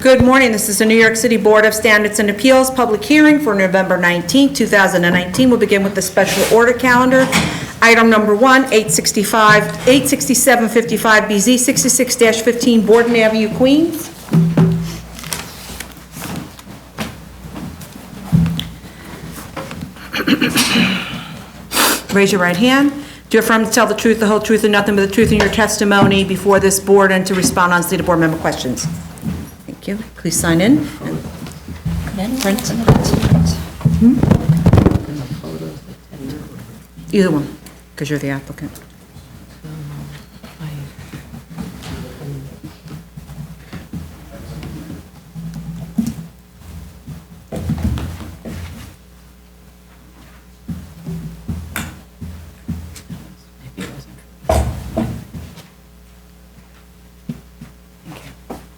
Good morning. This is the New York City Board of Standards and Appeals public hearing for November 19, 2019. We'll begin with the special order calendar. Item number 1, 86755BZ, 66-15 Borden Avenue, Queens. Raise your right hand. Do you affirm to tell the truth, the whole truth, and nothing but the truth in your testimony before this board and to respond honestly to board member questions? Thank you. Please sign in. Print. Either one, because you're the applicant.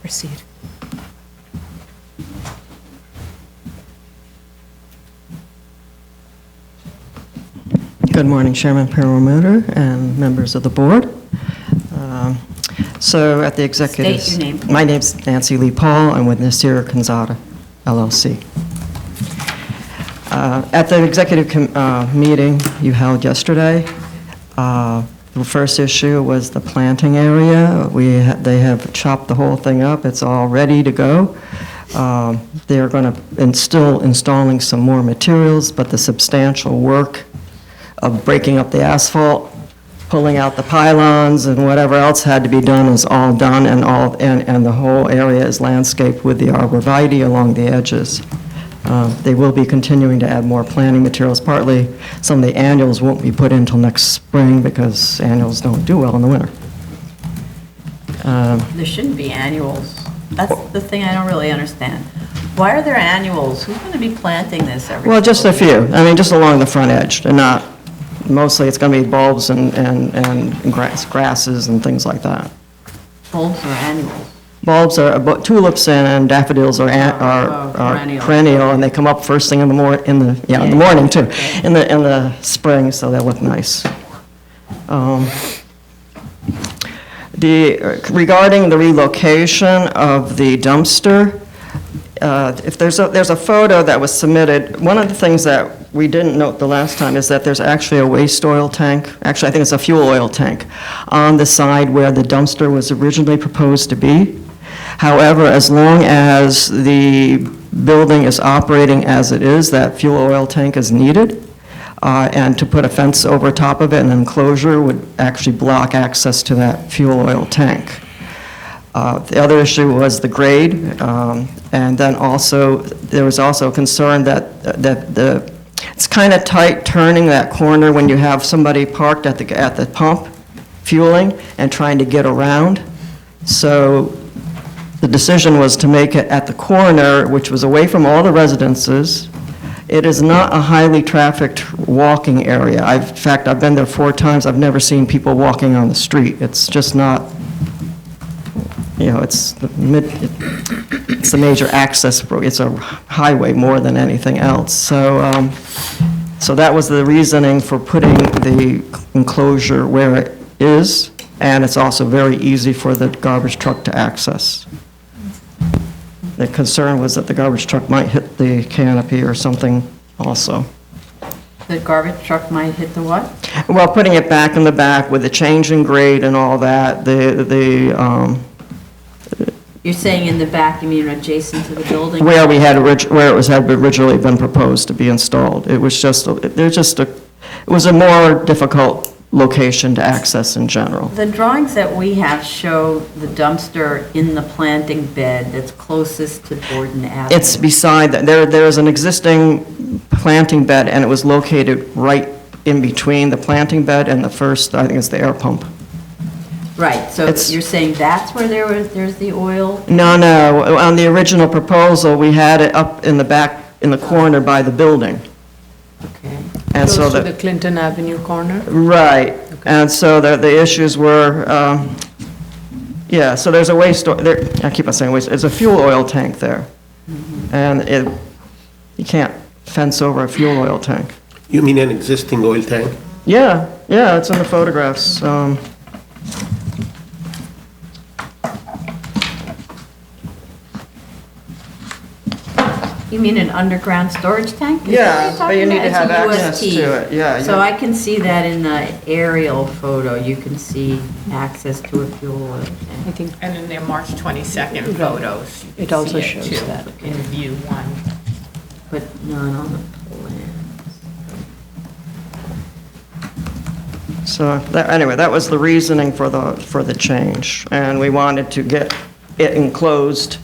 Proceed. Good morning, Chairman Perlmutter and members of the board. So at the executive... State your name. My name's Nancy Lee Paul. I'm with Nasir Kanzada, LLC. At the executive meeting you held yesterday, the first issue was the planting area. They have chopped the whole thing up. It's all ready to go. They're going to installing some more materials, but the substantial work of breaking up the asphalt, pulling out the pylons, and whatever else had to be done is all done, and the whole area is landscaped with the arborvitae along the edges. They will be continuing to add more planting materials. Partly, some of the annuals won't be put in until next spring because annuals don't do well in the winter. There shouldn't be annuals. That's the thing I don't really understand. Why are there annuals? Who's going to be planting this every Well, just a few. I mean, just along the front edge. They're not, mostly it's going to be bulbs and grasses and things like that. Bulbs or annuals? Bulbs are, tulips and daffodils are perennial, and they come up first thing in the morning too, in the spring, so they look nice. Regarding the relocation of the dumpster, if there's a photo that was submitted, one of the things that we didn't note the last time is that there's actually a waste oil tank, actually I think it's a fuel oil tank, on the side where the dumpster was originally proposed to be. However, as long as the building is operating as it is, that fuel oil tank is needed, and to put a fence over top of it, an enclosure would actually block access to that fuel oil tank. The other issue was the grade, and then also, there was also concern that it's kind of tight turning that corner when you have somebody parked at the pump fueling and trying to get around. So the decision was to make it at the corner, which was away from all the residences. It is not a highly trafficked walking area. In fact, I've been there 4 times. I've never seen people walking on the street. It's just not, it's the major access road. It's a highway more than anything else. So, so that was the reasoning for putting the enclosure where it is, and it's also very easy for the garbage truck to access. The concern was that the garbage truck might hit the canopy or something also. The garbage truck might hit the what? Well, putting it back in the back with the change in grade and all that, You're saying in the back, you mean adjacent to the building? where had originally been proposed to be installed. It was just, it was a more difficult location to access in general. The drawings that we have show the dumpster in the planting bed that's closest to Borden Avenue. It's beside that. There is an existing planting bed, and it was located right in between the planting bed and the first, I think it's the air pump. Right, so you're saying that's where there's the oil? No, on the original proposal, we had it up in the back, in the corner by the building. Okay. And so Close to the Clinton Avenue corner? Right, and so the issues were, so there's a waste, I keep on saying waste, there's a fuel oil tank there. And you can't fence over a fuel oil tank. You mean an existing oil tank? Yeah, it's in the photographs. You mean an underground storage tank? Is that Yeah, what you're but you talking need to about? have It's a access UST. to it, yeah, So yeah. I can see that in the aerial photo, you can see access to a fuel oil tank. I think And in their March 22nd photos, you It can also see shows too, that, in view one. But not on the plans. So, anyway, that was the reasoning for the change. And we wanted to get it enclosed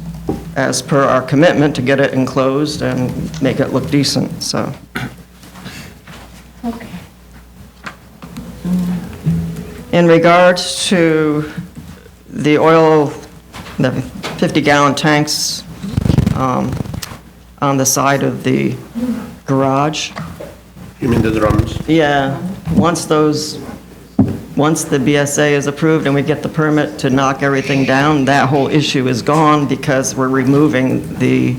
as per our commitment to get it enclosed and make it look decent, so. Okay. In regards to the oil, the 50-gallon tanks on the side of the garage, You mean the drums? yeah, once the BSA is approved and we get the permit to knock everything down, that whole issue is gone because we're removing the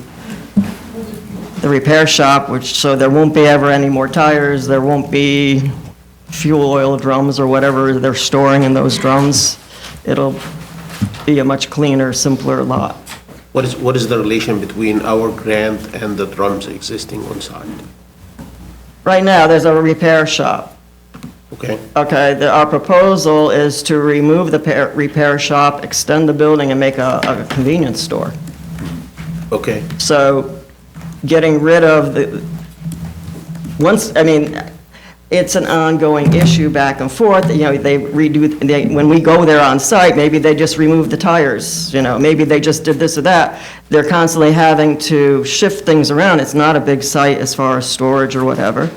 repair shop, so there won't be ever any more tires, there won't be fuel oil drums or whatever they're storing in those drums. It'll be a much cleaner, simpler lot. What is the relation between our grant and the drums existing on site? Right now, there's a repair shop. Okay, Okay, our proposal is to remove the repair shop, extend the building, and make a convenience store. okay. So getting rid of it's an ongoing issue back and forth, when we go there on site, maybe they just remove the tires, maybe they just did this or that. They're constantly having to shift things around. It's not a big site as far as storage or whatever,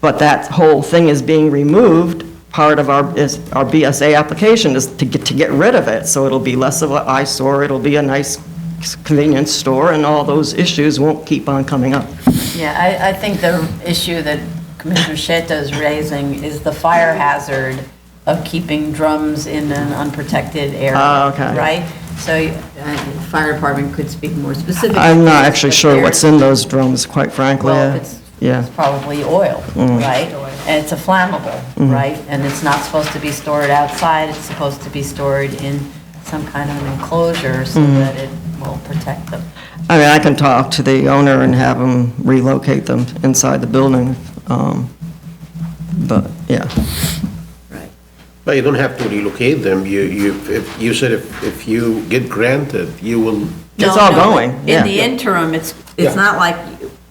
but that whole thing is being removed. Part of our BSA application is to get rid of it, so it'll be less of an eyesore, it'll be a nice convenience store, and all those issues won't keep on coming up. Yeah, I think the issue that Commissioner Sheta is raising is the fire hazard of keeping drums in an unprotected area. Ah, okay. Right? So, fire department could speak more specifically. I'm not actually but sure there's- what's in those drums, quite frankly. Well, it's Yeah. probably oil, right? And it's a flammable, right? And it's not supposed to be stored outside, it's supposed to be stored in some kind of an enclosure so that it will protect them. I mean, I can talk to the owner and have them relocate them inside the building, but, yeah. Right. But you don't have to relocate them. You said if you get granted, you will, It's No, all no, going, but yeah. In the interim, Yeah. it's not like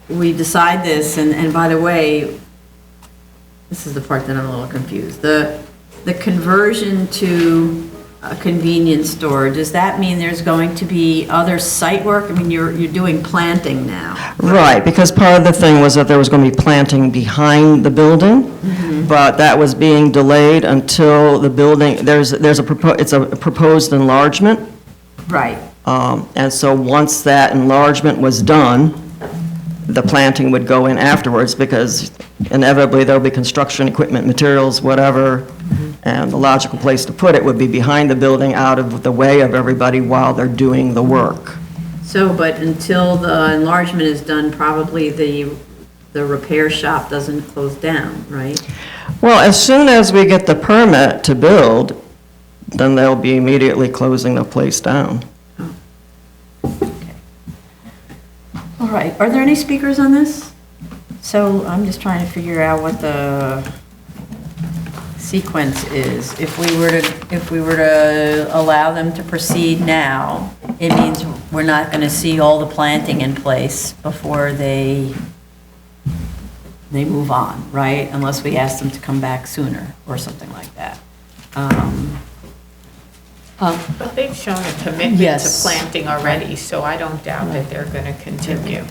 we decide this, and by the way, this is the part that I'm a little confused. The conversion to a convenience store, does that mean there's going to be other site work? I mean, you're doing planting now. Right, because part of the thing was that there was going to be planting behind the building, but that was being delayed until the building, it's a proposed enlargement. Right. And so once that enlargement was done, the planting would go in afterwards, because inevitably there'll be construction equipment, materials, whatever, and the logical place to put it would be behind the building, out of the way of everybody while they're doing the work. So, but until the enlargement is done, probably the repair shop doesn't close down, right? Well, as soon as we get the permit to build, then they'll be immediately closing the place down. All right, are there any speakers on this? So I'm just trying to figure out what the sequence is. If we were to allow them to proceed now, it means we're not going to see all the planting in place before they move on, right? Unless we ask them to come back sooner or something like that. But they've shown a commitment to Yes. planting already, so I don't doubt that they're going to continue.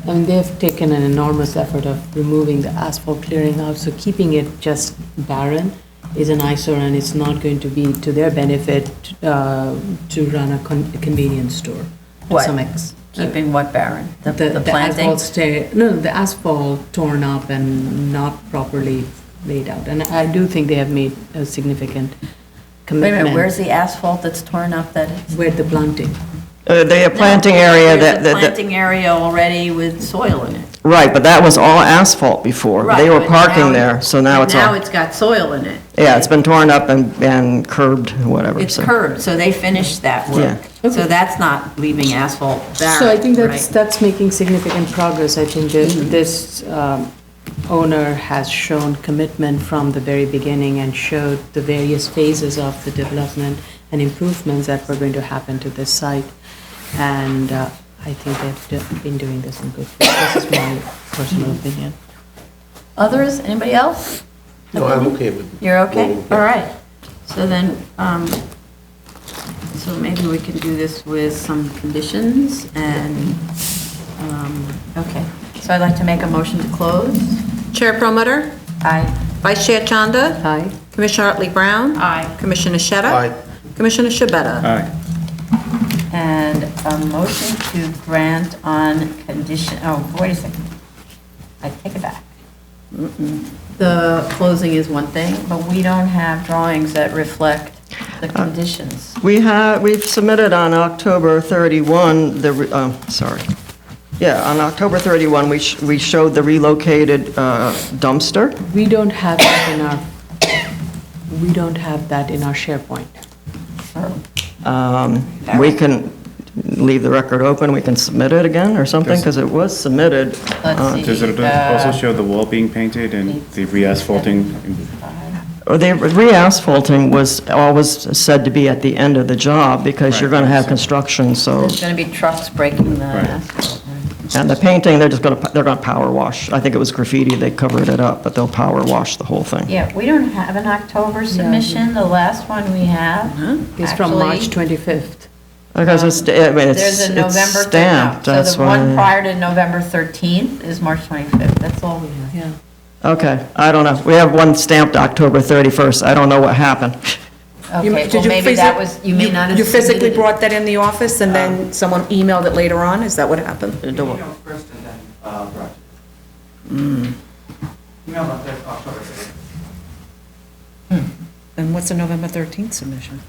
I mean, they've taken an enormous effort of removing the asphalt, clearing out, so keeping it just barren is an eyesore, and it's not going to be to their benefit to run a convenience store. to What? some ex- Keeping what, Baron? The The planting? asphalt no, the asphalt torn up and not properly laid out. And I do think they have made a significant Wait a commitment. minute, where's the asphalt that's torn up that is? Where the planting. The planting area There's a that, planting area already with soil in it. Right, but that was all asphalt before. They were Right, but parking now there, so now it's Now all, it's got soil in it. yeah, it's been torn up and curbed, whatever. It's so. curbed, so they finished that work. So that's not leaving asphalt barren, So I think right? that's making significant progress. I think that this owner has shown commitment from the very beginning and showed the various phases of the development and improvements that were going to happen to this site. And I think they've been doing this in good faith. This is my personal opinion. Others, anybody else? No, I'm okay with. You're okay? moving, yeah. All right. So then, so maybe we can do this with some conditions and, okay. So I'd like to make a motion to close. Chair Promoter, Aye. Vice Chair Chanda, Aye. Commissioner Otley Brown. Aye. Commissioner Sheta. Aye. Commissioner Shabeta. Aye. And a motion to grant on condition, oh, wait a second. I take it back. The closing is one thing, but we don't have drawings that reflect the conditions. We've submitted on October 31, on October 31, we showed the relocated dumpster. We don't have that in our SharePoint. We can leave the record open, we can submit it again or something, because it was submitted. Let's see. Does it also show the wall being painted and the re-asphalting? The re-asphalting was always said to be at the end of the job, because you're going to have construction, so, There's going to be trucks breaking the Right. asphalt. and the painting, they're going to power wash. I think it was graffiti, they covered it up, but they'll power wash the whole thing. Yeah, we don't have an October submission. The last one we have. It's from March actually, 25th. Because it's, There's a it's November. stamped, So that's the one why. prior to November 13th is March 25th. That's all we have. Yeah. Okay, I don't know. We have one stamped October 31st. I don't know what happened. Okay, You- well, did you maybe that physi- was, you may not have. You physically submitted it. brought that in the office, and then someone emailed it later on? Is that what happened? Email first and then brought it. Email on that October 6th. And what's the November 13th submission?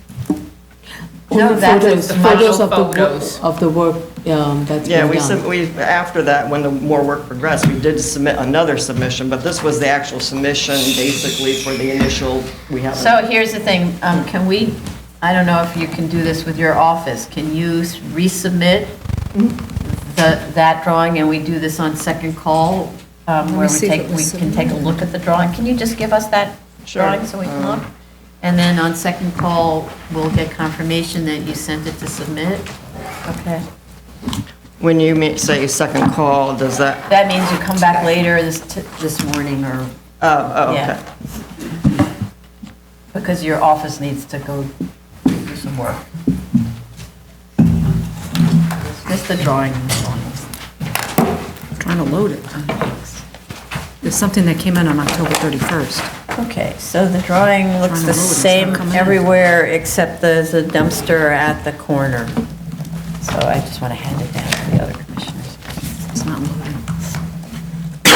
No, Only that photos, was the photos final of the work, photos. of the work that's Yeah, been done. after that, when the more work progressed, we did submit another submission, but this was the actual submission, basically, for the initial, we haven't. So here's the thing, can we, I don't know if you can do this with your office, can you resubmit that drawing and we do this on second call? Where we see if take, it we was can take a look at the drawing, can you just give us that Sure. drawing so we can look? And then on second call, we'll get confirmation that you sent it to submit? Okay. When you say second call, does that, That means you come back later this morning or, oh, okay. yeah. Because your office needs to go do some work. Just the drawing. I'm trying to load it. There's something that came in on October 31st. Okay, so the drawing looks Trying to the load, it's not same coming in. everywhere except there's a dumpster at the corner. So I just want to hand it down to the other commissioners. It's not loading. You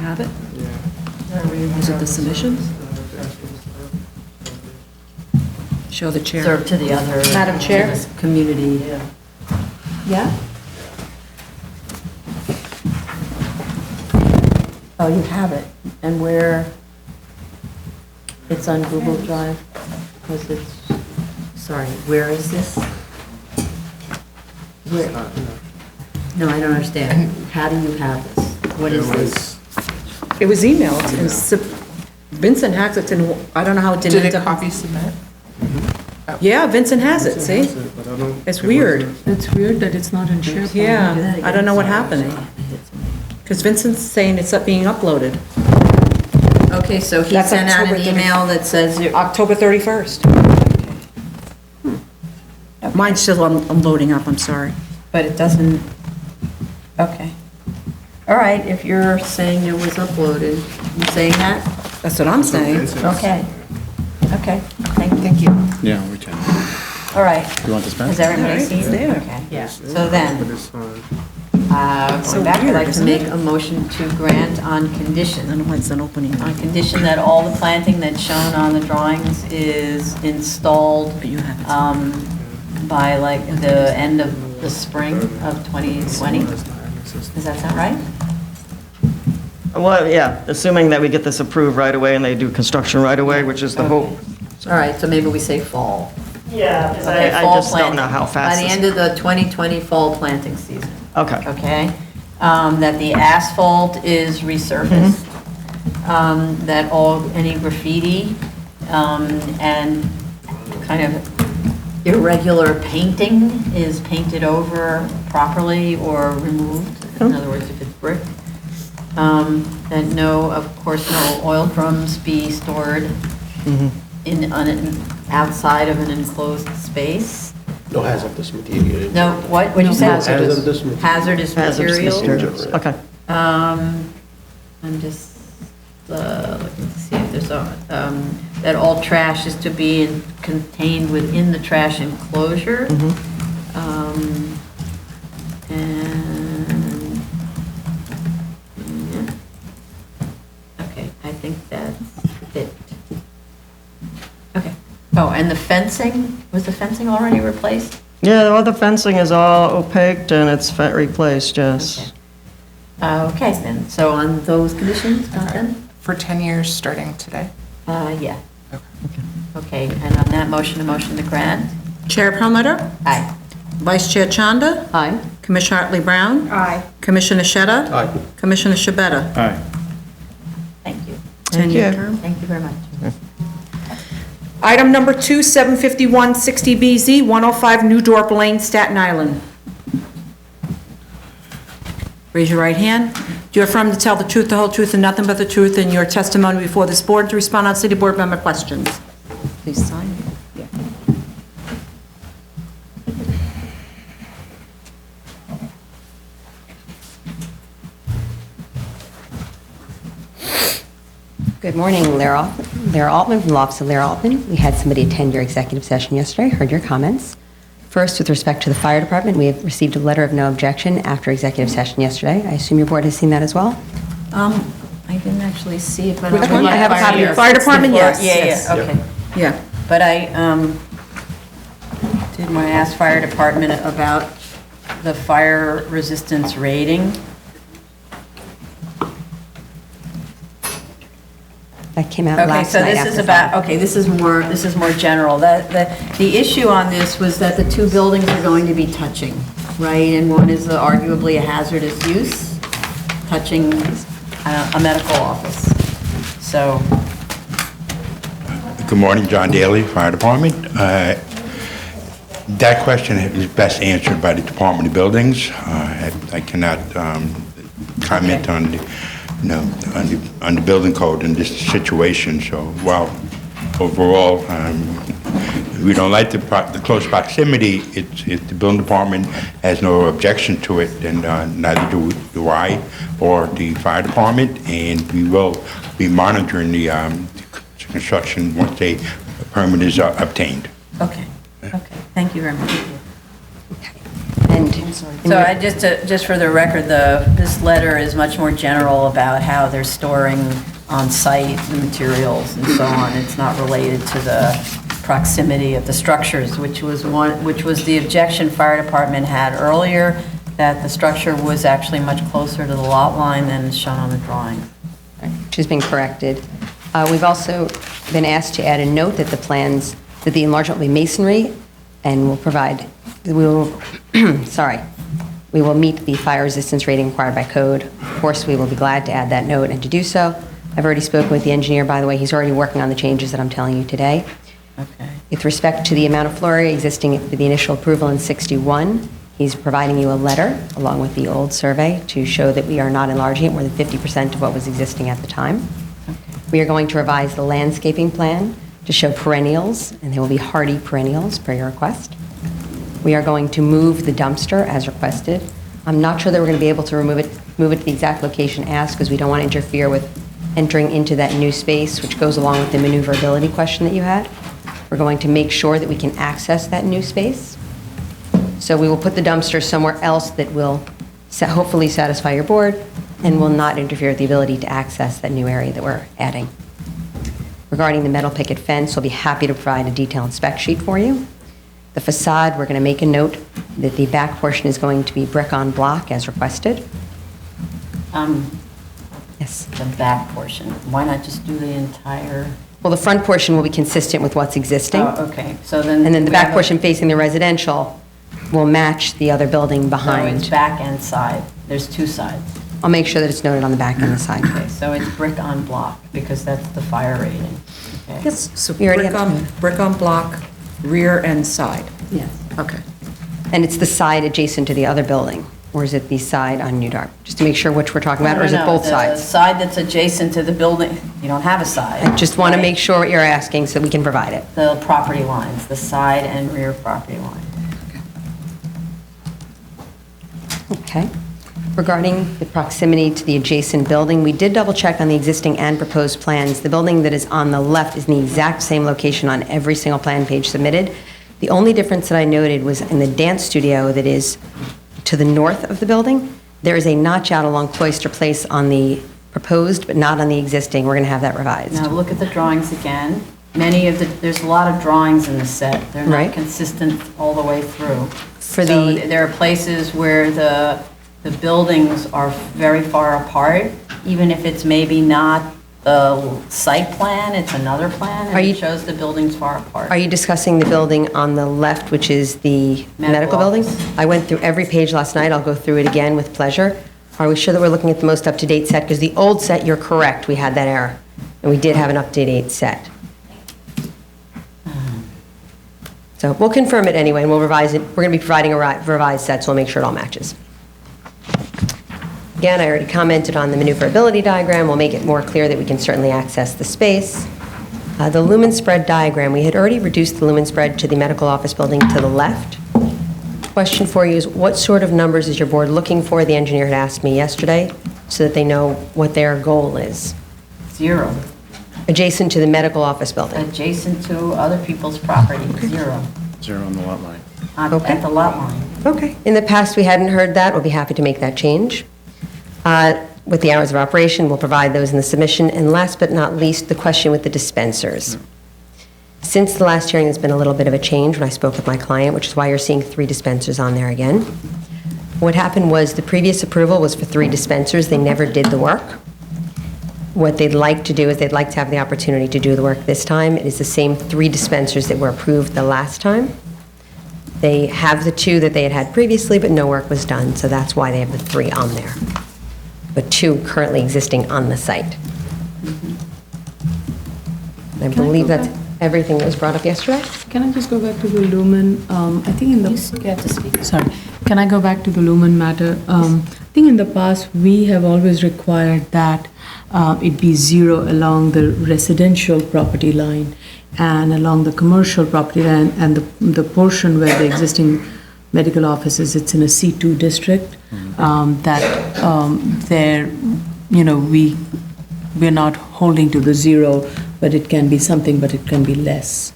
have it? Is it the submissions? Show the chair. Serve to the other. Madam Chair? to the Community. Yeah? Oh, you have it. And where? It's on Google Drive? Because it's, sorry, where is this? Where? No, I don't understand. How do you have this? What is this? It was emailed, and Vincent has it, and I don't know how it didn't end up. submit? Yeah, Vincent has it, see? It's weird. It's weird that it's not in SharePoint. Yeah, I don't know what happened. Because Vincent's saying it's up being uploaded. Okay, so he That's sent out an October 30. email that says, October 31st. Mine's still I'm loading up, I'm sorry. but it doesn't, okay. All right, if you're saying it was uploaded, you saying that? That's what I'm saying. Okay. Okay, thank you. Yeah, we can. All right. You want this back? Has everybody Alright, seen it's it? there. Okay, yeah. So then, So going back, I'd weird, like to isn't make it? a motion to grant on condition. I don't know why it's not opening. On condition that all the planting that's shown on the drawings is installed But you have it. by like the end of the spring of 2020. Does that sound right? Well, yeah, assuming that we get this approved right away and they do construction right away, which is the hope. All right, so maybe we say fall. Yeah, 'cause Okay, I fall just don't know planting. how fast By the this. end of the 2020 fall planting season, Okay. okay? That the asphalt is resurfaced, that any graffiti, and kind of irregular painting is painted over properly or removed, in other words, if it's brick. That of course, no oil drums be stored outside of an enclosed space. No hazardous material. No, what'd you say? Hazardous material. Hazardous Hazardous materials. materials. Okay. I'm just looking to see if there's that all trash is to be contained within the trash enclosure. And, yeah. Okay, I think that's it. Okay. Oh, and the fencing, was the fencing already replaced? Yeah, well, the fencing is all opaqued and it's replaced, yes. Okay, then, so on those conditions, Jonathan? For 10 years, starting today? Yeah. Okay, and on that motion, a motion to grant? Chair Perlmutter? Aye. Vice Chair Chanda? Aye. Commissioner Hartley Brown? Aye. Commissioner Shetta? Aye. Commissioner Shabeta? Aye. Thank you. 10-year you. term. Thank you very much. Item number 2, 75160BZ, 105 New Dorp Lane, Staten Island. Raise your right hand. Do you affirm to tell the truth, the whole truth, and nothing but the truth in your testimony before this board, to respond on city board member questions? Please sign. Yeah. Good morning, Lara Altman from the Office of Lara Altman. We had somebody attend your executive session yesterday, heard your comments. First, with respect to the fire department, we have received a letter of no objection after executive session yesterday. I assume your board has seen that as well? I didn't actually see it, but. Which one? I have a copy. Fire department, yes. Yeah, okay. Yeah. But I did want to ask fire department about the fire resistance rating. That came out Okay, last so night this after is the about, fire. okay, this is more general. The issue on this was that the two buildings are going to be touching, right? And one is arguably a hazardous use, touching a medical office. So, Good morning, John Daly, Fire Department. That question is best answered by the Department of Buildings. I cannot comment on on the building code in this situation. So while overall we don't like the close proximity, the building department has no objection to it, and neither do I or the fire department, and we will be monitoring the construction once a permit is obtained. okay, thank you very much. And So I just for the record, this letter is much more general about how they're storing on site the materials and so on. It's not related to the proximity of the structures, which was the objection fire department had earlier, that the structure was actually much closer to the lot line than shown on the drawing. which has been corrected. We've also been asked to add a note that that the enlargement will be masonry, and we will meet the fire resistance rating required by code. Of course, we will be glad to add that note and to do so. I've already spoken with the engineer, by the way. He's already working on the changes that I'm telling you today. Okay. With respect to the amount of flooring existing for the initial approval in 61, he's providing you a letter along with the old survey to show that we are not enlarging it more than 50% of what was existing at the time. We are going to revise the landscaping plan to show perennials, and they will be hardy perennials per your request. We are going to move the dumpster as requested. I'm not sure that we're going to be able to move it to the exact location asked, because we don't want to interfere with entering into that new space, which goes along with the maneuverability question that you had. We're going to make sure that we can access that new space. So we will put the dumpster somewhere else that will hopefully satisfy your board and will not interfere with the ability to access that new area that we're adding. Regarding the metal picket fence, we'll be happy to provide a detailed spec sheet for you. The facade, we're going to make a note that the back portion is going to be brick on block as requested. Yes, Yes. The back portion. Why not just do the entire? Well, the front portion will be consistent with what's existing. Oh, okay, so then. And then the we back have a- portion facing the residential will match the other building So it's behind. back and side. There's two sides. I'll make sure that it's noted on the back and the side. Okay, so it's brick on block because that's the fire rating. Okay. Yes. So We already brick on block, rear and side. Yes. Okay. And it's the side adjacent to the other building, or is it the side on New Dark? Just to make sure which we're talking about, or is it No, both The sides? side that's adjacent to the building, you don't have a side. I just want to right? make sure what you're asking so that we can provide it. The property lines, the side and rear property line. Okay. Regarding the proximity to the adjacent building, we did double-check on the existing and proposed plans. The building that is on the left is in the exact same location on every single plan page submitted. The only difference that I noted was in the dance studio that is to the north of the building, there is a notch out along Cloister Place on the proposed, but not on the existing. We're going to have that revised. Now, look at the drawings again. There's a lot of drawings in the set. They're Right. not consistent all the way through. For So the- there are places where the buildings are very far apart, even if it's maybe not the site plan, it's another plan, Are and you- it shows the buildings far apart. Are you discussing the building on the left, which is the Medical medical building? office. I went through every page last night. I'll go through it again with pleasure. Are we sure that we're looking at the most up-to-date set? Because the old set, you're correct, we had that error. And we did have an up-to-date set. So we'll confirm it anyway, and we'll revise it. We're going to be providing a revised set, so we'll make sure it all matches. Again, I already commented on the maneuverability diagram. We'll make it more clear that we can certainly access the space. The lumen spread diagram, we had already reduced the lumen spread to the medical office building to the left. Question for you is, what sort of numbers is your board looking for? The engineer had asked me yesterday, so that they know what their goal is. 0. Adjacent to the medical office building. Adjacent to other people's property, 0. 0 on the lot line. Okay. At the lot line. Okay. In the past, we hadn't heard that. We'll be happy to make that change. With the hours of operation, we'll provide those in the submission. And last but not least, the question with the dispensers. Since the last hearing, there's been a little bit of a change when I spoke with my client, which is why you're seeing 3 dispensers on there again. What happened was the previous approval was for 3 dispensers. They never did the work. What they'd like to do is they'd like to have the opportunity to do the work this time. It is the same 3 dispensers that were approved the last time. They have the 2 that they had had previously, but no work was done, so that's why they have the 3 on there. But 2 currently existing on the site. I believe that's everything that was brought up yesterday. Can I just go back to the lumen? I think in the... You have to speak. Sorry. Can I go back to the lumen matter? I think in the past, we have always required that it be 0 along the residential property line and along the commercial property line, and the portion where the existing medical office is, it's in a C2 district, there, we're not holding to the 0, but it can be something, but it can be less.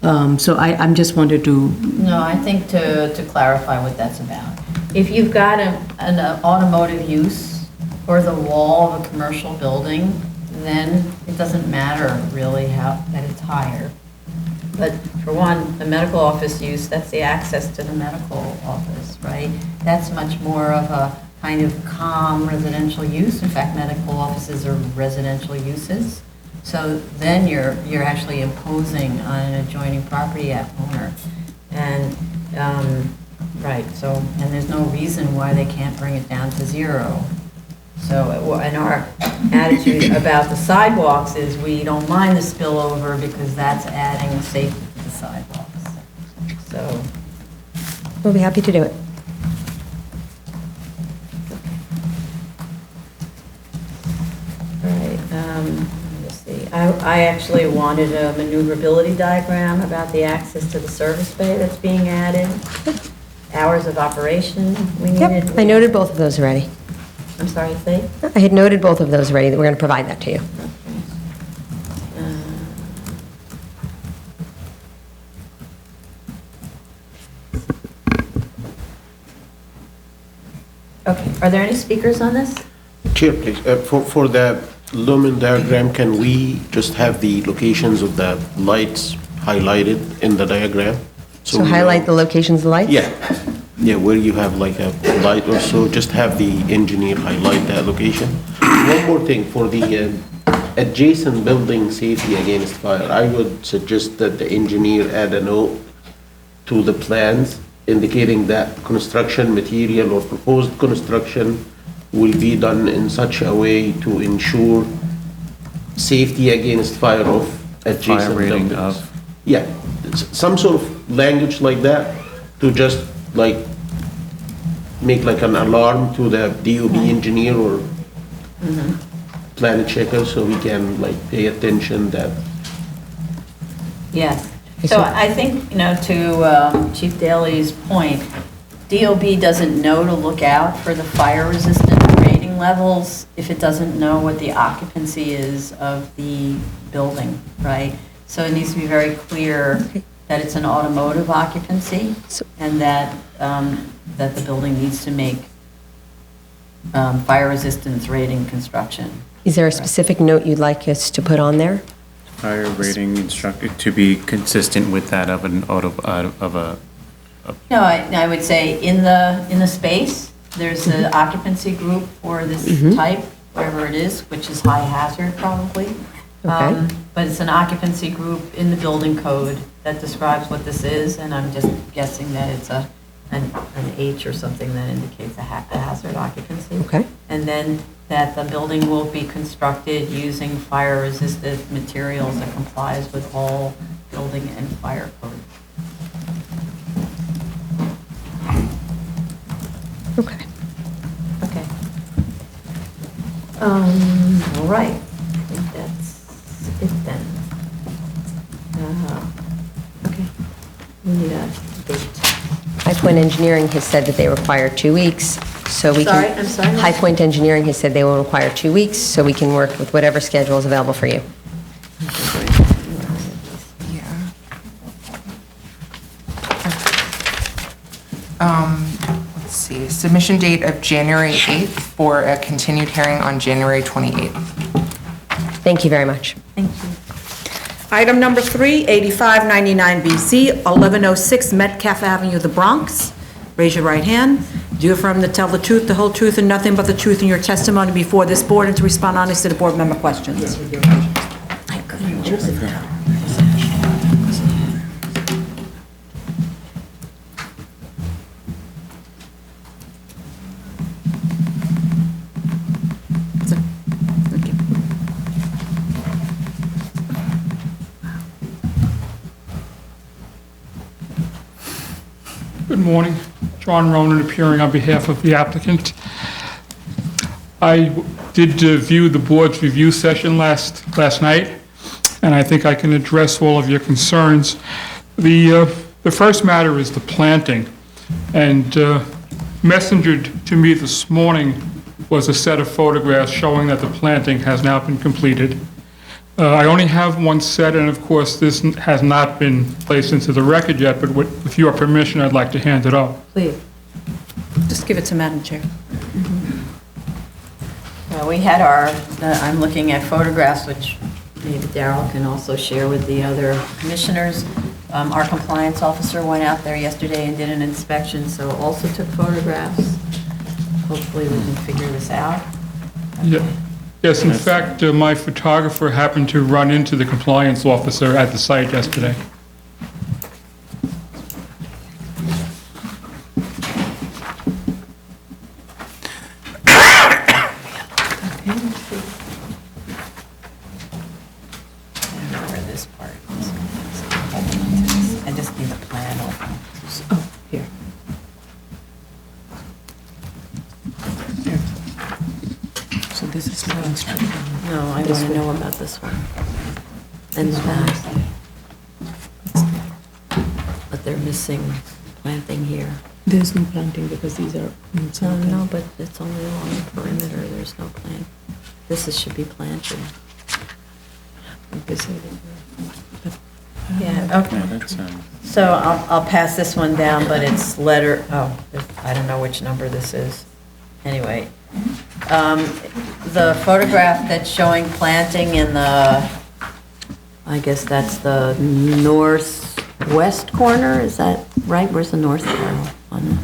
So I'm just wanted to... No, I think to clarify what that's about. If you've got an automotive use or the wall of a commercial building, then it doesn't matter really that it's higher. But for one, the medical office use, that's the access to the medical office, right? That's much more of a kind of calm residential use. In fact, medical offices are residential uses. So then you're actually imposing on an adjoining property owner. And, right, so, and there's no reason why they can't bring it down to 0. So, and our attitude about the sidewalks is we don't mind the spillover because that's adding safety to the sidewalks. So, We'll be happy to do it. all right, let me see. I actually wanted a maneuverability diagram about the access to the service bay that's being added. Hours of operation, we needed. Yep, I noted both of those already. I'm sorry, say? I had noted both of those already, that we're going to provide that to you. Okay, are there any speakers on this? Chair, please, for the lumen diagram, can we just have the locations of the lights highlighted in the diagram? So we know- highlight the locations of the lights? Yeah, where you have like a light or so, just have the engineer highlight that location. one more thing, for the adjacent building safety against fire, I would suggest that the engineer add a note to the plans indicating that construction material or proposed construction will be done in such a way to ensure safety against fire of adjacent Fire rating buildings. of. Yeah, some sort of language like that to just like make like an alarm to the DOB engineer or planet checker so we can like pay attention that. Yes. So I think, to Chief Daly's point, DOB doesn't know to look out for the fire resistant rating levels if it doesn't know what the occupancy is of the building, right? So it needs to be very clear that it's an automotive occupancy and that, that the building needs to make fire resistance rating construction. Is there a specific note you'd like us to put on there? Fire rating instructed to be consistent with that of an auto, of a, No, I would say in the space, there's an occupancy group for this type, whatever it is, which is high hazard probably. Okay. But it's an occupancy group in the building code that describes what this is, and I'm just guessing that it's an H or something that indicates a hazard occupancy. Okay. And then that the building will be constructed using fire-resistant materials that complies with all building and fire code. Okay. Okay. All right. I think that's it then. Okay. We need a date. High Point Engineering has said that they require 2 weeks, so we can... Sorry, I'm sorry? High Point Engineering has said they will require 2 weeks, so we can work with whatever schedule is available for you. Let's see, submission date of January 8th for a continued hearing on January 28th. Thank you very much. Thank you. Item number 3, 8599 BC, 1106 Metcalf Avenue, the Bronx. Raise your right hand. Do you affirm to tell the truth, the whole truth, and nothing but the truth in your testimony before this board and to respond honestly to board member questions? I couldn't choose it now. Thank you. Good morning. John Ronan appearing on behalf of the applicant. I did view the board's review session last night, and I think I can address all of your concerns. The first matter is the planting, and messengered to me this morning was a set of photographs showing that the planting has now been completed. I only have one set, and of course, this has not been placed into the record yet, but with your permission, I'd like to hand it up. Please. Just give it to Madam Chair. We had I'm looking at photographs, which maybe Darrell can also share with the other commissioners. Our compliance officer went out there yesterday and did an inspection, so also took photographs. Hopefully we can figure this out. Yeah. Yes, in fact, my photographer happened to run into the compliance officer at the site yesterday. This part. I just need a plan open. Oh, here. So this is no instruction. No, I want to know about this one. And the back. But they're missing planting here. There's no planting because these are... No, but it's only along the perimeter, there's no plant. Should be planted. Yeah, okay. yeah, that's, So I'll pass this one down, but it's letter, I don't know which number this is. Anyway, the photograph that's showing planting in the, I guess that's the northwest corner, is that right? Where's the north arrow on that?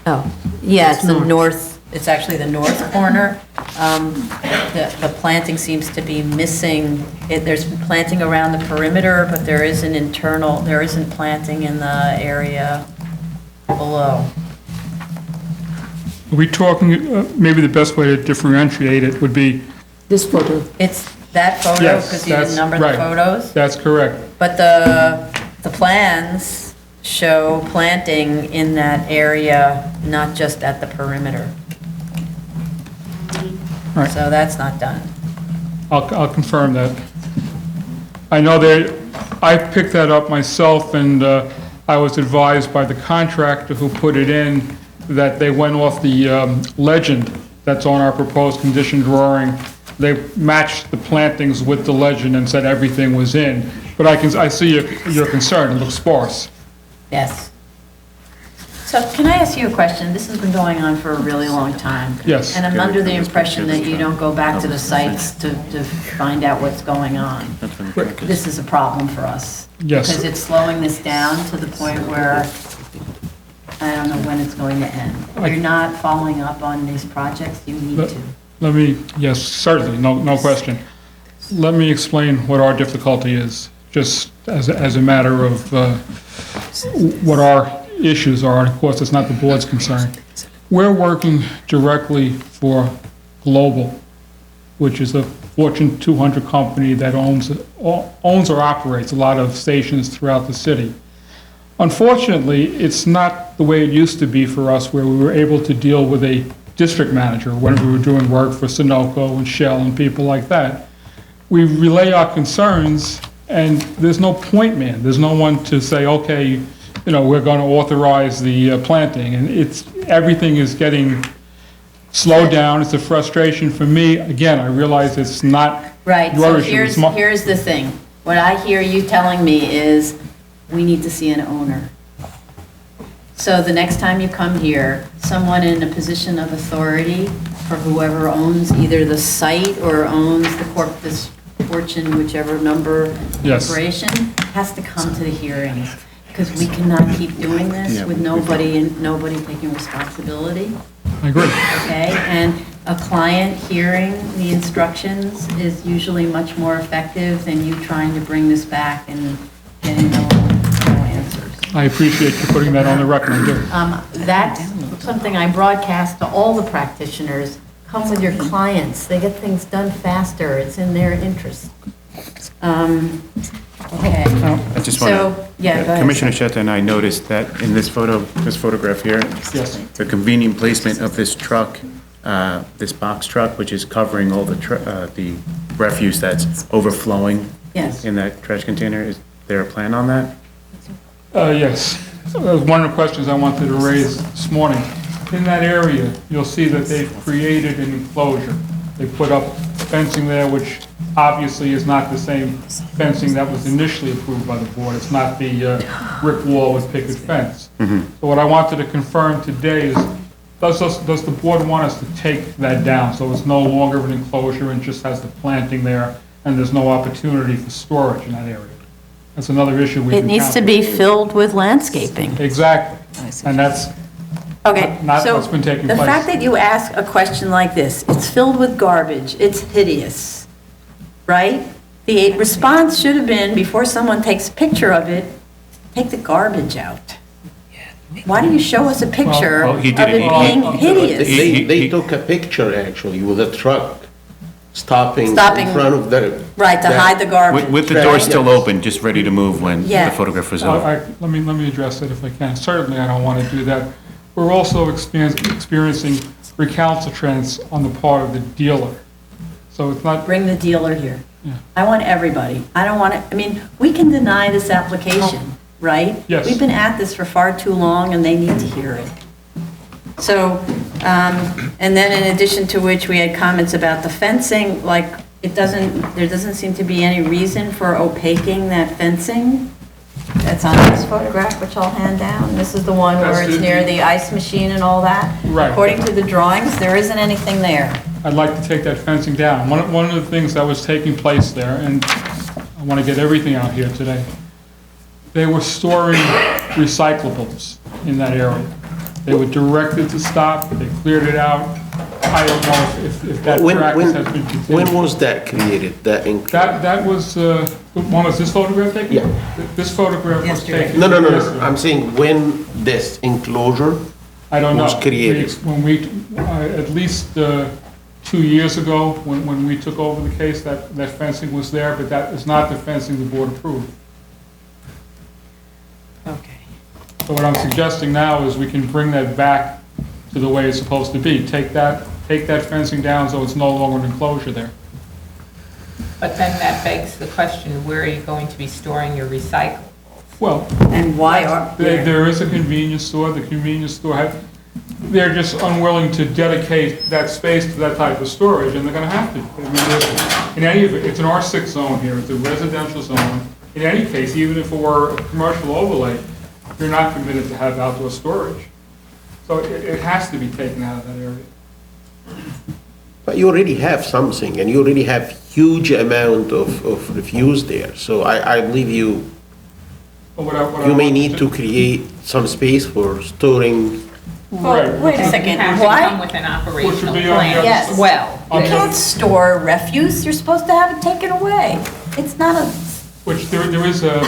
Oh, yeah, it's the north, it's actually the north corner. the planting seems to be missing. There's planting around the perimeter, but there isn't planting in the area below. Are we talking, maybe the best way to differentiate it would be, This photo, It's that photo, yes, because you didn't that's, number the right. photos? That's correct. But the plans show planting in that area, not just at the perimeter. Right. So that's not done. I'll confirm that. I know I picked that up myself, and I was advised by the contractor who put it in that they went off the legend that's on our proposed condition drawing. They matched the plantings with the legend and said everything was in. But I see your concern, it looks sparse. Yes. So can I ask you a question? This has been going on for a really long time. Yes. And I'm under the impression that you don't go back to the sites to find out what's going on. This is a problem for us. Yes. Because it's slowing this down to the point where I don't know when it's going to end. You're not following up on these projects, you need to. Let me, yes, certainly, no question. Let me explain what our difficulty is, just as a matter of what our issues are, and of course, it's not the board's concern. We're working directly for Global, which is a Fortune 200 company that owns or operates a lot of stations throughout the city. Unfortunately, it's not the way it used to be for us, where we were able to deal with a district manager when we were doing work for Sunoco and Shell and people like that. We relay our concerns, and there's no point man. There's no one to say, okay, we're going to authorize the planting, and everything is getting slowed down. It's a frustration for me. Again, I realize it's not Right, your so issue. here's the thing. What I hear you telling me is, we need to see an owner. So the next time you come here, someone in a position of authority for whoever owns either the site or owns this Fortune, whichever number Yes. corporation, has to come to the hearings. Because we cannot keep doing this with nobody taking responsibility. I agree. Okay, and a client hearing the instructions is usually much more effective than you trying to bring this back and getting no answers. I appreciate you putting that on the record. I do. That's something I broadcast to all the practitioners. Come with your clients. They get things done faster. It's in their interest. Okay. I just want So, to, yeah, go ahead. Commissioner Sheta and I noticed that in this photograph here, Yes. the convenient placement of this truck, this box truck, which is covering all the refuse that's overflowing Yes. in that trash container, is there a plan on that? Yes. That was one of the questions I wanted to raise this morning. In that area, you'll see that they've created an enclosure. They put up fencing there, which obviously is not the same fencing that was initially approved by the board. It's not the brick wall with picket fence. So what I wanted to confirm today is, does the board want us to take that down, so it's no longer an enclosure and just has the planting there, and there's no opportunity for storage in that area? That's another issue we've It needs to be encountered. filled with landscaping. Exactly. And that's Okay, not so what's been taking the place. fact that you ask a question like this, it's filled with garbage, it's hideous, right? The response should have been, before someone takes a picture of it, take the garbage out. Why do you show us a picture Well, of he it didn't. being hideous? They took a picture actually with a truck stopping Stopping. in front of the. Right, to hide the garbage. With the door still open, just ready to move when Yeah. the photograph was All over? right, let me address it if I can. Certainly, I don't want to do that. We're also experiencing recalcitrance on the part of the dealer. So it's not, Bring the dealer here. Yeah. I want everybody. I don't want to, we can deny this application, right? Yes. We've been at this for far too long, and they need to hear it. So, and then in addition to which, we had comments about the fencing, like, there doesn't seem to be any reason for opaquing that fencing that's on this photograph, which I'll hand down. This is the one where That's it's the- near the ice machine and all that. Right. According to the drawings, there isn't anything there. I'd like to take that fencing down. One of the things that was taking place there, and I want to get everything out here today, they were storing recyclables in that area. They were directed to stop, they cleared it out. I don't know if that When, practice when, has been when continued. was that created, that That was, when was this photograph taken? Yeah. This photograph was Yesterday. taken. No, yesterday. I'm saying when this enclosure I don't know. was created. When we, at least 2 years ago, when we took over the case, that fencing was there, but that is not the fencing the board approved. Okay. So what I'm suggesting now is we can bring that back to the way it's supposed to be. Take that fencing down so it's no longer an enclosure there. But then that begs the question, where are you going to be storing your recyclables? Well, And why are, there is a convenience store, the convenience store, they're just unwilling to dedicate that space to that type of storage, and they're gonna have to. I mean, in any event, it's an R6 zone here, it's a residential zone. In any case, even if it were a commercial overlay, you're not permitted to have outdoor storage. So it has to be taken out of that area. But you already have something, and you already have huge amount of refuse there. So I believe you But what I may want need to create some space for storing. Right. wait a You second, have to come what? with an Which operational would be on the plan other Yes. as well. You can't store refuse, you're supposed to have it taken away. It's not a, Which there is a,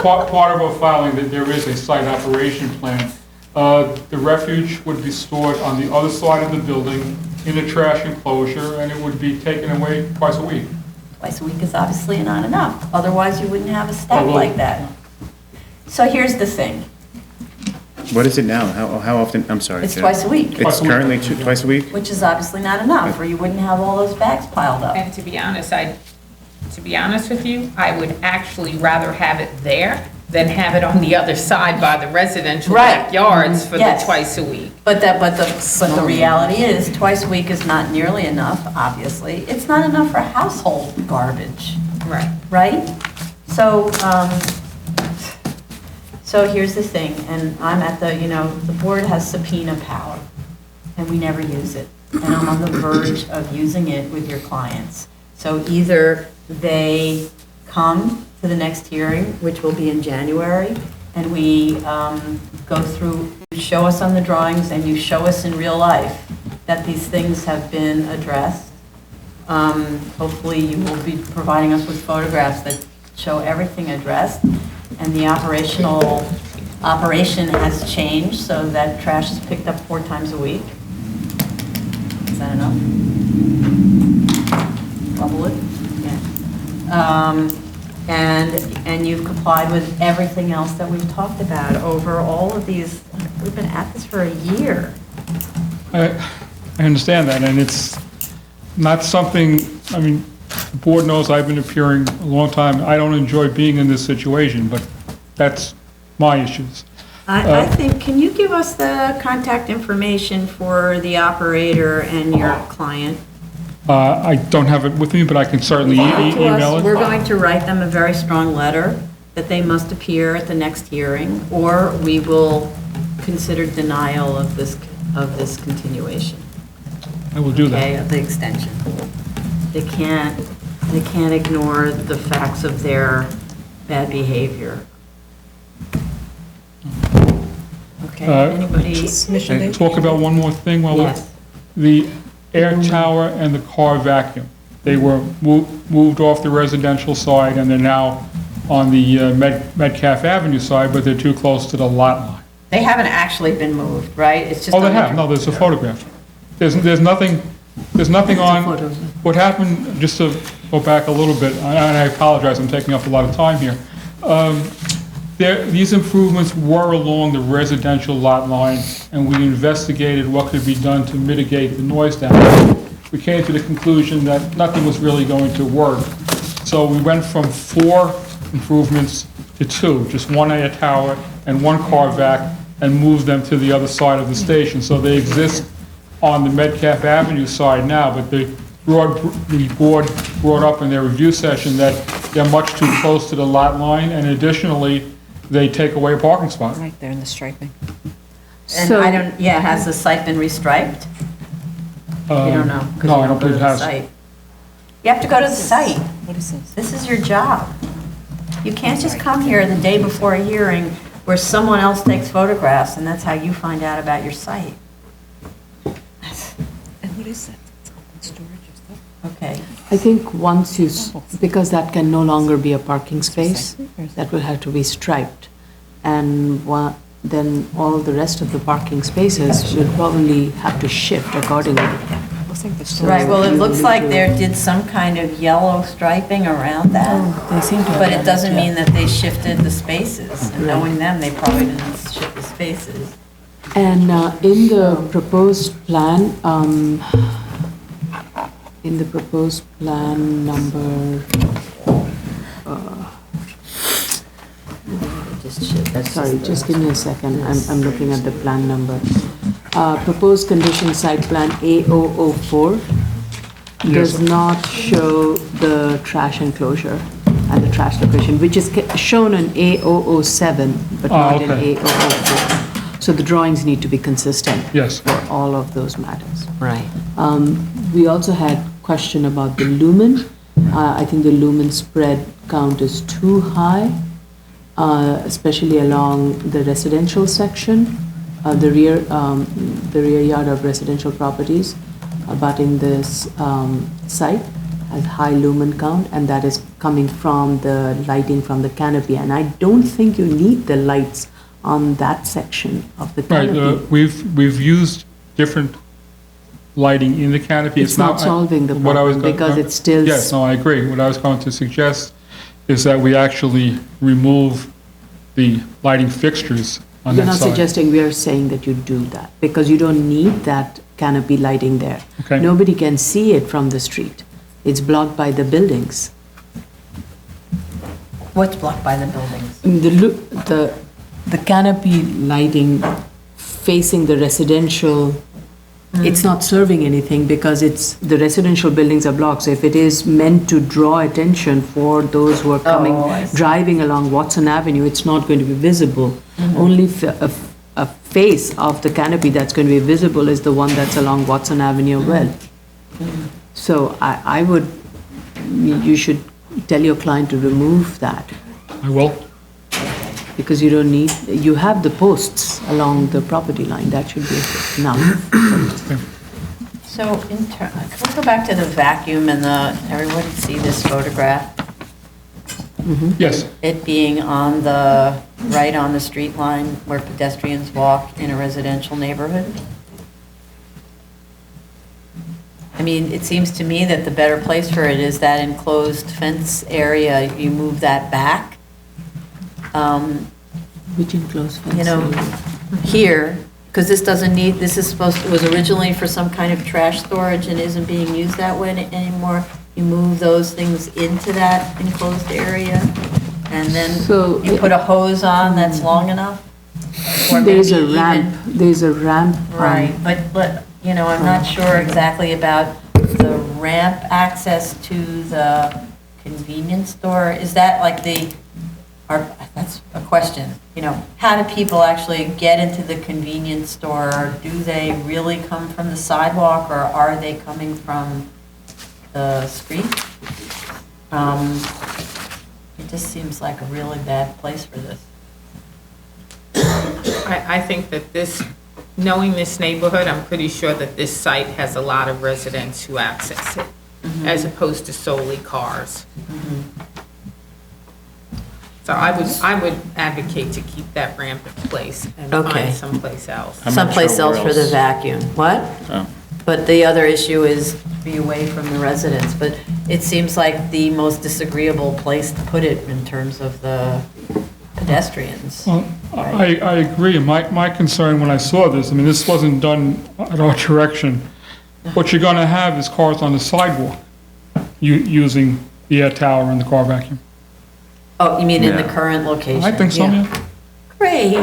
part of our filing, that there is a site operation plan. The refuge would be stored on the other side of the building in a trash enclosure, and it would be taken away twice a week. twice a week is obviously not enough, otherwise you wouldn't have a staff well- like that. So here's the thing, What is it now? How often, I'm sorry. it's Jen. twice a week, It's currently twice a week? which is obviously not enough, or you wouldn't have all those bags piled up. And to be honest with you, I would actually rather have it there than have it on the other side by the residential Right. backyards for the Yes. twice a week. But the reality is, twice a week is not nearly enough, obviously. It's not enough for household garbage, Right. right? So, so here's the thing, and I'm at the board has subpoena power, and we never use it. And I'm on the verge of using it with your clients. So either they come to the next hearing, which will be in January, and we go through, you show us on the drawings, and you show us in real life that these things have been addressed. Hopefully, you will be providing us with photographs that show everything addressed, and the operation has changed so that trash is picked up 4 times a week. Is that enough? Bubble it? Yeah. And you've complied with everything else that we've talked about over all of these, we've been at this for a year. I understand that, and it's not something, I mean, the board knows I've been appearing a long time. I don't enjoy being in this situation, but that's my issues. I think, can you give us the contact information for the operator and your client? I don't have it with me, but I can certainly email We're it. going to write them a very strong letter that they must appear at the next hearing, or we will consider denial of this continuation. I will do Okay, that. of the extension. They can't ignore the facts of their bad behavior. Okay, anybody? Talk about one more thing while we're, Yes. the air tower and the car vacuum. They were moved off the residential side, and they're now on the Metcalf Avenue side, but they're too close to the lot line. They haven't actually been moved, right? It's just. Oh, they on the- have, no, there's a photograph. There's nothing on, what happened, just to go back a little bit, and I apologize, I'm taking up a lot of time here. These improvements were along the residential lot line, and we investigated what could be done to mitigate the noise damage. We came to the conclusion that nothing was really going to work. So we went from 4 improvements to 2, just one air tower and 1 car vac, and moved them to the other side of the station. So they exist on the Metcalf Avenue side now, but the board brought up in their review session that they're much too close to the lot line, and additionally, they take away a parking spot. Right there in the striping. And I don't, yeah, has the site been restriped? You don't know? 'cause No, you I don't go to believe it the has. site. You have to go to the site. What is this? This is your job. You can't just come here the day before a hearing where someone else takes photographs, and that's how you find out about your site. What is that? Storage of stuff? Okay. I think once you, because that can no longer be a parking space, that will have to be striped. And then all the rest of the parking spaces will probably have to shift accordingly. Right, well, it looks like there did some kind of yellow striping around that. They seem to have But done it doesn't yeah. mean that they shifted the spaces. And knowing them, they probably didn't shift the spaces. And in the proposed plan, number, sorry, just give me a second, I'm looking at the plan number. Proposed condition site plan A004 does not show the trash enclosure and the trash location, which is shown in A007, but not in okay. A004. So the drawings need to be consistent. Yes. For all of those matters. Right. We also had question about the lumen. I think the lumen spread count is too high, especially along the residential section, the rear yard of residential properties abutting this site has high lumen count, and that is coming from the lighting from the canopy. And I don't think you need the lights on that section of the Right, canopy. we've used different lighting in the canopy. It's not solving the problem because it's still. Yes, no, I agree. What I was going to suggest is that we actually remove the lighting fixtures on We're that not side. suggesting, we are saying that you do that, because you don't need that canopy lighting there. Okay. Nobody can see it from the street. It's blocked by the buildings. What's blocked by the buildings? The canopy lighting facing the residential, it's not serving anything because the residential buildings are blocked. So if it is meant to draw attention for those who are coming, I see. driving along Watson Avenue, it's not going to be visible. Only a face of the canopy that's going to be visible is the one that's along Watson Avenue well. So I would, you should tell your client to remove that. I will. Because you don't need, you have the posts along the property line, that should be enough. So, can we go back to the vacuum and everyone see this photograph? Yes, It being right on the street line where pedestrians walk in a residential neighborhood? I mean, it seems to me that the better place for it is that enclosed fence area, you move that back. Which enclosed fence? You know, here, because this was originally for some kind of trash storage and isn't being used that way anymore. You move those things into that enclosed area, and then So you put a hose on that's long enough? Or There's maybe a ramp, there's a ramp. Right, but, you know, I'm not sure exactly about the ramp access to the convenience store. Is that like that's a question, you know, how do people actually get into the convenience store? Do they really come from the sidewalk, or are they coming from the street? It just seems like a really bad place for this. I think that knowing this neighborhood, I'm pretty sure that this site has a lot of residents who access it, as opposed to solely cars. So I would advocate to keep that ramp in place and Okay. find someplace else. I'm not Someplace sure else where for the else. vacuum. What? Oh. But the other issue is be away from the residents. But it seems like the most disagreeable place to put it in terms of the pedestrians. well, I agree. My concern when I saw this, I mean, this wasn't done at our direction. What you're going to have is cars on the sidewalk using the air tower and the car vacuum. Oh, you mean in the Yeah. current location? I think so, yeah. Great.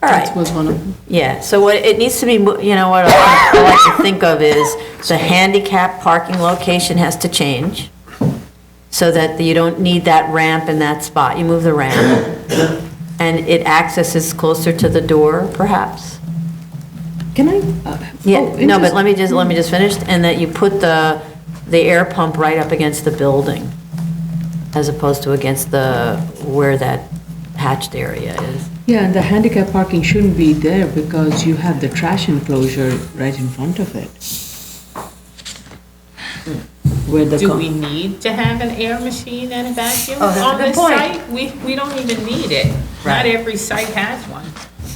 All That right. was one of them. Yeah, so what it needs to be, you know, what I like to think of is the handicap parking location has to change so that you don't need that ramp in that spot. You move the ramp and it accesses closer to the door, perhaps? Can I? Yeah, no, but let me just finish, and that you put the air pump right up against the building as opposed to against where that hatched area is. Yeah, and the handicap parking shouldn't be there because you have the trash enclosure right in front of it. Where the Do co- we need to have an air machine and a vacuum Oh, that's a on good this point. site? We don't even need it. Right. Not every site has one.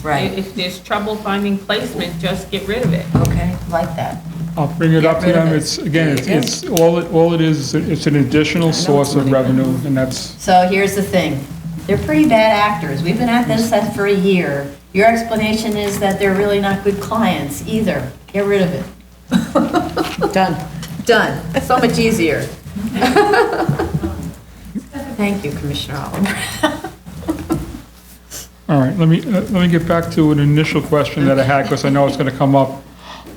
Right. If there's trouble finding placement, just get rid of it. Okay, like that. I'll bring it up to Get rid of them. it. It's, again, There you it's, all it is, it's an additional source of revenue, and that's, So here's the thing. They're pretty bad actors. We've been at this for a year. Your explanation is that they're really not good clients either. Get rid of it. Done. Done. So much easier. Thank you, Commissioner Oliver. all right, let me get back to an initial question that I had, because I know it's going to come up.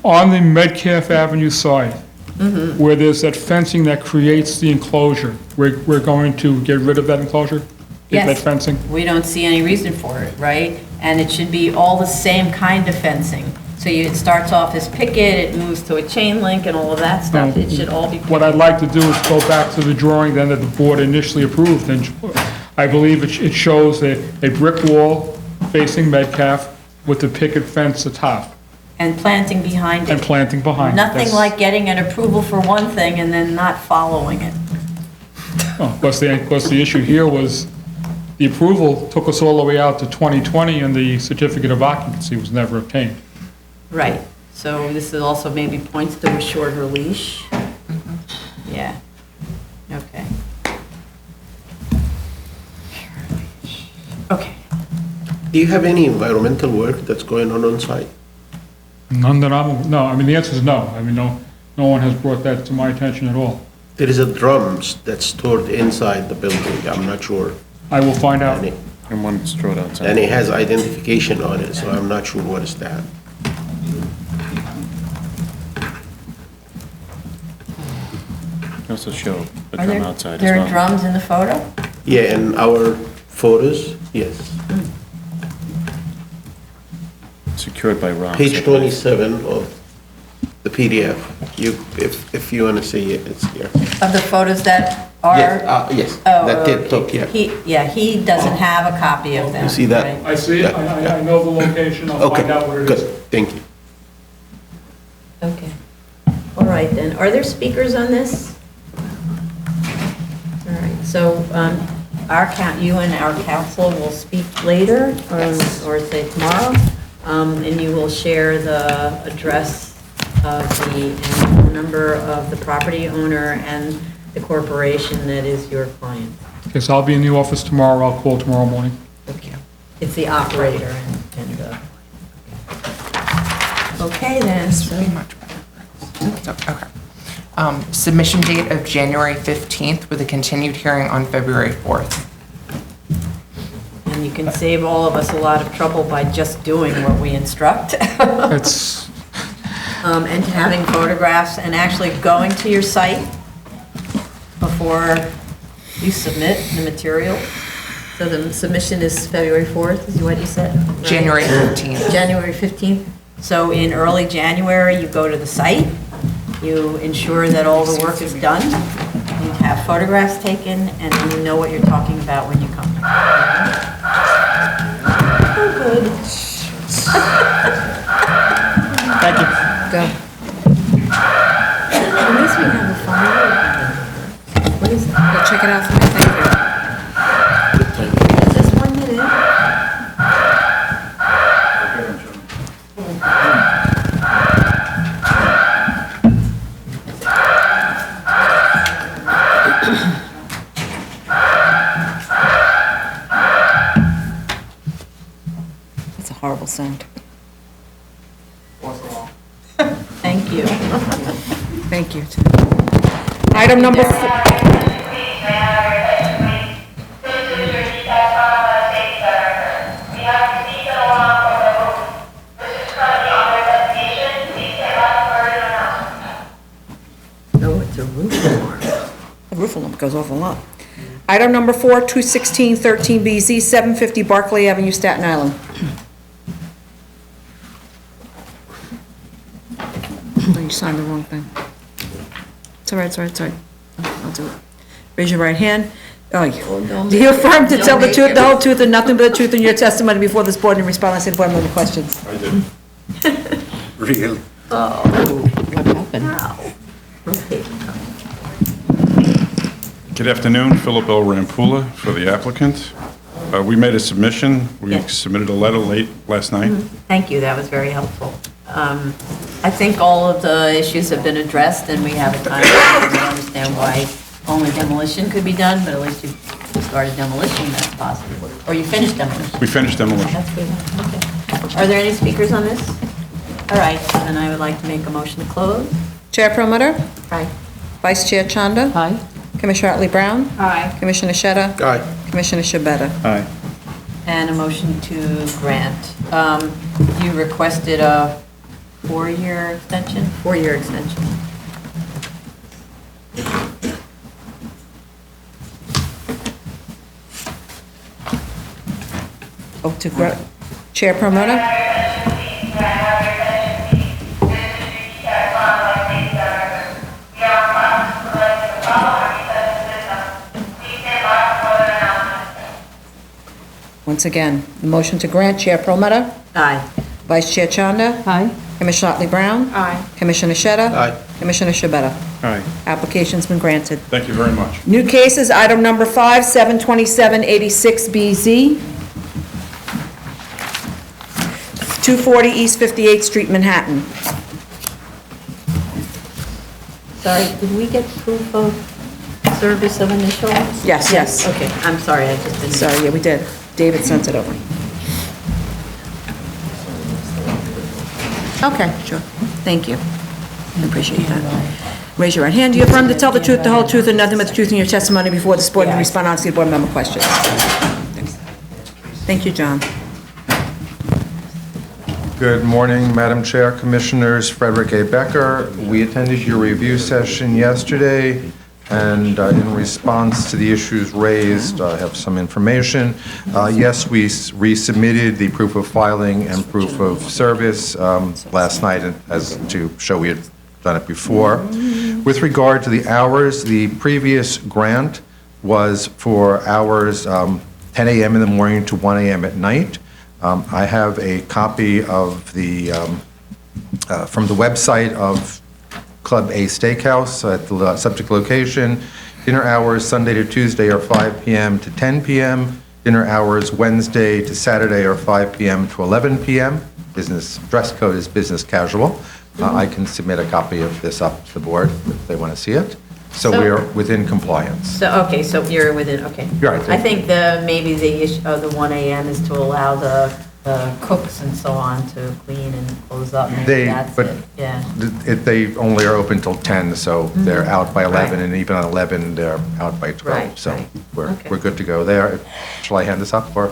On the Metcalf Avenue side, where there's that fencing that creates the enclosure, we're going to get rid of that enclosure? Get that Yes. fencing? We don't see any reason for it, right? And it should be all the same kind of fencing. So it starts off as picket, it moves to a chain link and all of that stuff. It should all be. What I'd like to do is go back to the drawing then that the board initially approved, and I believe it shows a brick wall facing Metcalf with the picket fence atop And planting behind and it. planting behind it. Nothing That's- like getting an approval for one thing and then not following it. Oh, plus the issue here was, the approval took us all the way out to 2020, and the certificate of occupancy was never obtained. Right. So this is also maybe points to a shorter leash. Yeah. Okay. Okay. Do you have any environmental work that's going on site? None that no, I mean, the answer is no. I mean, no one has brought that to my attention at all. There is a drums that's stored inside the building, I'm not sure. I will find out. And it- And one strode outside. and it has identification on it, so I'm not sure what is that. Also show a Are drum there, outside as there are well. drums in the photo? Yeah, in our photos, yes. Secured by rocks. Page 27 of the PDF. If you want to see it, it's here. Of the photos that are? Yes, Oh, that Ted okay. took, yeah. He doesn't have a copy of them. You see that? right? I see it, I know the location, I'll Okay, find out where it good, is. thank you. Okay. All right, then. Are there speakers on this? All right, so you and our council will speak later, or say tomorrow, and you will share the address of the and phone number of the property owner and the corporation that is your client. Okay, so I'll be in the office tomorrow, I'll call tomorrow morning. Okay. It's the operator okay, then. This would be much better. Okay. Submission date of January 15th with a continued hearing on February 4th. And you can save all of us a lot of trouble by just doing what we instruct. It's, And having photographs and actually going to your site before you submit the material. So the submission is February 4th, is what you said? right? January 15th. January 15th. So in early January, you go to the site, you ensure that all the work is done, you have photographs taken, and then you know what you're talking about when you come. Oh, good. thank you. Go. At least we have a file. What is that? Go check it out for me, thank you. Just 1 minute. That's a horrible sound. Thank you. Thank you. Item number No, it's a roof alarm. The roof alarm goes off a lot. Item number 4, 21613BZ, 750 Barclay Avenue, Staten Island. Oh, you signed the wrong thing. It's all right, it's all right, it's all right. I'll do it. Raise your right hand. Oh, you. Do you affirm to tell the truth, the whole truth, and nothing but the truth in your testimony before this board in response to the board member questions? I did. Really? What happened? Good afternoon, Philip L. Rampula for the applicant. We made a submission. We Yes. submitted a letter late last night. Thank you, that was very helpful. I think all of the issues have been addressed, and we have a time to understand why only demolition could be done, but at least you started demolition, that's possible. Or you finished demolition. We finished demolition. That's good, okay. Are there any speakers on this? All right, then I would like to make a motion to close. Chair Promoter, Aye. Vice Chair Chanda, Aye. Commissioner Otley Brown, Aye. Commissioner Sheta, Aye. Commissioner Shabeta. Aye. And a motion to grant. You requested a 4-year extension? 4-year extension. Oh, to Chair Promoter? Once again, the motion to grant, Chair Promoter, Aye. Vice Chair Chanda, Aye. Commissioner Otley Brown, Aye. Commissioner Sheta. Aye. Commissioner Shabeta. Aye. Application's been granted. Thank you very much. New cases, item number 5, 72786BZ, 240 East 58th Street, Manhattan. Sorry, did we get proof of service of initials? Yes, yes. Okay, I'm sorry, I just didn't. Sorry, yeah, we did. David sent it over. Okay, sure. Thank you. I appreciate that. Raise your right hand. Do you affirm to tell the truth, the whole truth, and nothing but the truth in your testimony before this board and respond honestly to board member questions? Thank you, John. Good morning, Madam Chair, Commissioners, Frederick A. Becker. We attended your review session yesterday, and in response to the issues raised, I have some information. Yes, we resubmitted the proof of filing and proof of service last night as to show we had done it before. With regard to the hours, the previous grant was for hours 10 a.m. in the morning to 1 a.m. at night. I have a copy of the, from the website of Club A Steakhouse at the subject location. Dinner hours Sunday to Tuesday are 5 p.m. to 10 p.m. Dinner hours Wednesday to Saturday are 5 p.m. to 11 p.m. Business dress code is business casual. I can submit a copy of this up to the board if they want to see it. So we're within compliance. So, okay, so you're within, okay. You're right. I think maybe the issue of the 1 a.m. is to allow the cooks and so on to clean and close up. Maybe that's it, yeah. They only are open till 10, so they're out by 11, Right. and even on 11, they're out by 12. Right, So right. we're Okay. we're good to go there. Shall I hand this up, or?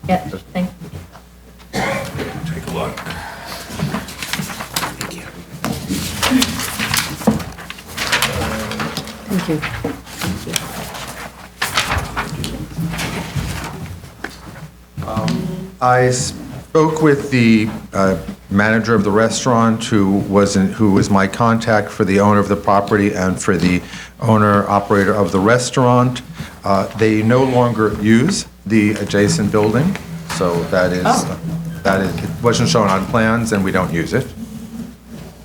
Yeah, thank you. Take a look. Thank you. I spoke with the manager of the restaurant, who was my contact for the owner of the property and for the owner-operator of the restaurant. They no longer use the adjacent building, so that is, it wasn't shown on plans, and we don't use it.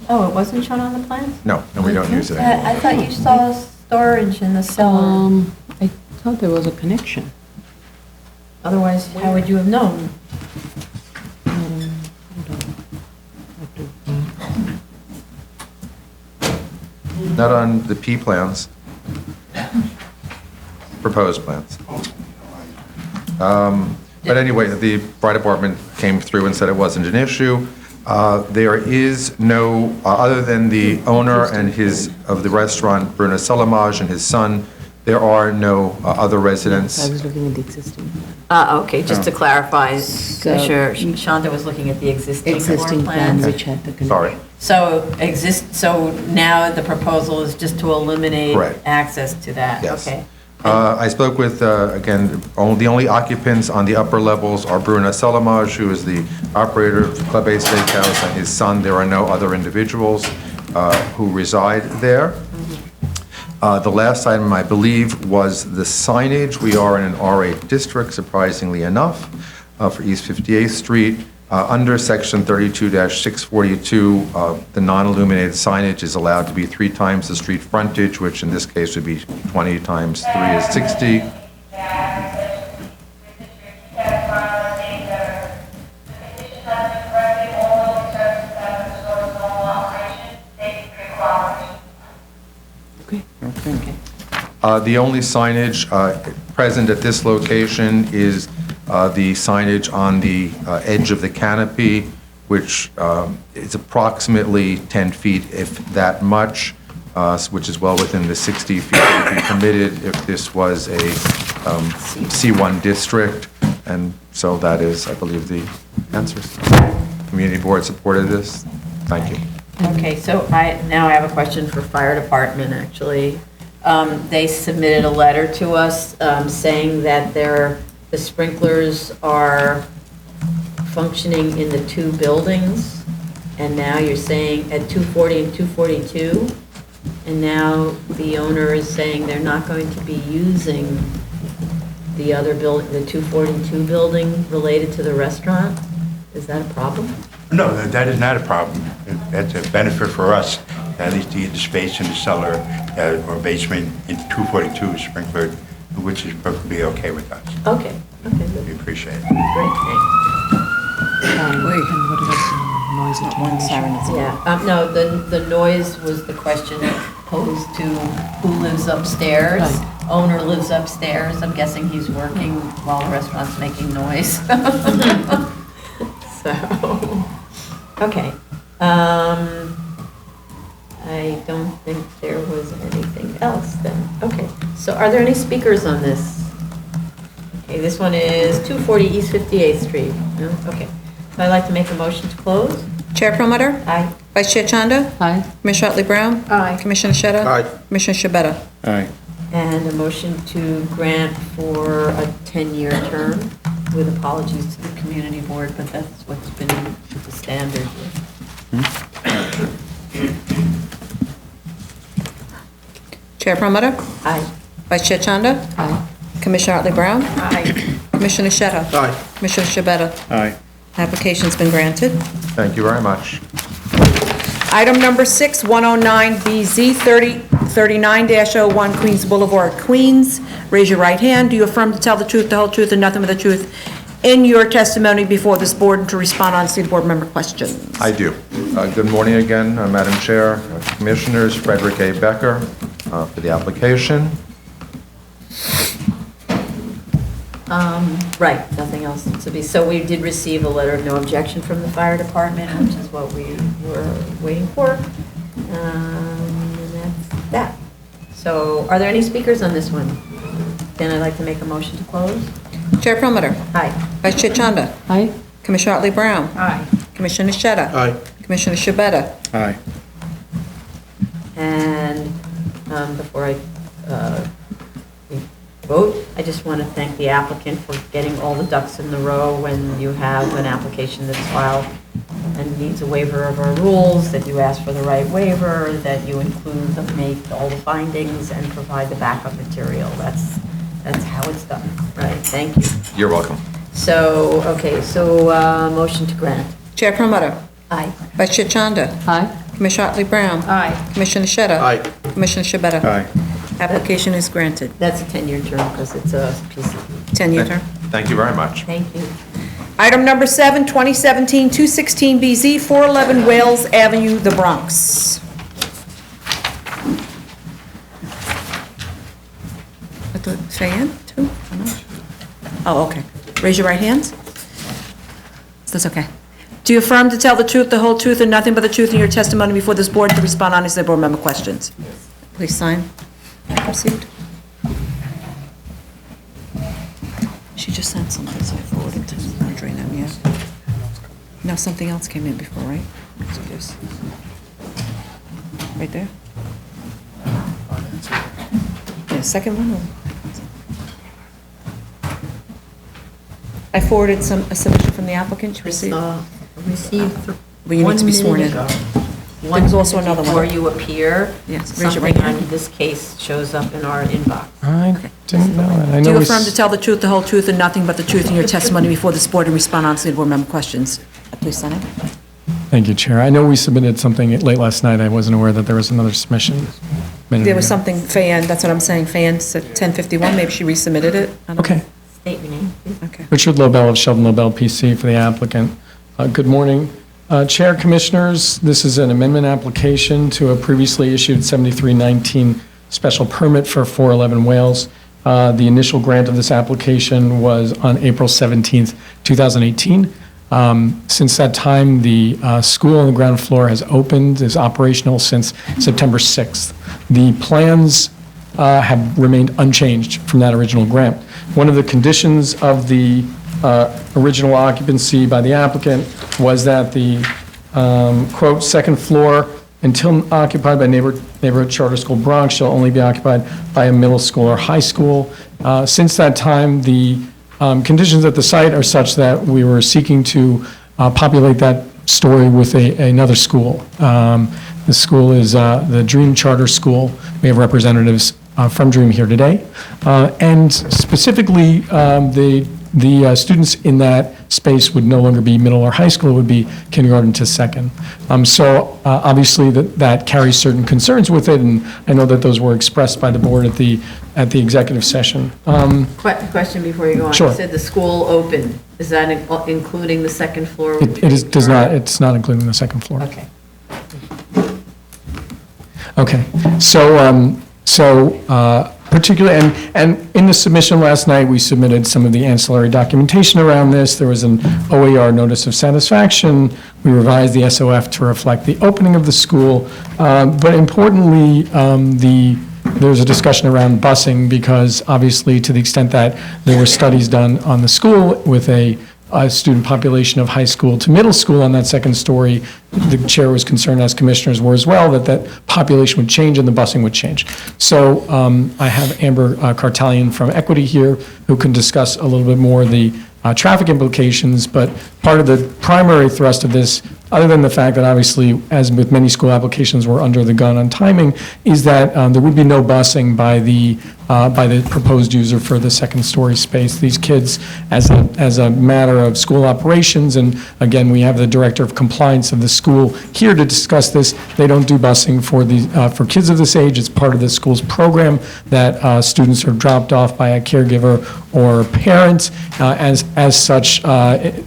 Oh, it wasn't shown on the plans? No, and we don't use it anymore. I thought you saw storage in the cellar. I thought there was a connection. Otherwise, how would you have known? Not on the P plans, proposed plans. But anyway, the fire department came through and said it wasn't an issue. There is no, other than the owner and of the restaurant, Bruno Salamage, and his son, there are no other residents. I was looking at the existing. Okay, just to clarify, Commissioner Shanta was looking at the existing floor Existing plan, plans. which had the connection. Sorry. So now the proposal is just to eliminate Correct. access to that? Yes. Okay. I spoke with, again, the only occupants on the upper levels are Bruno Salamage, who is the operator of Club A Steakhouse, and his son. There are no other individuals who reside there. The last item, I believe, was the signage. We are in an R8 district, surprisingly enough, for East 58th Street. Under Section 32-642, the non-illuminated signage is allowed to be 3 times the street frontage, which in this case would be 20 times 3 is 60. The only signage present at this location is the signage on the edge of the canopy, which is approximately 10 feet, if that much, which is well within the 60 feet that would be permitted if this was a C1 district. And so that is, I believe, the answers. Community board supported this. Thank you. Okay, so now I have a question for fire department, actually. They submitted a letter to us saying that the sprinklers are functioning in the 2 buildings, and now you're saying at 240 and 242, and now the owner is saying they're not going to be using the other building, the 242 building related to the restaurant? Is that a problem? No, that is not a problem. That's a benefit for us, at least to get the space in the cellar or basement in 242 sprinklered, which is perfectly okay with us. Okay, good. We appreciate it. Great, thanks. Noise attenuation. Yeah, no, the noise was the question posed to who lives upstairs. Right. Owner lives upstairs. I'm guessing he's working while the restaurant's making noise. So, okay. I don't think there was anything else then. Okay, so are there any speakers on this? Okay, this one is 240 East 58th Street. No? Okay. So I'd like to make a motion to close. Chair Promoter? Aye. Vice Chair Chanda? Aye. Commissioner Otley Brown? Aye. Commissioner Shetta? Aye. Commissioner Shabeta? Aye. And a motion to grant for a 10-year term, with apologies to the community board, but that's what's been the standard. Chair Promoter? Aye. Vice Chair Chanda? Aye. Commissioner Otley Brown? Aye. Commissioner Shetta? Aye. Commissioner Shabeta? Aye. Application's been granted. Thank you very much. Item number 6, 109BZ 39-01 Queens Boulevard, Queens. Raise your right hand. Do you affirm to tell the truth, the whole truth, and nothing but the truth in your testimony before this board and to respond on city board member questions? I do. Good morning again, Madam Chair, Commissioners, Frederick A. Becker for the application. Right, nothing else to be, so we did receive a letter of no objection from the fire department, which is what we were waiting for. And that's that. So are there any speakers on this one? Then I'd like to make a motion to close. Chair Promoter? Aye. Vice Chair Chanda? Aye. Commissioner Otley Brown? Aye. Commissioner Shetta? Aye. Commissioner Shabeta? Aye. And before I vote, I just want to thank the applicant for getting all the ducks in the row when you have an application that's filed and needs a waiver of our rules, that you ask for the right waiver, that you include, make all the findings and provide the backup material. That's how it's done, right? Thank you. You're welcome. So, okay, so motion to grant. Chair Promoter? Aye. Vice Chair Chanda? Aye. Commissioner Otley Brown? Aye. Commissioner Shetta? Aye. Commissioner Shabeta? Aye. Application is granted. That's a 10-year term because it's a piece of, 10-year term. Thank you very much. thank you. Item number 7, 2017-216BZ, 411 Wales Avenue, The Bronx. Cheyenne, too? Oh, okay. Raise your right hands. That's okay. Do you affirm to tell the truth, the whole truth, and nothing but the truth in your testimony before this board to respond honestly to board member questions? Please sign. Proceed. She just sent something, so I forwarded to Andre and them, yeah? No, something else came in before, right? So there's- Right there? Yeah, second one? or- I forwarded a submission from the applicant, you received? Received Well, you need to be sworn in. There was also another one. Before you appear, Yes, raise your right something hand. on this case shows up in our inbox. I didn't know it. I Do know you we affirm to tell the truth, the whole truth, and nothing but the truth in your testimony before this board and respond honestly to board member questions? Please sign it. Thank you, Chair. I know we submitted something late last night. I wasn't aware that there was another submission. There was something, Fan, that's what I'm saying, Fan said 1051, maybe she resubmitted it. I don't know. Okay. State your name, please. Okay. Richard Lobel of Sheldon Lobel PC for the applicant. Good morning. Chair, Commissioners, this is an amendment application to a previously issued 7319 special permit for 411 Wales. The initial grant of this application was on April 17th, 2018. Since that time, the school on the ground floor has opened, is operational since September 6th. The plans have remained unchanged from that original grant. One of the conditions of the original occupancy by the applicant was that the, quote, second floor until occupied by neighborhood charter school Bronx shall only be occupied by a middle school or high school. Since that time, the conditions at the site are such that we were seeking to populate that story with another school. The school is the Dream Charter School. We have representatives from Dream here today. And specifically, the students in that space would no longer be middle or high school, it would be kindergarten to second. So obviously that carries certain concerns with it, and I know that those were expressed by the board at the executive session. Question before you go on. Sure. You said the school opened. Is that including the second floor? It's not including the second floor. Okay. Okay, particularly, and in the submission last night, we submitted some of the ancillary documentation around this. There was an OER notice of satisfaction. We revised the SOF to reflect the opening of the school. But importantly, there's a discussion around busing because obviously to the extent that there were studies done on the school with a student population of high school to middle school on that second story, the chair was concerned, as commissioners were as well, that population would change and the busing would change. So I have Amber Cartalian from Equity here who can discuss a little bit more the traffic implications, but part of the primary thrust of this, other than the fact that obviously, as with many school applications, we're under the gun on timing, is that there would be no busing by the proposed user for the second story space. These kids, as a matter of school operations, and again, we have the director of compliance of the school here to discuss this. They don't do busing for kids of this age. It's part of the school's program that students are dropped off by a caregiver or parent, as such,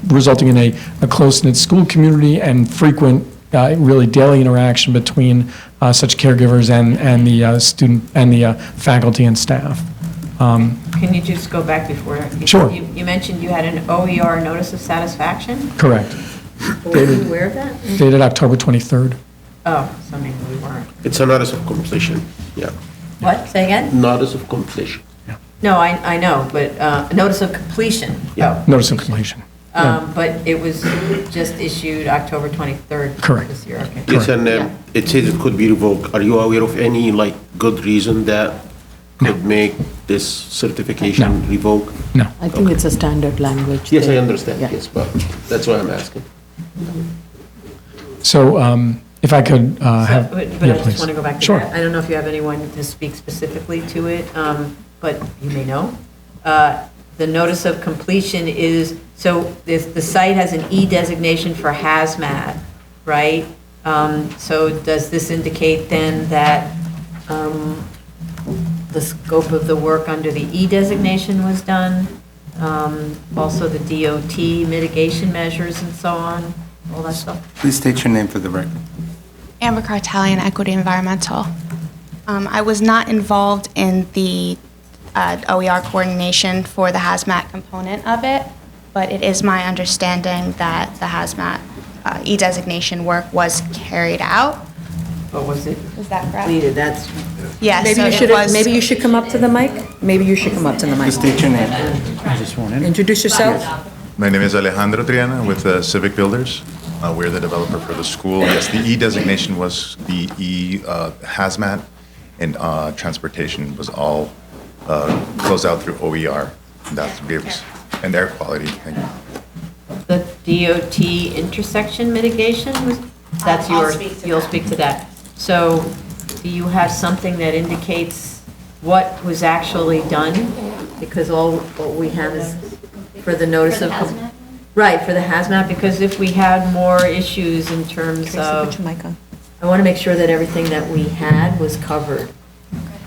resulting in a close-knit school community and frequent, really daily interaction between such caregivers and the student and the faculty and staff. Can you just go back before? Sure. You mentioned you had an OER notice of satisfaction? Correct. Were you aware of that? Dated October 23rd. Oh, so maybe we weren't. It's a notice of completion, yeah. What? Say again? Notice of completion. No, I know, but notice of completion. Yeah. Notice of completion. But it was just issued October 23rd. Correct. This year, okay. Yes, and Yeah. it says it could be revoked. Are you aware of any, good reason that could make this certification revoked? No. I think it's a standard language. Yes, I there. understand, Yeah. yes, but that's why I'm asking. So if I could have. But yeah, I just please. want to go back to Sure. that. I don't know if you have anyone to speak specifically to it, but you may know. The notice of completion is, so the site has an E designation for hazmat, right? So does this indicate then that the scope of the work under the E designation was done? Also the DOT mitigation measures and so on, all that stuff? Please state your name for the record. Amber Cartalian, Equity Environmental. I was not involved in the OER coordination for the hazmat component of it, but it is my understanding that the hazmat E-designation work was carried out. Or was it? Is that correct? Completed, that's. Yes, Maybe so you it should, was. maybe you should come up to the mic. Maybe you should come up to the mic. Please state your name. Introduce yourself. My name is Alejandro Triana with Civic Builders. We're the developer for the school. Yes, the E designation was the E hazmat, and transportation was all closed out through OER. That gives, and air quality. Thank you. The DOT intersection mitigation, that's yours, you'll speak to that. So do you have something that indicates what was actually done? Because all what we have is for the notice of, Right, for the hazmat, because if we had more issues in terms Tracy, of, put your mic on. I want to make sure that everything that we had was covered,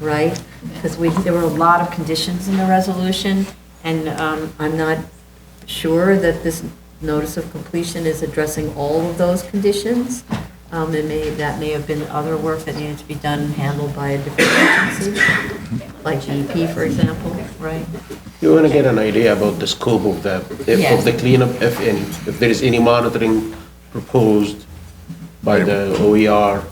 right? Because there were a lot of conditions in the resolution, and I'm not sure that this notice of completion is addressing all of those conditions. That may have been other work that needed to be done and handled by a different agency, like GEP, for example, right? You want to get an idea about the scope of Yes. of the cleanup, if any, if there is any monitoring proposed by the OER.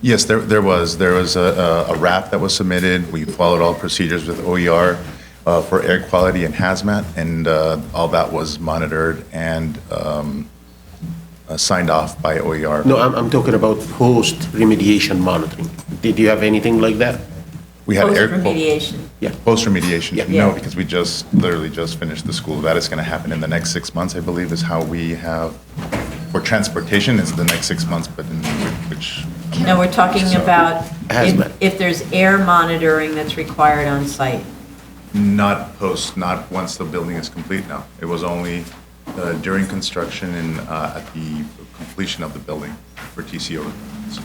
Yes, there was a RAP that was submitted. We followed all procedures with OER for air quality and hazmat, and all that was monitored and signed off by OER. No, I'm talking about post remediation monitoring. Did you have anything like that? We had air Post-remediation. Yeah. Post remediation, Yeah. no, because we literally just finished the school. That is going to happen in the next 6 months, I believe, is how we have, for transportation, it's the next 6 months, but in which. No, we're talking So- about Hazmat. if there's air monitoring that's required on site. Not once the building is complete, no. It was only during construction and at the completion of the building for TCO requirements.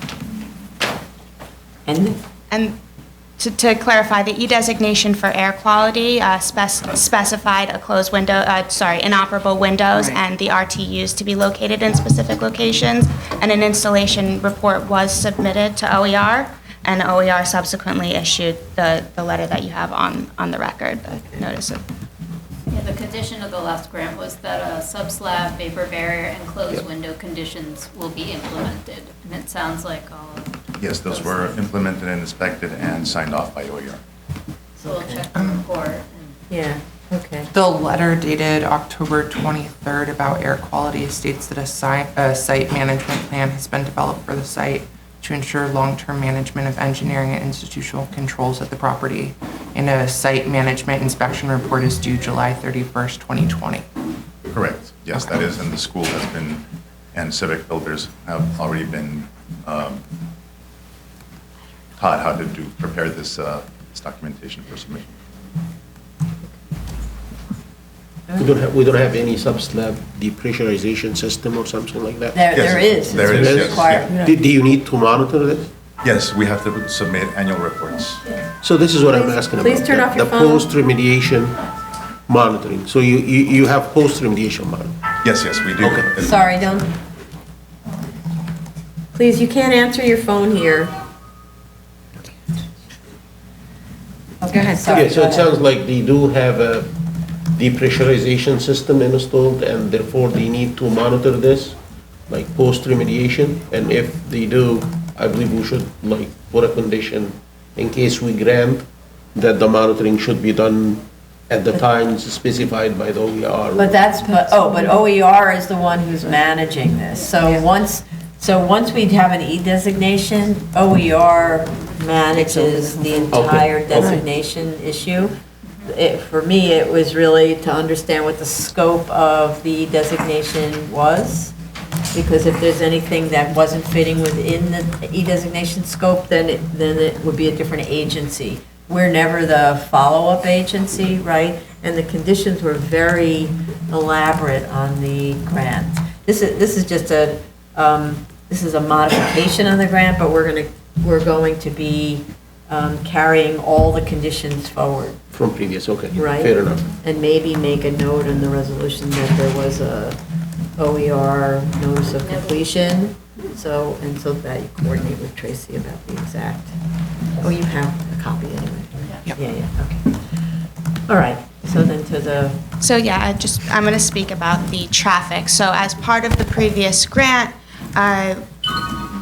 And to clarify, the E-designation for air quality specified a closed window, inoperable windows and the RTUs to be located in specific locations. And an installation report was submitted to OER, and OER subsequently issued the letter that you have on the record, the notice of. Yeah, the condition of the last grant was that a sub-slab, vapor barrier, and closed window conditions will be implemented. And it sounds like all of Yes, those were implemented and inspected and signed off by OER. So we'll check the report. Yeah, okay. The letter dated October 23rd about air quality states that a site management plan has been developed for the site to ensure long-term management of engineering and institutional controls at the property. And a site management inspection report is due July 31st, 2020. Correct. Yes, that is, and the school has been, and civic builders have already been taught how to prepare this documentation for submission. We don't have any sub-slab depressurization system or something like that? There is. There It's is, yes. required. Do you need to monitor this? Yes, we have to submit annual reports. So this is what I'm asking about. Please turn off your The phone. post-remediation monitoring. So you have post-remediation monitoring? Yes, we do. Okay. Sorry, don't. Please, you can't answer your phone here. Go ahead, sorry. Okay, so it sounds like they do have a depressurization system installed, and therefore they need to monitor this, like post-remediation, and if they do, I believe we should like put a condition in case we grant that the monitoring should be done at the times specified by the OER. But OER is the one who's managing this. So once we have an E-designation, OER manages the entire designation issue. For me, it was really to understand what the scope of the designation was, because if there's anything that wasn't fitting within the E-designation scope, then it would be a different agency. We're never the follow-up agency, right? And the conditions were very elaborate on the grant. This is just this is a modification on the grant, but we're going to be carrying all the conditions forward. From previous, okay. Right. Fair enough. And maybe make a note in the resolution that there was a OER notice of completion, so that you coordinate with Tracy about the exact, you have a copy anyway. Yep. Yeah, okay. All right, so then to the. So yeah, I'm going to speak about the traffic. So as part of the previous grant,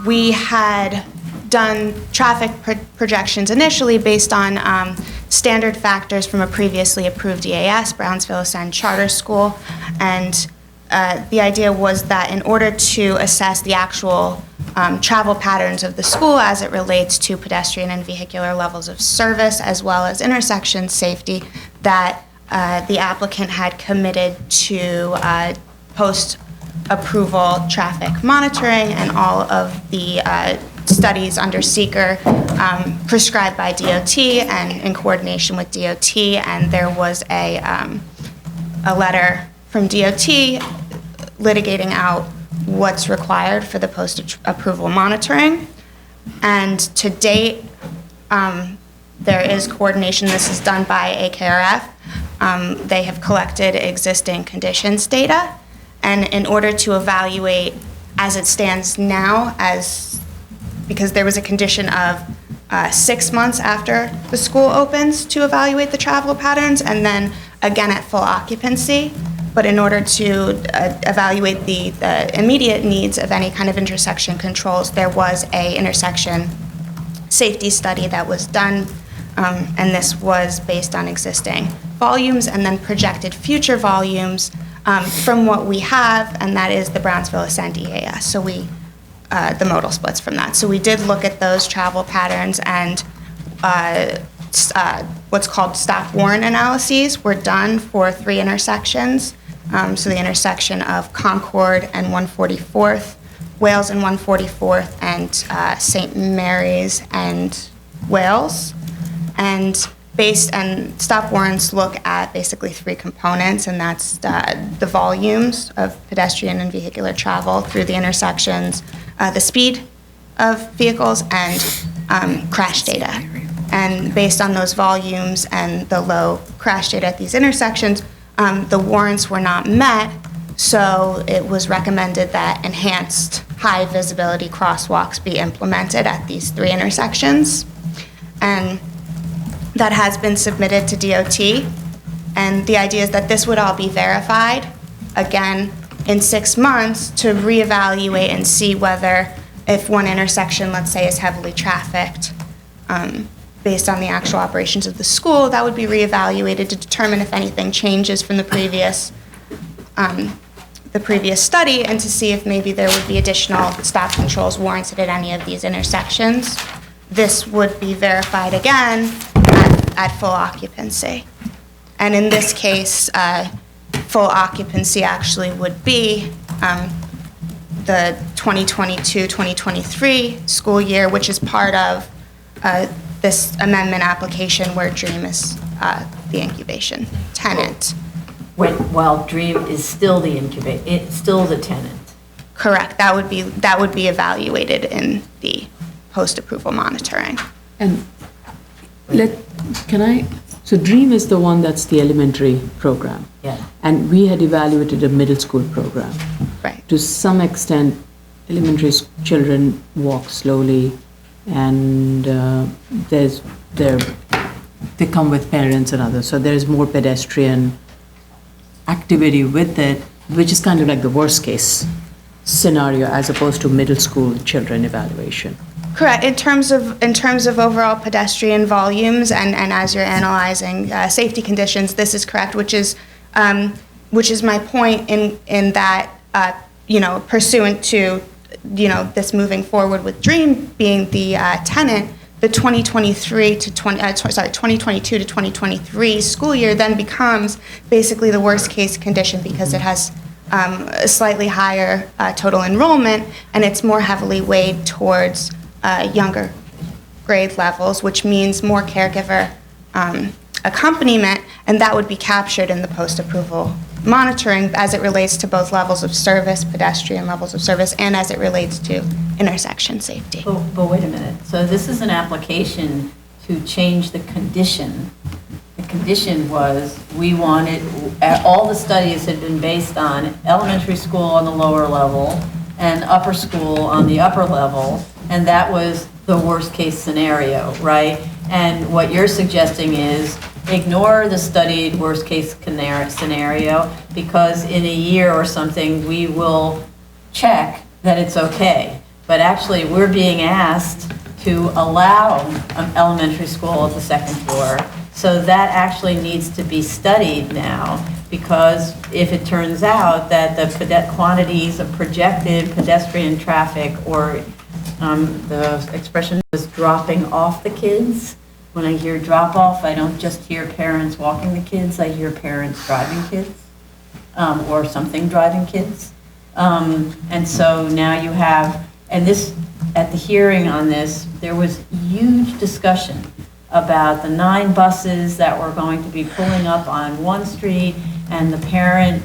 we had done traffic projections initially based on standard factors from a previously approved EAS, Brownsville Ascend Charter School. And the idea was that in order to assess the actual travel patterns of the school as it relates to pedestrian and vehicular levels of service, as well as intersection safety, that the applicant had committed to post-approval traffic monitoring and all of the studies under seeker prescribed by DOT and in coordination with DOT. And there was a letter from DOT litigating out what's required for the post-approval monitoring. And to date, there is coordination. This is done by AKRF. They have collected existing conditions data, and in order to evaluate as it stands now, because there was a condition of 6 months after the school opens to evaluate the travel patterns, and then again at full occupancy. But in order to evaluate the immediate needs of any kind of intersection controls, there was a intersection safety study that was done, and this was based on existing volumes and then projected future volumes from what we have, and that is the Brownsville Ascent EAS. So the modal splits from that. So we did look at those travel patterns, and what's called stop warrant analyses were done for 3 intersections. So the intersection of Concord and 144th, Wales and 144th, and St. Mary's and Wales. And stop warrants look at basically 3 components, and that's the volumes of pedestrian and vehicular travel through the intersections, the speed of vehicles, and crash data. And based on those volumes and the low crash data at these intersections, the warrants were not met, so it was recommended that enhanced high visibility crosswalks be implemented at these 3 intersections. And that has been submitted to DOT, and the idea is that this would all be verified again in 6 months to reevaluate and see whether, if one intersection, let's say, is heavily trafficked, based on the actual operations of the school, that would be reevaluated to determine if anything changes from the previous study, and to see if maybe there would be additional stop controls warranted at any of these intersections. This would be verified again at full occupancy. And in this case, full occupancy actually would be the 2022-2023 school year, which is part of this amendment application where DREAM is the incubation tenant. While DREAM is still the it's still the tenant. Correct. That would be evaluated in the post-approval monitoring. And so DREAM is the one that's the elementary program. Yeah. And we had evaluated a middle school program. Right. To some extent, elementary children walk slowly, and they come with parents and others, so there's more pedestrian activity with it, which is kind of like the worst case scenario as opposed to middle school children evaluation. Correct. In terms of overall pedestrian volumes, and as you're analyzing safety conditions, this is correct, which is my point in that pursuant to this moving forward with DREAM being the tenant, the 2022 to 2023 school year then becomes basically the worst case condition, because it has a slightly higher total enrollment, and it's more heavily weighed towards younger grade levels, which means more caregiver accompaniment, and that would be captured in the post-approval monitoring as it relates to both levels of service, pedestrian levels of service, and as it relates to intersection safety. But wait a minute. So this is an application to change the condition. The condition was we wanted, all the studies had been based on elementary school on the lower level and upper school on the upper level, and that was the worst case scenario, right? And what you're suggesting is ignore the studied worst case scenario, because in a year or something we will check that it's okay. But actually we're being asked to allow an elementary school at the second floor. So that actually needs to be studied now, because if it turns out that the quantities of projected pedestrian traffic, or the expression was dropping off the kids. When I hear drop off, I don't just hear parents walking the kids, I hear parents driving kids, or something driving kids. And so now you have, and this, at the hearing on this, there was huge discussion about the 9 buses that were going to be pulling up on one street, and the parent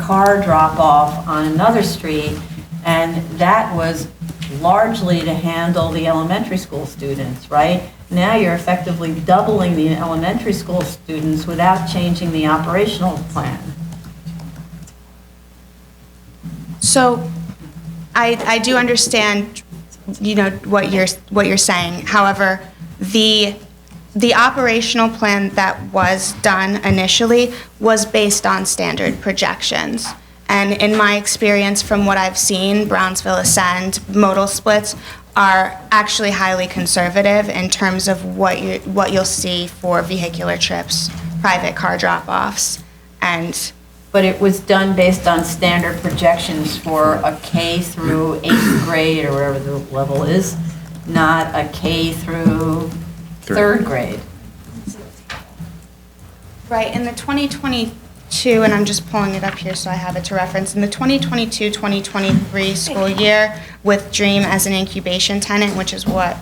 car drop-off on another street, and that was largely to handle the elementary school students, right? Now you're effectively doubling the elementary school students without changing the operational plan. So I do understand, what you're saying. However, the operational plan that was done initially was based on standard projections. And in my experience, from what I've seen, Brownsville Ascend modal splits are actually highly conservative in terms of what you'll see for vehicular trips, private car drop-offs, and. But it was done based on standard projections for a K through 8th grade or whatever the level is, not a K through 3rd grade. Right, in the 2022, and I'm just pulling it up here so I have it to reference, in the 2022-2023 school year with DREAM as an incubation tenant, which is what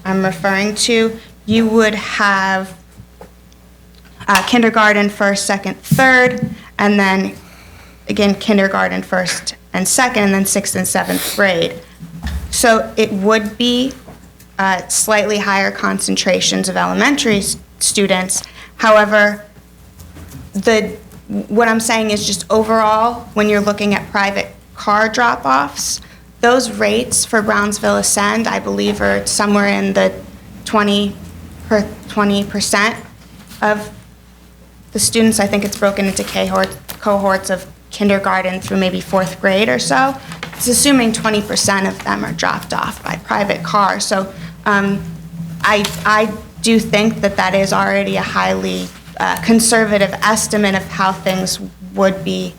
I'm referring to, you would have kindergarten, 1st, 2nd, 3rd, and then again kindergarten, 1st and 2nd, and then 6th and 7th grade. So it would be slightly higher concentrations of elementary students. However, what I'm saying is just overall, when you're looking at private car drop-offs, those rates for Brownsville Ascend, I believe, are somewhere in the 20% of the students. I think it's broken into cohorts of kindergarten through maybe 4th grade or so. It's assuming 20% of them are dropped off by private car. So I do think that is already a highly conservative estimate of how things would be,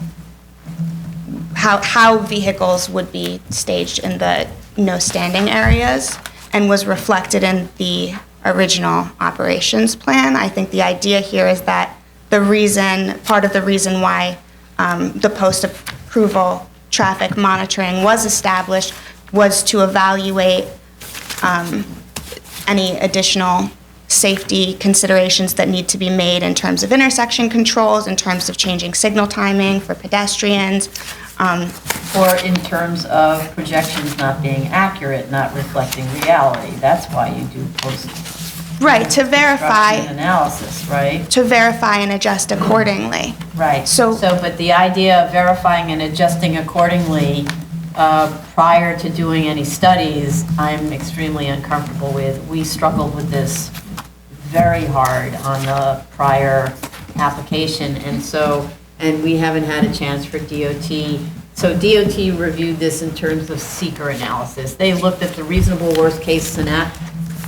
how vehicles would be staged in the no standing areas, and was reflected in the original operations plan. I think the idea here is that part of the reason why the post-approval traffic monitoring was established was to evaluate any additional safety considerations that need to be made in terms of intersection controls, in terms of changing signal timing for pedestrians. Or in terms of projections not being accurate, not reflecting reality. That's why you do Right, to verify. Analysis, right? To verify and adjust accordingly. Right. But the idea of verifying and adjusting accordingly prior to doing any studies, I'm extremely uncomfortable with. We struggled with this very hard on the prior application, and we haven't had a chance for DOT. So DOT reviewed this in terms of seeker analysis. They looked at the reasonable worst case scenario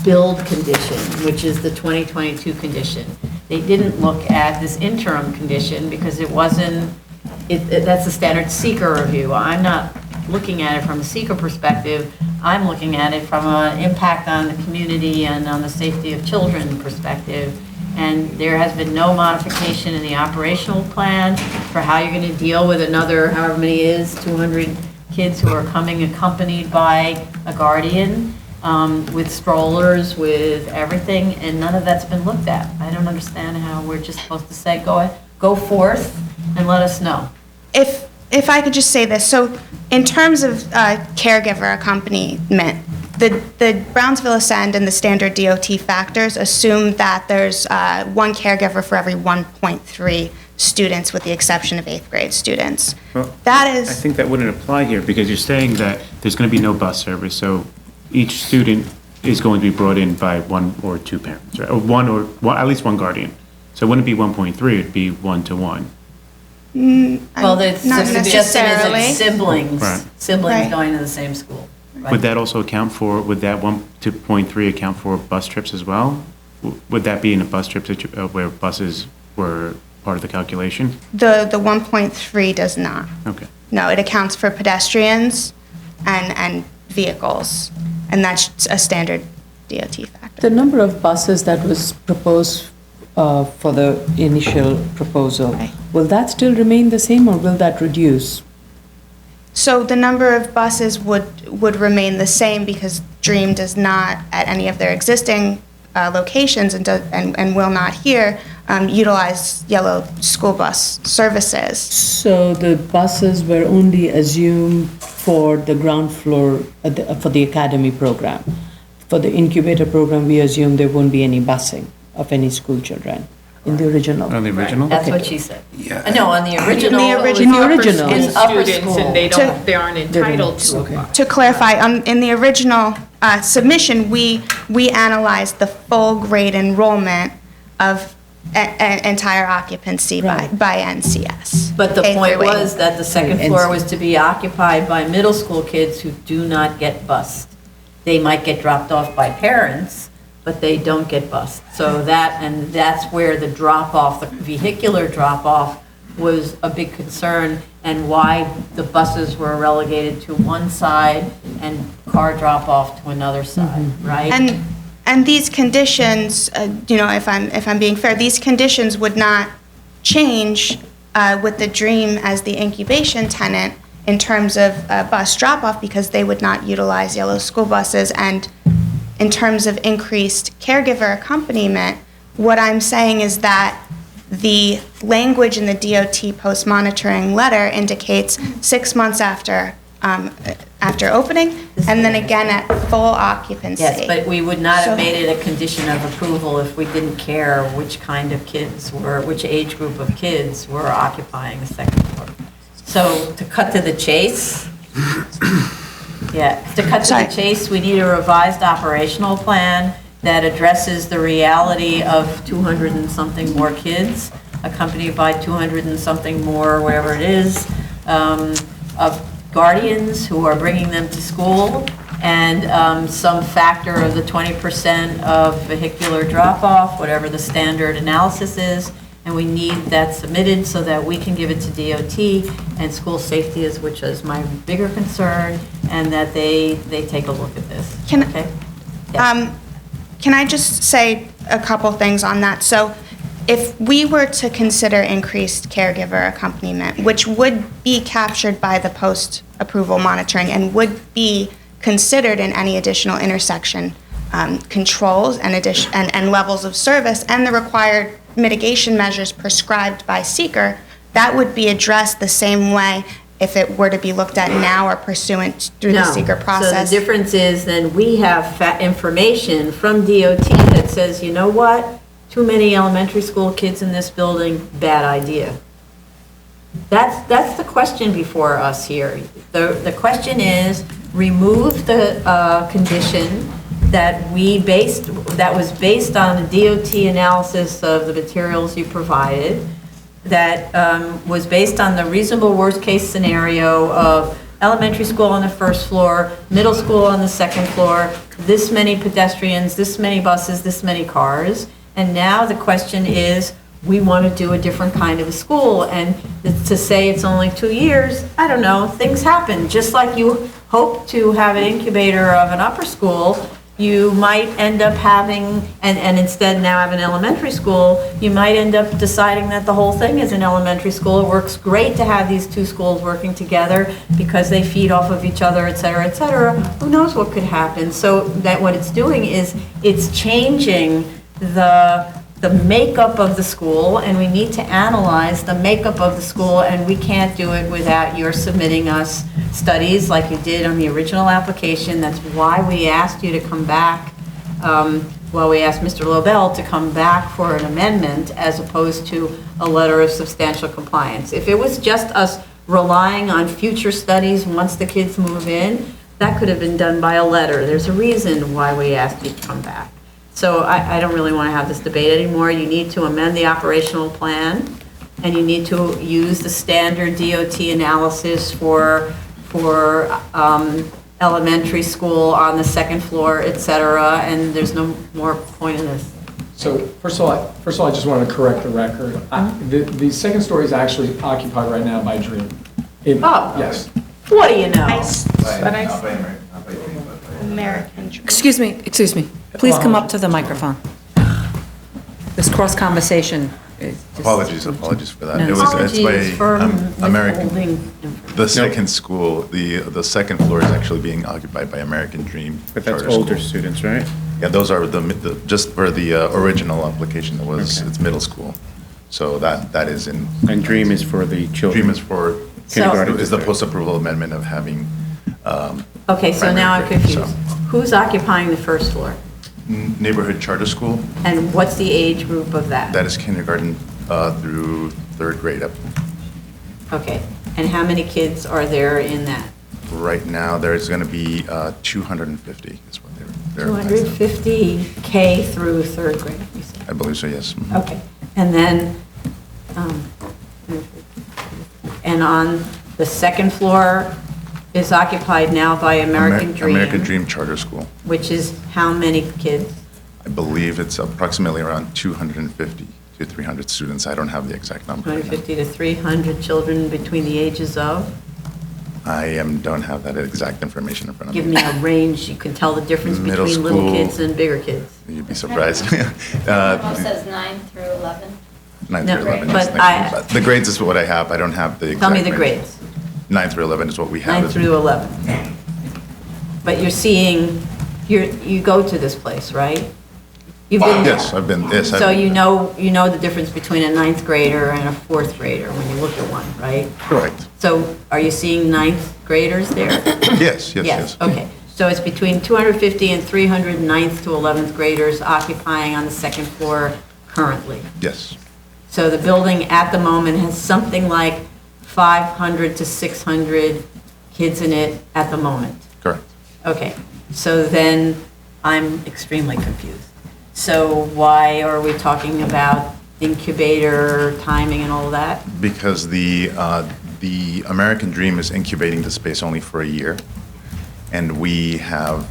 build condition, which is the 2022 condition. They didn't look at this interim condition because that's the standard seeker review. I'm not looking at it from a seeker perspective. I'm looking at it from an impact on the community and on the safety of children perspective. And there has been no modification in the operational plan for how you're going to deal with another, however many it is, 200 kids who are coming accompanied by a guardian. With strollers, with everything, and none of that's been looked at. I don't understand how we're just supposed to say, go forth and let us know. If I could just say this, so in terms of caregiver accompaniment, the Brownsville Ascend and the standard DOT factors assume that there's one caregiver for every 1.3 students, with the exception of 8th grade students. Well, that is. I think that wouldn't apply here because you're saying that there's going to be no bus service, so each student is going to be brought in by one or two parents, right? Or at least one guardian. So it wouldn't be 1.3, it'd be 1-to-1. Well, it's not necessarily. Siblings, Right. siblings going to the same school. Right? Would that also account for, would that 1.3 account for bus trips as well? Would that be in a bus trip where buses were part of the calculation? The 1.3 does not. Okay. No, it accounts for pedestrians and vehicles, and that's a standard DOT factor. The number of buses that was proposed for the initial proposal, will that still remain the same or will that reduce? So the number of buses would remain the same because DREAM does not, at any of their existing locations, and will not here, utilize yellow school bus services. So the buses were only assumed for the ground floor, for the academy program. For the incubator program, we assume there won't be any busing of any school children in the original. On the original? That's what she said. No, on the original. In the original. It's upper Students, school. and they aren't entitled to a bus. To clarify, in the original submission, we analyzed the full grade enrollment of entire occupancy by NCS. But the K point through 8. was that the second floor was to be occupied by middle school kids who do not get bused. They might get dropped off by parents, but they don't get bused. So that's where the drop-off, the vehicular drop-off was a big concern, and why the buses were relegated to one side and car drop-off to another side, right? And these conditions, if I'm being fair, these conditions would not change with the Dream as the incubation tenant in terms of bus drop-off, because they would not utilize yellow school buses. And in terms of increased caregiver accompaniment, what I'm saying is that the language in the DOT post-monitoring letter indicates 6 months after opening, and then again at full occupancy. Yes, but we would not have So- made it a condition of approval if we didn't care which kind of kids were, which age group of kids were occupying the second floor. So to cut to the chase, we need a revised operational plan that addresses the reality of 200 and something more kids, accompanied by 200 and something more, whatever it is, of guardians who are bringing them to school, and some factor of the 20% of vehicular drop-off, whatever the standard analysis is, and we need that submitted so that we can give it to DOT, and school safety is, which is my bigger concern, and that they take a look at this. Okay? Can I just say a couple things on that? So if we were to consider increased caregiver accompaniment, which would be captured by the post-approval monitoring and would be considered in any additional intersection controls and levels of service and the required mitigation measures prescribed by seeker, that would be addressed the same way if it were to be looked at now or pursuant through the seeker process. So the difference is then we have information from DOT that says, you know what? Too many elementary school kids in this building, bad idea. That's the question before us here. The question is, remove the condition that was based on the DOT analysis of the materials you provided, that was based on the reasonable worst-case scenario of elementary school on the first floor, middle school on the second floor, this many pedestrians, this many buses, this many cars. And now the question is, we want to do a different kind of a school. And to say it's only 2 years, I don't know, things happen. Just like you hope to have an incubator of an upper school, you might end up having, and instead now have an elementary school, you might end up deciding that the whole thing is an elementary school. It works great to have these two schools working together because they feed off of each other, et cetera, et cetera. Who knows what could happen? So that what it's doing is it's changing the makeup of the school, and we need to analyze the makeup of the school, and we can't do it without your submitting us studies like you did on the original application. That's why we asked you to come back, we asked Mr. Lobel to come back for an amendment as opposed to a letter of substantial compliance. If it was just us relying on future studies once the kids move in, that could have been done by a letter. There's a reason why we asked you to come back. So I don't really want to have this debate anymore. You need to amend the operational plan, and you need to use the standard DOT analysis for elementary school on the second floor, et cetera, and there's no more point in this. So first of all, I just want to correct the record. The second story is actually occupied right now by Dream. Yes. What do you know? American Dream. Excuse me. Please come up to the microphone. This cross conversation is just... Apologies for that. No. It's by American. withholding. The second school, the second floor is actually being occupied by American Dream. But that's Charter older School. students, right? Yeah, those are just for the original application, that was, it's middle school. So that is in. And DREAM is for the children. DREAM is for, Kindergarten. is the post-approval amendment of having. Okay, so now I'm primary grade, confused. Who's occupying the first floor? Neighborhood charter school, And what's the age group of that? that is kindergarten through third grade up. Okay, and how many kids are there in that? Right now, there's going to be 250 is what they're. 250 K through third grade, you said? I believe so, yes. Mhm. Okay, and then, and on the second floor is occupied now by American Dream? American Dream Charter School. Which is how many kids? I believe it's approximately around 250 to 300 students. I don't have the exact number. right now. 250 to 300 children between the ages of? I don't have that exact information in front of me. Give me a range, you can tell the difference Middle between little school. kids and bigger kids. You'd be surprised. Almost says 9 through 11. 9 No, through 11. but yes, but the grades is what I have. I don't have the exact. Tell me the range. grades. 9 through 11 is what we have. 9 through 11. But you're seeing, you go to this place, right? You've been there. Yes, I've been, yes. I've So been you there. know the difference between a ninth grader and a fourth grader when you look at one, right? Correct. So are you seeing ninth graders there? Yes, yes, yes. Okay, so it's between 250 and 300 ninth to 11th graders occupying on the second floor currently. Yes, So the building at the moment has something like 500 to 600 kids in it at the moment. correct. Okay, so then I'm extremely confused. So why are we talking about incubator timing and all that? Because the American Dream is incubating the space only for a year, and we have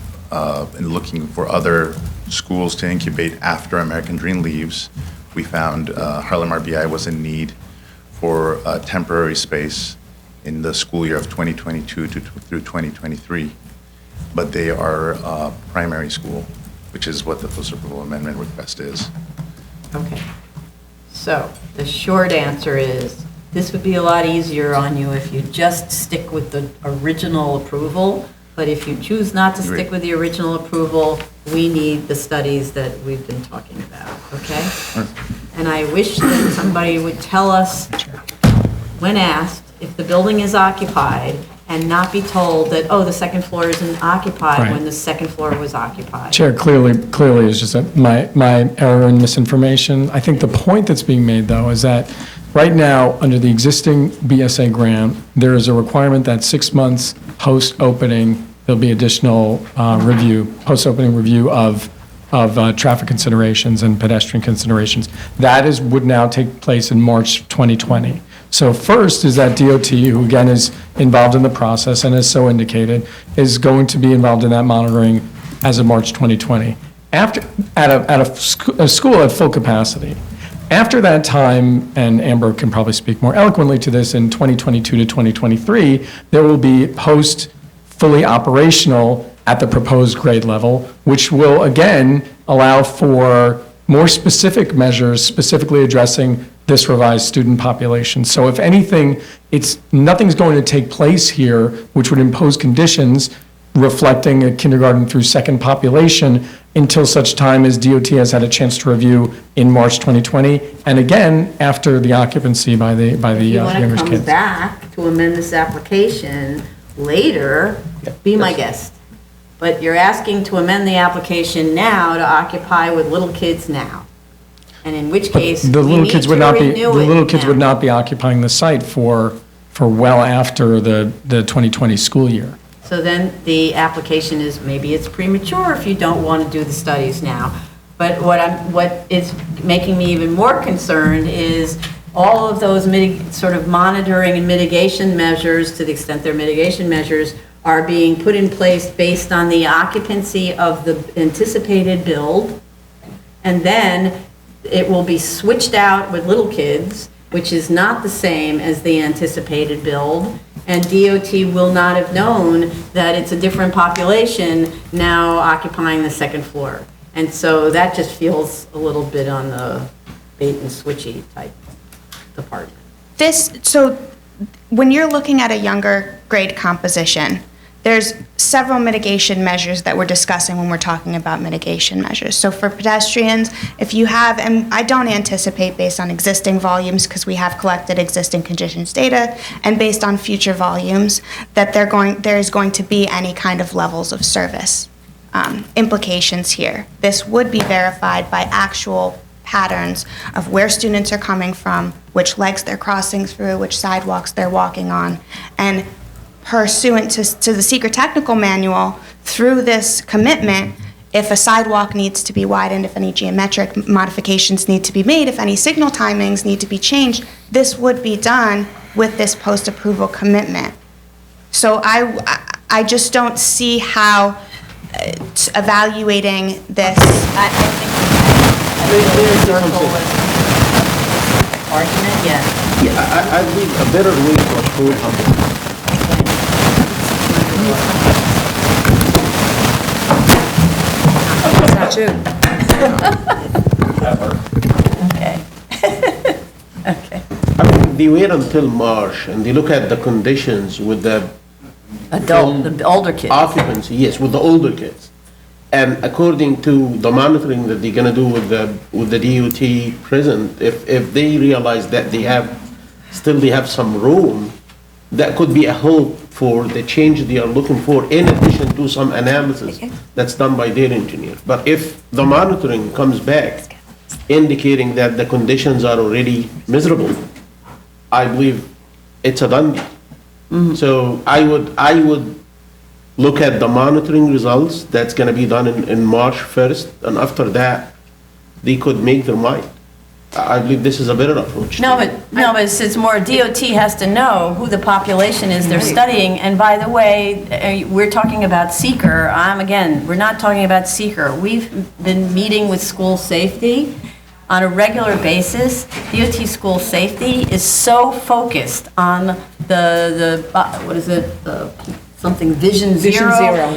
been looking for other schools to incubate after American Dream leaves. We found Harlem RBI was in need for a temporary space in the school year of 2022 through 2023, but they are primary school, which is what the post-approval amendment request is. Okay. So the short answer is, this would be a lot easier on you if you just stick with the original approval. But if you choose not to stick with the original approval, we need the studies that we've been talking about, okay? And I wish that somebody would tell us, when asked, if the building is occupied, and not be told that, oh, the second floor isn't occupied Right. when the second floor was occupied. Chair, clearly is just my error and misinformation. I think the point that's being made, though, is that right now, under the existing BSA grant, there is a requirement that 6 months post-opening, there'll be additional post-opening review of traffic considerations and pedestrian considerations. That would now take place in March 2020. So first is that DOT, who again is involved in the process and has so indicated, is going to be involved in that monitoring as of March 2020. After, at a school at full capacity. After that time, and Amber can probably speak more eloquently to this, in 2022 to 2023, there will be fully operational at the proposed grade level, which will again allow for more specific measures specifically addressing this revised student population. So if anything, nothing's going to take place here which would impose conditions reflecting a kindergarten through second population until such time as DOT has had a chance to review in March 2020, and again, after the occupancy by the If you want to youngest come kids. back to amend this application later, be my guest. But you're asking to amend the application now to occupy with little kids now. And in which case, The we little need kids to would not be, renew the it little kids would now. not be occupying the site for well after the 2020 school year. So then the application is, maybe it's premature if you don't want to do the studies now. But what is making me even more concerned is all of those sort of monitoring and mitigation measures, to the extent they're mitigation measures, are being put in place based on the occupancy of the anticipated build. And then it will be switched out with little kids, which is not the same as the anticipated build. And DOT will not have known that it's a different population now occupying the second floor. And so that just feels a little bit on the bait and switchy type department. So when you're looking at a younger grade composition, there's several mitigation measures that we're discussing when we're talking about mitigation measures. So for pedestrians, if you have, and I don't anticipate based on existing volumes, because we have collected existing conditions data, and based on future volumes, that there is going to be any kind of levels of service implications here. This would be verified by actual patterns of where students are coming from, which legs they're crossing through, which sidewalks they're walking on, and pursuant to the secret technical manual, through this commitment, if a sidewalk needs to be widened, if any geometric modifications need to be made, if any signal timings need to be changed, this would be done with this post-approval commitment. So I just don't see how evaluating this. I think argument, yes. Yeah, I believe a better way to approach this. It's not you. Okay. Okay. I mean, they wait until March and they look at the conditions with the The older kids. occupancy, yes, with the older kids. And according to the monitoring that they're gonna do with the DOT present, if they realize that they have some room, that could be a hope for the change they are looking for, in addition to some analysis that's done by their engineer. But if the monitoring comes back indicating that the conditions are already miserable, I believe it's a done deal. So I would look at the monitoring results that's gonna be done in March 1st, and after that, they could make their mind. I believe this is a better approach. No, but it's more DOT has to know who the population is they're studying. And by the way, we're talking about seeker. We're not talking about seeker. We've been meeting with school safety on a regular basis. DOT school safety is so focused on what is it? Something Vision Zero,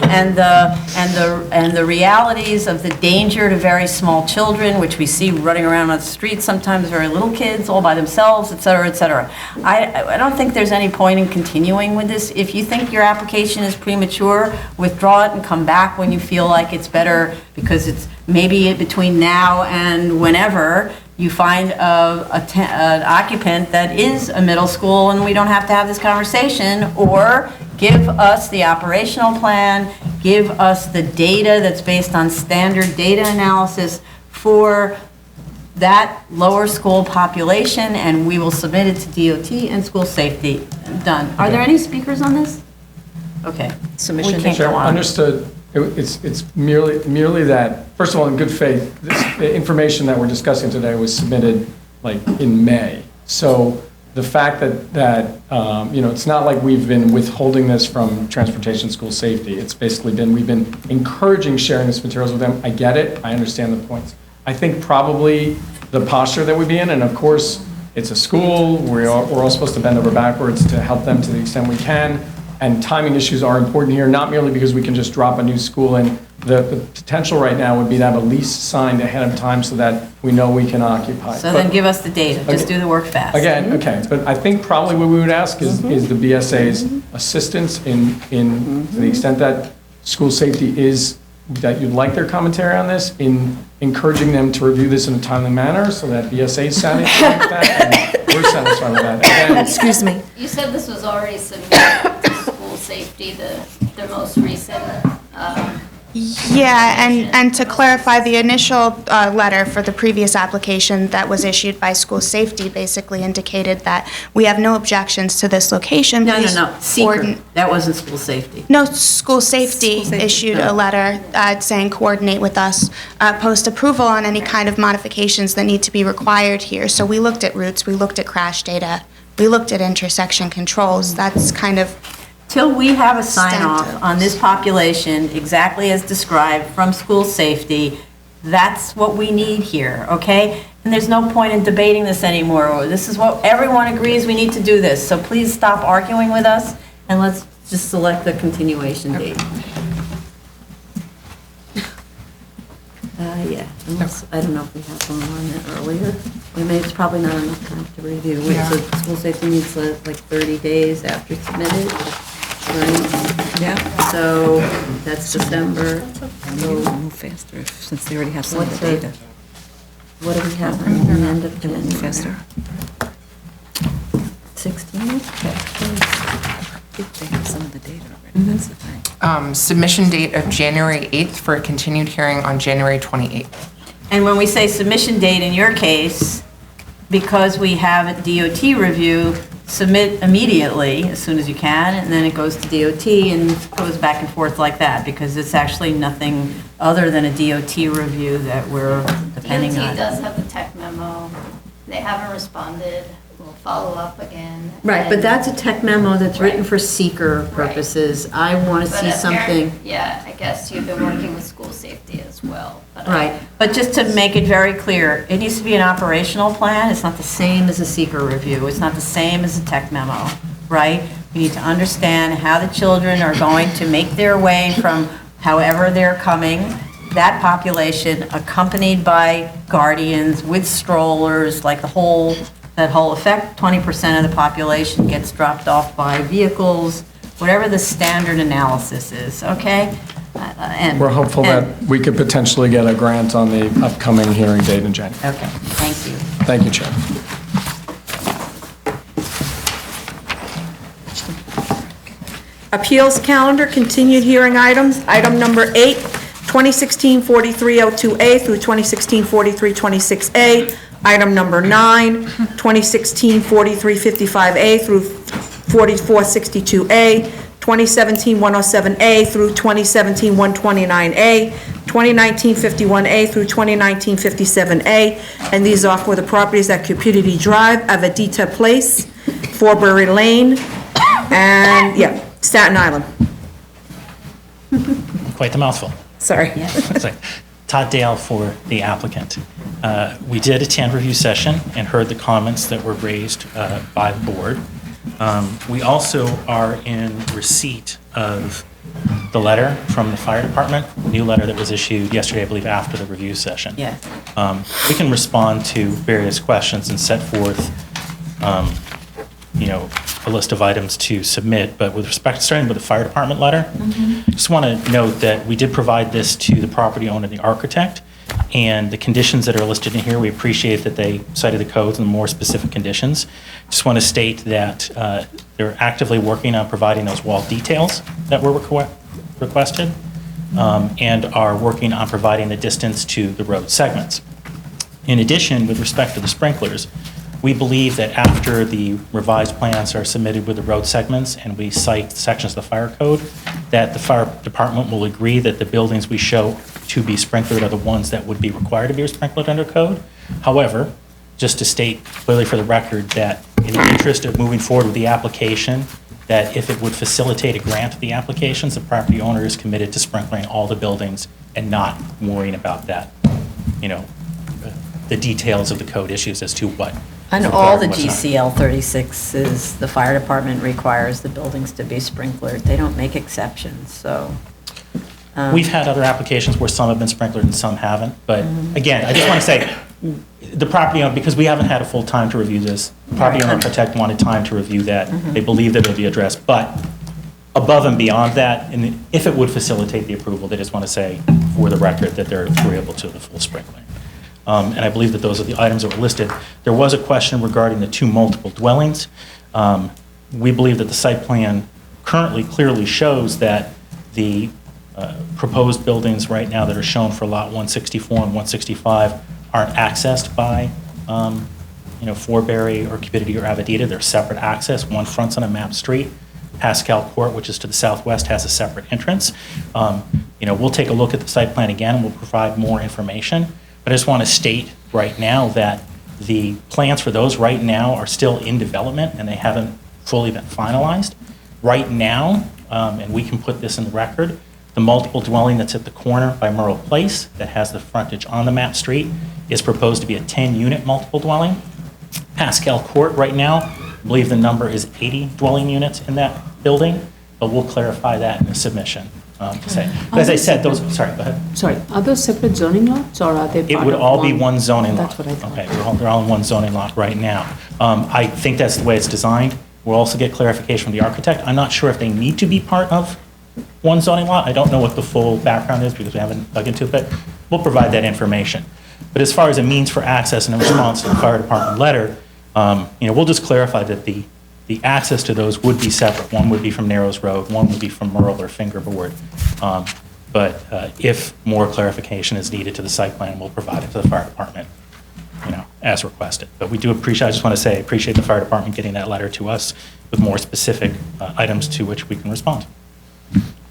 and the realities of the danger to very small children, which we see running around on the streets, sometimes very little kids, all by themselves, et cetera, et cetera. I don't think there's any point in continuing with this. If you think your application is premature, withdraw it and come back when you feel like it's better, because it's maybe between now and whenever you find an occupant that is a middle school and we don't have to have this conversation, or give us the operational plan, give us the data that's based on standard data analysis for that lower school population, and we will submit it to DOT and school safety. Done. Are there any speakers on this? Okay. Submission. We can't Sure, go on. understood. It's merely that, first of all, in good faith, the information that we're discussing today was submitted like in May. So the fact that it's not like we've been withholding this from transportation school safety. It's basically we've been encouraging sharing this materials with them. I get it. I understand the points. I think probably the posture that we'd be in, and of course, it's a school. We're all supposed to bend over backwards to help them to the extent we can. And timing issues are important here, not merely because we can just drop a new school in. The potential right now would be to have a lease signed ahead of time so that we know we can occupy. So then give us the data. Just do the work fast. Again, okay, but I think probably what we would ask is the BSA's assistance in to the extent that school safety is, that you'd like their commentary on this, in encouraging them to review this in a timely manner so that BSA is satisfied with that, and we're satisfied with that. Again, Excuse me. You said this was already submitted to school safety, the most recent, Yeah, and to clarify, the initial letter for the previous application that was issued by school safety basically indicated that we have no objections to this location. No. Please Seeker. That wasn't school safety. No, school safety issued a letter saying coordinate with us post-approval on any kind of modifications that need to be required here. So we looked at routes, we looked at crash data, we looked at intersection controls. That's kind of Till we have a sign-off on this population, exactly as described from school safety, that's what we need here, okay? And there's no point in debating this anymore. This is what everyone agrees, we need to do this. So please stop arguing with us, and let's just select the continuation date. Yeah, unless, I don't know if we have one on it earlier. It's probably not enough time to review. Wait, so school safety needs like 30 days after submitted, right? Yeah. So that's December. Move faster, since they already have some of What's the the- data. What do we have on the end of They move faster. January? 16? They have some of the data already, that's the thing. Submission date of January 8th for a continued hearing on January 28th. And when we say submission date in your case, because we have a DOT review, submit immediately as soon as you can, and then it goes to DOT and goes back and forth like that, because it's actually nothing other than a DOT review that we're depending on. DOT does have the tech memo. They haven't responded. We'll follow up again. Right, but And- that's a tech memo that's written Right. for seeker purposes. I want to But see something. Yeah, I guess you've been working with school safety as well. but I- Right, but just to make it very clear, it needs to be an operational plan. It's not the same as a seeker review. It's not the same as a tech memo, right? We need to understand how the children are going to make their way from however they're coming, that population accompanied by guardians with strollers, like that whole effect. 20% of the population gets dropped off by vehicles, whatever the standard analysis is, okay? And We're hopeful and- that we could potentially get a grant on the upcoming hearing date in January. Okay, thank you. Thank you, Chair. Appeals calendar, continued hearing items. Item number 8, 2016-4302A through 2016-4326A. Item number 9, 2016-4355A through 4462A. 2017-107A through 2017-129A, 2019-51A through 2019-57A, and these are for the properties at Cupidity Drive, Avadita Place, Forbury Lane, and, yeah, Staten Island. Quite the mouthful. Sorry. It's like Todd Dale for the applicant. We did attend review session and heard the comments that were raised by the board. We also are in receipt of the letter from the fire department, new letter that was issued yesterday, I believe, after the review session. Yeah. We can respond to various questions and set forth, a list of items to submit, but with respect, starting with the fire department letter, just want to note that we did provide this to the property owner, the architect, and the conditions that are listed in here, we appreciate that they cited the codes and the more specific conditions. Just want to state that they're actively working on providing those wall details that were requested, and are working on providing the distance to the road segments. In addition, with respect to the sprinklers, we believe that after the revised plans are submitted with the road segments and we cite sections of the fire code, that the fire department will agree that the buildings we show to be sprinklered are the ones that would be required to be sprinklered under code. However, just to state clearly for the record that in the interest of moving forward with the application, that if it would facilitate a grant of the applications, the property owner is committed to sprinkling all the buildings and not worrying about that, the details of the code issues as to what. And is all the required, what's not. GCL 36s, the fire department requires the buildings to be sprinklered. They don't make exceptions, so. We've had other applications where some have been sprinklered and some haven't, but again, I just want to say, the property owner, because we haven't had a full time to review this, property owner and architect wanted time to review that. They believe that it'll be addressed, but above and beyond that, and if it would facilitate the approval, they just want to say for the record that they're agreeable to the full sprinkling. And I believe that those are the items that were listed. There was a question regarding the 2 multiple dwellings. We believe that the site plan currently clearly shows that the proposed buildings right now that are shown for lot 164 and 165 aren't accessed by, Forbury or Cupidity or Avadita. They're separate access. One fronts on a map street. Pascal Court, which is to the southwest, has a separate entrance. We'll take a look at the site plan again and we'll provide more information. But I just want to state right now that the plans for those right now are still in development and they haven't fully been finalized. Right now, and we can put this in the record, the multiple dwelling that's at the corner by Merle Place that has the frontage on the map street is proposed to be a 10-unit multiple dwelling. Pascal Court right now, I believe the number is 80 dwelling units in that building, but we'll clarify that in the submission. To say. But as I said, those, sorry, go ahead. Sorry, are those separate zoning lots or are they part of It would all be one zoning lot. That's what I thought. Okay, they're all in one zoning lot right now. I think that's the way it's designed. We'll also get clarification from the architect. I'm not sure if they need to be part of one zoning law. I don't know what the full background is because we haven't dug into it, but we'll provide that information. But as far as a means for access and a response to the fire department letter, we'll just clarify that the access to those would be separate. One would be from Narrows Road, one would be from Merle or Fingerboard. But if more clarification is needed to the site plan, we'll provide it to the fire department, as requested. But we do appreciate, I just want to say, I appreciate the fire department getting that letter to us with more specific items to which we can respond.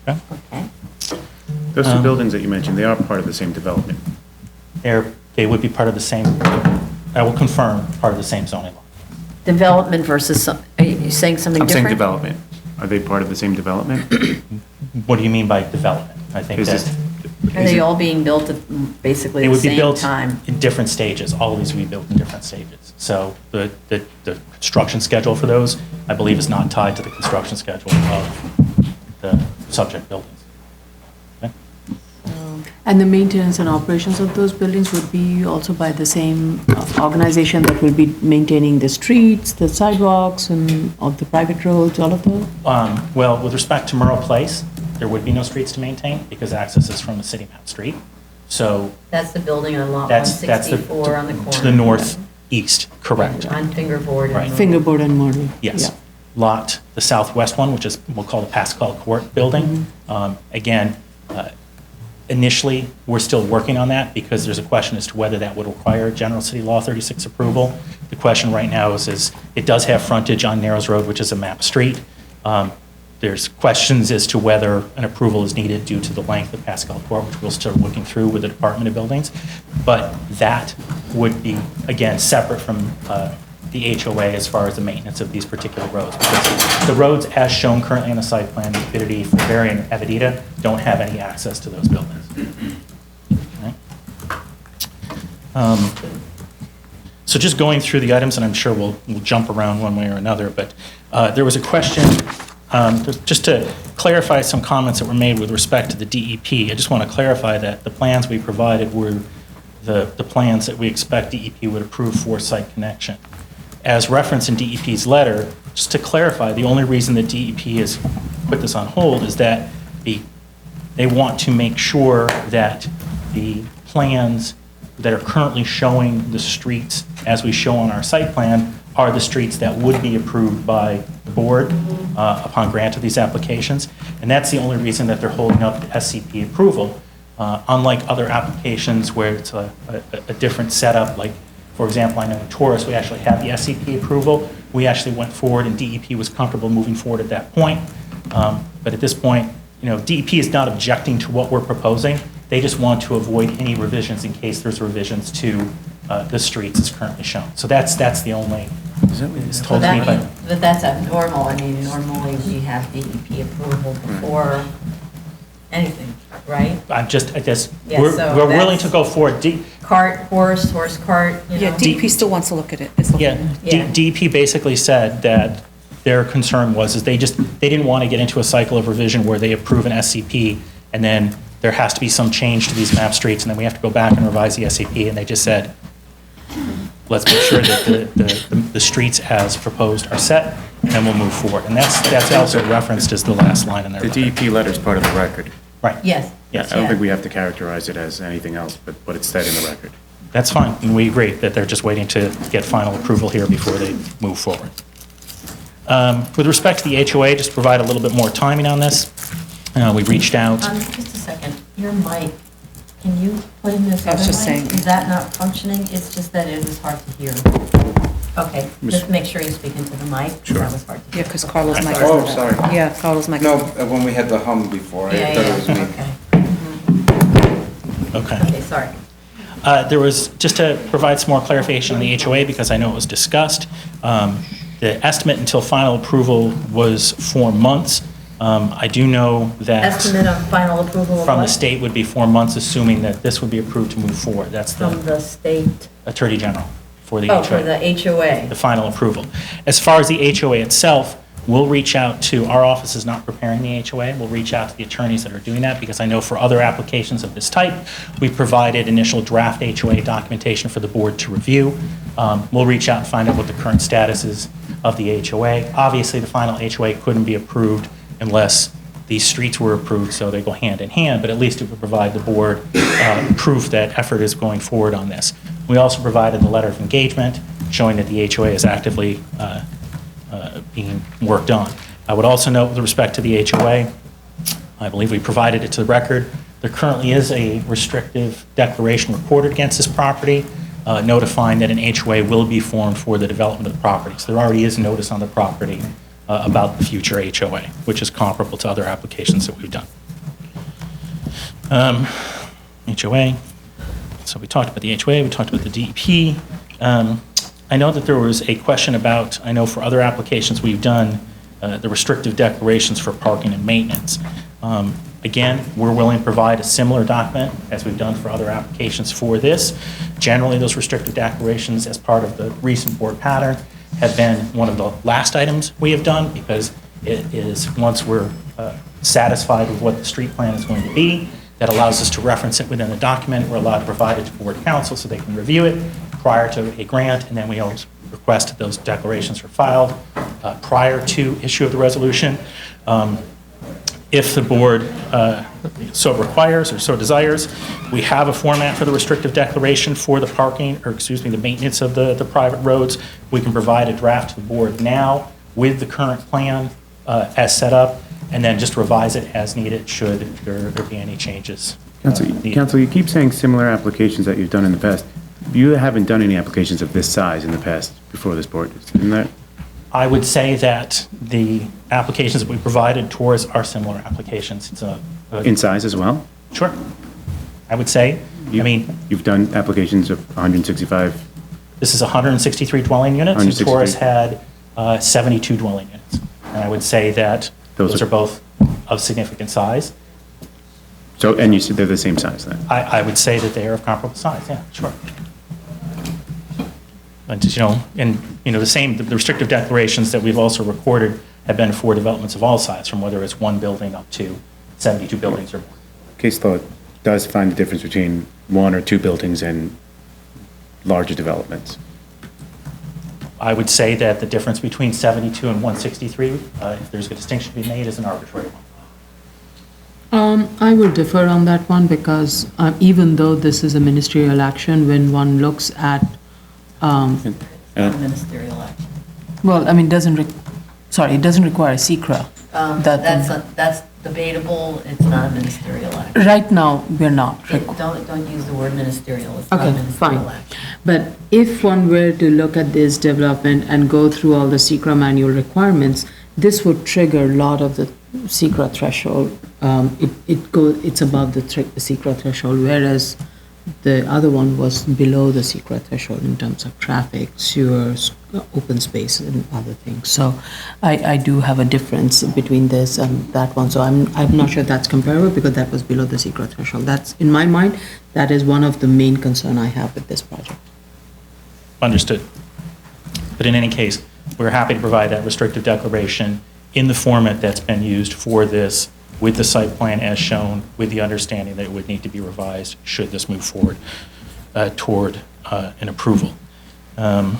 Okay? Those two buildings that you mentioned, they are part of the same development. They would be part of the same, I will confirm, part of the same zoning law. Development versus, are you saying something I'm saying different? development. Are they part of the same development? What do you mean by development? I think Is that. this- Are they all being built at basically They the would be same built time? in different stages. All of these would be built in different stages. So the construction schedule for those, I believe, is not tied to the construction schedule of the subject buildings. Okay? And the maintenance and operations of those buildings would be also by the same organization that will be maintaining the streets, the sidewalks, and of the private roads, all of those? Well, with respect to Merle Place, there would be no streets to maintain because access is from the City Mount Street. So That's the building on lot that's the 164 on the corner. to the northeast, correct? On Fingerboard Right. and. Fingerboard and Myrtle. Yes. Lot, the southwest one, which is, we'll call the Pascal Court building. Again, initially, we're still working on that because there's a question as to whether that would require General City Law 36 approval. The question right now is it does have frontage on Narrows Road, which is a map street. There's questions as to whether an approval is needed due to the length of Pascal Court, which we'll still working through with the Department of Buildings. But that would be, again, separate from the HOA as far as the maintenance of these particular roads. Because the roads, as shown currently on the site plan, Avidity, Forberry, and Avidita, don't have any access to those buildings. Okay. So just going through the items, and I'm sure we'll jump around one way or another, but there was a question, just to clarify some comments that were made with respect to the DEP. I just want to clarify that the plans we provided were the plans that we expect DEP would approve for site connection. As referenced in DEP's letter, just to clarify, the only reason that DEP has put this on hold is that they want to make sure that the plans that are currently showing the streets as we show on our site plan are the streets that would be approved by the board upon grant of these applications. And that's the only reason that they're holding up the SCP approval. Unlike other applications where it's a different setup, like, for example, I know in Taurus, we actually had the SCP approval. We actually went forward and DEP was comfortable moving forward at that point. But at this point, DEP is not objecting to what we're proposing. They just want to avoid any revisions in case there's revisions to the streets as currently shown. So that's the only, it's told to me by. But that's abnormal. I mean, normally we have DEP approval before anything, right? I guess, Yeah, we're so willing that's- to go forward. Cart, horse cart, Yeah, DEP still wants to look at it. It's looking at it. Yeah. DEP basically said that their concern was they didn't want to get into a cycle of revision where they approve an SCP and then there has to be some change to these map streets and then we have to go back and revise the SCP, and they just said, let's make sure that the streets as proposed are set, and then we'll move forward. And that's also referenced as the last line in their The letter. DEP letter is part of the record. Right. Yes. Yes. I don't think we have to characterize it as anything else, but it's said in the record. That's fine, and we agree that they're just waiting to get final approval here before they move forward. With respect to the HOA, just to provide a little bit more timing on this, we reached out. Just a second. Your mic, can you put in this I was other just mic? saying. Is that not functioning? It's just that it was hard to hear. Okay, just make sure you speak into the mic. Sure. That was hard to hear. Yeah, because Carlos mic. Oh, sorry. Yeah, Carlos mic. No, when we had the hum before, I thought it was me. Okay. Okay, sorry. There was, just to provide some more clarification on the HOA, because I know it was discussed, the estimate until final approval was 4 months. I do know that. Estimate of final approval of From the what? state would be 4 months, assuming that this would be approved to move forward. That's From the state? Attorney General for the Oh, HOA. for the HOA. The final approval. As far as the HOA itself, we'll reach out to, our office is not preparing the HOA, we'll reach out to the attorneys that are doing that, because I know for other applications of this type, we provided initial draft HOA documentation for the board to review. We'll reach out and find out what the current status is of the HOA. Obviously, the final HOA couldn't be approved unless These streets were approved, so they go hand in hand, but at least it would provide the board proof that effort is going forward on this. We also provided the letter of engagement showing that the HOA is actively being worked on. I would also note with respect to the HOA, I believe we provided it to the record, there currently is a restrictive declaration recorded against this property, notifying that an HOA will be formed for the development of the property. So there already is notice on the property about the future HOA, which is comparable to other applications that we've done. HOA, so we talked about the HOA, we talked about the DEP. I know that there was a question about, I know for other applications we've done, the restrictive declarations for parking and maintenance. Again, we're willing to provide a similar document as we've done for other applications for this. Generally, those restrictive declarations, as part of the recent board pattern, have been one of the last items we have done, because it is, once we're satisfied with what the street plan is going to be, that allows us to reference it within the document. We're allowed to provide it to board council so they can review it prior to a grant, and then we always request that those declarations are filed prior to issue of the resolution. If the board so requires or so desires, we have a format for the restrictive declaration for the parking, or excuse me, the maintenance of the private roads. We can provide a draft to the board now with the current plan as set up, and then just revise it as needed should there be any changes. Council, you keep saying similar applications that you've done in the past. You haven't done any applications of this size in the past before this board, isn't that? I would say that the applications that we provided towards are similar applications. It's In size as well? Sure. I would say. You've done applications of 165? This is 163 dwelling units, and Taurus had 72 dwelling units. And I would say that those are both of significant size. So, and you said they're the same size then? I would say that they are of comparable size, yeah, sure. But, the restrictive declarations that we've also recorded have been for developments of all sizes, from whether it's one building up to 72 buildings or more. Case law does find the difference between one or two buildings and larger developments. I would say that the difference between 72 and 163, if there's a distinction to be made, is an arbitrary one. I will differ on that one, because even though this is a ministerial action, when one looks at Ministerial action. well, I mean, it doesn't require a secra. That's debatable, it's not a ministerial action. Right now, we're not. Don't use the word ministerial, it's not a Okay, ministerial fine. action. But if one were to look at this development and go through all the secra manual requirements, this would trigger a lot of the secra threshold. It's above the secra threshold, whereas the other one was below the secra threshold in terms of traffic, sewers, open space, and other things. So I do have a difference between this and that one. So I'm not sure that's comparable, because that was below the secra threshold. That's, in my mind, that is one of the main concern I have with this project. Understood. But in any case, we're happy to provide that restrictive declaration in the format that's been used for this, with the site plan as shown, with the understanding that it would need to be revised should this move forward toward an approval. So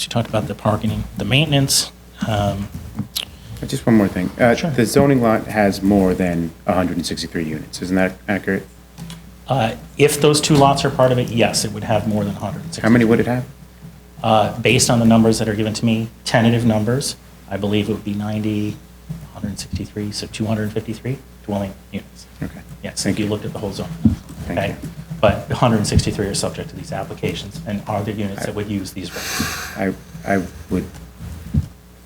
you talked about the parking, the maintenance. Just one more thing. Sure. The zoning lot has more than 163 units, isn't that accurate? If those two lots are part of it, yes, it would have more than 160. How many would it have? Based on the numbers that are given to me, tentative numbers, I believe it would be 90, 163, so 253 dwelling units. Okay. Yes, if you looked at the whole zone. Thank Okay. you. But 163 are subject to these applications and are the units that would use these roads. I would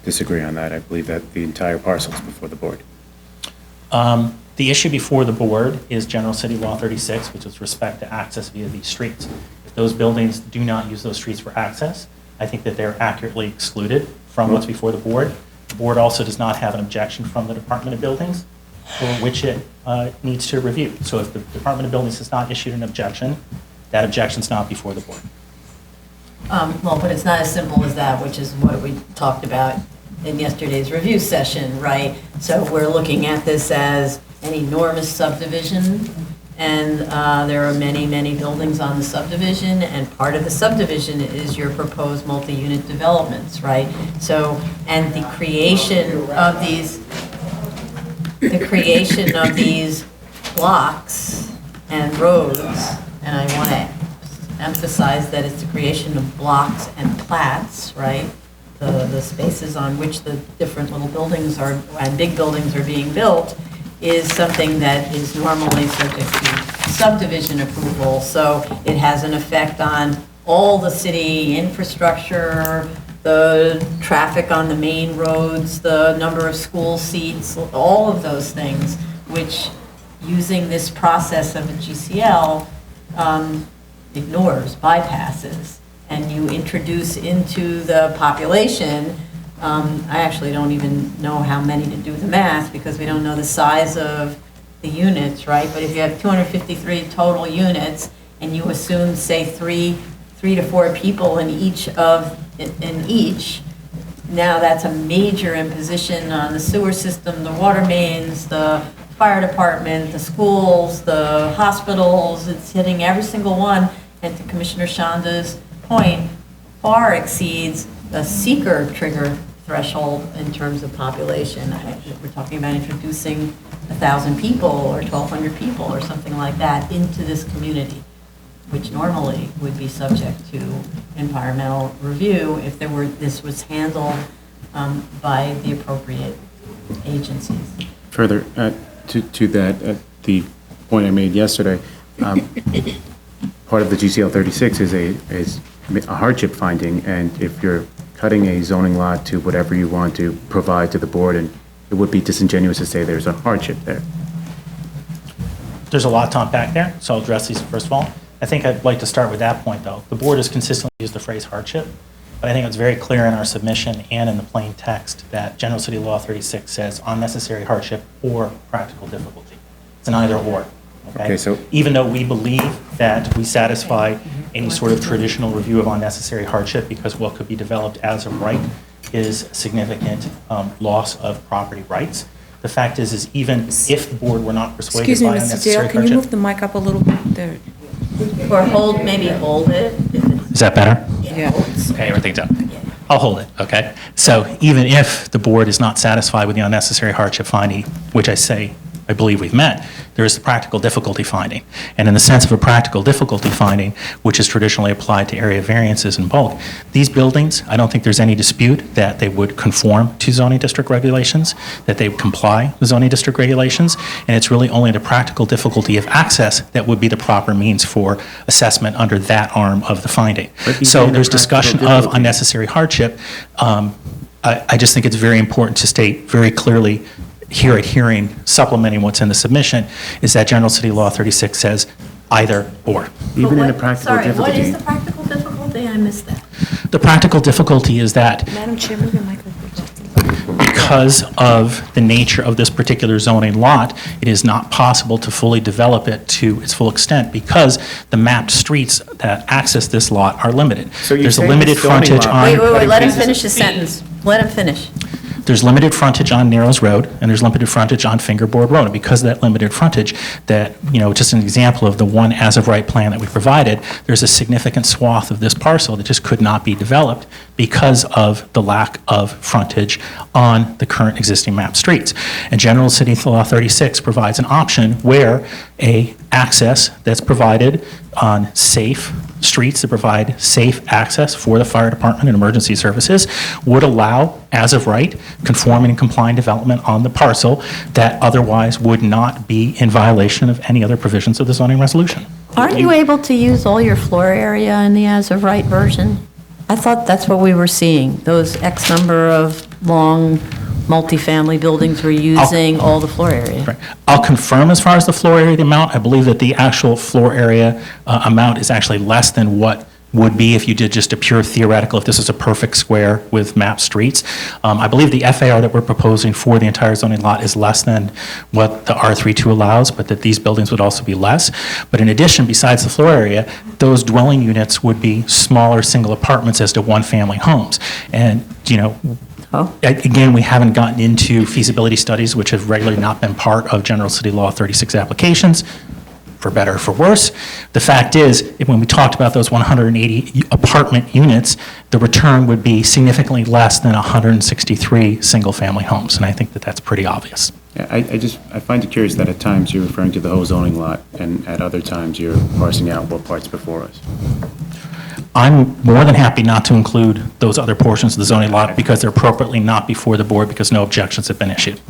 disagree on that. I believe that the entire parcel is before the board. The issue before the board is General City Law 36, which is respect to access via these streets. If those buildings do not use those streets for access, I think that they're accurately excluded from what's before the board. The board also does not have an objection from the Department of Buildings, for which it needs to review. So if the Department of Buildings has not issued an objection, that objection's not before the board. Well, but it's not as simple as that, which is what we talked about in yesterday's review session, right? So we're looking at this as an enormous subdivision, and there are many, many buildings on the subdivision, and part of the subdivision is your proposed multi-unit developments, right? So, and the creation of these, the creation of these blocks and roads, and I want to emphasize that it's the creation of blocks and plats, right? The spaces on which the different little buildings are, and big buildings are being built, is something that is normally subject to subdivision approval. So it has an effect on all the city infrastructure, the traffic on the main roads, the number of school seats, all of those things, which using this process of a GCL ignores, bypasses, and you introduce into the population. I actually don't even know how many to do the math because we don't know the size of the units, right? But if you have 253 total units and you assume, say, three to four people in each, now that's a major imposition on the sewer system, the water mains, the fire department, the schools, the hospitals. It's hitting every single one, and to Commissioner Shanda's point, far exceeds the seeker trigger threshold in terms of population. We're talking about introducing 1,000 people or 1,200 people or something like that into this community, which normally would be subject to environmental review if this was handled by the appropriate agencies. Further to that, the point I made yesterday, part of the GCL 36 is a hardship finding, and if you're cutting a zoning lot to whatever you want to provide to the board, and it would be disingenuous to say there's a hardship there. There's a lot to unpack there, so I'll address these first of all. I think I'd like to start with that point, though. The board has consistently used the phrase hardship, but I think it's very clear in our submission and in the plain text that General City Law 36 says unnecessary hardship or practical difficulty. It's an either or. Okay, so even though we believe that we satisfy any sort of traditional review of unnecessary hardship because what could be developed as of right is significant loss of property rights, the fact is even if the board were not persuaded Excuse me, by Mr. unnecessary Dale, hardship. can you move the mic up a little bit there? Or maybe hold it. Is that better? Yeah. Okay, everything's up. I'll hold it, okay? So even if the board is not satisfied with the unnecessary hardship finding, which I believe we've met, there is the practical difficulty finding. And in the sense of a practical difficulty finding, which is traditionally applied to area variances in bulk, these buildings, I don't think there's any dispute that they would conform to zoning district regulations, that they would comply with zoning district regulations, and it's really only the practical difficulty of access that would be the proper means for assessment under that arm of the finding. So there's discussion of unnecessary hardship. I just think it's very important to state very clearly here at hearing, supplementing what's in the submission, is that General City Law 36 says either or. Even in a practical difficulty. What is the practical difficulty? I missed that. The practical difficulty is that Madam Chair, move your mic over. because of the nature of this particular zoning lot, it is not possible to fully develop it to its full extent because the mapped streets that access this lot are limited. So you're There's a saying limited this zoning frontage lot- on... Wait, let him finish his sentence. Let him finish. There's limited frontage on Narrows Road, and there's limited frontage on Fingerboard Road. And because of that limited frontage, that, just an example of the one as-of-right plan that we provided, there's a significant swath of this parcel that just could not be developed because of the lack of frontage on the current existing map streets. And General City Law 36 provides an option where a access that's provided on safe streets that provide safe access for the fire department and emergency services would allow, as of right, conforming and complying development on the parcel that otherwise would not be in violation of any other provisions of the zoning resolution. Aren't you able to use all your floor area in the as-of-right version? I thought that's what we were seeing. Those X number of long multifamily buildings were using all the floor area. Right. I'll confirm as far as the floor area amount. I believe that the actual floor area amount is actually less than what would be if you did just a pure theoretical, if this is a perfect square with mapped streets. I believe the FAR that we're proposing for the entire zoning lot is less than what the R32 allows, but that these buildings would also be less. But in addition, besides the floor area, those dwelling units would be smaller single apartments as to one-family homes. And, again, we haven't gotten into feasibility studies, which have regularly not been part of General City Law 36 applications, for better or for worse. The fact is, when we talked about those 180 apartment units, the return would be significantly less than 163 single-family homes, and I think that that's pretty obvious. Yeah, I find it curious that at times you're referring to the whole zoning lot, and at other times you're parsing out what part's before us. I'm more than happy not to include those other portions of the zoning lot because they're appropriately not before the board because no objections have been issued.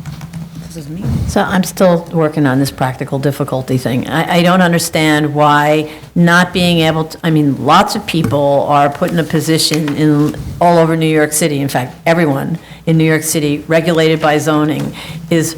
So I'm still working on this practical difficulty thing. I don't understand why not being able to, I mean, lots of people are put in a position all over New York City. In fact, everyone in New York City, regulated by zoning, is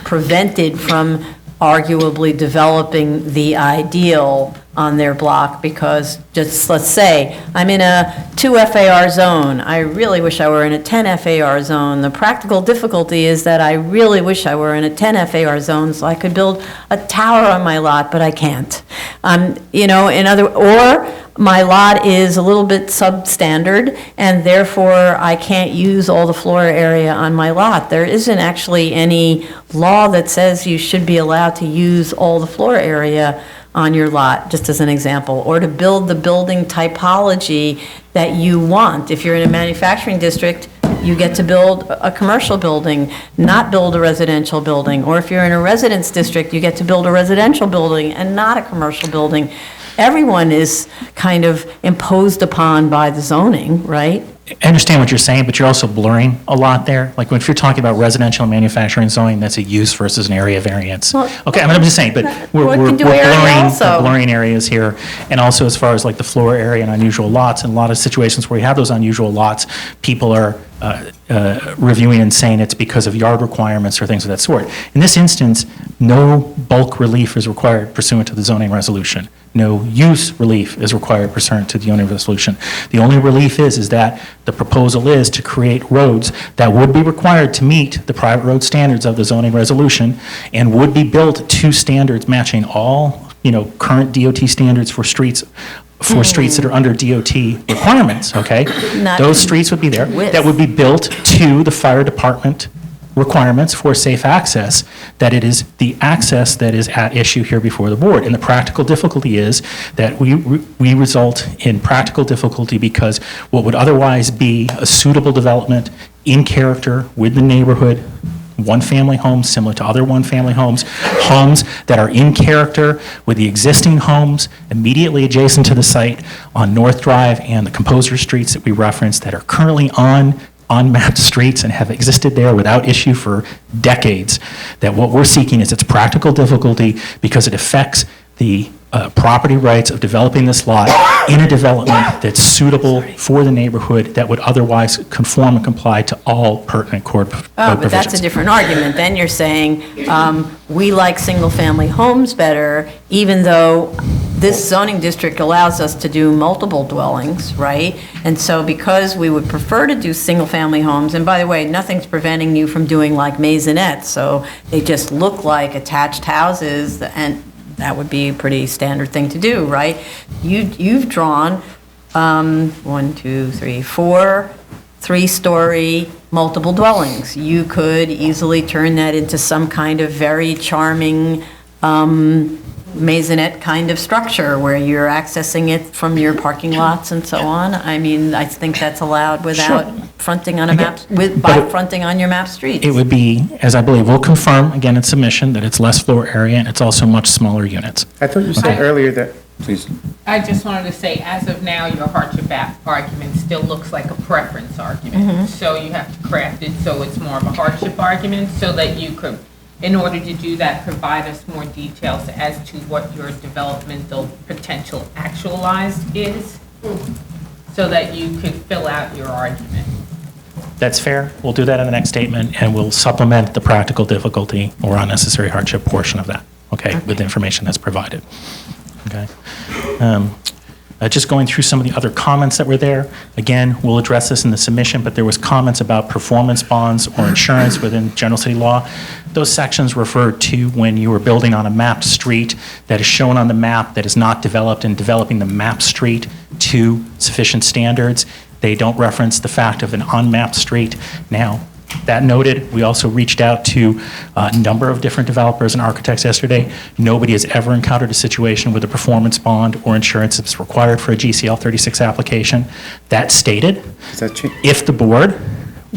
prevented from arguably developing the ideal on their block because, just let's say, I'm in a 2 FAR zone. I really wish I were in a 10 FAR zone. The practical difficulty is that I really wish I were in a 10 FAR zone so I could build a tower on my lot, but I can't. Or my lot is a little bit substandard, and therefore I can't use all the floor area on my lot. There isn't actually any law that says you should be allowed to use all the floor area on your lot, just as an example, or to build the building typology that you want. If you're in a manufacturing district, you get to build a commercial building, not build a residential building. Or if you're in a residence district, you get to build a residential building and not a commercial building. Everyone is kind of imposed upon by the zoning, right? I understand what you're saying, but you're also blurring a lot there. Like if you're talking about residential and manufacturing zoning, that's a use versus an area variance. Well, okay, I'm just saying, but we're blurring areas here. And also as far as like the floor area and unusual lots, in a lot of situations where we have those unusual lots, people are reviewing and saying it's because of yard requirements or things of that sort. In this instance, no bulk relief is required pursuant to the zoning resolution. No use relief is required pursuant to the zoning resolution. The only relief is that the proposal is to create roads that would be required to meet the private road standards of the zoning resolution and would be built to standards matching all, current DOT standards for streets that are under DOT requirements, okay? Those streets would be there. That would be built to the fire department requirements for safe access, that it is the access that is at issue here before the board. And the practical difficulty is that we result in practical difficulty because what would otherwise be a suitable development in character with the neighborhood, one-family homes similar to other one-family homes, homes that are in character with the existing homes immediately adjacent to the site on North Drive and the Composer Streets that we referenced that are currently on unmapped streets and have existed there without issue for decades, that what we're seeking is its practical difficulty because it affects the property rights of developing this lot in a development that's suitable for the neighborhood that would otherwise conform and comply to all pertinent code provisions. But that's a different argument. Then you're saying, we like single-family homes better, even though this zoning district allows us to do multiple dwellings, right? And so because we would prefer to do single-family homes, and by the way, nothing's preventing you from doing like maisonettes, so they just look like attached houses, and that would be a pretty standard thing to do, right? You've drawn 1, 2, 3, 4 three-story multiple dwellings. You could easily turn that into some kind of very charming maisonette kind of structure where you're accessing it from your parking lots and so on. I mean, I think that's allowed without fronting on a map, by fronting on your map streets. It would be, as I believe, we'll confirm again in submission that it's less floor area and it's also much smaller units. I thought you said earlier that, please. I just wanted to say, as of now, your hardship argument still looks like a preference argument. So you have to craft it so it's more of a hardship argument so that you could, in order to do that, provide us more details as to what your developmental potential actualized is, so that you could fill out your argument. That's fair. We'll do that in the next statement, and we'll supplement the practical difficulty or unnecessary hardship portion of that, okay, with the information that's provided. Okay. Just going through some of the other comments that were there. Again, we'll address this in the submission, but there was comments about performance bonds or insurance within general city law. Those sections refer to when you are building on a mapped street that is shown on the map that is not developed and developing the mapped street to sufficient standards. They don't reference the fact of an unmapped street. Now, That noted, we also reached out to a number of different developers and architects yesterday. Nobody has ever encountered a situation with a performance bond or insurance that's required for a GCL 36 application. That stated, if the board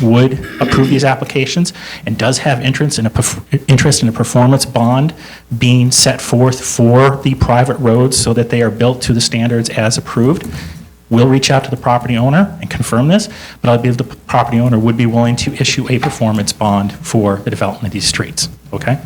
would approve these applications and does have interest in a performance bond being set forth for the private roads so that they are built to the standards as approved, we'll reach out to the property owner and confirm this, but I believe the property owner would be willing to issue a performance bond for the development of these streets, okay?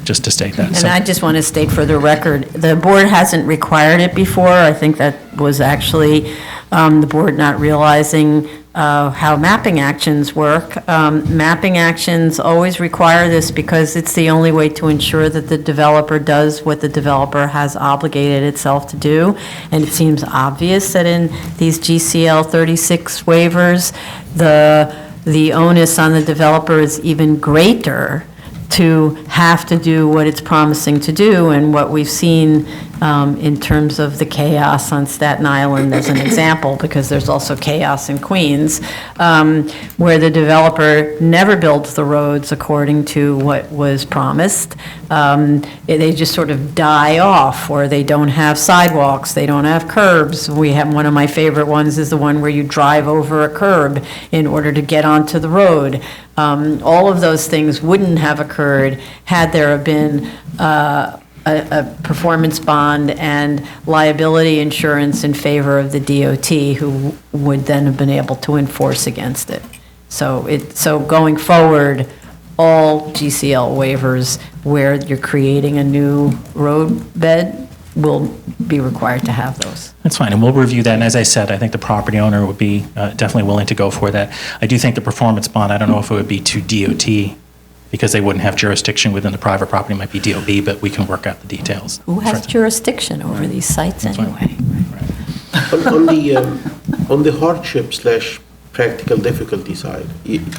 Just to state that. And So- I just want to state for the record, the board hasn't required it before. I think that was actually the board not realizing how mapping actions work. Mapping actions always require this because it's the only way to ensure that the developer does what the developer has obligated itself to do. And it seems obvious that in these GCL 36 waivers, the onus on the developer is even greater to have to do what it's promising to do, and what we've seen in terms of the chaos on Staten Island as an example, because there's also chaos in Queens, where the developer never builds the roads according to what was promised. They just sort of die off, or they don't have sidewalks, they don't have curbs. We have, one of my favorite ones is the one where you drive over a curb in order to get onto the road. All of those things wouldn't have occurred had there been a performance bond and liability insurance in favor of the DOT, who would then have been able to enforce against it. So going forward, all GCL waivers where you're creating a new road bed will be required to have those. That's fine, and we'll review that, and as I said, I think the property owner would be definitely willing to go for that. I do think the performance bond, I don't know if it would be to DOT, because they wouldn't have jurisdiction within the private property, it might be DOB, but we can work out the details. Who has jurisdiction over these sites anyway? On the hardship slash practical difficulty side,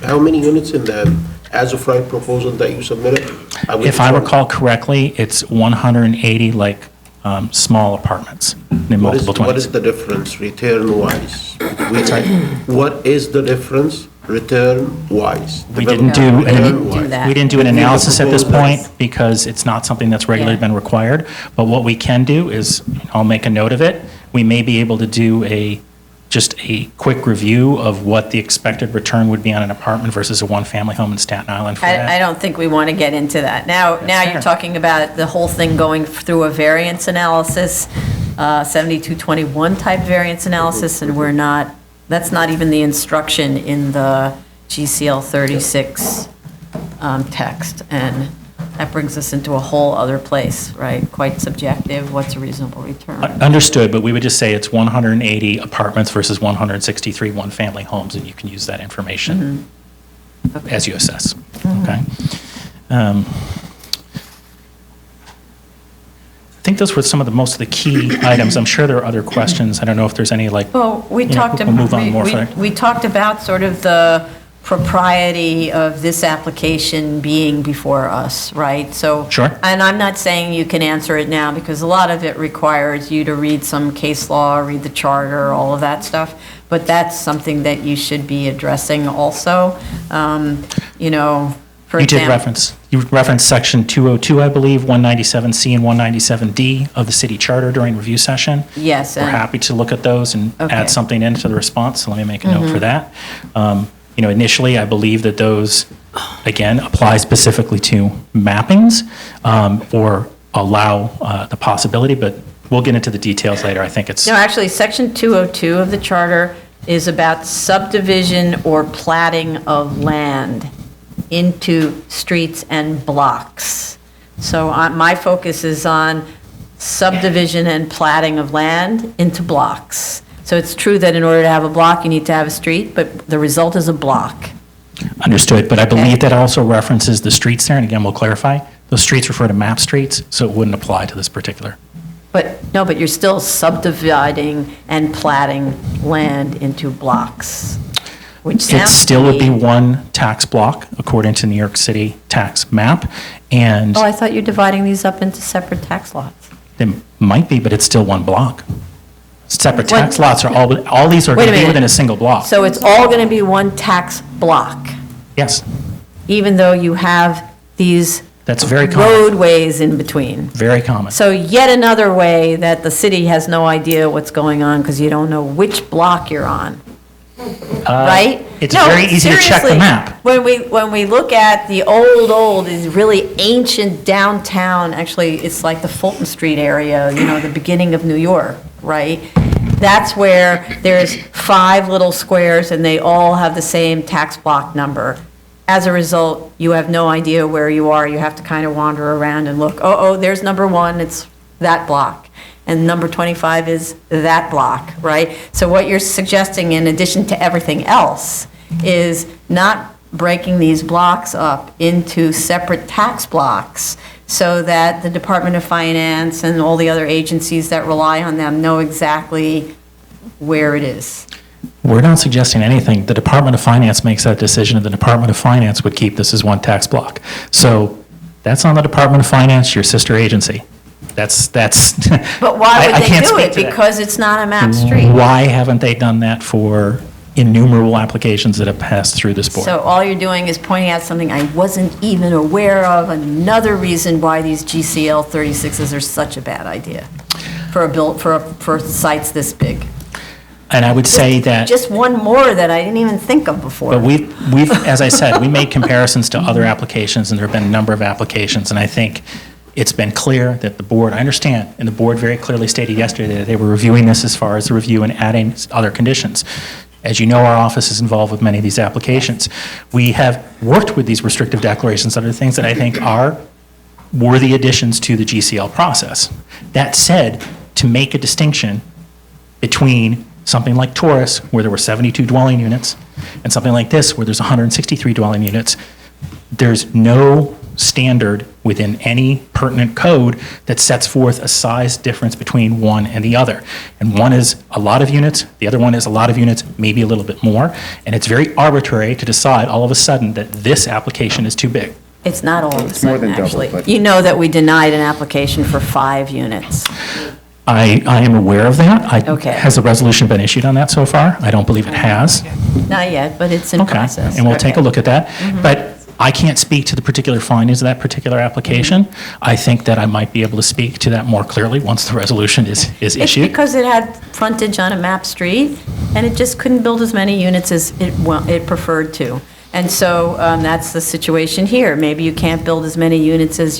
how many units in the as-of-right proposal that you submitted? If I recall correctly, it's 180 small apartments in multiple What 20s. is the difference return-wise? What is the difference return-wise? We didn't do an analysis at this point because it's not something that's regularly been required. But what we can do is, I'll make a note of it, we may be able to do just a quick review of what the expected return would be on an apartment versus a one-family home in Staten Island for that. I don't think we want to get into that. Now you're talking about the whole thing going through a variance analysis, 7221 type variance analysis, and that's not even the instruction in the GCL 36 text. And that brings us into a whole other place, right? Quite subjective, what's a reasonable return? Understood, but we would just say it's 180 apartments versus 163 one-family homes, and you can use that information as you assess, okay? I think those were some of the most of the key items. I'm sure there are other questions. I don't know if there's any Well, we talked we'll move on more for that. we talked about sort of the propriety of this application being before us, right? So, Sure. And I'm not saying you can answer it now, because a lot of it requires you to read some case law, read the charter, all of that stuff, but that's something that you should be addressing also. For You did example. you referenced section 202, I believe, 197C and 197D of the city charter during review session. Yes. We're happy to look at those and Okay. add something into the response, so let me make a note for that. Initially, I believe that those, again, apply specifically to mappings or allow the possibility, but we'll get into the details later. I think it's. No, actually, section 202 of the charter is about subdivision or platting of land into streets and blocks. So my focus is on subdivision and platting of land into blocks. So it's true that in order to have a block, you need to have a street, but the result is a block. Understood, but I believe that also references the streets there, and again, we'll clarify. Those streets refer to map streets, so it wouldn't apply to this particular. But you're still subdividing and platting land into blocks, which It sounds still to would be me- one tax block according to New York City tax map, and Oh, I thought you're dividing these up into separate tax lots. it might be, but it's still one block. Separate What- tax lots are all these are Wait going a to be minute. within a single block. So it's all going to be one tax block. Yes, even though you have these that's very common. roadways in between. Very common. So yet another way that the city has no idea what's going on because you don't know which block you're on, right? It's No, very easy to check the seriously, map. When we look at the old, is really ancient downtown, actually, it's like the Fulton Street area, the beginning of New York, right? That's where there's 5 little squares and they all have the same tax block number. As a result, you have no idea where you are. You have to kind of wander around and look, oh, there's number 1, it's that block. And number 25 is that block, right? So what you're suggesting, in addition to everything else, is not breaking these blocks up into separate tax blocks so that the Department of Finance and all the other agencies that rely on them know exactly where it is. We're not suggesting anything. The Department of Finance makes that decision, and the Department of Finance would keep this as one tax block. So that's on the Department of Finance, your sister agency. That's. But why would I they can't do speak it? to that. Because it's not a map street. Why haven't they done that for innumerable applications that have passed through this board? So all you're doing is pointing out something I wasn't even aware of, another reason why these GCL 36s are such a bad idea for sites this big. And I would say that. Just one more that I didn't even think of before. But we've, as I said, we made comparisons to other applications, and there have been a number of applications, and I think it's been clear that the board, I understand, and the board very clearly stated yesterday that they were reviewing this as far as the review and adding other conditions. As you know, our office is involved with many of these applications. We have worked with these restrictive declarations and other things that I think are worthy additions to the GCL process. That said, to make a distinction between something like Taurus, where there were 72 dwelling units, and something like this, where there's 163 dwelling units, there's no standard within any pertinent code that sets forth a size difference between one and the other. And one is a lot of units, the other one is a lot of units, maybe a little bit more, and it's very arbitrary to decide all of a sudden that this application is too big. It's not all of a It's more sudden, than double, actually. but- You know that we denied an application for 5 units. I am aware of that. Okay. Has a resolution been issued on that so far? I don't believe it has. Not yet, but it's in Okay, process. and we'll take a Okay. look at that. But I can't speak to the particular findings of that particular application. I think that I might be able to speak to that more clearly once the resolution is It's issued. because it had frontage on a map street, and it just couldn't build as many units as it preferred to. And so that's the situation here. Maybe you can't build as many units as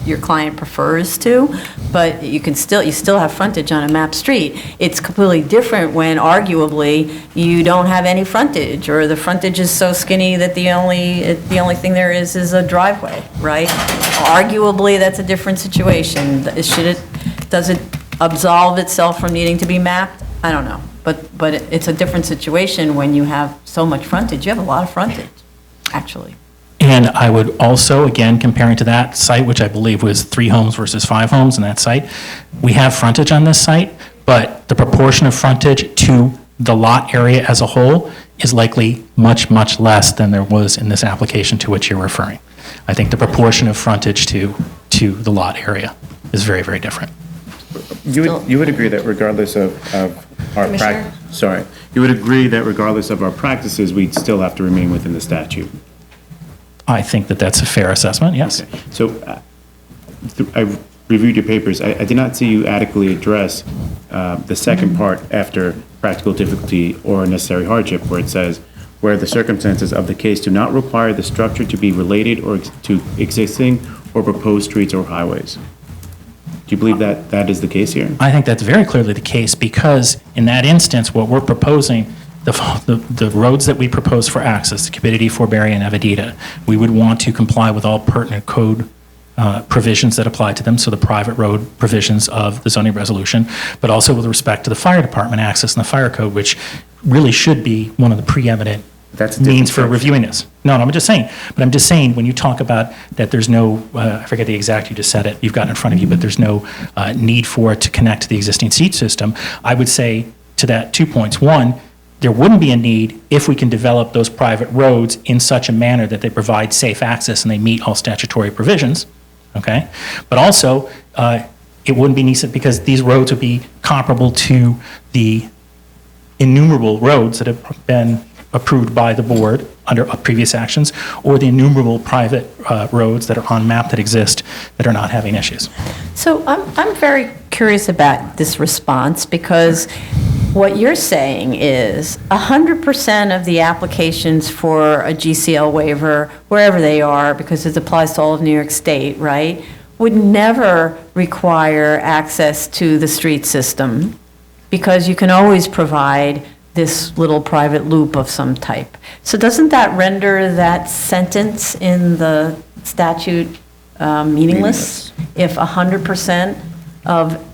your client prefers to, but you still have frontage on a map street. It's completely different when arguably you don't have any frontage, or the frontage is so skinny that the only thing there is a driveway, right? Arguably, that's a different situation. Does it absolve itself from needing to be mapped? I don't know. But it's a different situation when you have so much frontage. You have a lot of frontage, actually. And I would also, again, comparing to that site, which I believe was 3 homes versus 5 homes in that site, we have frontage on this site, but the proportion of frontage to the lot area as a whole is likely much, much less than there was in this application to which you're referring. I think the proportion of frontage to the lot area is very, very different. You would agree that regardless of our Commissioner? you would agree that regardless of our practices, we'd still have to remain within the statute? I think that that's a fair assessment, yes. Okay. So I reviewed your papers. I did not see you adequately address the second part after practical difficulty or necessary hardship, where it says, where the circumstances of the case do not require the structure to be related or to existing or proposed streets or highways. Do you believe that that is the case here? I think that's very clearly the case, because in that instance, what we're proposing, the roads that we propose for access, Cupidity, Forbury, and Avedita, we would want to comply with all pertinent code provisions that apply to them, so the private road provisions of the zoning resolution, but also with respect to the fire department access and the fire code, which really should be one of the preeminent means for reviewing this. No, I'm just saying, when you talk about that there's no, I forget the exact, you just said it, you've got it in front of you, but there's no need for it to connect to the existing seat system, I would say to that 2 points. One, there wouldn't be a need if we can develop those private roads in such a manner that they provide safe access and they meet all statutory provisions, okay? But also, it wouldn't be needed because these roads would be comparable to the innumerable roads that have been approved by the board under previous actions, or the innumerable private roads that are on map that exist that are not having issues. So I'm very curious about this response, because what you're saying is 100% of the applications for a GCL waiver, wherever they are, because it applies to all of New York State, right, would never require access to the street system, because you can always provide this little private loop of some type. So doesn't that render that sentence in the statute meaningless? If 100% of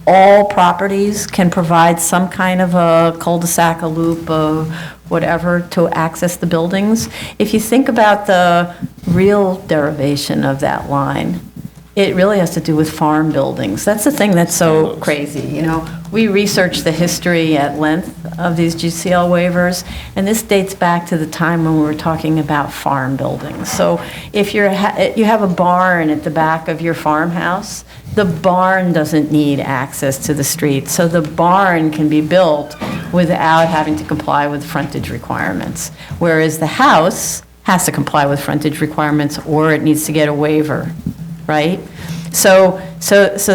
all properties can provide some kind of a cul-de-sac, a loop, of whatever, to access the buildings? If you think about the real derivation of that line, it really has to do with farm buildings. That's the thing that's so crazy, you know? We researched the history at length of these GCL waivers, and this dates back to the time when we were talking about farm buildings. So if you have a barn at the back of your farmhouse, the barn doesn't need access to the street. So the barn can be built without having to comply with frontage requirements, whereas the house has to comply with frontage requirements, or it needs to get a waiver, right? So that's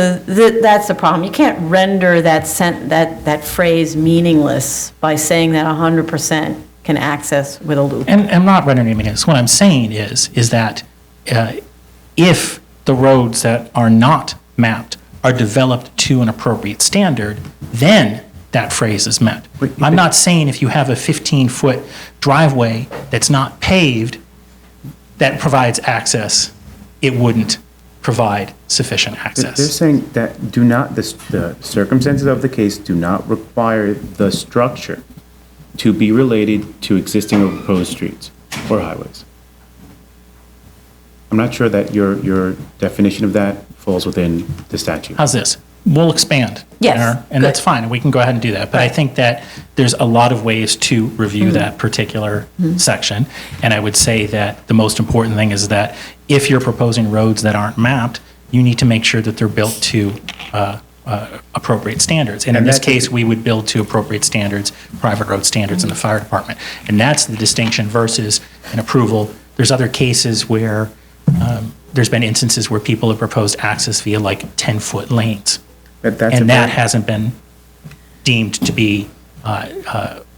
the problem. You can't render that phrase meaningless by saying that 100% can access with a loop. And I'm not rendering it meaningless. What I'm saying is that if the roads that are not mapped are developed to an appropriate standard, then that phrase is met. I'm not saying if you have a 15-foot driveway that's not paved that provides access, it wouldn't provide sufficient access. They're saying that the circumstances of the case do not require the structure to be related to existing or proposed streets or highways. I'm not sure that your definition of that falls within the statute. How's this? We'll expand. Yes, And that's fine, we can go ahead and do that. But I think that there's a lot of ways to review that particular section. And I would say that the most important thing is that if you're proposing roads that aren't mapped, you need to make sure that they're built to appropriate standards. And in this case, we would build to appropriate standards, private road standards in the fire department. And that's the distinction versus an approval. There's other cases where there's been instances where people have proposed access via like 10-foot lanes. And that hasn't been deemed to be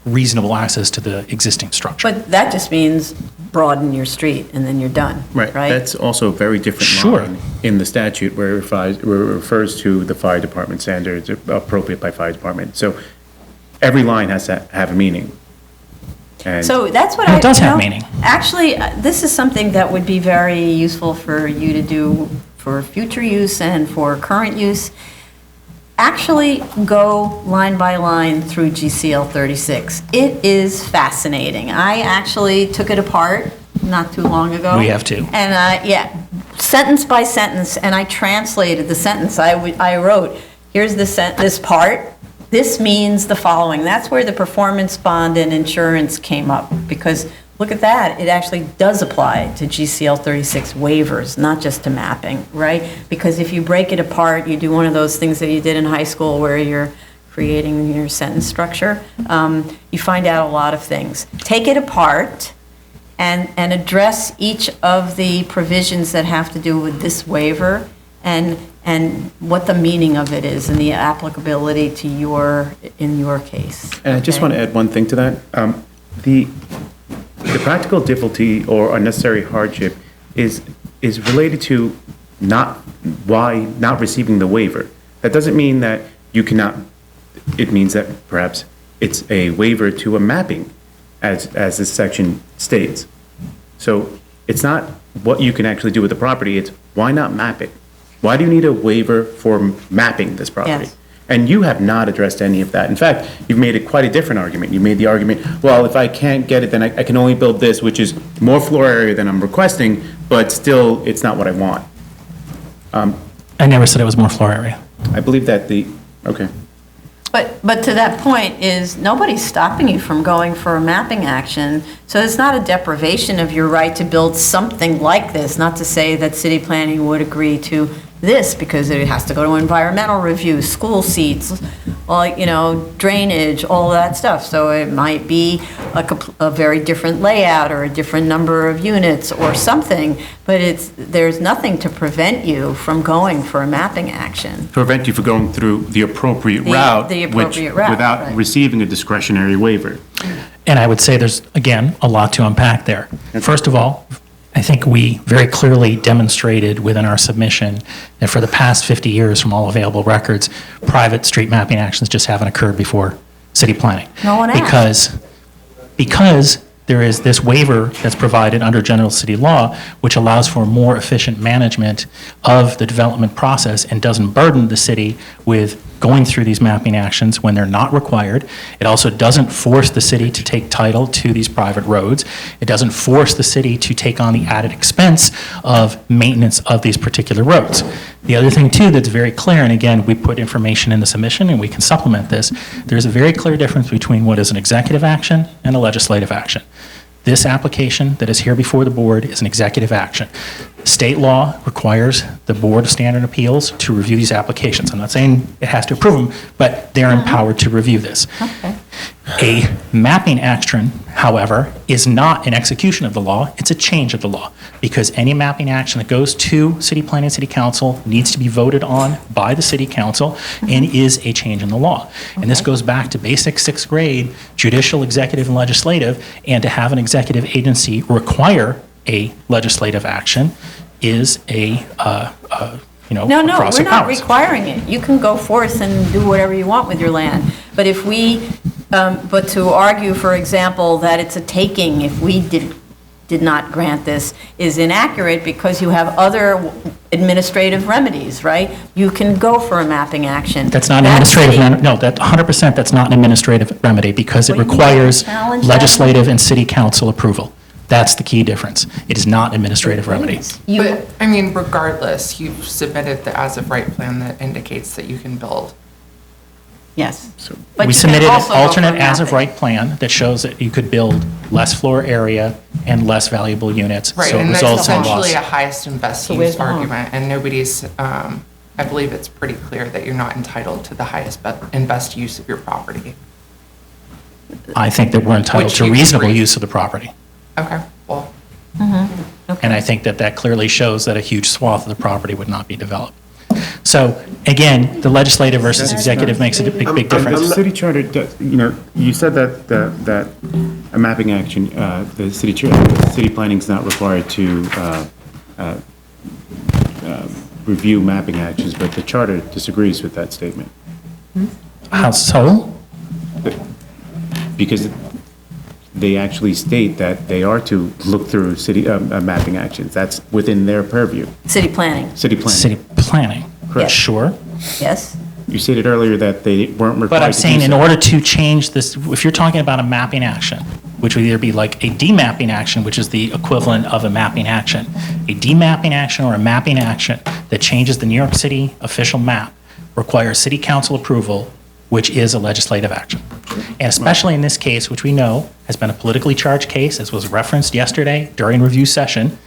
reasonable access to the existing structure. But that just means broaden your street and then you're done, right? That's also a very different line in the statute where it refers to the fire department standards appropriate by fire department. So every line has to have a meaning. And So that's what It does have meaning. Actually, this is something that would be very useful for you to do for future use and for current use. Actually go line by line through GCL 36. It is fascinating. I actually took it apart not too long ago. We have too. And sentence by sentence, and I translated the sentence. I wrote, here's this part. This means the following. That's where the performance bond and insurance came up, because look at that. It actually does apply to GCL 36 waivers, not just to mapping, right? Because if you break it apart, you do one of those things that you did in high school where you're creating your sentence structure, you find out a lot of things. Take it apart and address each of the provisions that have to do with this waiver and what the meaning of it is and the applicability to in your case. I just want to add one thing to that. The practical difficulty or unnecessary hardship is related to not receiving the waiver. That doesn't mean that you cannot, it means that perhaps it's a waiver to a mapping, as this section states. So it's not what you can actually do with the property, it's why not map it? Why do you need a waiver for mapping this property? Yes. And you have not addressed any of that. In fact, you've made it quite a different argument. You made the argument, well, if I can't get it, then I can only build this, which is more floor area than I'm requesting, but still, it's not what I want. I never said it was more floor area. I believe that okay. But to that point is, nobody's stopping you from going for a mapping action, so it's not a deprivation of your right to build something like this, not to say that city planning would agree to this, because it has to go to environmental review, school seats, all, drainage, all that stuff. So it might be a very different layout or a different number of units or something, but there's nothing to prevent you from going for a mapping action. Prevent you from going through the appropriate route. The appropriate route, without right. receiving a discretionary waiver. And I would say there's, again, a lot to unpack there. First of all, I think we very clearly demonstrated within our submission that for the past 50 years, from all available records, private street mapping actions just haven't occurred before city planning. No one asked. Because there is this waiver that's provided under general city law, which allows for more efficient management of the development process and doesn't burden the city with going through these mapping actions when they're not required. It also doesn't force the city to take title to these private roads. It doesn't force the city to take on the added expense of maintenance of these particular roads. The other thing too that's very clear, and again, we put information in the submission and we can supplement this, there's a very clear difference between what is an executive action and a legislative action. This application that is here before the board is an executive action. State law requires the Board of Standard Appeals to review these applications. I'm not saying it has to approve them, but they're empowered to review this. Okay. A mapping action, however, is not an execution of the law, it's a change of the law. Because any mapping action that goes to City Planning and City Council needs to be voted on by the City Council and is a change in the law. And this goes back to basic sixth grade, judicial, executive, and legislative, and to have an executive agency require a legislative action is No, cross we're of not powers. requiring it. You can go forth and do whatever you want with your land. But if but to argue, for example, that it's a taking if we did not grant this is inaccurate because you have other administrative remedies, right? You can go for a mapping action. That's not an administrative remedy. No, that 100% that's not an administrative remedy because it requires legislative and city council approval. That's the key difference. It is not an administrative remedy. But, I mean, regardless, you've submitted the as-of-right plan that indicates that you can build. Yes. We submitted an alternate as-of-right plan that shows that you could build less floor area and less valuable units. Right, so it and that's results in essentially loss. a highest and best So where's use the harm? argument, and nobody's, I believe it's pretty clear that you're not entitled to the highest and best use of your property. I think that we're entitled Which to you reasonable agree. use of the property. Okay, well, And I think that that clearly shows that a huge swath of the property would not be developed. So again, the legislative versus executive makes a big difference. The city charter, you said that a mapping action, the city planning is not required to review mapping actions, but the charter disagrees with that statement. How so? Because they actually state that they are to look through city mapping actions. That's within their purview. City planning. City planning. City planning. Correct. Sure. Yes. You stated earlier that they weren't required to do so. But I'm saying in order to change this, if you're talking about a mapping action, which would either be like a demapping action, which is the equivalent of a mapping action, a demapping action or a mapping action that changes the New York City official map requires city council approval, which is a legislative action. And especially in this case, which we know has been a politically charged case, as was referenced yesterday during review session,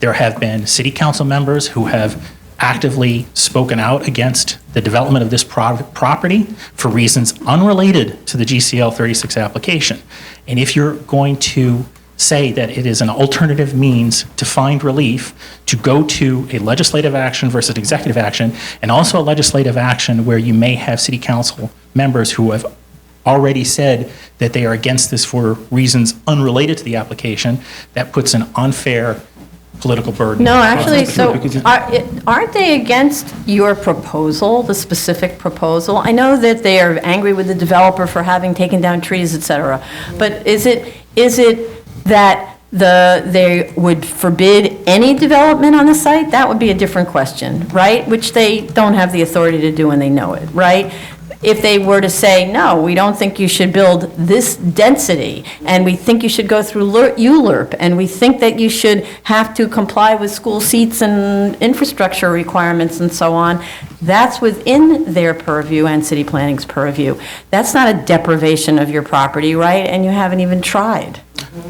there have been city council members who have actively spoken out against the development of this property for reasons unrelated to the GCL 36 application. And if you're going to say that it is an alternative means to find relief, to go to a legislative action versus executive action, and also a legislative action where you may have city council members who have already said that they are against this for reasons unrelated to the application, that puts an unfair political burden. No, actually, so aren't they against your proposal, the specific proposal? I know that they are angry with the developer for having taken down trees, et cetera, but is it that they would forbid any development on the site? That would be a different question, right? Which they don't have the authority to do and they know it, right? If they were to say, no, we don't think you should build this density, and we think you should go through ULURP, and we think that you should have to comply with school seats and infrastructure requirements and so on, that's within their purview and city planning's purview. That's not a deprivation of your property, right? And you haven't even tried.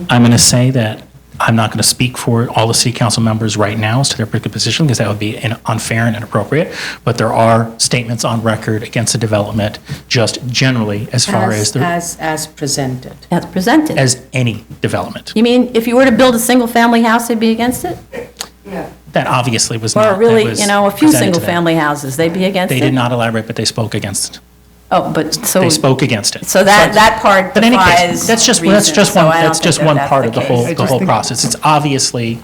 I'm going to say that I'm not going to speak for all the city council members right now as to their particular position, because that would be unfair and inappropriate, but there are statements on record against the development, just generally as far as the, As presented. As presented. as any development. You mean, if you were to build a single-family house, they'd be against it? That obviously was Or not. really, that was you know, a few presented to them. single-family houses, they'd be against it? They did not elaborate, but they spoke against it. Oh, but so. They spoke against it. So that part But in any case, defies that's just reason, so I don't that's think just that one that's part the of the case. whole process. It's obviously,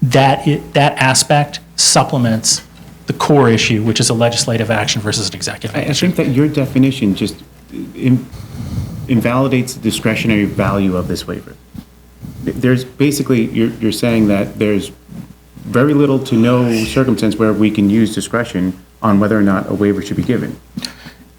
that aspect supplements the core issue, which is a legislative action versus an executive I action. think that your definition just invalidates the discretionary value of this waiver. There's basically, you're saying that there's very little to no circumstance where we can use discretion on whether or not a waiver should be given.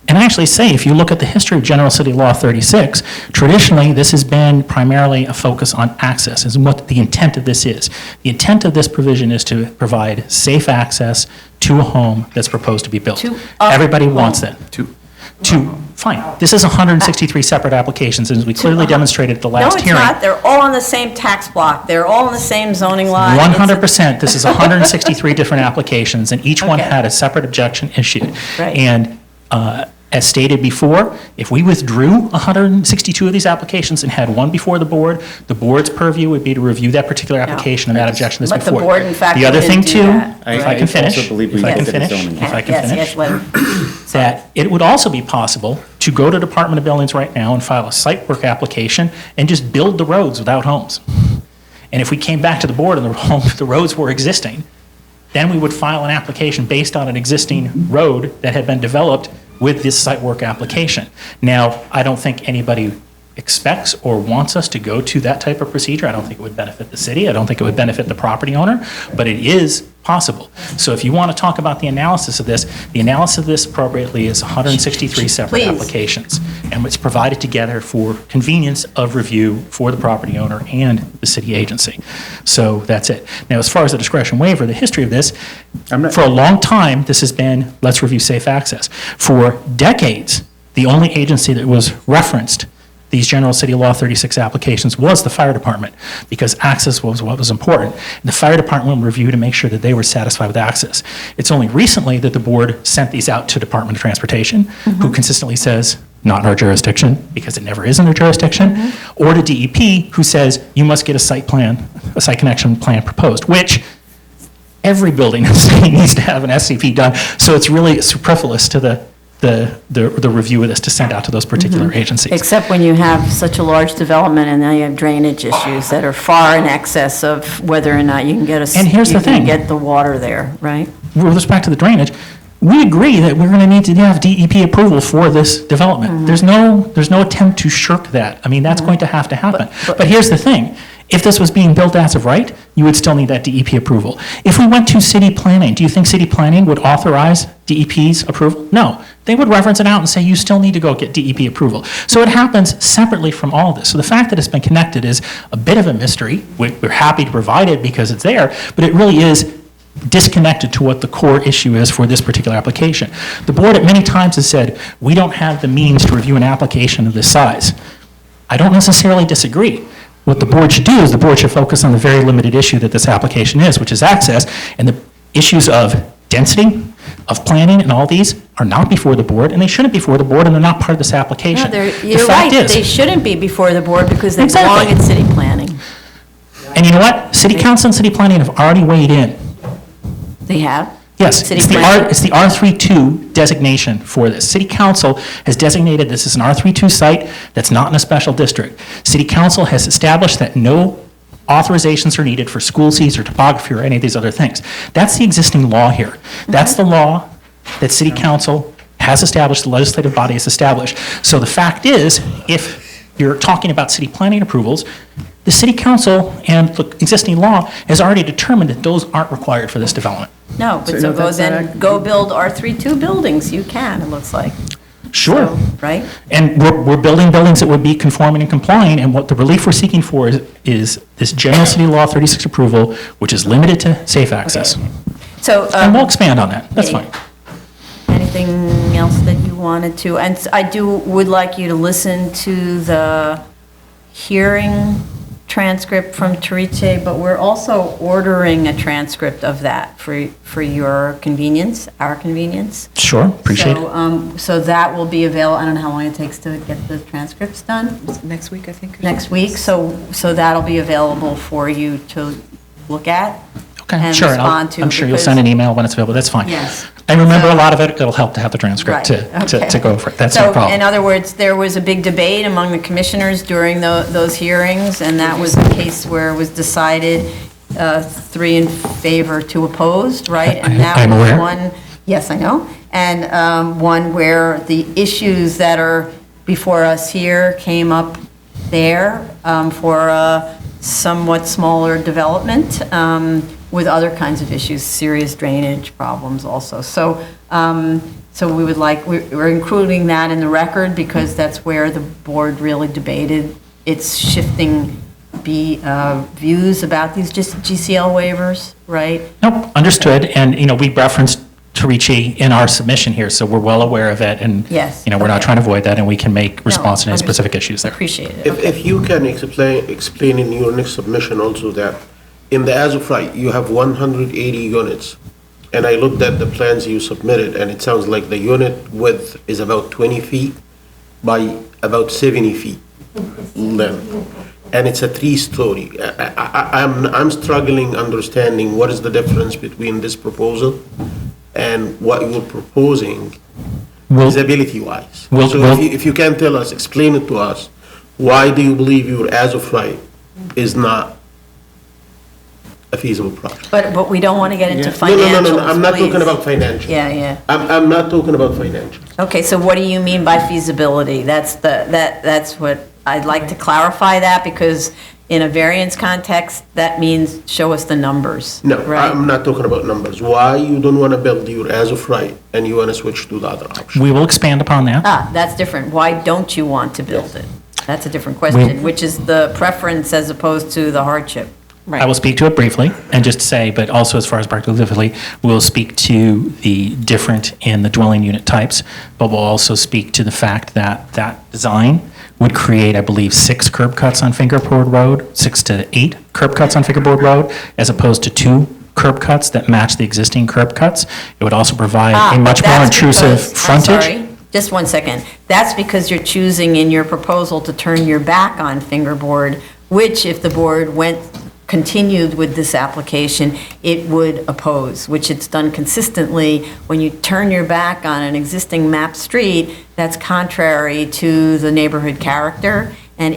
And I actually say, if you look at the history of General City Law 36, traditionally, this has been primarily a focus on access, is what the intent of this is. The intent of this provision is to provide safe access to a home that's proposed to be built. Everybody wants that. Fine. This is 163 separate applications, and as we clearly demonstrated at the last hearing. No, it's not. They're all on the same tax block. They're all on the same zoning line. 100%. This is 163 different applications, and each one Okay. had a separate objection issued. Right. And as stated before, if we withdrew 162 of these applications and had one before the board's purview would be to review that particular application and that objection that's But the before. board, in fact, The other thing didn't do too, that, if I can finish, if I can Yes, finish, let him. that it would also be possible to go to Department of Buildings right now and file a site work application and just build the roads without homes. And if we came back to the board and the roads were existing, then we would file an application based on an existing road that had been developed with this site work application. Now, I don't think anybody expects or wants us to go to that type of procedure. I don't think it would benefit the city. I don't think it would benefit the property owner, but it is possible. So if you want to talk about the analysis of this, the analysis of this appropriately is 163 separate Please. applications, and it's provided together for convenience of review for the property owner and the city agency. So that's it. Now, as far as the discretion waiver, the history of this, for a long time, this has been, let's review safe access. For decades, the only agency that was referenced these General City Law 36 applications was the fire department, because access was what was important. The fire department will review to make sure that they were satisfied with access. It's only recently that the board sent these out to Department of Transportation, who consistently says, not in our jurisdiction, because it never is in their jurisdiction, or to DEP, who says, you must get a site plan, a site connection plan proposed, which every building in the city needs to have an SCP done, so it's really superfluous to the review of this to send out to those particular agencies. Except when you have such a large development and now you have drainage issues that are far in excess of whether or not you can get And here's the thing. get the water there, right? With respect to the drainage, we agree that we're going to need to have DEP approval for this development. There's no attempt to shirk that. I mean, that's going to have to happen. But here's the thing. If this was being built as of right, you would still need that DEP approval. If we went to city planning, do you think city planning would authorize DEP's approval? No. They would reference it out and say, you still need to go get DEP approval. So it happens separately from all of this. So the fact that it's been connected is a bit of a mystery. We're happy to provide it because it's there, but it really is disconnected to what the core issue is for this particular application. The board at many times has said, we don't have the means to review an application of this size. I don't necessarily disagree. What the board should do is the board should focus on the very limited issue that this application is, which is access, and the issues of density, of planning, and all these are not before the board, and they shouldn't be before the board, and they're not part of this application. No, The you're fact right, is- they shouldn't be before the board because they Exactly. belong in city planning. And you know what? City council and city planning have already weighed in. They have? Yes, City it's the planning? it's the R32 designation for this. City council has designated this as an R32 site that's not in a special district. City council has established that no authorizations are needed for school seats or topography or any of these other things. That's the existing law here. That's the law that city council has established, the legislative body has established. So the fact is, if you're talking about city planning approvals, the city council and the existing law has already determined that those aren't required for this development. No, but so go then, go build R32 buildings, you can, it looks like. Sure. Right? And we're building buildings that would be conforming and complying, and what the relief we're seeking for is this General City Law 36 approval, which is limited to safe access. So. And we'll expand on that, that's fine. Anything else that you wanted to, and would like you to listen to the hearing transcript from Teriche, but we're also ordering a transcript of that for your convenience, our convenience. Sure, appreciate it. So that will be available, I don't know how long it takes to get the transcripts done. Next week, I think. Next week, so that'll be available for you to look at. Okay, and sure. respond to. I'm sure you'll because- send an email when it's available. That's fine. Yes. I remember a lot of it. It'll help to have the transcript Right, to okay. go for it. That's So, no problem. in other words, there was a big debate among the commissioners during those hearings, and that was a case where it was decided 3 in favor, 2 opposed, right? And that I'm was aware. one, yes, I know, and one where the issues that are before us here came up there for a somewhat smaller development with other kinds of issues, serious drainage problems also. So, so we would like, we're including that in the record because that's where the board really debated its shifting views about these just GCL waivers, right? Nope, understood. And, we referenced Teriche in our submission here, so we're well aware of it. And, Yes, we're not okay. trying to avoid that, and we can make response to any understood. specific issues there. Appreciate it. If you can explain in your next submission also that in the as of right, you have 180 units. And I looked at the plans you submitted, and it sounds like the unit width is about 20 feet by about 70 feet length. And it's a 3-story. I'm struggling understanding what is the difference between this proposal and what you're proposing visibility-wise. So if you can tell us, explain it to us, why do you believe your as of right is not a feasible project? But we don't want to get into No, financials, I'm not talking please. about financial. Yeah. I'm not talking about financial. Okay, so what do you mean by feasibility? That's what, I'd like to clarify that, because in a variance context, that means show us the numbers. No, right? I'm not talking about numbers. Why you don't want to build your as of right and you want to switch to the other option? We will expand upon that. That's different. Why don't you want to build it? That's a different question, which is the preference as opposed to the hardship. I will speak to it briefly and just say, but also as far as practically, we'll speak to the different in the dwelling unit types, but we'll also speak to the fact that that design would create, I believe, 6 curb cuts on Fingerboard Road, 6 to 8 curb cuts on Fingerboard Road, as opposed to 2 curb cuts that match the existing curb cuts. It would also provide a much more intrusive frontage. I'm sorry, just 1 second. That's because you're choosing in your proposal to turn your back on Fingerboard, which if the board continued with this application, it would oppose, which it's done consistently. When you turn your back on an existing map street, that's contrary to the neighborhood character. And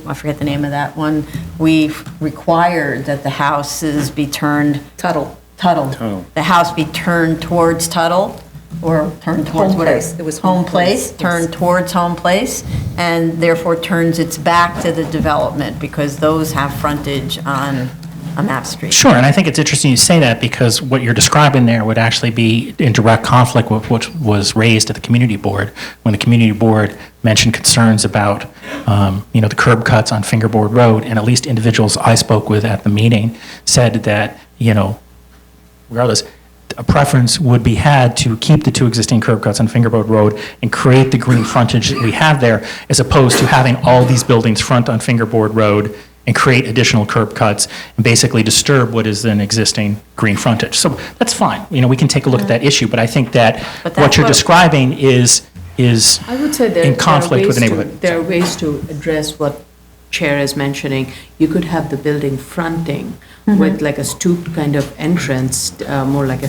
I forget the name of that one, we've required that the houses be turned. Tuttle. The house be turned towards Tuttle, or turned towards Home whatever. place. It was Home home place, place, turned towards home place, and therefore turns its back to the development, because those have frontage on a map street. Sure, and I think it's interesting you say that because what you're describing there would actually be in direct conflict with what was raised at the community board, when the community board mentioned concerns about, the curb cuts on Fingerboard Road, and at least individuals I spoke with at the meeting said that, regardless, a preference would be had to keep the 2 existing curb cuts on Fingerboard Road and create the green frontage that we have there, as opposed to having all these buildings front on Fingerboard Road and create additional curb cuts and basically disturb what is an existing green frontage. So that's fine. We can take a look at that issue, but I think that what you're describing is I would say in conflict with the neighborhood. There are ways to address what Chair is mentioning. You could have the building fronting with like a stooped kind of entrance, more like a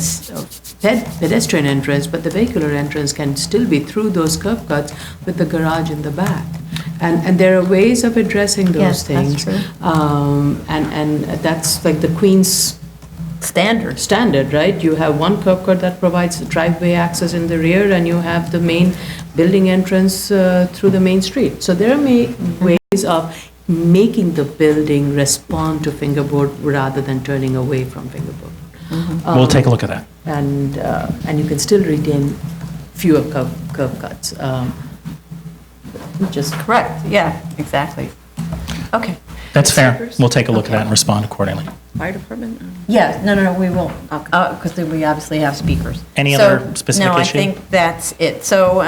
pedestrian entrance, but the vehicular entrance can still be through those curb cuts with the garage in the back. And there are ways of addressing those Yes, that's things. true. And that's like the Queen's standard, right? You have one curb cut that provides driveway access in the rear, and you have the main building entrance through the main street. So there are ways of making the building respond to Fingerboard rather than turning away from Fingerboard. We'll take a look at that. And you can still retain fewer curb cuts. Just correct, yeah, exactly. Okay. That's fair. We'll take a look at that and respond accordingly. Fire department? Yeah, no, we won't, because we obviously have speakers. Any other specific No, I issue? think that's it. So,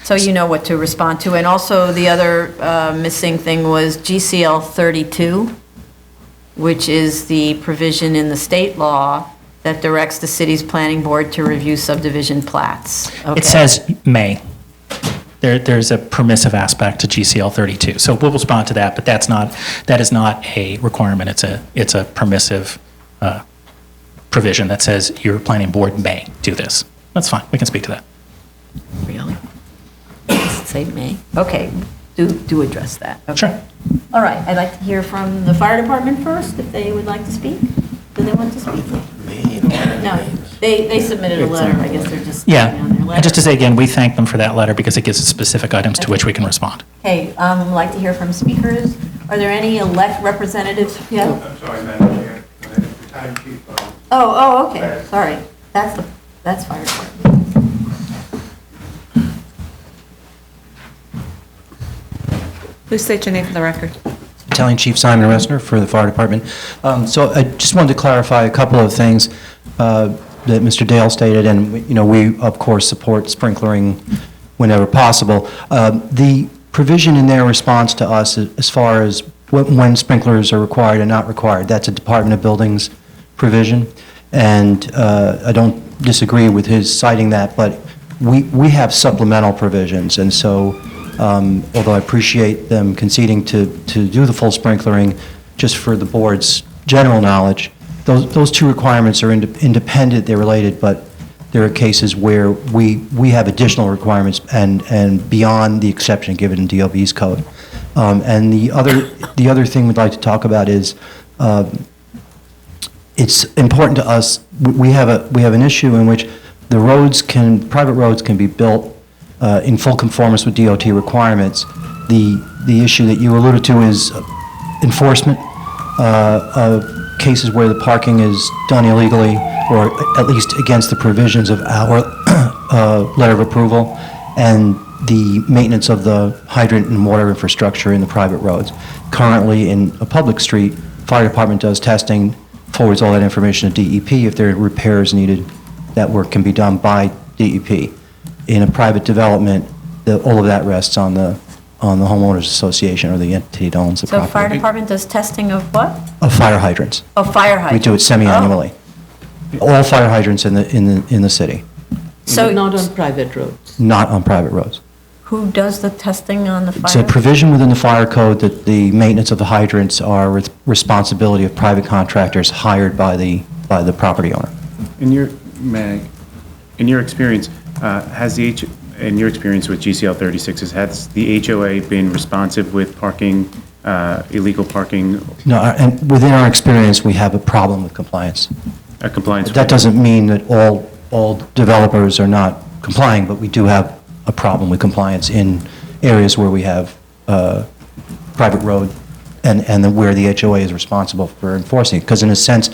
So you know what to respond to. And also, the other missing thing was GCL 32, which is the provision in the state law that directs the city's planning board to review subdivision plats. Okay. It says may. There's a permissive aspect to GCL 32. So we'll respond to that, but that is not a requirement. It's a permissive provision that says your planning board may do this. That's fine. We can speak to that. Really? Does it say may? Okay, do address that. Okay. Sure. All right, I'd like to hear from the fire department first, if they would like to speak. Do they want to speak? No, they submitted a letter, I guess they're just. Yeah, on their letter. and just to say again, we thank them for that letter because it gives us specific items to which we can respond. Okay, I'd like to hear from speakers. Are there any elect representatives? Yeah? I'm sorry, Madam Chair. The time chief. Oh, okay, sorry. That's fire department. Please state your name for the record. Battalion Chief Simon Ressner for the Fire Department. So I just wanted to clarify a couple of things that Mr. Dale stated, and, you know, we, of course, support sprinklering whenever possible. The provision in their response to us as far as when sprinklers are required and not required, that's a Department of Buildings provision, and I don't disagree with his citing that, but we have supplemental provisions, and so although I appreciate them conceding to do the full sprinklering, just for the board's general knowledge, those two requirements are independent, they're related, but there are cases where we have additional requirements and beyond the exception given in DOB's code. And the other thing we'd like to talk about is it's important to us, we have an issue in which private roads can be built in full conformance with DOT requirements. The issue that you alluded to is enforcement of cases where the parking is done illegally or at least against the provisions of our letter of approval, and the maintenance of the hydrant and water infrastructure in the private roads. Currently, in a public street, fire department does testing, forwards all that information to DEP. If there are repairs needed, that work can be done by DEP. In a private development, all of that rests on the homeowners association or the entity that owns the So property. fire department does testing of what? Of fire hydrants. Of fire hydrants? We do it semi-annually. All fire hydrants in the city, So Not on private roads. not on private roads. who does the testing on the fire? It's a provision within the fire code that the maintenance of the hydrants are responsibility of private contractors hired by the property owner. In your experience, in your experience with GCL 36s, has the HOA been responsive with parking, illegal parking? No, and within our experience, we have a problem with compliance. A compliance? That doesn't mean that all developers are not complying, but we do have a problem with compliance in areas where we have private road and where the HOA is responsible for enforcing it. Because in a sense,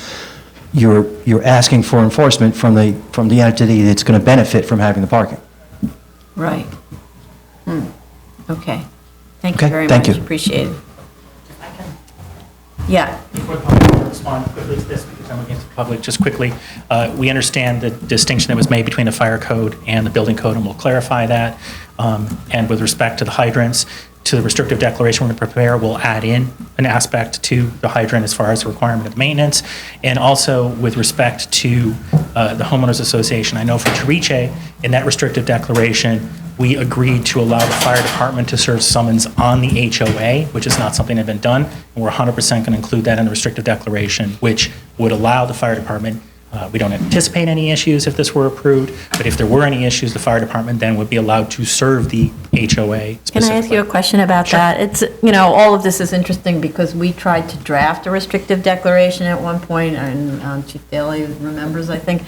you're asking for enforcement from the entity that's going to benefit from having the parking. Right. Okay. Thank you Okay, very thank much. you. Appreciate it. Yeah. Before the public respond quickly to this, because I'm against the public, just quickly, we understand the distinction that was made between the fire code and the building code, and we'll clarify that. And with respect to the hydrants, to the restrictive declaration we're going to prepare, we'll add in an aspect to the hydrant as far as the requirement of maintenance. And also with respect to the homeowners association, I know for Trice, in that restrictive declaration, we agreed to allow the fire department to serve summons on the HOA, which is not something that had been done. And we're 100% going to include that in the restrictive declaration, which would allow the fire department, we don't anticipate any issues if this were approved, but if there were any issues, the fire department then would be allowed to serve the HOA specifically. Can I ask you a question about that? It's, all of this is interesting because we tried to draft a restrictive declaration at one point, and Chief Daley remembers, I think,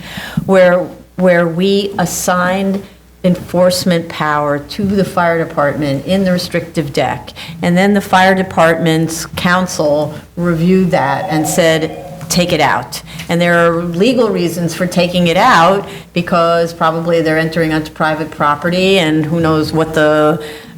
where we assigned enforcement power to the fire department in the restrictive deck. And then the fire department's council reviewed that and said, take it out. And there are legal reasons for taking it out because probably they're entering onto private property and who knows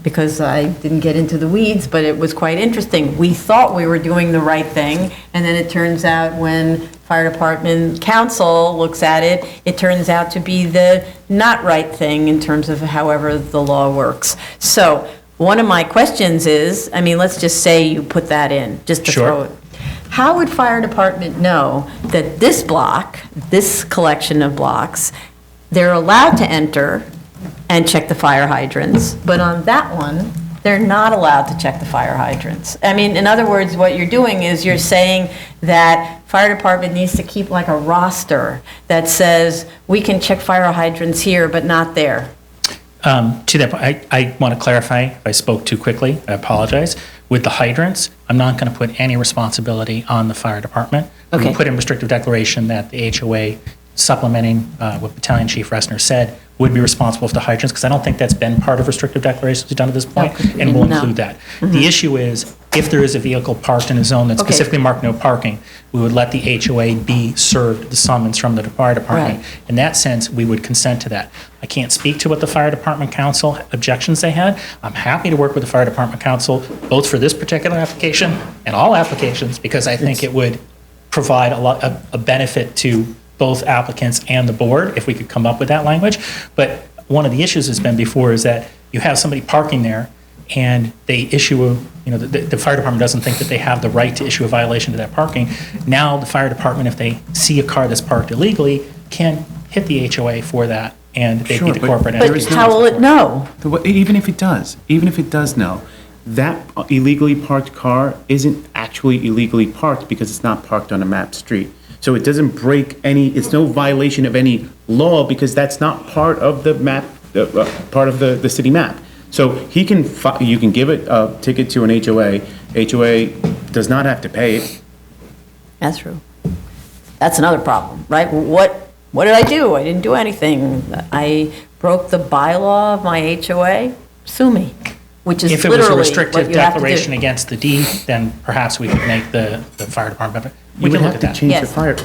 because I didn't get into the weeds, but it was quite interesting. We thought we were doing the right thing, and then it turns out when fire department council looks at it, it turns out to be the not right thing in terms of however the law works. So one of my questions is, I mean, let's just say you put that in, just to throw it. How would fire department know that this block, this collection of blocks, they're allowed to enter and check the fire hydrants, but on that one, they're not allowed to check the fire hydrants? I mean, in other words, what you're doing is you're saying that fire department needs to keep like a roster that says, we can check fire hydrants here, but not there. To that point, I want to clarify, if I spoke too quickly, I apologize. With the hydrants, I'm not going to put any responsibility on the fire department. We Okay. put in restrictive declaration that the HOA, supplementing what Battalion Chief Ressner said, would be responsible for the hydrants, because I don't think that's been part of restrictive declarations we've done to this point, and we'll include that. The issue is, if there is a vehicle parked in a zone that's specifically marked no parking, we would let the HOA be served the summons from the fire department. In that sense, we would consent to that. I can't speak to what the fire department council objections they had. I'm happy to work with the fire department council, both for this particular application and all applications, because I think it would provide a benefit to both applicants and the board if we could come up with that language. But one of the issues has been before is that you have somebody parking there and they issue the fire department doesn't think that they have the right to issue a violation to that parking. Now the fire department, if they see a car that's parked illegally, can hit the HOA for that, and they'd be the corporate entity. But how will it know? Even if it does know, that illegally parked car isn't actually illegally parked because it's not parked on a mapped street. So it doesn't it's no violation of any law because that's not part of the map, part of the city map. So you can give a ticket to an HOA. HOA does not have to pay it. That's true. That's another problem, right? What did I do? I didn't do anything. I broke the bylaw of my HOA. Sue me, which is If it was a literally restrictive what you have to declaration do. against the deed, then perhaps we could make the fire department. You We would can look have at to that. change the fire.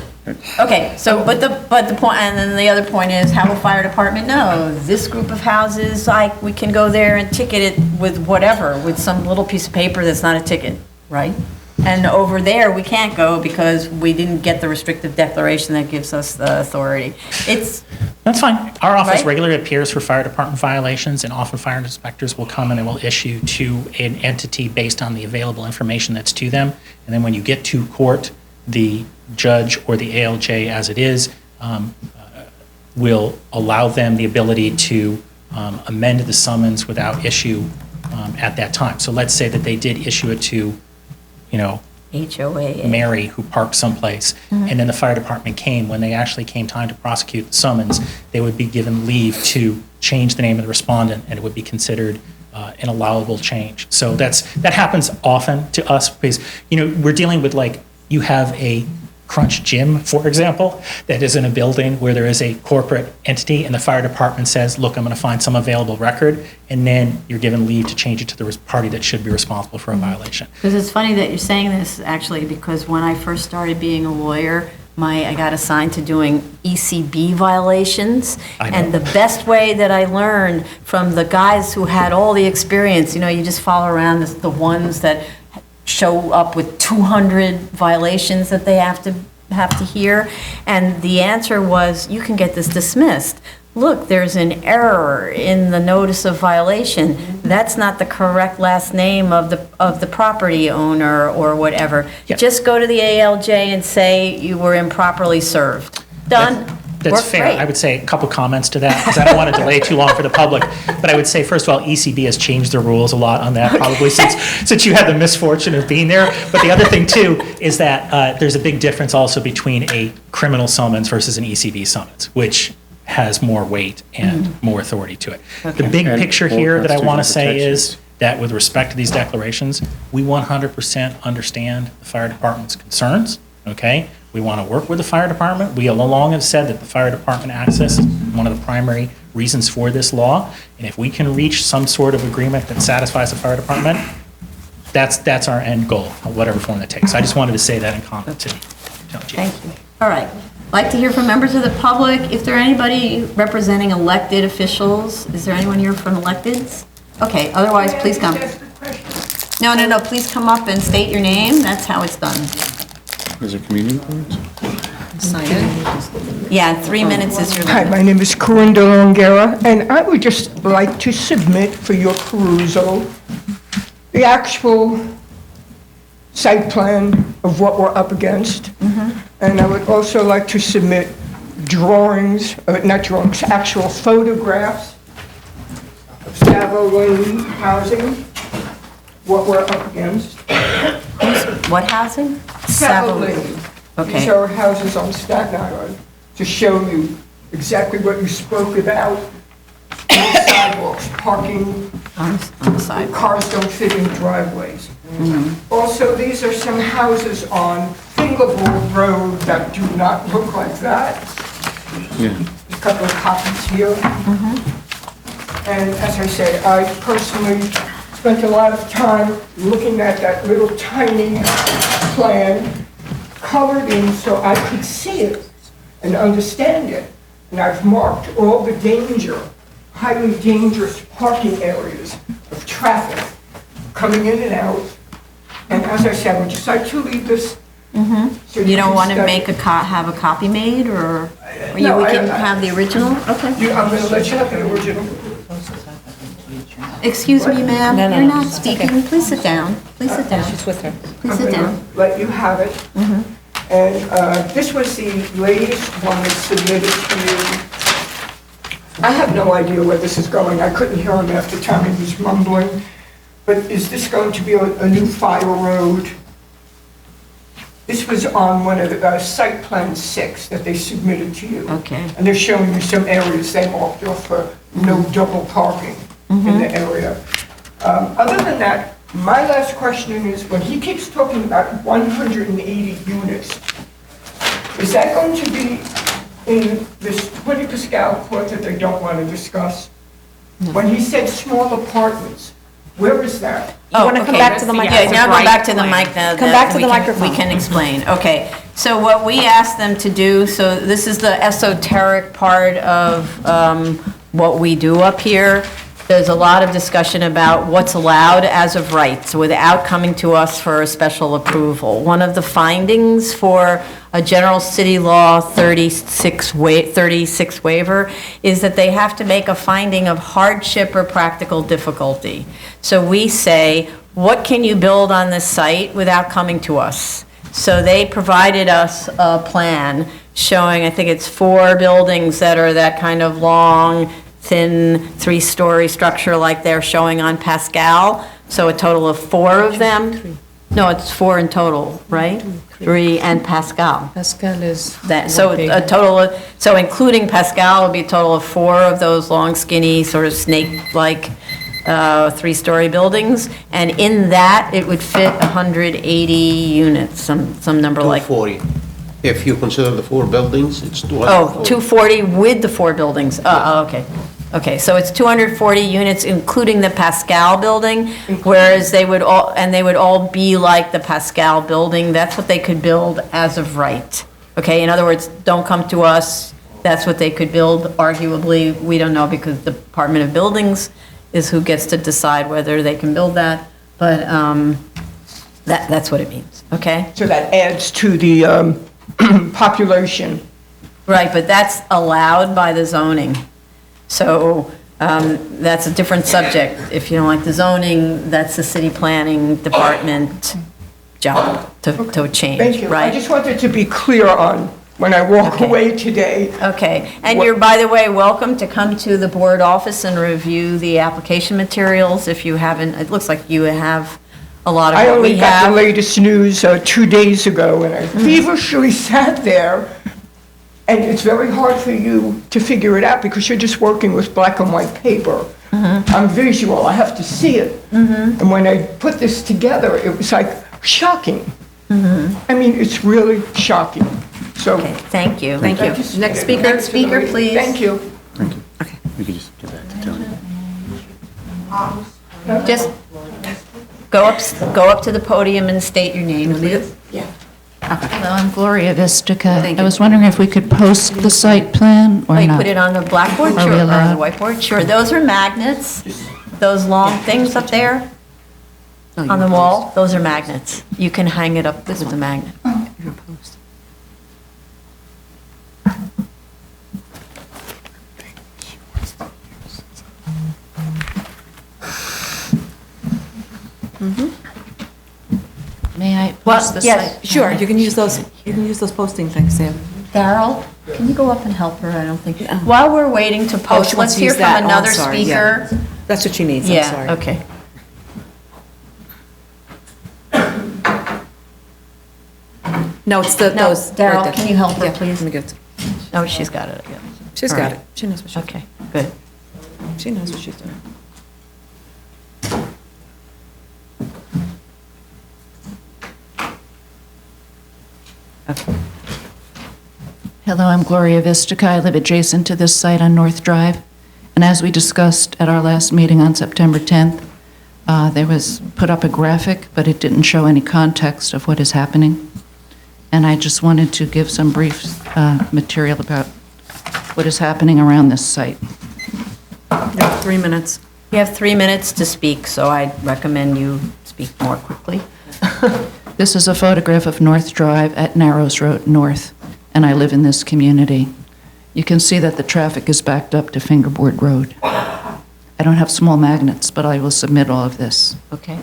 Okay, so, but the point, and then the other point is, how will fire department know? This group of houses, we can go there and ticket it with whatever, with some little piece of paper that's not a ticket, right? And over there, we can't go because we didn't get the restrictive declaration that gives us the authority. That's fine. Our office Right? regularly appears for fire department violations, and often fire inspectors will come and they will issue to an entity based on the available information that's to them. And then when you get to court, the judge or the ALJ, as it is, will allow them the ability to amend the summons without issue at that time. So let's say that they did issue it to, HOA. Mary, who parked someplace, and then the fire department came. When they actually came time to prosecute the summons, they would be given leave to change the name of the respondent, and it would be considered an allowable change. So that happens often to us because, we're dealing with, you have a Crunch Gym, for example, that is in a building where there is a corporate entity and the fire department says, look, I'm going to find some available record, and then you're given leave to change it to the party that should be responsible for a violation. Because it's funny that you're saying this, actually, because when I first started being a lawyer, I got assigned to doing ECB violations. And the best way that I learned from the guys who had all the experience, you just follow around the ones that show up with 200 violations that they have to hear. And the answer was, you can get this dismissed. Look, there's an error in the notice of violation. That's not the correct last name of the property owner or whatever. Just go to the ALJ and say you were improperly served. Done. That's Worked fair. great. I would say a couple comments to that, because I don't want to delay too long for the public. But I would say, first of all, ECB has changed their rules a lot on that, probably since you had the misfortune of being there. But the other thing, too, is that there's a big difference also between a criminal summons versus an ECB summons, which has more weight and more authority to it. The big And picture more here that I want to constitutional say is protections. that with respect to these declarations, we 100% understand the fire department's concerns, okay? We want to work with the fire department. We all along have said that the fire department access is one of the primary reasons for this law. And if we can reach some sort of agreement that satisfies the fire department, that's our end goal, whatever form that takes. I just wanted to say that in comment to Chief. Thank you. All right. Like to hear from members of the public. If there anybody representing elected officials, is there anyone here from electeds? Okay, otherwise, please come. No, please come up and state your name. That's how it's done. Is there community boards? Sign in. Yeah, 3 minutes is your Hi, limit. my name is Corinne DeLongera, and I would just like to submit for your perusal the actual site plan of what we're up against. And I would also like to submit drawings, not drawings, actual photographs of Savo Lane housing, what we're up against. What housing? Savo Lane. Okay. These are houses on Staten Island, to show you exactly what you spoke about. Sidewalks, parking, On the side. cars don't fit in driveways. Also, these are some houses on Fingerboard Road that do not look like that. A couple of copies here. And as I say, I personally spent a lot of time looking at that little tiny plan, colored in so I could see it and understand it. And I've marked all the danger, highly dangerous parking areas of traffic coming in and out. And as I said, I would just like to leave this. So You don't can want to study. make have a copy made, or No, we I- can have the original? Okay. I'm going to let you have the original. Excuse me, ma'am, No, no, you're no, not it's speaking. Please sit down. Please sit down. She's with her. Please sit I'm down. gonna let you have it. And this was the latest one that's submitted to you. I have no idea where this is going. I couldn't hear him after Tommy was mumbling. But is this going to be a new fire road? This was on one of the site plan 6 that they submitted to you. Okay. And they're showing you some areas they marked off for no double parking in the area. Other than that, my last question is, when he keeps talking about 180 units, is that going to be in this 20 Pascal court that they don't want to discuss? When he said small apartments, where is that? Oh, wanna come okay. back to the Yeah, microphone? now go back to the mic. Come back to the microphone. We can explain. Okay, so what we asked them to do, so this is the esoteric part of what we do up here. There's a lot of discussion about what's allowed as of right, so without coming to us for a special approval. One of the findings for a general city law 36 waiver is that they have to make a finding of hardship or practical difficulty. So we say, what can you build on this site without coming to us? So they provided us a plan showing, I think it's 4 buildings that are that kind of long, thin, 3-story structure like they're showing on Pascal. So a total of 4 of them. No, it's 4 in total, right? 3 and Pascal. Pascal is. That, so a total of, so including Pascal would be a total of 4 of those long, skinny, sort of snake-like 3-story buildings. And in that, it would fit 180 units, some number like. 240. If you consider the 4 buildings, it's 240. Oh, 240 with the 4 buildings. Okay. Okay, so it's 240 units, including the Pascal building, whereas they would all be like the Pascal building. That's what they could build as of right. Okay, in other words, don't come to us. That's what they could build. Arguably, we don't know, because the Department of Buildings is who gets to decide whether they can build that. But that's what it means, okay? So that adds to the population. Right, but that's allowed by the zoning. So that's a different subject. If you don't like the zoning, that's the city planning department job to change, Thank you. I right? just wanted to be clear on, when I walk away today. Okay, and you're, by the way, welcome to come to the board office and review the application materials if you haven't. It looks like you have a lot of I what only we got the have. latest news 2 days ago, and I feverishly sat there. And it's very hard for you to figure it out because you're just working with black and white paper. I'm visual, I have to see it. And when I put this together, it was like shocking. I mean, it's really shocking. So. Okay, thank you. Thank you. Next speaker, please. Thank you. Thank you. Okay. We could just give that to Tony. Just go up to the podium and state your name, please. Yeah. Hello, I'm Gloria Vistica. Thank I you. was wondering if we could post the site plan or Oh, you not? put it on the blackboard, Are sure, we or the allowed? whiteboard? Sure, those are magnets, those long things up there on the wall, those are magnets. You can hang it up with the magnet. May I post the site? Yes, sure, you can use those posting things, Sam. Darrell, can you go up and help her? I don't think, while we're waiting to Oh, post, she wants let's to hear use that. from Oh, I'm another sorry, yeah. speaker. That's what she needs, I'm sorry. Yeah, okay. No, it's the, No, those. Darrell, right there. can you help her, Yeah, please? Let me get it. Oh, she's got it. Yeah. She's All got right. it. She knows what she's doing. Okay, good. She knows what she's doing. Hello, I'm Gloria Vistica. I live adjacent to this site on North Drive. And as we discussed at our last meeting on September 10th, there was put up a graphic, but it didn't show any context of what is happening. And I just wanted to give some brief material about what is happening around this site. You have 3 minutes. You have 3 minutes to speak, so I recommend you speak more quickly. This is a photograph of North Drive at Narrows Road North, and I live in this community. You can see that the traffic is backed up to Fingerboard Road. I don't have small magnets, but I will submit all of this. Okay.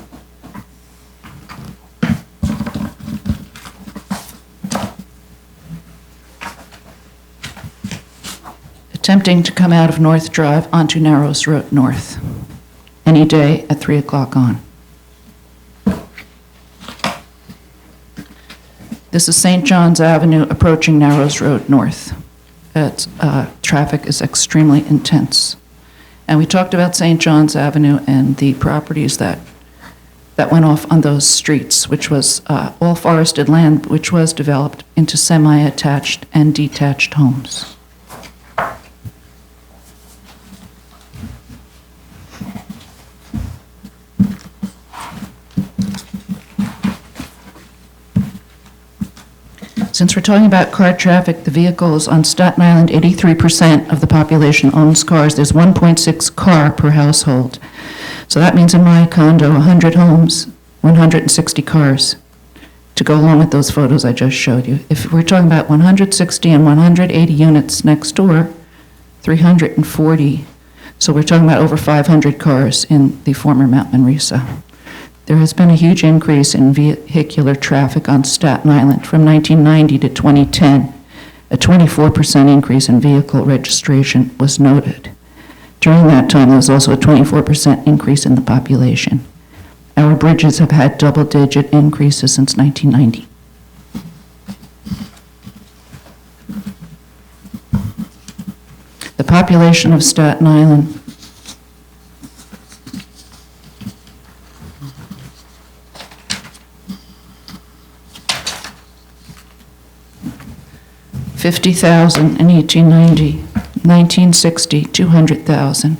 Attempting to come out of North Drive onto Narrows Road North, any day at 3 o'clock on. This is St. John's Avenue approaching Narrows Road North. Traffic is extremely intense. And we talked about St. John's Avenue and the properties that went off on those streets, which was all forested land, which was developed into semi-attached and detached homes. Since we're talking about car traffic, the vehicles on Staten Island, 83% of the population owns cars. There's 1.6 car per household. So that means in my condo, 100 homes, 160 cars, to go along with those photos I just showed you. If we're talking about 160 and 180 units next door, 340. So we're talking about over 500 cars in the former Mount Manresa. There has been a huge increase in vehicular traffic on Staten Island from 1990 to 2010. A 24% increase in vehicle registration was noted. During that time, there was also a 24% increase in the population. Our bridges have had double-digit increases since 1990. The population of Staten Island $50,000 in 1890, 1960, 200,000,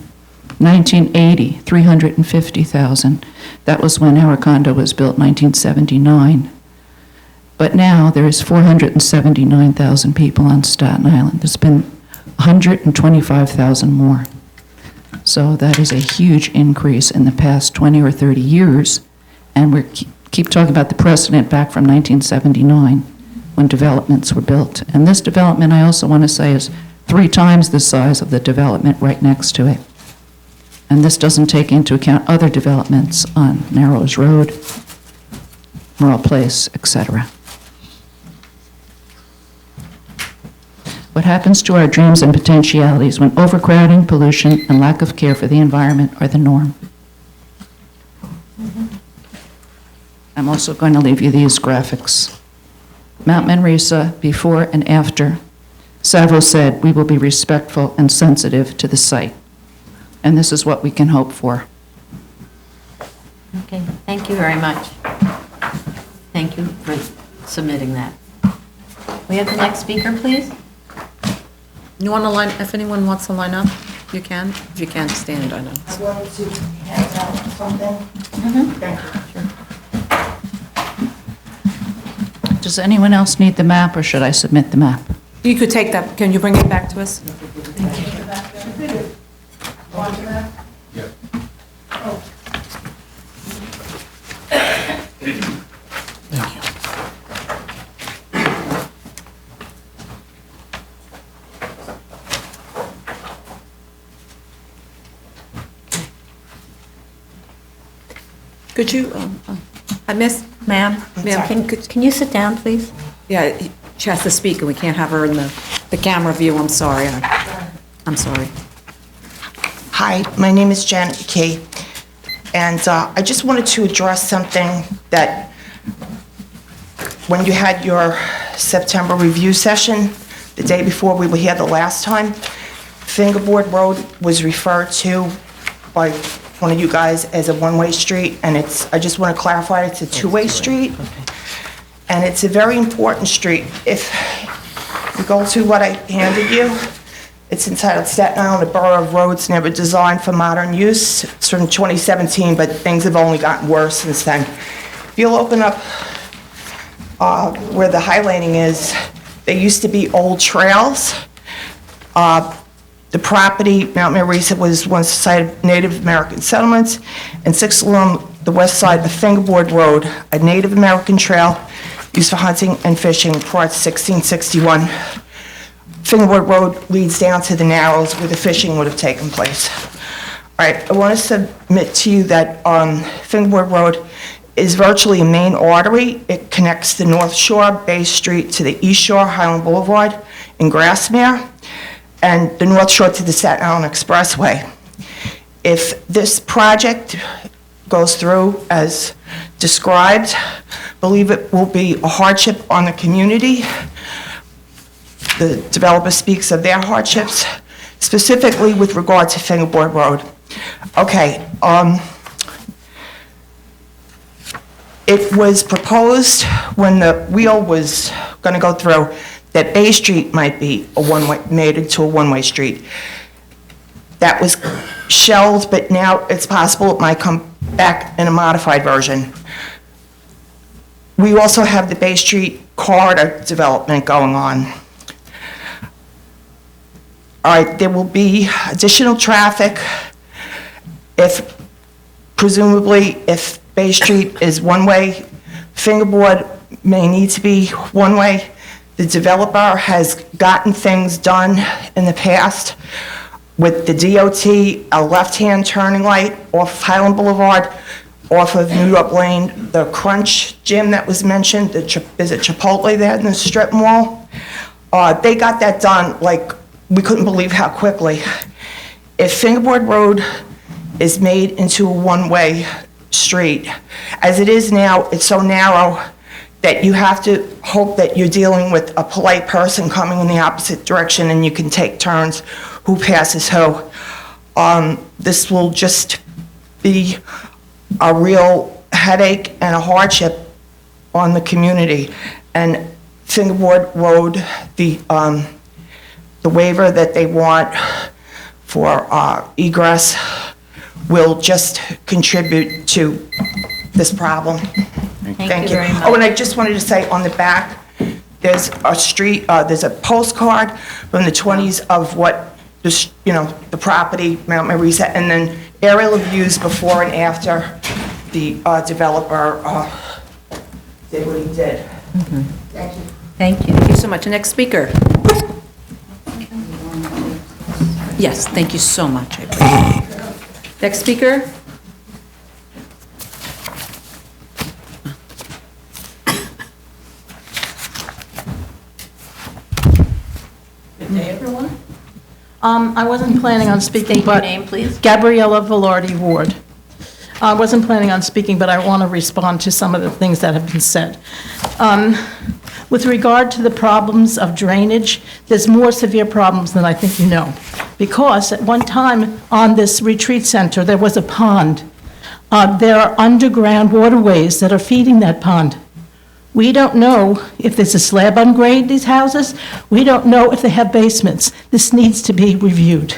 1980, 350,000. That was when our condo was built, 1979. But now there is 479,000 people on Staten Island. There's been 125,000 more. So that is a huge increase in the past 20 or 30 years. And we keep talking about the precedent back from 1979. When developments were built. And this development, I also want to say, is 3 times the size of the development right next to it. And this doesn't take into account other developments on Narrows Road, Merle Place, etc. What happens to our dreams and potentialities when overcrowding, pollution, and lack of care for the environment are the norm? I'm also going to leave you these graphics. Mount Manresa, before and after. Savo said, "We will be respectful and sensitive to the site." And this is what we can hope for. Okay, thank you very much. Thank you for submitting that. We have the next speaker, please? You want to line, if anyone wants to line up, you can. If you can't stand, I know. I wanted to hand out something. Thank you. Does anyone else need the map, or should I submit the map? You could take that, can you bring it back to us? Could you, Miss? Ma'am, Ma'am. can you sit down, please? Yeah, she has to speak, and we can't have her in the camera view, I'm sorry. I'm sorry. Hi, my name is Janet McKay, and I just wanted to address something that when you had your September review session, the day before we were here the last time, Fingerboard Road was referred to by one of you guys as a one-way street, and I just want to clarify, it's a two-way street. And it's a very important street. If you go to what I handed you, it's entitled Staten Island, a Borough of Roads Never Designed for Modern Use. It's from 2017, but things have only gotten worse since then. If you'll open up where the highlighting is, there used to be old trails. The property, Mount Marisa, was once the site of Native American settlements, and 6 along the west side of Fingerboard Road, a Native American trail used for hunting and fishing prior to 1661. Fingerboard Road leads down to the Narrows where the fishing would have taken place. All right, I want to submit to you that Fingerboard Road is virtually a main artery. It connects the North Shore, Bay Street, to the East Shore, Highland Boulevard, and Grassmere, and the North Shore to the Staten Island Expressway. If this project goes through as described, believe it will be a hardship on the community. The developer speaks of their hardships, specifically with regard to Fingerboard Road. Okay, it was proposed when the wheel was going to go through that Bay Street might be made into a one-way street. That was shelved, but now it's possible it might come back in a modified version. We also have the Bay Street corridor development going on. All right, there will be additional traffic presumably if Bay Street is one-way, Fingerboard may need to be one-way. The developer has gotten things done in the past with the DOT, a left-hand turning light off Highland Boulevard, off of New York Lane, the Crunch Gym that was mentioned, is it Chipotle there in the strip mall? They got that done, like, we couldn't believe how quickly. If Fingerboard Road is made into a one-way street, as it is now, it's so narrow that you have to hope that you're dealing with a polite person coming in the opposite direction and you can take turns who passes who. This will just be a real headache and a hardship on the community. And Fingerboard Road, the waiver that they want for egress will just contribute to this problem. Thank you very much. Oh, and I just wanted to say on the back, there's a postcard from the 20s of what the property, Mount Marisa, and then aerial views before and after the developer did what he did. Thank you. Thank you. Thank you so much. Next speaker. Yes, thank you so much. I appreciate it. Next speaker. Good day, everyone. I wasn't planning on speaking, State your but... name, please. Gabriella Velarde Ward. I wasn't planning on speaking, but I want to respond to some of the things that have been said. With regard to the problems of drainage, there's more severe problems than I think you know. Because at one time on this retreat center, there was a pond. There are underground waterways that are feeding that pond. We don't know if there's a slab on grade, these houses. We don't know if they have basements. This needs to be reviewed.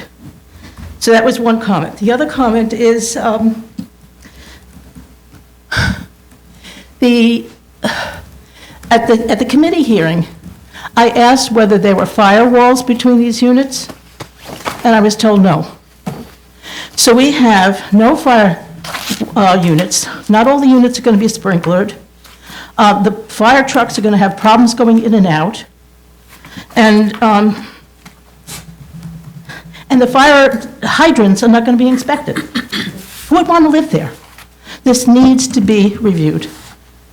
So that was one comment. The other comment is at the committee hearing, I asked whether there were firewalls between these units, and I was told no. So we have no fire units. Not all the units are going to be sprinklered. The fire trucks are going to have problems going in and out. And the fire hydrants are not going to be inspected. Who would want to live there? This needs to be reviewed.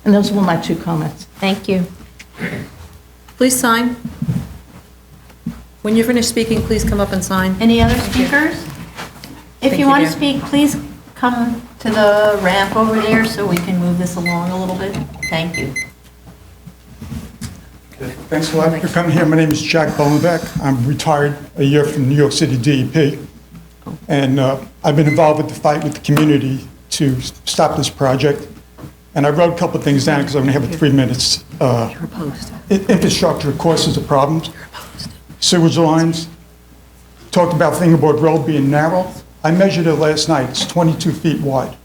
And those were my 2 comments. Thank you. Please sign. When you're finished speaking, please come up and sign. Any other speakers? If Thank you you, want to dear. speak, please come to the ramp over there so we can move this along a little bit. Thank you. Thanks a lot for coming here. My name is Jack Bolenbeck. I'm retired a year from New York City DEP. And I've been involved with the fight with the community to stop this project. And I wrote a couple of things down because I only have 3 minutes. Infrastructure, of course, is a problem. Sewage lines. Talked about Fingerboard Road being narrow. I measured it last night. It's 22 feet wide.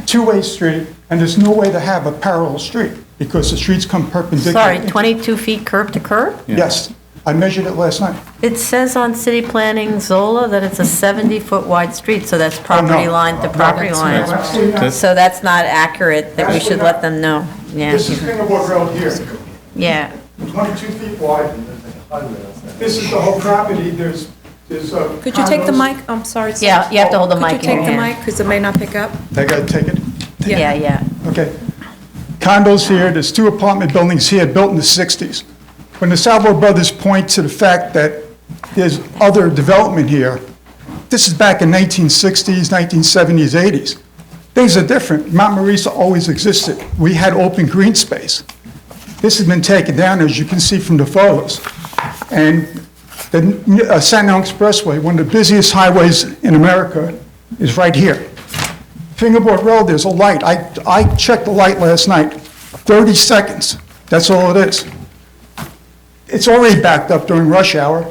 Two-way street, and there's no way to have a parallel street because the streets come perpendicular. Sorry, 22 feet curb to curb? Yes, I measured it last night. It says on city planning Zola that it's a 70-foot wide street, so that's property line to property line. So that's not accurate, that we should let them know. Yeah. This is Fingerboard Road here. Yeah. 22 feet wide. This is the whole property. There's Could you take the mic? I'm sorry. sir. Yeah, you have to hold the mic Could you in take your the hand. mic, because it may not pick up? I gotta take it? Yeah. Okay. Condos here, there's 2 apartment buildings here built in the 60s. When the Salvo brothers point to the fact that there's other development here, this is back in 1960s, 1970s, 80s. Things are different. Mount Marisa always existed. We had open green space. This has been taken down, as you can see from the photos. And the Sentinel Expressway, one of the busiest highways in America, is right here. Fingerboard Road, there's a light. I checked the light last night, 30 seconds. That's all it is. It's already backed up during rush hour,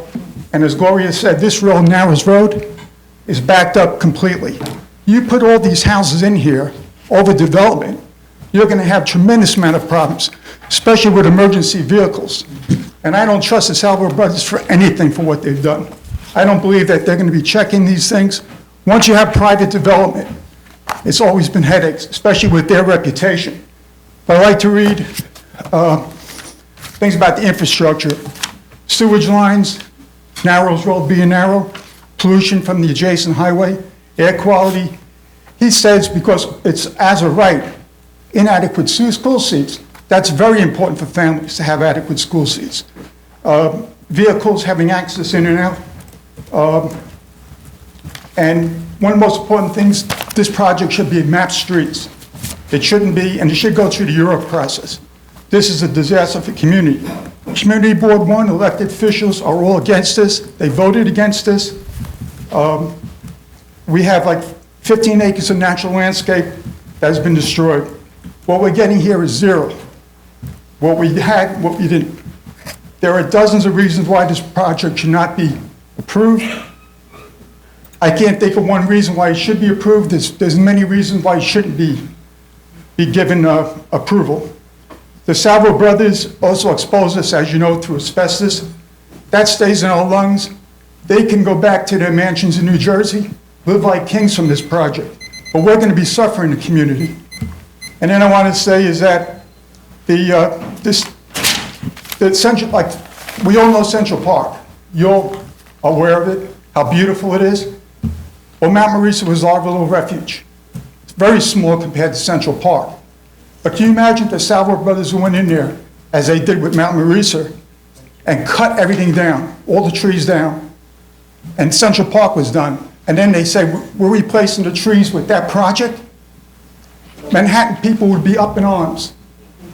and as Gloria said, this road, Narrows Road, is backed up completely. You put all these houses in here, overdevelopment, you're gonna have tremendous amount of problems, especially with emergency vehicles. And I don't trust the Salvo brothers for anything for what they've done. I don't believe that they're gonna be checking these things. Once you have private development, it's always been headaches, especially with their reputation. But I like to read things about the infrastructure. Sewage lines, Narrows Road being narrow, pollution from the adjacent highway, air quality. He says because it's as of right, inadequate school seats. That's very important for families to have adequate school seats. Vehicles having access in and out. And one of the most important things, this project should be map streets. It shouldn't be, and it should go through the Europe process. This is a disaster for community. Community Board 1 elected officials are all against this. They voted against this. We have like 15 acres of natural landscape that has been destroyed. What we're getting here is 0. What we had, what we didn't. There are dozens of reasons why this project should not be approved. I can't think of one reason why it should be approved. There's many reasons why it shouldn't be given approval. The Salvo brothers also exposed us, as you know, to asbestos. That stays in our lungs. They can go back to their mansions in New Jersey, live like kings from this project. But we're going to be suffering, the community. And then I want to say is that the Central, like, we all know Central Park. You're aware of it, how beautiful it is. Well, Mount Marisa was our little refuge. It's very small compared to Central Park. But can you imagine if the Salvo brothers went in there, as they did with Mount Marisa, and cut everything down, all the trees down, and Central Park was done, and then they say, we're replacing the trees with that project? Manhattan people would be up in arms.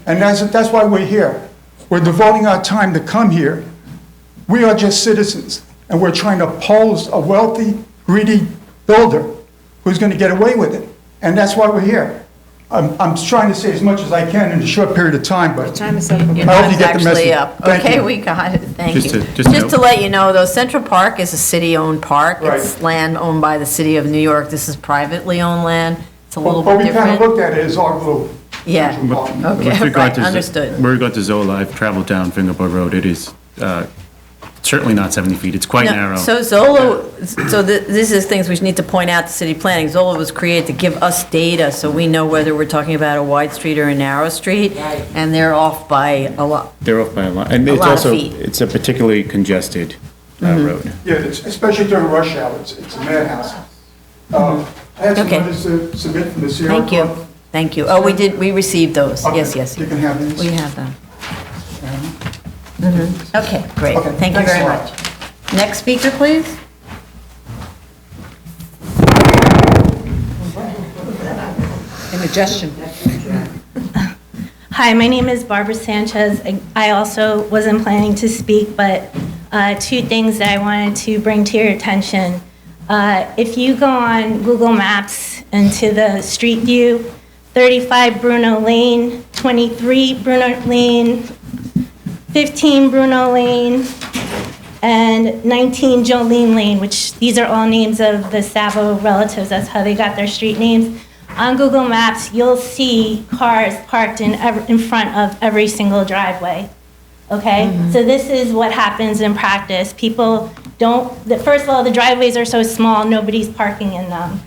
And that's why we're here. We're devoting our time to come here. We are just citizens, and we're trying to oppose a wealthy, greedy builder who's going to get away with it. And that's why we're here. I'm trying to say as much as I can in a short period of time, but Time is up. I hope you Time's get the message. actually up. Thank Okay, you. we got it, thank Just you. to- just to Just to note- let you know, though, Central Park is a city-owned park. Right. It's land owned by the city of New York. This is privately owned land. It's a little But bit we kind of different. looked at it as our little Yeah, Central Park. okay, With regard right, to understood. With regard to Zola, I've traveled down Fingerboard Road. It is certainly not 70 feet. It's quite No, narrow. So Zola, this is things we need to point out to city planning. Zola was created to give us data so we know whether we're talking about a wide street or a narrow street, and they're off by a lot. They're off by a lot. And A it's lot of also, feet. it's a particularly congested Mm-hmm. road. Yeah, especially during rush hour, it's a madhouse. I have some Okay. letters to submit from the Sierra Thank you, Club. thank you. Oh, we received those, Okay, yes, yes. you can have these. We have them. Okay, great, Okay, thank you thanks very a lot. much. Next speaker, please. Indigestion. Hi, my name is Barbara Sanchez. I also wasn't planning to speak, but two things that I wanted to bring to your attention. If you go on Google Maps into the street view, 35 Bruno Lane, 23 Bruno Lane, 15 Bruno Lane, and 19 Jolene Lane, which these are all names of the Savo relatives. That's how they got their street names. On Google Maps, you'll see cars parked in front of every single driveway. Okay? So this is what happens in practice. People don't, first of all, the driveways are so small, nobody's parking in them.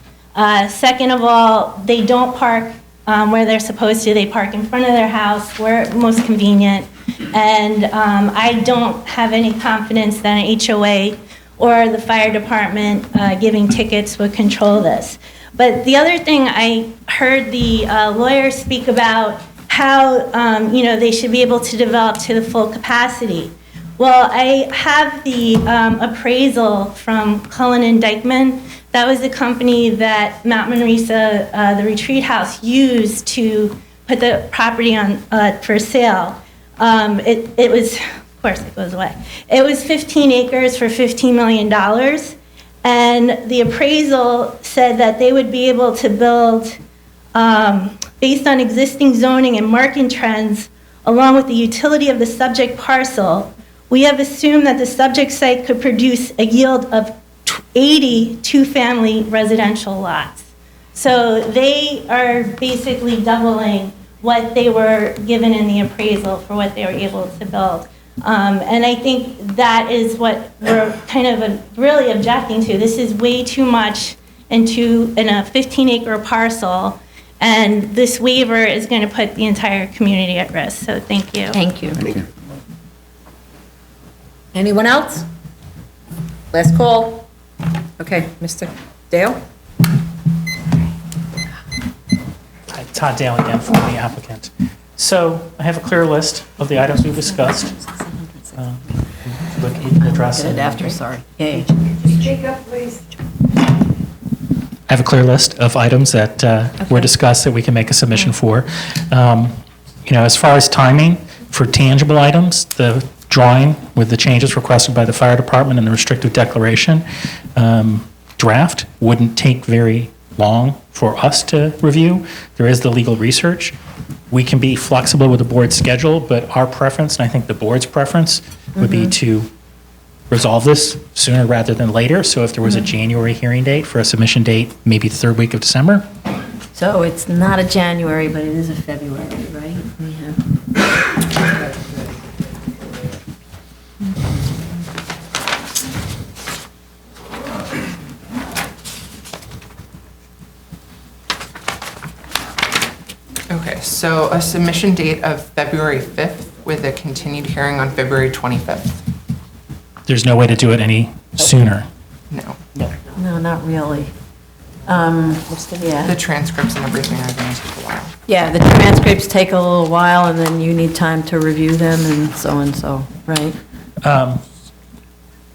Second of all, they don't park where they're supposed to. They park in front of their house, where most convenient. And I don't have any confidence that an HOA or the fire department giving tickets would control this. But the other thing, I heard the lawyer speak about how they should be able to develop to the full capacity. Well, I have the appraisal from Cullen and Dykeman. That was the company that Mount Manresa, the retreat house, used to put the property on for sale. It was, of course, it goes away. It was 15 acres for $15 million. And the appraisal said that they would be able to build, based on existing zoning and market trends, along with the utility of the subject parcel, we have assumed that the subject site could produce a yield of 80 two-family residential lots. So they are basically doubling what they were given in the appraisal for what they were able to build. And I think that is what we're kind of really objecting to. This is way too much in a 15-acre parcel, and this waiver is going to put the entire community at risk. So thank you. Thank you. Anyone else? Last call. Okay, Mr. Dale? Hi, Todd Dale again from the applicant. So I have a clear list of the items we've discussed. Look, you can address Get it it after, sorry. Yeah. Speak up, please. I have a clear list of items that were discussed that we can make a submission for. As far as timing for tangible items, the drawing with the changes requested by the fire department and the restrictive declaration draft wouldn't take very long for us to review. There is the legal research. We can be flexible with the board's schedule, but our preference, and I think the board's preference, would be to resolve this sooner rather than later. So if there was a January hearing date for a submission date, maybe the third week of December. So it's not a January, but it is a February, right? Okay, so a submission date of February 5th with a continued hearing on February 25th. There's no way to do it any sooner. No. No, not really. Yeah. The transcripts and everything are going to take a while. Yeah, the transcripts take a little while, and then you need time to review them and so, right?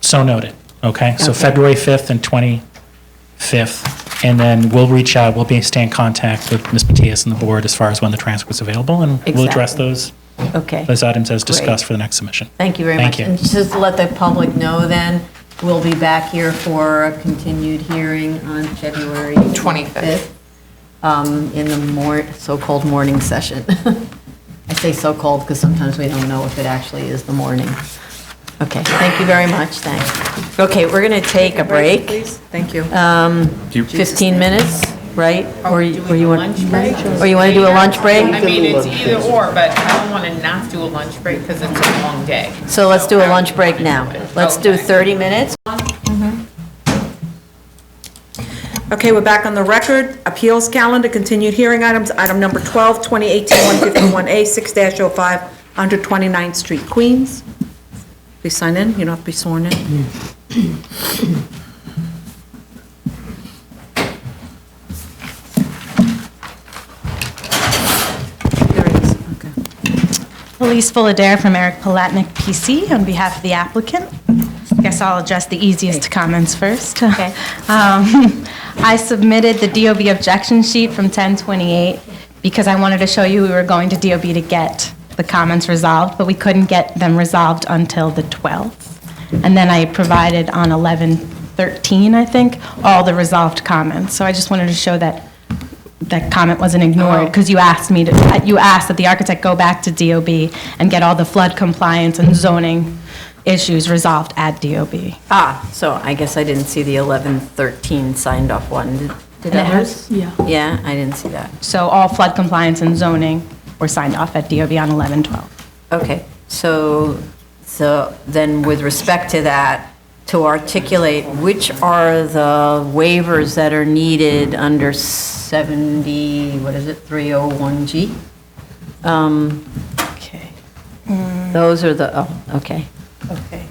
So noted, okay? So Okay. February 5th and 25th, and then we'll reach out, we'll stay in contact with Ms. Matias and the board as far as when the transcript's available, and we'll address Exactly. those items as Great. discussed for the next submission. Thank you very Thank much. you. And just to let the public know then, we'll be back here for a continued hearing on February 25th in the so-called morning session. I say so-called because sometimes we don't know if it actually is the morning. Okay, thank you very much, thanks. Okay, we're going to take a break. Please, thank you. 15 minutes, right? Or you want Lunch break? Or you want to do a lunch break? I mean, it's either or, but I don't want to not do a lunch break because it's a long day. So let's do a lunch break now. Let's do 30 minutes. Okay, we're back on the record. Appeals calendar, continued hearing items. Item number 12, 2018-151A, 6-05, 129th Street, Queens. Please sign in. You don't have to be sworn in. Elise Fullader from Eric Palatnik PC on behalf of the applicant. I guess I'll address the easiest comments first. Okay. I submitted the DOB objection sheet from 10/28 because I wanted to show you we were going to DOB to get the comments resolved, but we couldn't get them resolved until the 12th. And then I provided on 11/13, I think, all the resolved comments. So I just wanted to show that that comment wasn't ignored, because you asked that the architect go back to DOB and get all the flood compliance and zoning issues resolved at DOB. So I guess I didn't see the 11/13 signed off one. Did And it others? has- yeah. Yeah, I didn't see that. So all flood compliance and zoning were signed off at DOB on 11/12. Okay, so then with respect to that, to articulate which are the waivers that are needed under 301G? Okay. Those are the, okay. Okay.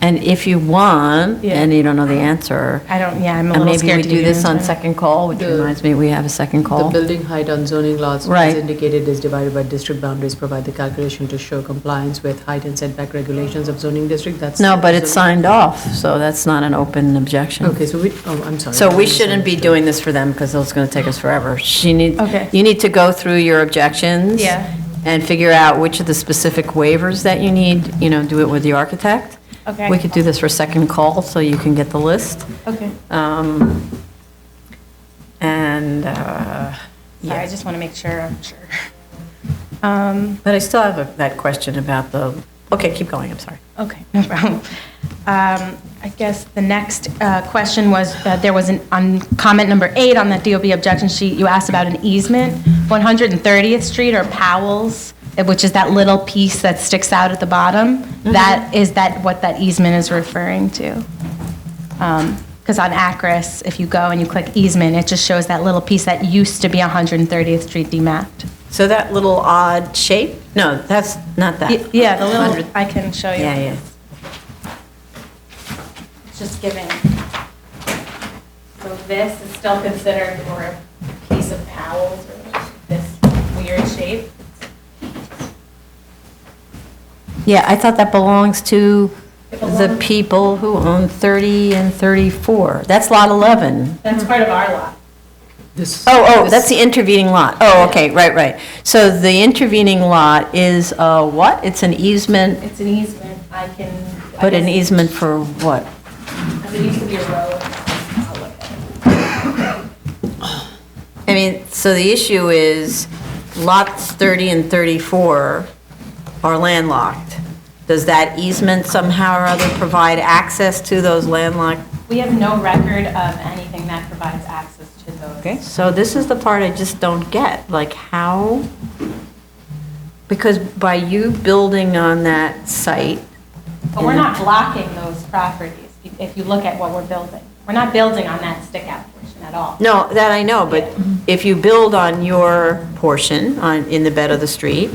And if you want, and you don't know the answer. I'm a and little maybe scared we to do do this the on answer. second call, which reminds me, we have a second The call. building height on zoning lots, Right. as indicated, is divided by district boundaries, provide the calculation to show compliance with height and setback regulations of zoning district, that's. No, but it's signed off, so that's not an open objection. Okay, so I'm sorry. So we shouldn't be doing this for them, because it's going to take us forever. You need to go through your objections. Yeah. And figure out which of the specific waivers that you need, do it with the architect. Okay. We could do this for second call, so you can get the list. Okay. Sorry, I just want to make sure I'm sure. But I still have that question about okay, keep going, I'm sorry. Okay, no problem. I guess the next question was, there was on comment number 8 on the DOB objection sheet, you asked about an easement, 130th Street or Powell's, which is that little piece that sticks out at the bottom. Is that what that easement is referring to? Because on Acris, if you go and you click easement, it just shows that little piece that used to be 130th Street demapped. So that little odd shape? No, that's not that. Yeah, the little, I can show you. Yeah. It's just giving. So this is still considered for a piece of Powell's or this weird shape. Yeah, I thought that belongs to the people who own 30 and 34. That's lot 11. That's part of our lot. That's the intervening lot. Oh, okay, right. So the intervening lot is what? It's an easement, It's an easement. but an easement for what? It used to be a road. I mean, so the issue is lots 30 and 34 are landlocked. Does that easement somehow or other provide access to those landlocked? We have no record of anything that provides access to those. Okay, so this is the part I just don't get, like how? Because by you building on that site. But we're not blocking those properties, if you look at what we're building. We're not building on that stick-out portion at all. No, that I know, but if you build on your portion, in the bed of the street,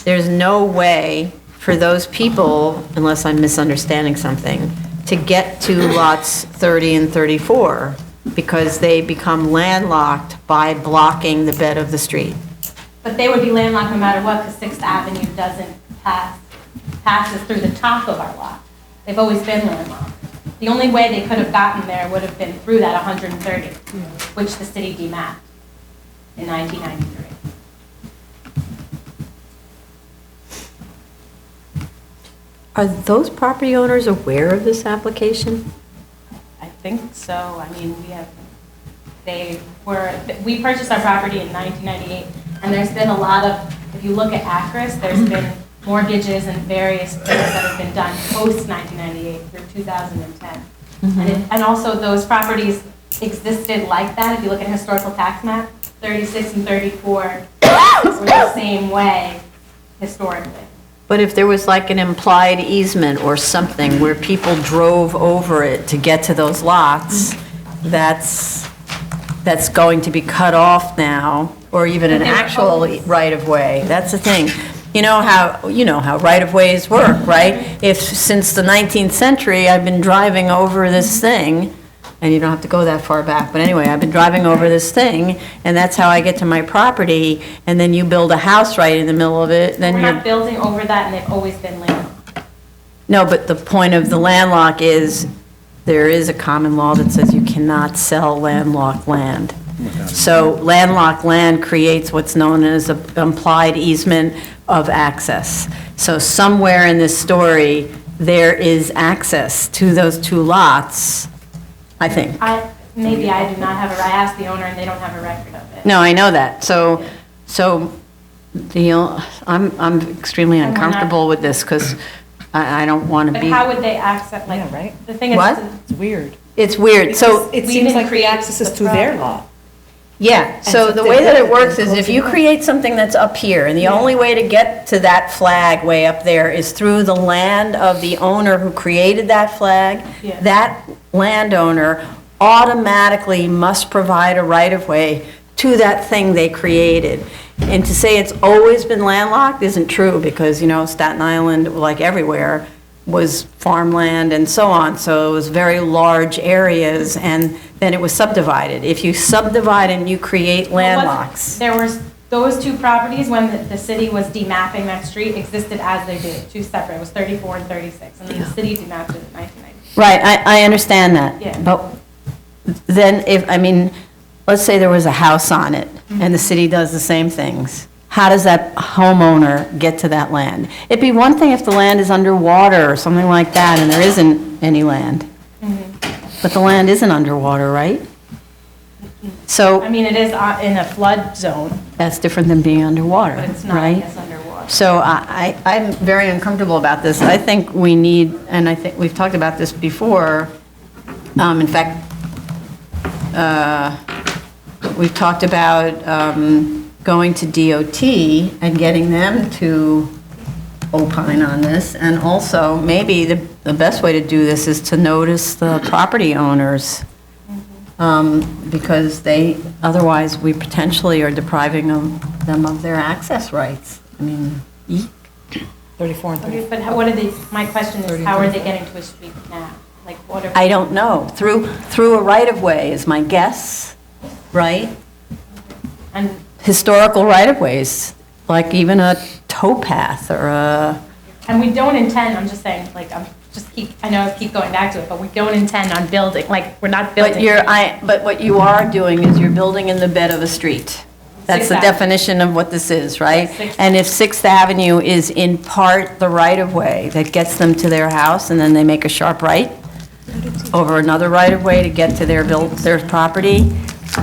there's no way for those people, unless I'm misunderstanding something, to get to lots 30 and 34, because they become landlocked by blocking the bed of the street. But they would be landlocked no matter what, because 6th Avenue doesn't passes through the top of our lot. They've always been landlocked. The only way they could have gotten there would have been through that 130, which the city demapped in 1993. Are those property owners aware of this application? I think so. I mean, we purchased our property in 1998, and there's been a lot of, if you look at Acris, there's been mortgages and various things that have been done post-1998 through 2010. And also those properties existed like that. If you look at historical tax map, 36 and 34 were the same way historically. But if there was like an implied easement or something where people drove over it to get to those lots, that's going to be cut off now, or even an actual right-of-way. That's the thing. You know how right-of-ways work, right? If since the 19th century I've been driving over this thing, and you don't have to go that far back. But anyway, I've been driving over this thing, and that's how I get to my property, and then you build a house right in the middle of it, then We're you're... not building over that, and they've always been landlocked. No, but the point of the landlock is, there is a common law that says you cannot sell landlocked land. So landlocked land creates what's known as an implied easement of access. So somewhere in this story, there is access to those two lots, I think. Maybe I do not have I asked the owner, and they don't have a record of it. No, I know that. So I'm extremely And we're not- uncomfortable with this, because I don't want to But be... how would they access, like, right? the thing is... What? It's weird. It's weird, so... It seems like the access is to their lot. Yeah, so And the so way that they- it works they're is if closing you up. create something that's up here, and the only way to get to that flag way up there is through the land of the owner who created that flag, Yeah. that landowner automatically must provide a right-of-way to that thing they created. And to say it's always been landlocked isn't true, because, you know, Staten Island, like everywhere, was farmland and so on, so it was very large areas, and then it was subdivided. If you subdivide and you create landlocks. There was, those two properties, when the city was demapping that street, existed as they did, two separate, it was 34 and 36, and then the city demapped it in 1990. Right, I understand that. Yeah. But then if, I mean, let's say there was a house on it, and the city does the same things. How does that homeowner get to that land? It'd be one thing if the land is underwater or something like that, and there isn't any land. But the land isn't underwater, right? So I mean, it is in a flood zone, that's different than being underwater, but it's not, I right? guess, underwater. So I'm very uncomfortable about this. I think we need, and I think we've talked about this before, in fact, we've talked about going to DOT and getting them to opine on this, and also, maybe the best way to do this is to notice the property owners, because otherwise, we potentially are depriving them of their access rights. I mean, eek. 34 and 34. But what are they, my question is, how are they getting to a street now? Like, what are... I don't know. Through a right-of-way is my guess, right? And Historical right-of-ways, like even a towpath or a... And we don't intend, I'm just saying, like, I know I keep going back to it, but we don't intend on building, like, we're not building. But what you are doing is you're building in the bed of a street. That's the Sixth Avenue. definition of what this is, right? Sixth And if Sixth Avenue is in part the right-of-way that gets them to their house, and then they make a sharp right over another right-of-way to get to their property,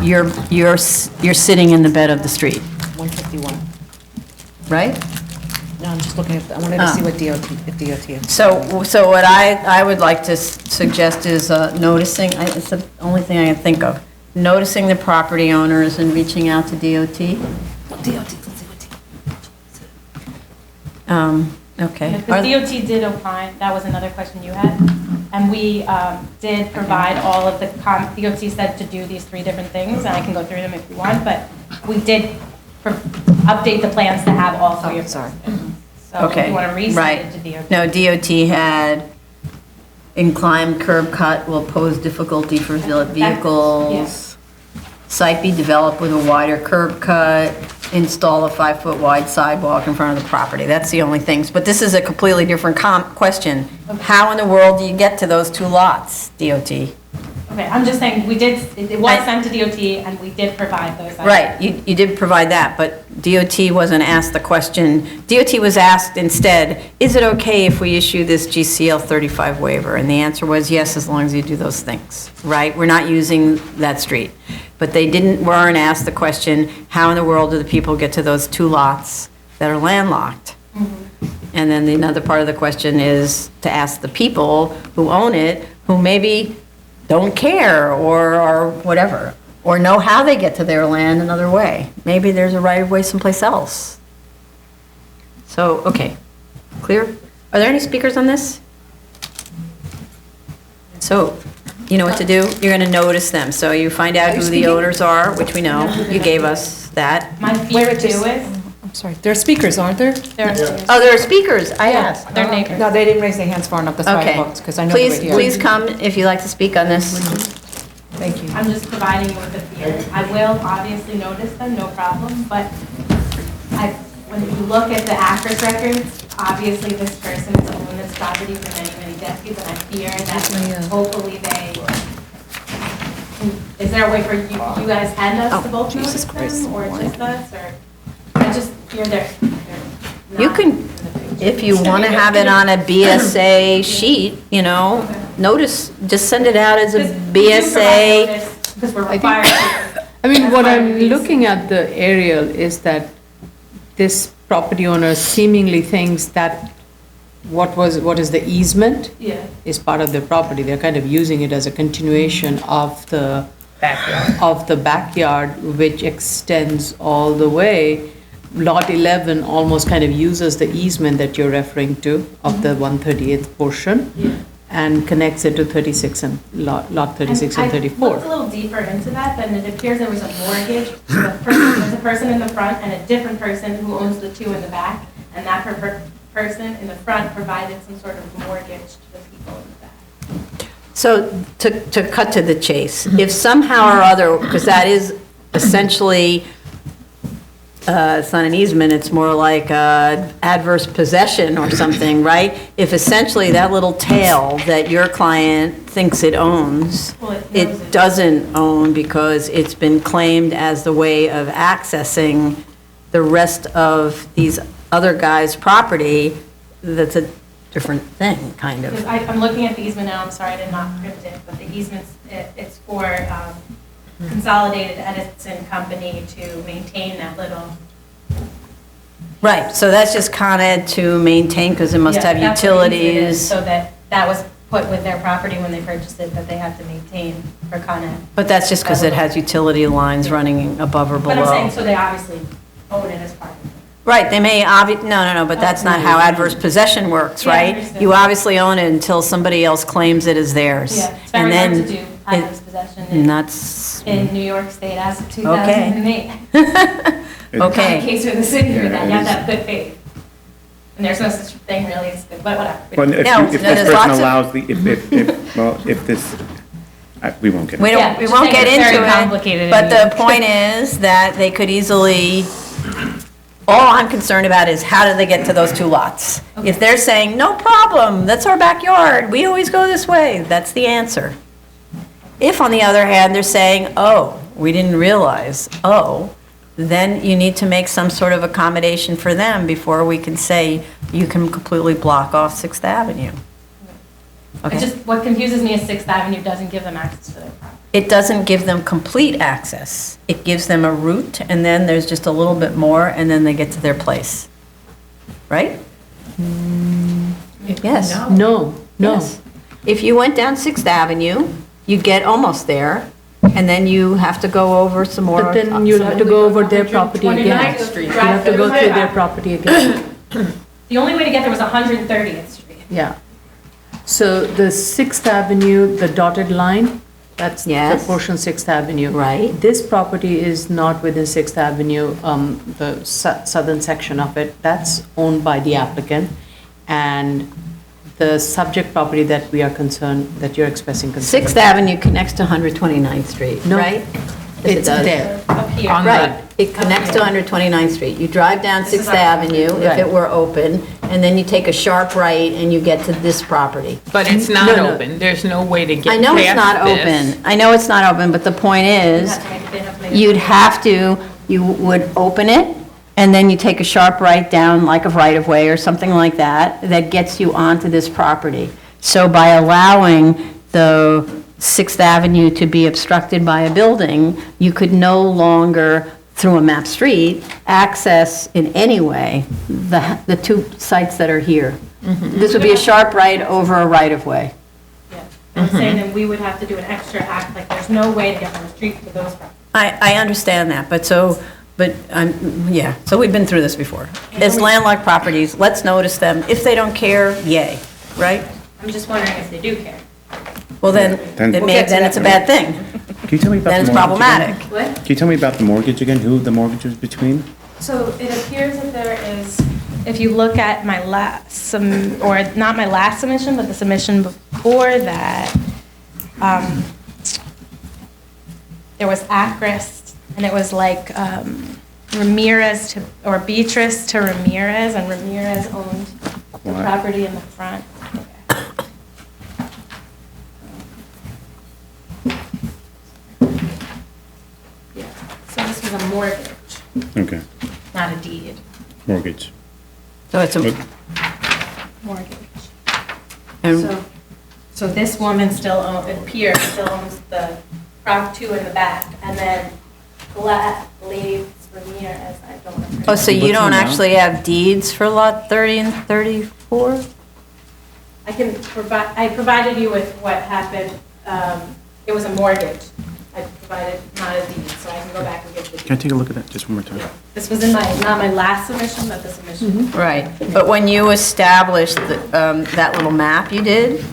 you're sitting in the bed of the street, 151. right? No, I'm just looking at, I wanted to see what DOT is. So what I would like to suggest is noticing, it's the only thing I can think of, noticing the property owners and reaching out to DOT. Okay. Because DOT did opine, that was another question you had, and we did provide all of the, DOT said to do these 3 different things, and I can go through them if you want, but we did update the plans to have all 3 of them. Sorry. So if Okay, you want to resend right. it to DOT. No, DOT had inclined curb cut will pose difficulty for vehicles. Site be developed with a wider curb cut, install a 5-foot wide sidewalk in front of the property. That's the only things. But this is a completely different question. How in the world do you get to those 2 lots, DOT? Okay, I'm just saying, it was sent to DOT, and we did provide those. Right, you did provide that, but DOT wasn't asked the question. DOT was asked instead, is it okay if we issue this GCL 35 waiver? And the answer was yes, as long as you do those things, right? We're not using that street. But they weren't asked the question, how in the world do the people get to those 2 lots that are landlocked? And then another part of the question is to ask the people who own it, who maybe don't care or whatever, or know how they get to their land another way. Maybe there's a right-of-way someplace else. So, okay, clear? Are there any speakers on this? So, you know what to do? You're gonna notice them, so you find out who the owners are, which we know, you gave us that. My fear too is, I'm sorry, there are speakers, aren't there? Oh, there are speakers, I asked. they're neighbors. No, they didn't raise their hands far enough, that's why I Okay. looked, because I know they were here. Please come if you'd like to speak on this. Thank you. I'm just providing you with a fear. I will obviously notice them, no problem, but when you look at the actress records, obviously this person has owned this property for many, many decades, and I fear that hopefully is there a way for you guys and us to both notice them, or just us, or, I just fear they're You not can, in the picture. if you want to have it on a BSA sheet, notice, just send it out as a BSA. Because we're required to. I mean, what I'm looking at the aerial is that this property owner seemingly thinks that what is the easement Yeah. is part of their property. They're kind of using it as a continuation of the backyard, which extends all the way. Lot 11 almost kind of uses the easement that you're referring to of the 138th portion and connects it to 36 and lot 36 and I 34. looked a little deeper into that, and it appears there was a mortgage. There's a person in the front and a different person who owns the two in the back, and that person in the front provided some sort of mortgage to the people in the back. So to cut to the chase, if somehow or other, because that is essentially, it's not an easement, it's more like adverse possession or something, right? If essentially that little tail that your client thinks it owns, it doesn't own because it's been claimed as the way of accessing the rest of these other guys' property, that's a different thing, kind of. Because I'm looking at the easement now, I'm sorry, I did not print it, but the easement's, it's for Consolidated Edison Company to maintain that little. Right, so that's just Con Ed to maintain, because it must Yeah, have that's what easement is, utilities. So that was put with their property when they purchased it, that they have to maintain for Con Ed. But that's just because it has utility lines running above or below. But I'm saying, so they obviously own it as part of it. Right, they may, no, but that's not how adverse possession works, Yeah, I right? understand. You obviously own it until somebody else claims it as theirs. Yeah, it's And very hard then to do adverse possession that's, in New York State as of 2008. okay. In case with the city for that, you have to have good faith. And there's no such thing really as good, but whatever. Well, if this person allows if this, we won't get into it. We won't get into it, but the point is that they could easily, all I'm concerned about is how do they get to those two lots? If they're saying, no problem, that's our backyard, we always go this way, that's the answer. If, on the other hand, they're saying, oh, we didn't realize, then you need to make some sort of accommodation for them before we can say you can completely block off 6th Avenue. Okay. What confuses me is 6th Avenue doesn't give them access to their property. It doesn't give them complete access. It gives them a route, and then there's just a little bit more, and then they get to their place. Right? Yes. No. Yes. If you went down 6th Avenue, you get almost there, and then you have to go over some more. But then you'll have to go over their property again. 129th Street. You'll have to go through their property again. The only way to get there was 130th Street. Yeah. So the 6th Avenue, the dotted line, that's the portion 6th Avenue. Right. This property is not within 6th Avenue, the southern section of it. That's owned by the applicant. And the subject property that we are concerned, that you're expressing concern. 6th Avenue connects to 129th Street, No, right? Yes, it it's does. there. Up here. Right, it connects to 129th Street. You drive down 6th Avenue if it were open, and then you take a sharp right and you get to this property. But it's not open, there's no way to get I know it's not past this. open. I know it's not open, but the point is, you would open it, and then you take a sharp right down like a right-of-way or something like that, that gets you onto this property. So by allowing the 6th Avenue to be obstructed by a building, you could no longer, through a map street, access in any way the two sites that are here. This would be a sharp right over a right-of-way. I'm saying that we would have to do an extra act, like there's no way to get from the street to those properties. I understand that, so we've been through this before. As landlocked properties, let's notice them. If they don't care, yay, right? I'm just wondering if they do care. Well, then it's a bad thing. Can you tell me about Then the it's mortgage again? What? problematic. Can you tell me about the mortgage again, who the mortgage was between? So it appears that there is, if you look at my last, or not my last submission, but the submission before that, there was Acris, and it was like Ramirez to, or Beatrice to Ramirez, and Ramirez owned the Wow. property in the front. Yeah, so this was a mortgage, Okay, not a deed. mortgage. So it's a, Mortgage. and So this woman still owns, Pierce still owns the Prop 2 in the back, and then leaves Ramirez, I don't know. oh, so you don't actually have deeds for lot 30 and 34? I can provide, I provided you with what happened, it was a mortgage. I provided not a deed, so I can go back and get the deed. Can I take a look at that just one more time? This was in my, not my last submission, but the submission. Right, but when you established that little map you did,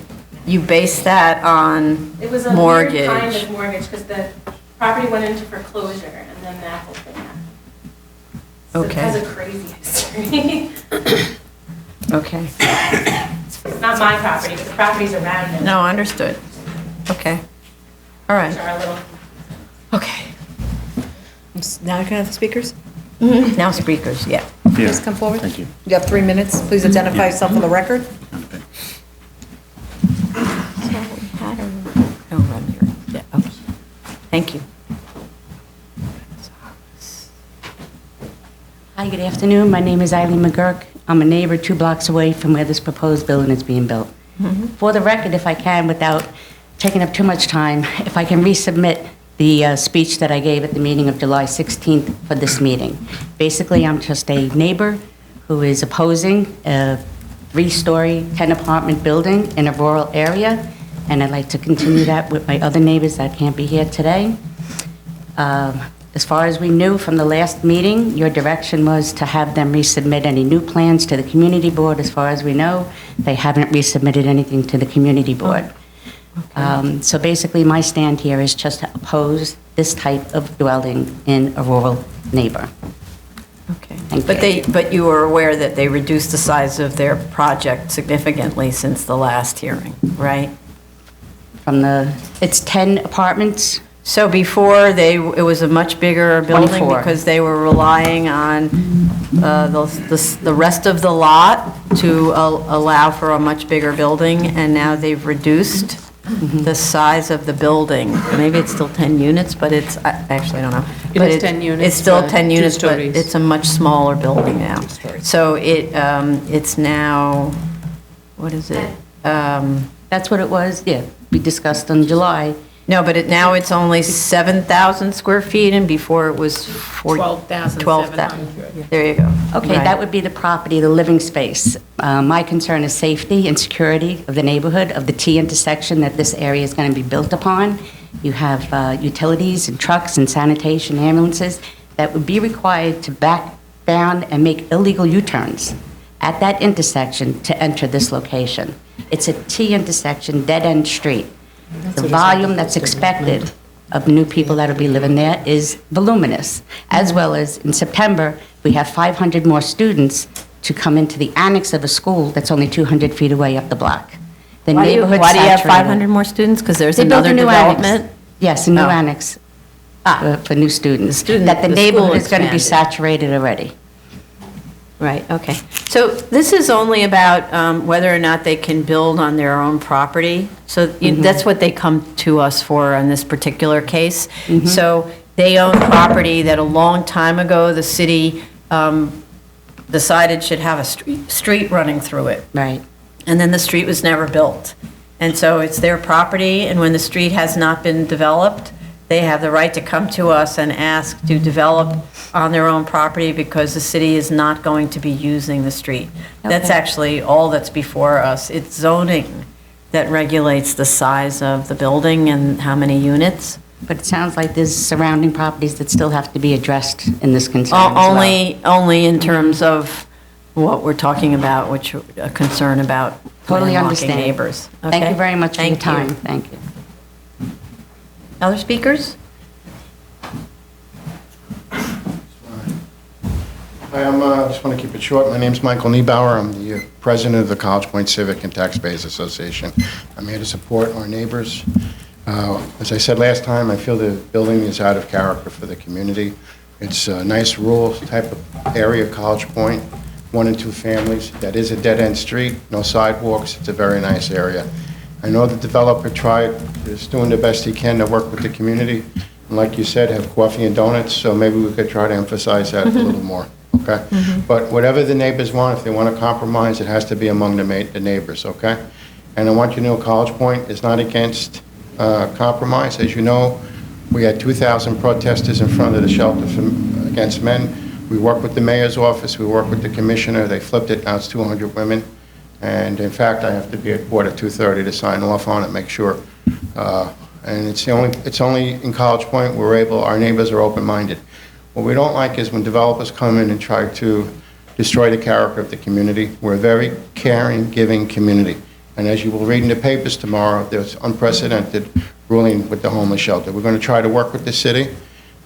you based that on It was a weird mortgage? kind of mortgage, because the property went into foreclosure, and then that whole thing happened. So it Okay. has a crazy history. Okay, It's not my property, but the properties around it. no, understood. Okay, all right. Which are a little. Okay. Now can I have the speakers? Now speakers, yeah. Please come forward. Thank you. You have 3 minutes. Please identify yourself for the record. Thank you. Hi, good afternoon. My name is Eileen McGurk. I'm a neighbor 2 blocks away from where this proposed building is being built. For the record, if I can, without taking up too much time, if I can resubmit the speech that I gave at the meeting of July 16th for this meeting. Basically, I'm just a neighbor who is opposing a 3-story, 10-apartment building in a rural area, and I'd like to continue that with my other neighbors that can't be here today. As far as we knew from the last meeting, your direction was to have them resubmit any new plans to the community board. As far as we know, they haven't resubmitted anything to the community board. So basically, my stand here is just to oppose this type of dwelling in a rural neighbor. Okay. Thank you. But you were aware that they reduced the size of their project significantly since the last hearing, right? It's 10 apartments. So before, it was a much bigger building 24. because they were relying on the rest of the lot to allow for a much bigger building, and now they've reduced the size of the building. Maybe it's still 10 units, but actually, I don't know. It But is 10 units, It's still but 10 2 units, but stories. it's a much smaller building now. So it's now, what is it? That's what it was, yeah, we discussed in July. No, but now it's only 7,000 square feet, and before it was 12,000. 12,700. There you go. Okay, Right. that would be the property, the living space. My concern is safety and security of the neighborhood, of the T intersection that this area is going to be built upon. You have utilities and trucks and sanitation ambulances that would be required to back down and make illegal U-turns at that intersection to enter this location. It's a T intersection, dead-end street. The volume that's expected of new people that'll be living there is voluminous, as well as in September, we have 500 more students to come into the annex of a school that's only 200 feet away up the block. The Why do neighborhood's you have saturated. 500 more students? Because there's They built another a new annex. development? Yes, a new Oh. annex for new students. student- That the the school neighborhood is going to be expanded. saturated already. Right, okay. So this is only about whether or not they can build on their own property. So that's what they come to us for in this particular case. So they own property that a long time ago, the city decided should have a street running through it. Right. And then the street was never built. And so it's their property, and when the street has not been developed, they have the right to come to us and ask to develop on their own property because the city is not going to be using the street. That's Okay. actually all that's before us. It's zoning that regulates the size of the building and how many units. But it sounds like there's surrounding properties that still have to be addressed in this concern as well. Only in terms of what we're talking about, which a concern about Totally landlocking understand. neighbors. Thank Okay? you very much for your Thank you. time. Thank you. Other speakers? Hi, I just want to keep it short. My name's Michael Niebauer. I'm the president of the College Point Civic and Tax Base Association. I'm here to support our neighbors As I said last time, I feel the building is out of character for the community. It's a nice rural type of area, College Point, 1 and 2 families. That is a dead-end street, no sidewalks. It's a very nice area. I know the developer is doing the best he can to work with the community. And like you said, have coffee and donuts, so maybe we could try to emphasize that a little more, okay? But whatever the neighbors want, if they want to compromise, it has to be among the neighbors, okay? And I want you to know College Point is not against compromise. As you know, we had 2,000 protesters in front of the shelter against men. We worked with the mayor's office, we worked with the commissioner, they flipped it, now it's 200 women. And in fact, I have to be at court at 2:30 to sign off on it, make sure. And it's only in College Point our neighbors are open-minded. What we don't like is when developers come in and try to destroy the character of the community. We're a very caring, giving community. And as you will read in the papers tomorrow, there's unprecedented ruling with the homeless shelter. We're going to try to work with the city.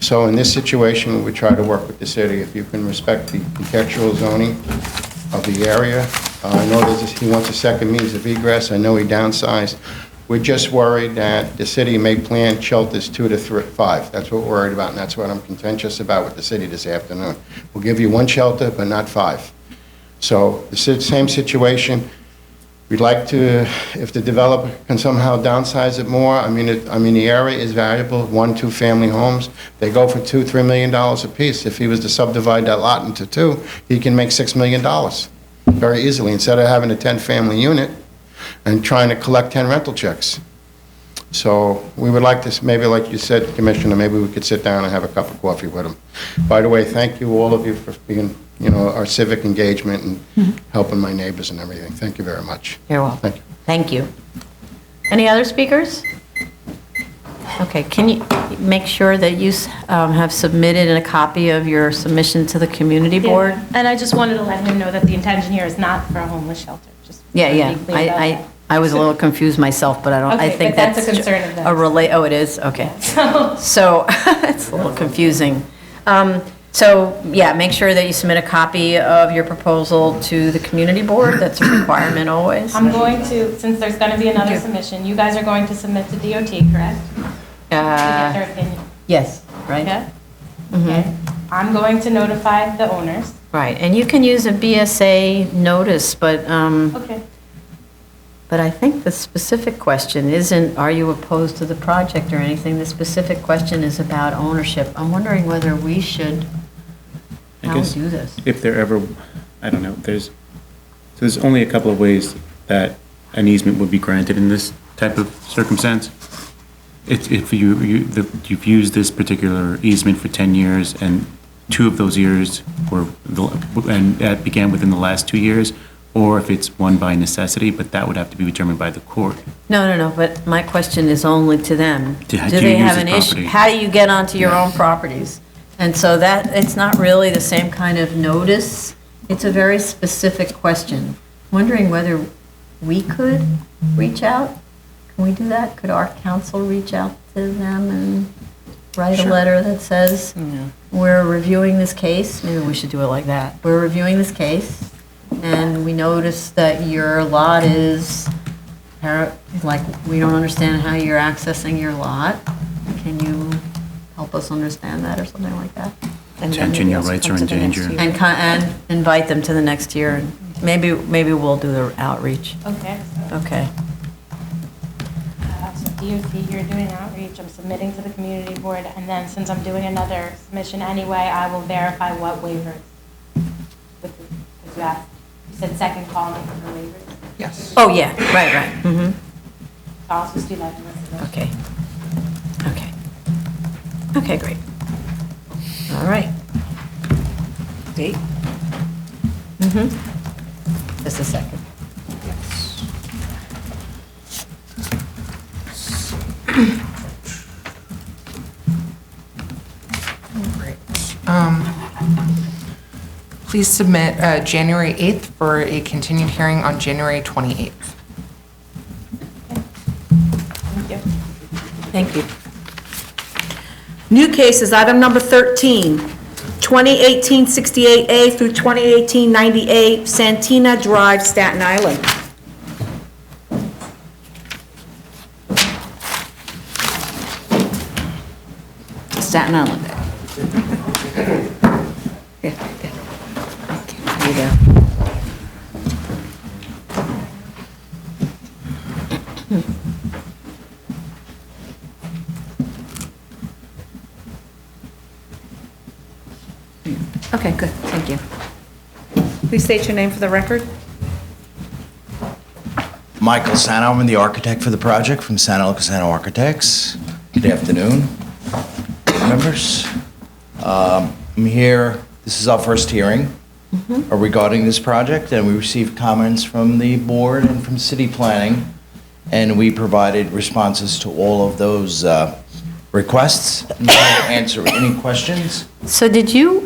So in this situation, we try to work with the city. If you can respect the contextual zoning of the area. I know he wants a second means of egress. I know he downsized. We're just worried that the city may plan shelters 2 to 5. That's what we're worried about, and that's what I'm contentious about with the city this afternoon. We'll give you 1 shelter, but not 5. So the same situation. We'd like to, if the developer can somehow downsize it more. I mean, the area is valuable. 1, 2 family homes. They go for $2, $3 million a piece. If he was to subdivide that lot into 2, he can make $6 million very easily instead of having a 10-family unit and trying to collect 10 rental checks. So we would like to, maybe like you said, Commissioner, maybe we could sit down and have a cup of coffee with him. By the way, thank you, all of you, for being, our civic engagement and helping my neighbors and everything. Thank you very much. You're welcome. Thank you. Thank you. Any other speakers? Okay, can you make sure that you have submitted a copy of your submission to the community board? Yeah. And I just wanted to let him know that the intention here is not for a homeless shelter. Just Yeah. to be clear about that. I was a little confused myself, but I Okay, think but that's that's a concern of theirs. oh, it is? Okay. So, So it's a little confusing. So, yeah, make sure that you submit a copy of your proposal to the community board. That's a requirement always. I'm going to, since there's going to be another submission, you guys are going to submit to DOT, correct? To get their opinion. Yes, right? Okay? Okay. I'm going to notify the owners. Right, and you can use a BSA notice, but, Okay. but I think the specific question isn't, are you opposed to the project or anything? The specific question is about ownership. I'm wondering whether we should, I guess do this. if there ever, I don't know, there's only a couple of ways that an easement would be granted in this type of circumstance. It's if you've used this particular easement for 10 years and 2 of those years and that began within the last 2 years, or if it's one by necessity, but that would have to be determined by the court. No, but my question is only to them. Do they you have use an the issue? property? How do you get onto your own properties? And so that, it's not really the same kind of notice. It's a very specific question. Wondering whether we could reach out? Can we do that? Could our council reach out to them and write a letter that says, we're reviewing this case? Maybe we should do it like that. We're reviewing this case, and we notice that your lot is, like, we don't understand how you're accessing your lot. Can you help us understand that or something like that? And then Attention, maybe your also rights come are to in the next danger. year. And invite them to the next year. And maybe we'll do the outreach. Okay. Okay. So DOT, you're doing outreach, I'm submitting to the community board, and then since I'm doing another submission anyway, I will verify what waivers. Because you said second call me for the waivers. Yes. Oh, yeah, right. Mm-hmm. So I'll just do that in this submission. Okay, great. All right. Date? Mm-hmm. Just a second. Please submit January 8th for a continued hearing on January 28th. Thank you. Thank you. New cases, item number 13, 2018-68A through 2018-98, Santina Drive, Staten Island. Staten Island Day. Here you go. Okay, good, thank you. Please state your name for the record. Michael Sano, I'm the architect for the project from Sano Architects. Good afternoon, members. I'm here, this is our first hearing regarding this project, and we received comments from the board and from city planning, and we provided responses to all of those requests. I'm trying to answer any questions. So did you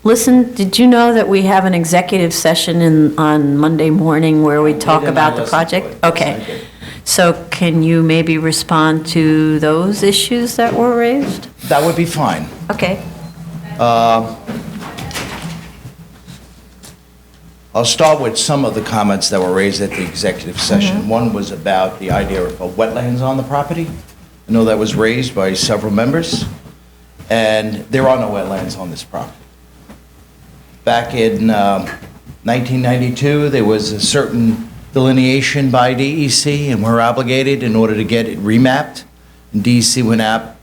did you know that we have an executive session on Monday morning where we talk about the project? Okay. So can you maybe respond to those issues that were raised? That would be fine. Okay. I'll start with some of the comments that were raised at the executive session. One was about the idea of wetlands on the property. I know that was raised by several members, and there are no wetlands on this property. Back in 1992, there was a certain delineation by DEC, and we're obligated in order to get it remapped. And DEC went out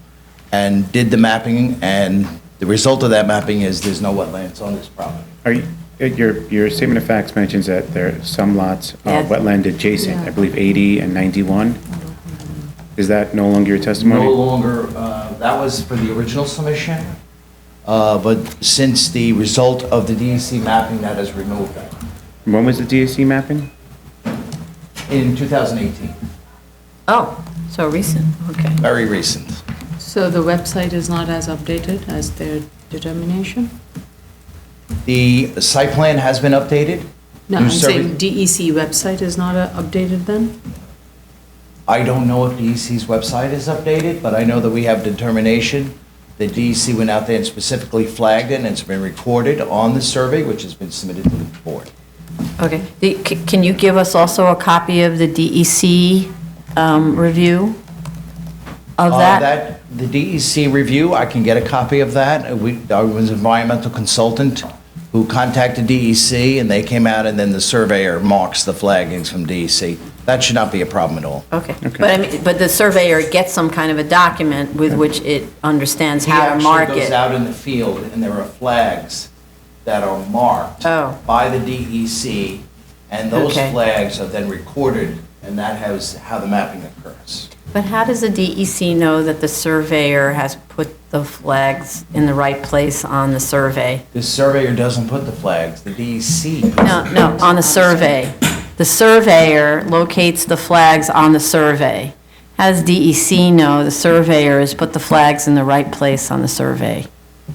and did the mapping, and the result of that mapping is there's no wetlands on this property. Are you, your statement of facts mentions that there are some lots are wetland adjacent, I believe 80 and 91. Is that no longer your testimony? No longer, that was for the original submission, but since the result of the DEC mapping, that has removed that. When was the DEC mapping? In 2018. Oh, so recent, okay. Very recent. So the website is not as updated as their determination? The site plan has been updated. No, New I'm survey- saying DEC website is not updated then? I don't know if DEC's website is updated, but I know that we have determination that DEC went out there and specifically flagged it, and it's been recorded on the survey, which has been submitted to the board. Okay. Can you give us also a copy of the DEC review of that? The DEC review, I can get a copy of that. I was an environmental consultant who contacted DEC, and they came out, and then the surveyor marks the flaggings from DEC. That should not be a problem at all. Okay. But I mean, but the surveyor gets some kind of a document with which it understands how to mark He actually goes it. out in the field, and there are flags that are marked by the DEC, and those Okay. flags are then recorded, and that is how the mapping occurs. But how does the DEC know that the surveyor has put the flags in the right place on the survey? The surveyor doesn't put the flags, the DEC puts No, on the survey. The surveyor locates the flags on the survey. How does DEC know the surveyor has put the flags in the right place on the survey?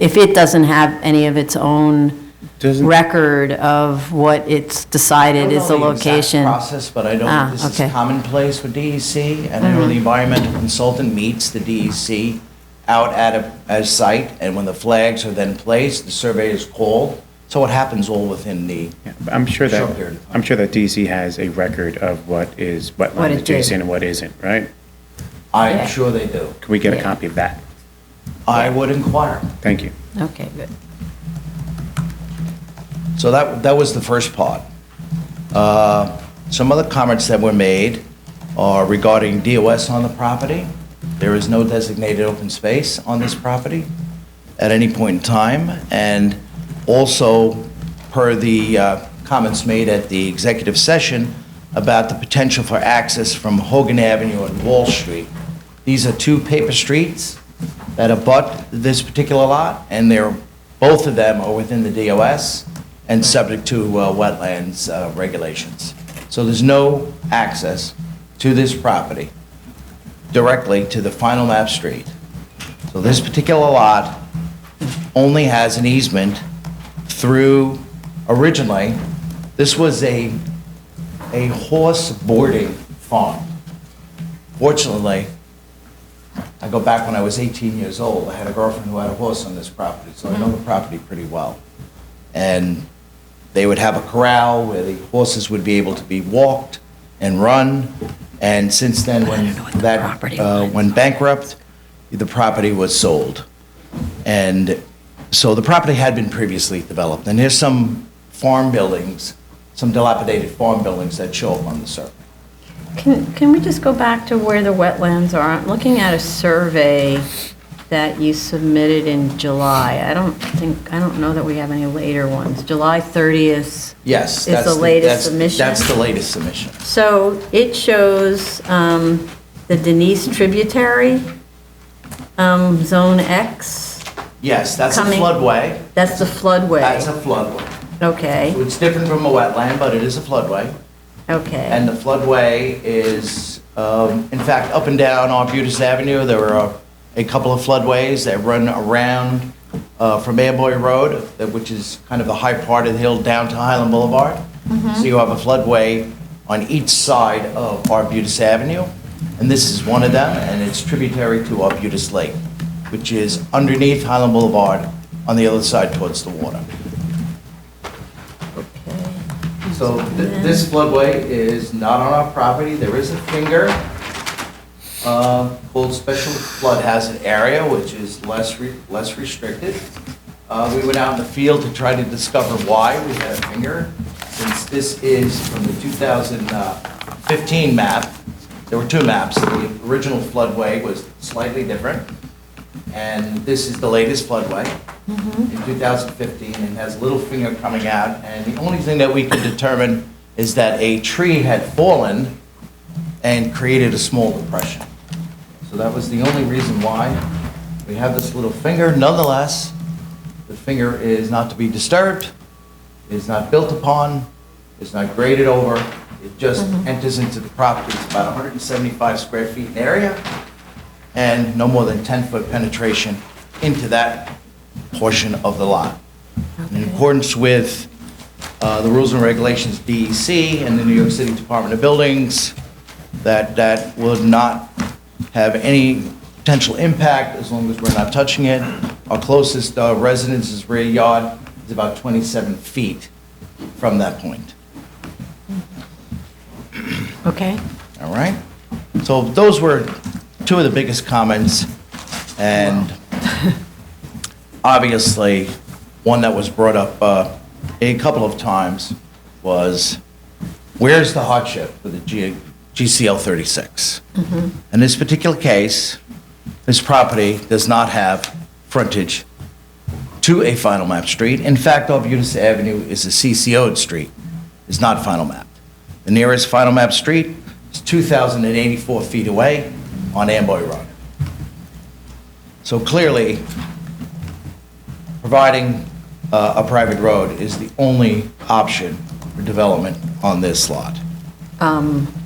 If it doesn't have any of its own record of what it's decided is the I don't know the exact location? process, but I know that this is commonplace with DEC, and I know the environmental consultant meets the DEC out at a site, and when the flags are then placed, the survey is called, so it happens all within the I'm sure short period of time. I'm sure that DEC has a record of what is wetland it did. adjacent and what isn't, right? I'm sure they do. Can we get a copy of that? I would inquire. Thank you. Okay, good. So that was the first part. Some other comments that were made are regarding DOS on the property. There is no designated open space on this property at any point in time. And also, per the comments made at the executive session about the potential for access from Hogan Avenue and Wall Street. These are two paper streets that abut this particular lot, and both of them are within the DOS and subject to wetlands regulations. So there's no access to this property directly to the final map street. So this particular lot only has an easement through, originally, this was a horse boarding farm. Fortunately, I go back when I was 18 years old. I had a girlfriend who had a horse on this property, so I know the property pretty well. And they would have a corral where the horses would be able to be walked and run. And since then, when that went bankrupt, the property was sold. And so the property had been previously developed, and there's some farm buildings, some dilapidated farm buildings that show up on the survey. Can we just go back to where the wetlands are? I'm looking at a survey that you submitted in July. I don't know that we have any later ones. July 30th Yes. is the latest submission? That's the latest submission. So it shows the Denise tributary, Zone X. Yes, that's a Coming- floodway. That's the floodway. That's a floodway. Okay, So it's different from a wetland, but it is a floodway. okay. And the floodway is, in fact, up and down Arbutus Avenue, there are a couple of floodways that run around from Amboy Road, which is kind of the high part of the hill, down to Highland Boulevard. So you have a floodway on each side of Arbutus Avenue, and this is one of them, and it's tributary to Arbutus Lake, which is underneath Highland Boulevard on the other side towards the water. So this floodway is not on our property. There is a finger called Special Flood Hazard Area, which is less restricted. We went out in the field to try to discover why we had a finger. Since this is from the 2015 map, there were two maps. The original floodway was slightly different, and this is the latest floodway in 2015, and has a little finger coming out, and the only thing that we could determine is that a tree had fallen and created a small depression. So that was the only reason why we have this little finger. Nonetheless, the finger is not to be disturbed, is not built upon, is not graded over, it just enters into the property. It's about 175 square feet in area, and no more than 10-foot penetration into that portion of the lot. In accordance with the rules and regulations DEC and the New York City Department of Buildings, that would not have any potential impact as long as we're not touching it. Our closest residence's rear yard is about 27 feet from that point. Okay. All right? So those were two of the biggest comments, and obviously, one that was brought up a couple of times was, where's the hardship for the GCL 36? In this particular case, this property does not have frontage to a final map street. In fact, Arbutus Avenue is a CCO'd street, it's not final mapped. The nearest final map street is 2,084 feet away on Amboy Road. So clearly, providing a private road is the only option for development on this lot.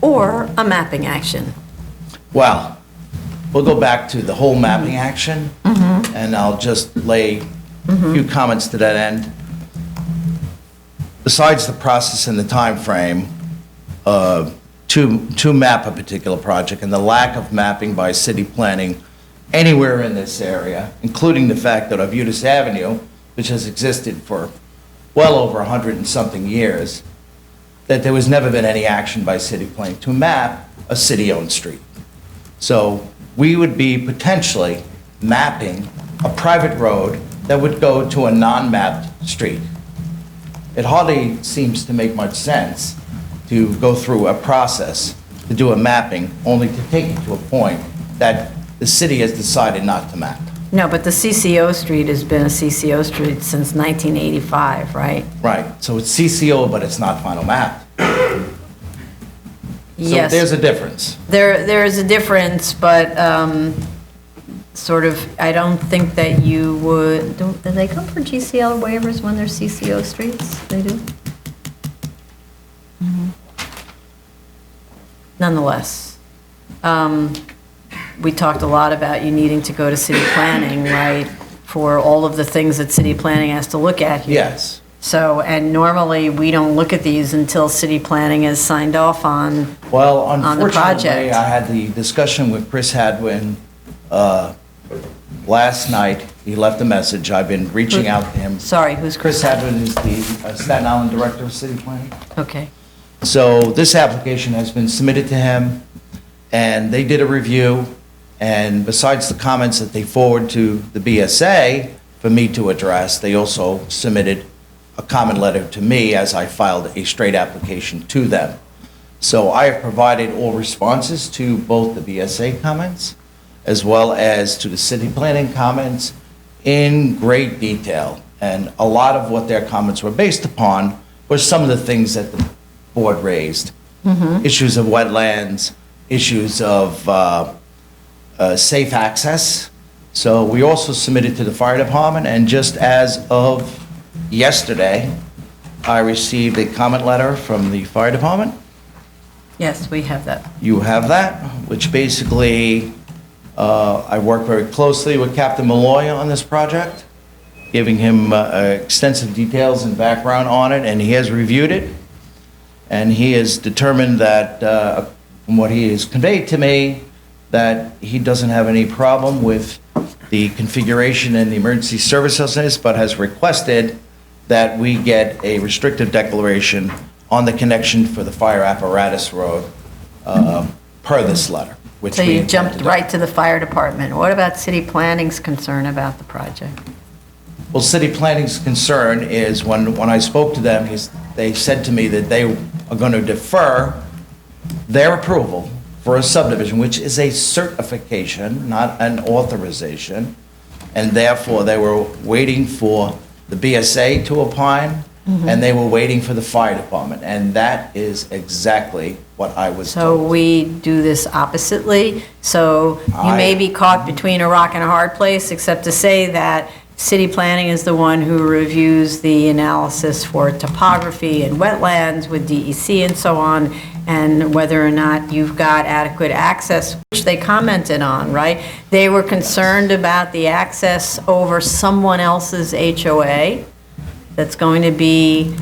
Or a mapping action. Well, we'll go back to the whole mapping action, and I'll just lay a few comments to that end. Besides the process and the timeframe to map a particular project and the lack of mapping by city planning anywhere in this area, including the fact that Arbutus Avenue, which has existed for well over 100 and something years, that there was never been any action by city planning to map a city-owned street. So we would be potentially mapping a private road that would go to a non-mapped street. It hardly seems to make much sense to go through a process to do a mapping, only to take it to a point that the city has decided not to map. No, but the CCO street has been a CCO street since 1985, right? Right, so it's CCO, but it's not final map. So Yes. there's a difference. There is a difference, but sort of, I don't think that you would, do they come for GCL waivers when they're CCO streets? They do? Nonetheless, we talked a lot about you needing to go to city planning, right? For all of the things that city planning has to look at here. Yes. So, and normally, we don't look at these until city planning is signed off on. Well, on the unfortunately, project. I had the discussion with Chris Hadwin last night. He left a message. I've been reaching out to him. Sorry, who's Chris Hadwin is the Staten Island Director of City Planning. Okay. So this application has been submitted to him, and they did a review, And besides the comments that they forward to the BSA for me to address, they also submitted a comment letter to me as I filed a straight application to them. So I have provided all responses to both the BSA comments as well as to the city planning comments in great detail. And a lot of what their comments were based upon was some of the things that the board raised. Issues of wetlands, issues of safe access. So we also submitted to the fire department, and just as of yesterday, I received a comment letter from the fire department. Yes, we have that. You have that, which basically, I work very closely with Captain Malloy on this project, giving him extensive details and background on it, and he has reviewed it. And he has determined that, from what he has conveyed to me, that he doesn't have any problem with the configuration and the emergency services, but has requested that we get a restrictive declaration on the connection for the fire apparatus road per this letter, which So we you intend jumped to do. right to the fire department. What about city planning's concern about the project? Well, city planning's concern is when I spoke to them, they said to me that they are going to defer their approval for a subdivision, which is a certification, not an authorization, and therefore they were waiting for the BSA to opine, and they were waiting for the fire department, and that is exactly what I was So told. we do this oppositely, so you may be caught between a rock and a hard place, except to say that city planning is the one who reviews the analysis for topography and wetlands with DEC and so on, and whether or not you've got adequate access, which they commented on, right? They were concerned about the access over someone else's HOA. That's going to be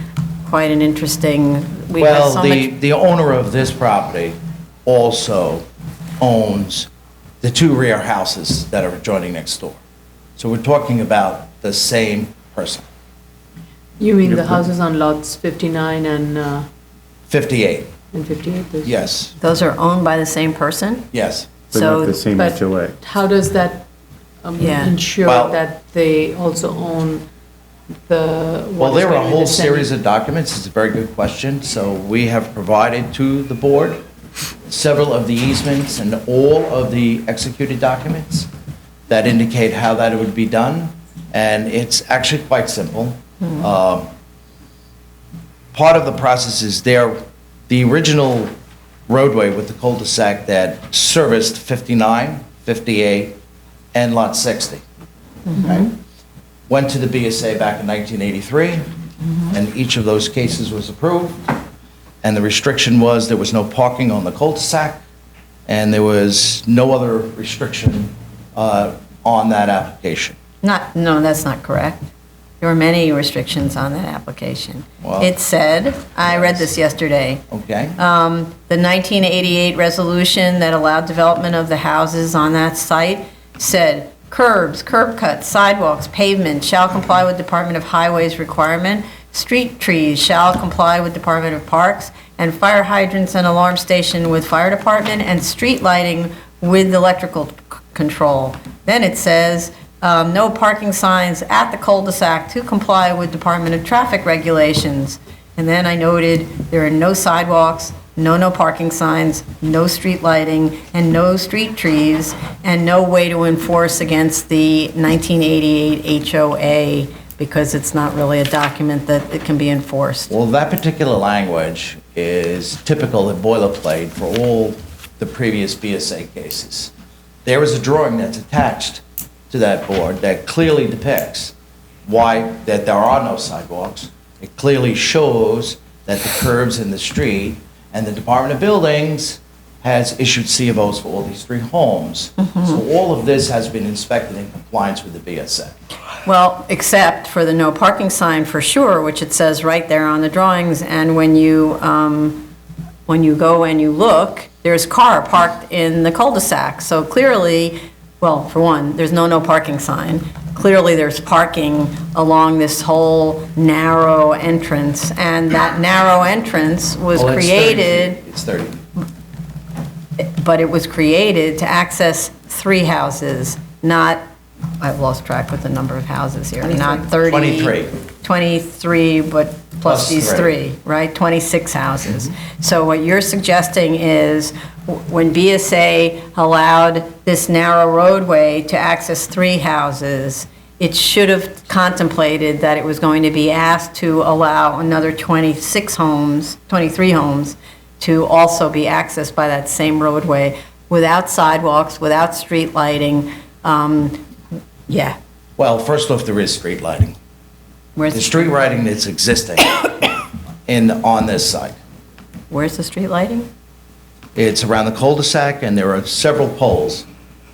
quite an interesting, we have Well, so much. the owner of this property also owns the two rear houses that are adjoining next door. So we're talking about the same person, You mean the houses on lots 59 and 58, 58? Those- yes, Those are owned by the same person? yes. But So, not the same but HOA. How does that Yeah. ensure Well- that they also own the? Well, what is there are a going to be whole the same- series of documents, it's a very good question. So we have provided to the board several of the easements and all of the executed documents that indicate how that would be done, and it's actually quite simple. Part of the process is the original roadway with the cul-de-sac that serviced 59, 58, and Lot 60. Okay? Went to the BSA back in 1983, and each of those cases was approved. And the restriction was there was no parking on the cul-de-sac, and there was no other restriction on that application. no, that's not correct. There were many restrictions on that application. Well, It said, I read this yesterday, Okay? the 1988 resolution that allowed development of the houses on that site said, curbs, curb cuts, sidewalks, pavement shall comply with Department of Highways requirement, street trees shall comply with Department of Parks, and fire hydrants and alarm station with fire department, and street lighting with electrical control. Then it says, no parking signs at the cul-de-sac to comply with Department of Traffic regulations. And then I noted there are no sidewalks, no parking signs, no street lighting, and no street trees, and no way to enforce against the 1988 HOA because it's not really a document that it can be enforced. Well, that particular language is typical and boilerplate for all the previous BSA cases. There is a drawing that's attached to that board that clearly depicts why that there are no sidewalks. It clearly shows that the curbs in the street, and the Department of Buildings has issued C of Os for all these three homes. So all of this has been inspected in compliance with the BSA. Well, except for the no parking sign for sure, which it says right there on the drawings, and when you go and you look, there's car parked in the cul-de-sac. So clearly, well, for one, there's no parking sign. Clearly, there's parking along this whole narrow entrance, and that narrow entrance was Well, it's 30 created, feet. It's 30. but it was created to access 3 houses, not, I've lost track with the number of houses here, not 30. 23. 23, but plus Plus these three. 3, right? 26 houses. So what you're suggesting is, when BSA allowed this narrow roadway to access 3 houses, it should have contemplated that it was going to be asked to allow another 26 homes, 23 homes, to also be accessed by that same roadway, without sidewalks, without street lighting. Yeah. Well, first off, there is street lighting. Where's The street lighting that's existing on this site. Where's the street lighting? It's around the cul-de-sac, and there are several poles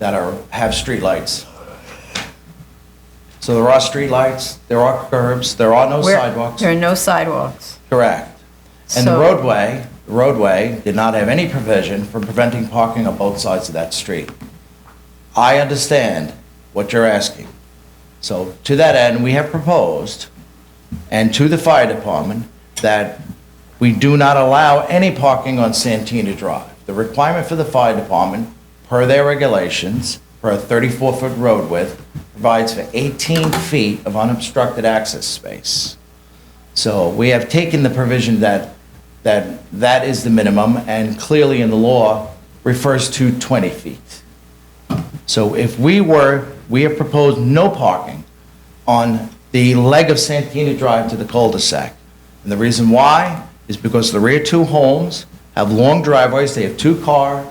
that have street lights. So there are street lights, there are curbs, there are no sidewalks. There are no sidewalks. Correct. And the So- roadway did not have any provision for preventing parking on both sides of that street. I understand what you're asking. So to that end, we have proposed, and to the fire department, that we do not allow any parking on Santina Drive. The requirement for the fire department, per their regulations, for a 34-foot road width, provides for 18 feet of unobstructed access space. So we have taken the provision that is the minimum, and clearly in the law refers to 20 feet. So if we have proposed no parking on the leg of Santina Drive to the cul-de-sac. And the reason why is because the rear 2 homes have long driveways. They have 2-car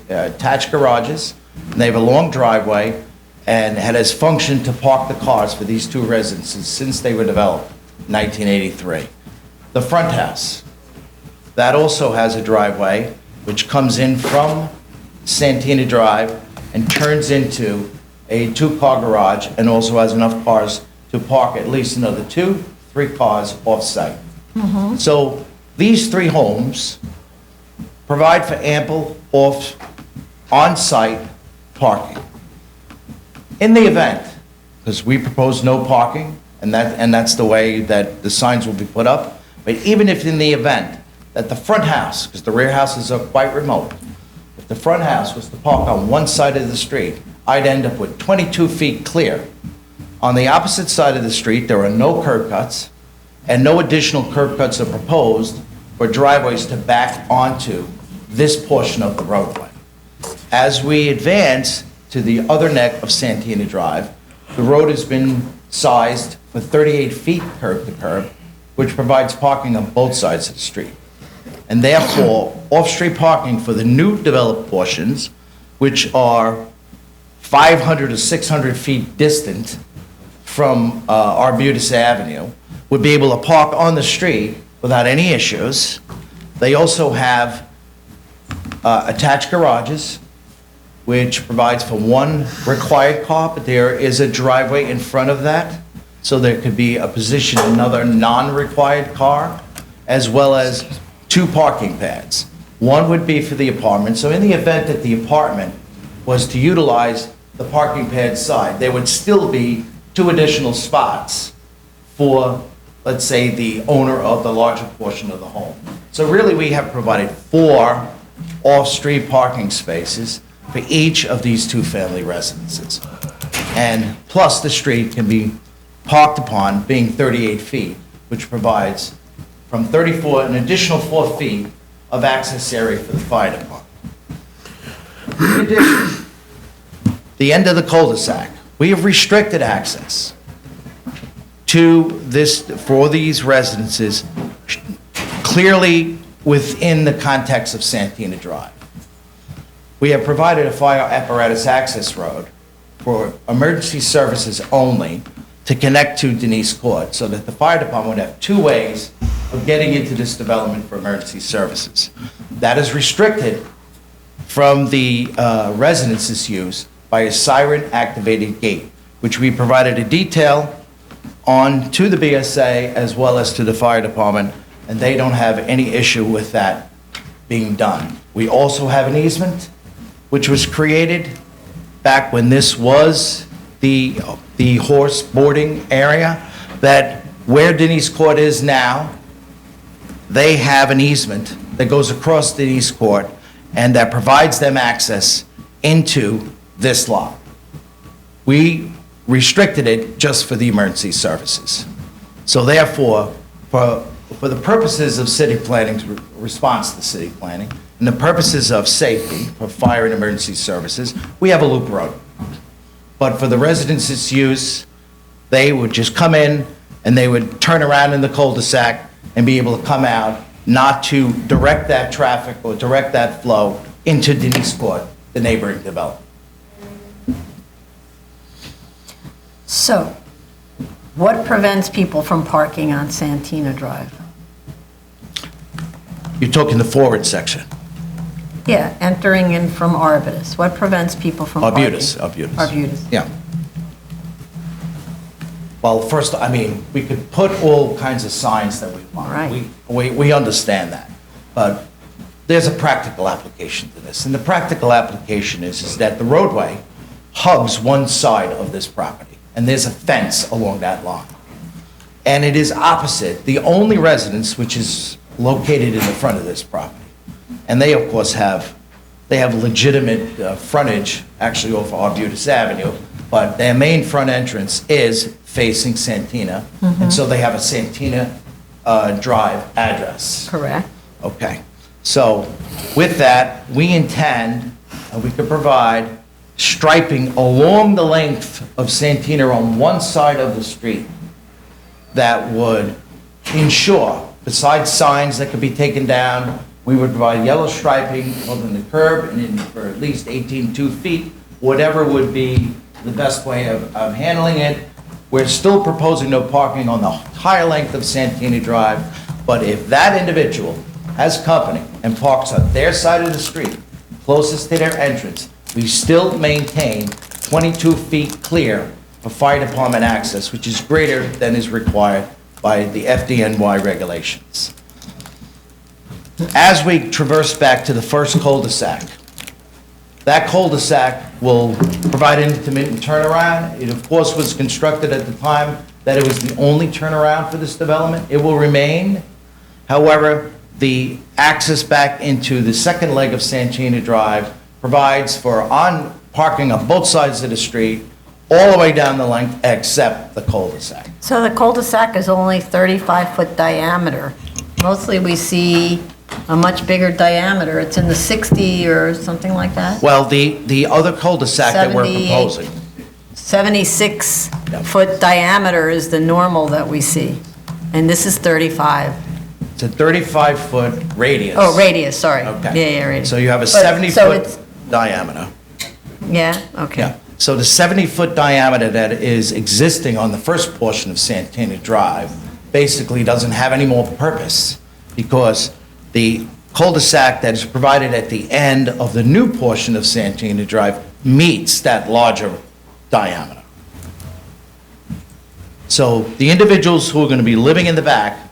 attached garages, and they have a long driveway, and it has functioned to park the cars for these 2 residences since they were developed in 1983. The front house, that also has a driveway which comes in from Santina Drive and turns into a 2-car garage, and also has enough cars to park at least another 2-3 cars off-site. So these 3 homes provide for ample on-site parking. In the event, because we propose no parking, and that's the way that the signs will be put up, but even if in the event that the front house, because the rear houses are quite remote, if the front house was to park on one side of the street, I'd end up with 22 feet clear. On the opposite side of the street, there are no curb cuts, and no additional curb cuts are proposed for driveways to back onto this portion of the roadway. As we advance to the other neck of Santina Drive, the road has been sized for 38 feet curb to curb, which provides parking on both sides of the street. And therefore, off-street parking for the new developed portions, which are 500 to 600 feet distant from Arbutus Avenue, would be able to park on the street without any issues. They also have attached garages, which provides for 1 required car, but there is a driveway in front of that, so there could be a position another non-required car, as well as 2 parking pads. One would be for the apartment, so in the event that the apartment was to utilize the parking pad side, there would still be 2 additional spots for, let's say, the owner of the larger portion of the home. So really, we have provided 4 off-street parking spaces for each of these 2-family residences. And plus, the street can be parked upon being 38 feet, which provides from 34, an additional 4 feet of access area for the fire department. In addition, the end of the cul-de-sac, we have restricted access to this, for these residences, clearly within the context of Santina Drive. We have provided a fire apparatus access road for emergency services only to connect to Denise Court, so that the fire department would have 2 ways of getting into this development for emergency services. That is restricted from the residences use by a siren-activated gate, which we provided a detail on to the BSA as well as to the fire department, and they don't have any issue with that being done. We also have an easement, which was created back when this was the horse boarding area, that where Denise Court is now, they have an easement that goes across Denise Court and that provides them access into this lot. We restricted it just for the emergency services. So therefore, for the purposes of city planning, response to city planning, and the purposes of safety, for fire and emergency services, we have a loop road. But for the residents' use, they would just come in and they would turn around in the cul-de-sac and be able to come out, not to direct that traffic or direct that flow into Denise Court, the neighboring development. So, what prevents people from parking on Santina Drive? You're talking the forward section. Yeah, entering in from Arbutus. What prevents people from parking? Arbutus. Arbutus. Yeah. Well, first, I mean, we could put all kinds of signs that we want. Right. We understand that. But there's a practical application to this. And the practical application is that the roadway hugs one side of this property. And there's a fence along that line. And it is opposite the only residence which is located in the front of this property. And they, of course, have legitimate frontage, actually off Arbutus Avenue, but their main front entrance is facing Santina, and so they have a Santina Drive address. Correct. Okay. So with that, we intend, we could provide striping along the length of Santina on one side of the street that would ensure, besides signs that could be taken down, we would provide yellow striping along the curb and in for at least 2 feet, whatever would be the best way of handling it. We're still proposing no parking on the entire length of Santina Drive, but if that individual has company and parks on their side of the street, closest to their entrance, we still maintain 22 feet clear for fire department access, which is greater than is required by the FDNY regulations. As we traverse back to the first cul-de-sac, that cul-de-sac will provide an intermittent turnaround. It, of course, was constructed at the time that it was the only turnaround for this development. It will remain. However, the access back into the second leg of Santina Drive provides for parking on both sides of the street, all the way down the length, except the cul-de-sac. So the cul-de-sac is only 35-foot diameter. Mostly we see a much bigger diameter. It's in the 60 or something like that? Well, the other cul-de-sac that we're 78. proposing, 76-foot diameter is the normal that we see. And this is 35. it's a 35-foot radius. Oh, radius, sorry. Okay. Yeah, radius. So you have a But- so 70-foot diameter. Yeah, okay. Yeah. So the 70-foot diameter that is existing on the first portion of Santina Drive basically doesn't have any more purpose, because the cul-de-sac that is provided at the end of the new portion of Santina Drive meets that larger diameter. So the individuals who are going to be living in the back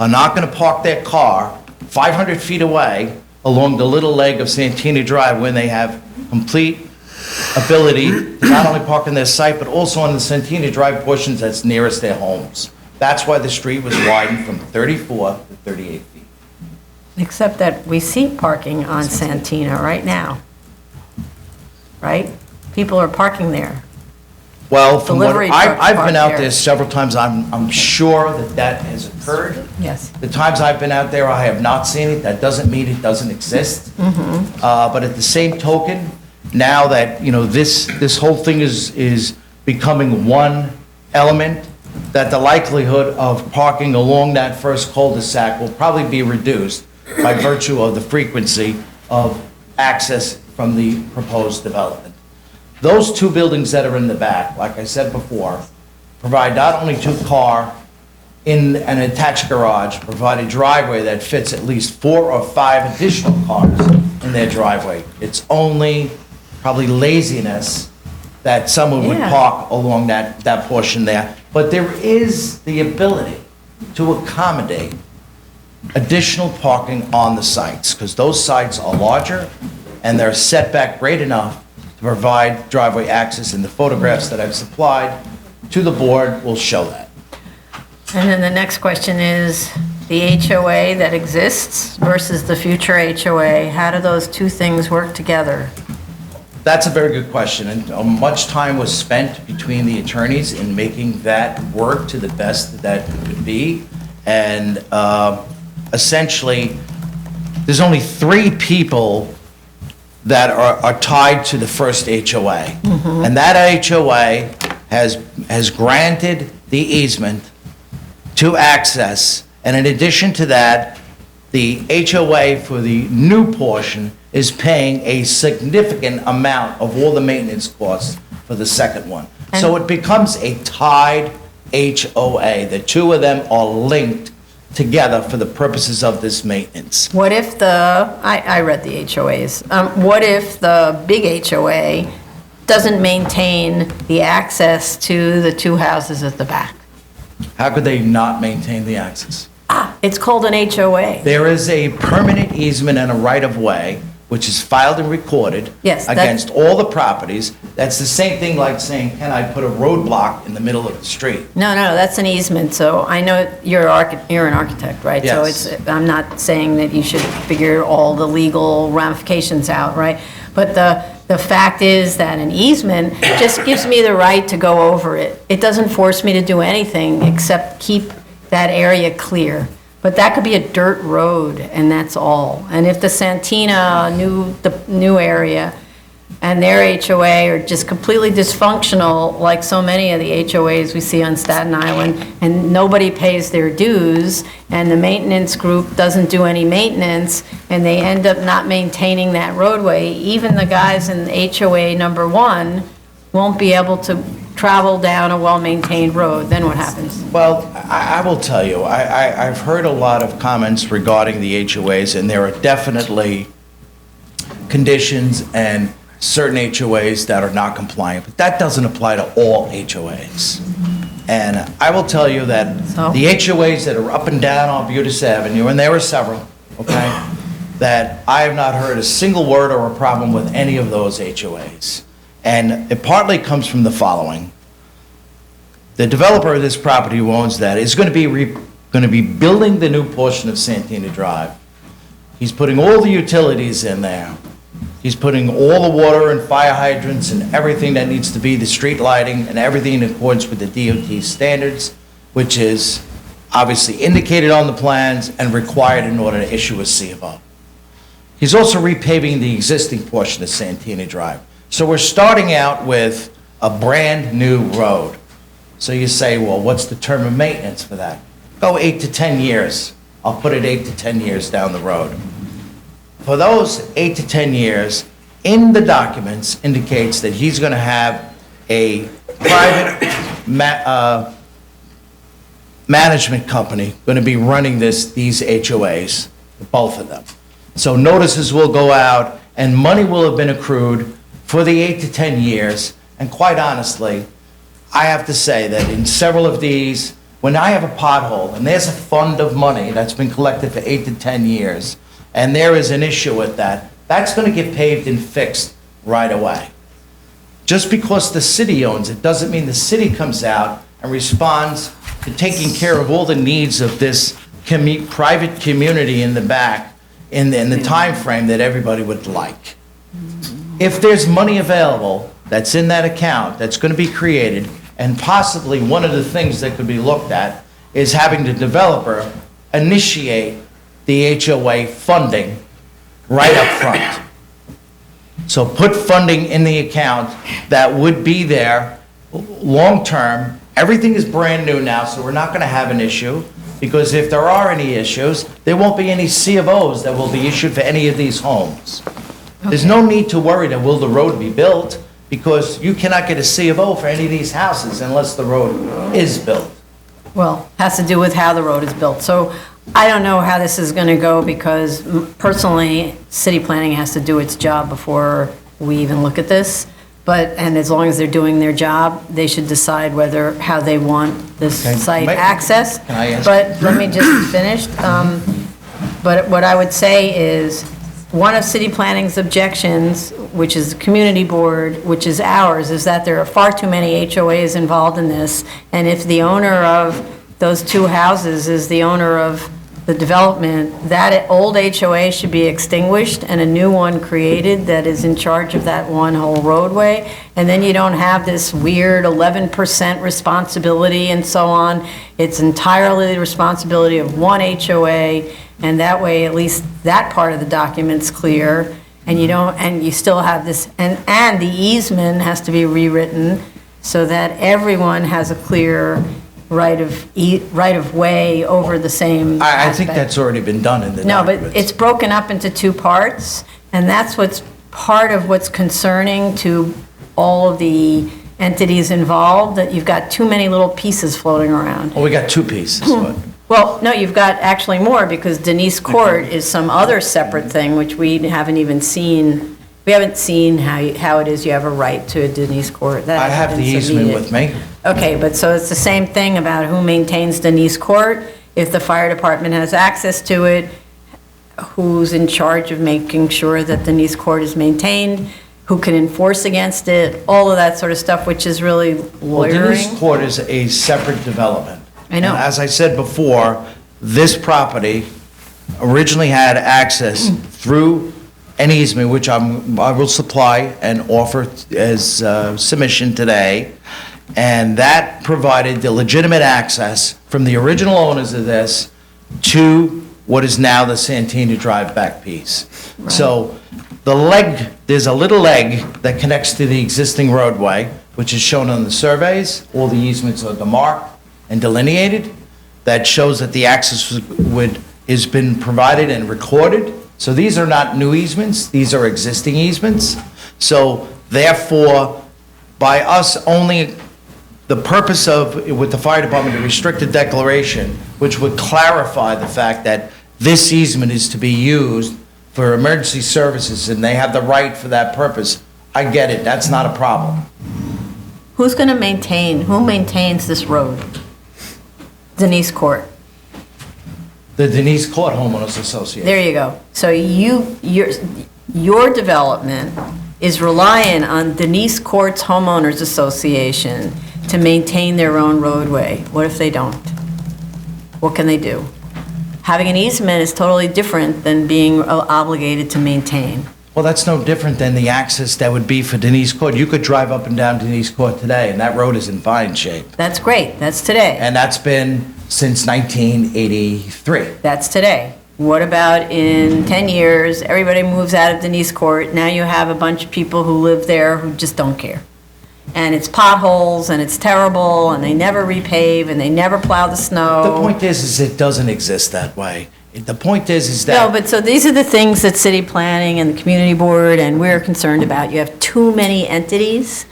are not going to park their car 500 feet away along the little leg of Santina Drive when they have complete ability to not only park in their site, but also on the Santina Drive portions that's nearest their homes. That's why the street was widened from 34 to 38 feet. Except that we see parking on Santina right now. Right? People are parking there. Well, from what, Delivery trucks I've been parked out there. there several times, I'm sure that has occurred. Yes. The times I've been out there, I have not seen it. That doesn't mean it doesn't exist. But at the same token, now that, you know, this whole thing is becoming one element, that the likelihood of parking along that first cul-de-sac will probably be reduced by virtue of the frequency of access from the proposed development. Those two buildings that are in the back, like I said before, provide not only two-car in an attached garage, provide a driveway that fits at least 4 or 5 additional cars in their driveway. It's only probably laziness that someone would Yeah. park along that portion there. But there is the ability to accommodate additional parking on the sites, because those sites are larger and they're set back great enough to provide driveway access, and the photographs that I've supplied to the board will show that. And then the next question is, the HOA that exists versus the future HOA, how do those two things work together? That's a very good question, and much time was spent between the attorneys in making that work to the best that it could be. And essentially, there's only 3 people that are tied to the first HOA. And that HOA has granted the easement to access, and in addition to that, the HOA for the new portion is paying a significant amount of all the maintenance costs for the second one. So it becomes a tied HOA. The two of them are linked together for the purposes of this maintenance. What if I read the HOAs. What if the big HOA doesn't maintain the access to the 2 houses at the back? How could they not maintain the access? It's called an HOA. There is a permanent easement and a right-of-way, which is filed and recorded Yes, against all the properties. That's the same thing like saying, can I put a roadblock in the middle of the street? No, that's an easement, so I know you're an architect, right? Yes. So I'm not saying that you should figure all the legal ramifications out, right? But the fact is that an easement just gives me the right to go over it. It doesn't force me to do anything except keep that area clear. But that could be a dirt road, and that's all. And if the Santina, the new area, and their HOA are just completely dysfunctional, like so many of the HOAs we see on Staten Island, and nobody pays their dues, and the maintenance group doesn't do any maintenance, and they end up not maintaining that roadway, even the guys in HOA number 1 won't be able to travel down a well-maintained road. Then what happens? Well, I will tell you, I've heard a lot of comments regarding the HOAs, and there are definitely conditions and certain HOAs that are not compliant, but that doesn't apply to all HOAs. And I will tell you that the HOAs that are up and down on Budas Avenue, and there are several, okay, that I have not heard a single word or a problem with any of those HOAs. And it partly comes from the following. The developer of this property who owns that is going to be building the new portion of Santina Drive. He's putting all the utilities in there. He's putting all the water and fire hydrants and everything that needs to be, the street lighting and everything in accordance with the DOT standards, which is obviously indicated on the plans and required in order to issue a C of O. He's also repaving the existing portion of Santina Drive. So we're starting out with a brand-new road. So you say, well, what's the term of maintenance for that? Go 8 to 10 years. I'll put it 8 to 10 years down the road. For those 8 to 10 years, in the documents indicates that he's going to have a private management company going to be running these HOAs, both of them. So notices will go out and money will have been accrued for the 8 to 10 years, and quite honestly, I have to say that in several of these, when I have a pothole, and there's a fund of money that's been collected for 8 to 10 years, and there is an issue with that, that's going to get paved and fixed right away. Just because the city owns it doesn't mean the city comes out and responds to taking care of all the needs of this private community in the back in the time frame that everybody would like. If there's money available that's in that account that's going to be created, and possibly one of the things that could be looked at is having the developer initiate the HOA funding right up front. So put funding in the account that would be there long-term. Everything is brand new now, so we're not going to have an issue, because if there are any issues, there won't be any C of Os that will be issued for any of these homes. There's no need to worry that will the road be built, because you cannot get a C of O for any of these houses unless the road is built. Well, has to do with how the road is built. So I don't know how this is going to go, because personally, city planning has to do its job before we even look at this. And as long as they're doing their job, they should decide how they want this site accessed. Can I ask? But let me just finish. But what I would say is, one of city planning's objections, which is the community board, which is ours, is that there are far too many HOAs involved in this. And if the owner of those 2 houses is the owner of the development, that old HOA should be extinguished and a new one created that is in charge of that one whole roadway. And then you don't have this weird 11% responsibility and so on. It's entirely the responsibility of one HOA, and that way, at least that part of the document's clear. And you don't, and you still have this, and the easement has to be rewritten so that everyone has a clear right of way over the same I think aspect. that's already been done in the No, but documents. it's broken up into two parts, and that's what's part of what's concerning to all of the entities involved, that you've got too many little pieces floating around. Well, we got two pieces, but. Well, no, you've got actually more, because Denise Court is some other separate thing, which we haven't even seen. We haven't seen how it is you have a right to a Denise Court. That I have hasn't the been easement submitted. with me. Okay, but so it's the same thing about who maintains Denise Court. If the fire department has access to it, who's in charge of making sure that Denise Court is maintained, who can enforce against it, all of that sort of stuff, which is really Well, lawyering. Denise Court is a separate development. I know. And as I said before, this property originally had access through an easement, which I will supply and offer as submission today. And that provided the legitimate access from the original owners of this to what is now the Santina Drive back piece. So the leg, there's a little leg that connects to the existing roadway, which is shown on the surveys. All the easements are demarked and delineated. That shows that the access has been provided and recorded. So these are not new easements, these are existing easements. So therefore, by us only, the purpose of, with the fire department, a restricted declaration, which would clarify the fact that this easement is to be used for emergency services and they have the right for that purpose, I get it, that's not a problem. Who's going to maintain, who maintains this road? Denise Court. The Denise Court Homeowners Association. There you go. So your development is relying on Denise Court's Homeowners Association to maintain their own roadway. What if they don't? What can they do? Having an easement is totally different than being obligated to maintain. Well, that's no different than the access that would be for Denise Court. You could drive up and down Denise Court today, and that road is in fine shape. That's great. That's today. And that's been since 1983. That's today. What about in 10 years, everybody moves out of Denise Court, now you have a bunch of people who live there who just don't care. And it's potholes, and it's terrible, and they never repave, and they never plow the snow. The point is it doesn't exist that way. The point is that... No, but so these are the things that city planning and the community board and we're concerned about. You have too many entities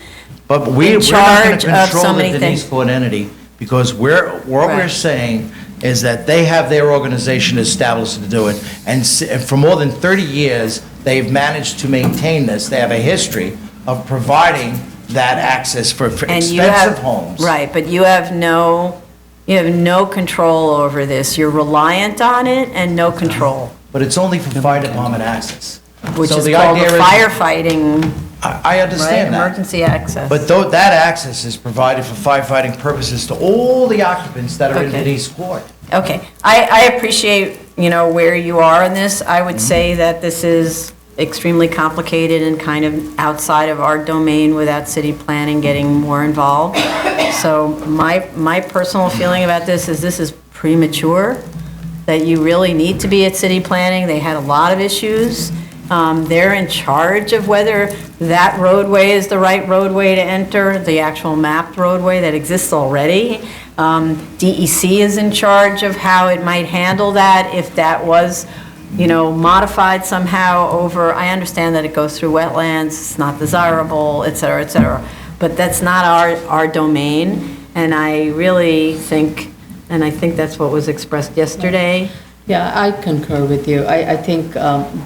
But in we're not going charge to of so control the many Denise things. Court entity, because what we're Right. saying is that they have their organization established to do it, and for more than 30 years, they've managed to maintain this. They have a history of providing that access for And you have- expensive homes. Right, but you have no control over this. You're reliant on it and no control, But it's only for fire department access. which So is the called the idea is- firefighting, I right? understand that. Emergency access. But that access is provided for firefighting purposes to all the occupants that are in Okay. Denise Court. Okay, I appreciate, where you are in this. I would say that this is extremely complicated and kind of outside of our domain without city planning getting more involved. So my personal feeling about this is premature, that you really need to be at city planning. They had a lot of issues. They're in charge of whether that roadway is the right roadway to enter, the actual mapped roadway that exists already. DEC is in charge of how it might handle that if that was, modified somehow over, I understand that it goes through wetlands, it's not desirable, et cetera, but that's not our domain, and I really think, and I think that's what was expressed yesterday. Yeah, I concur with you. I think,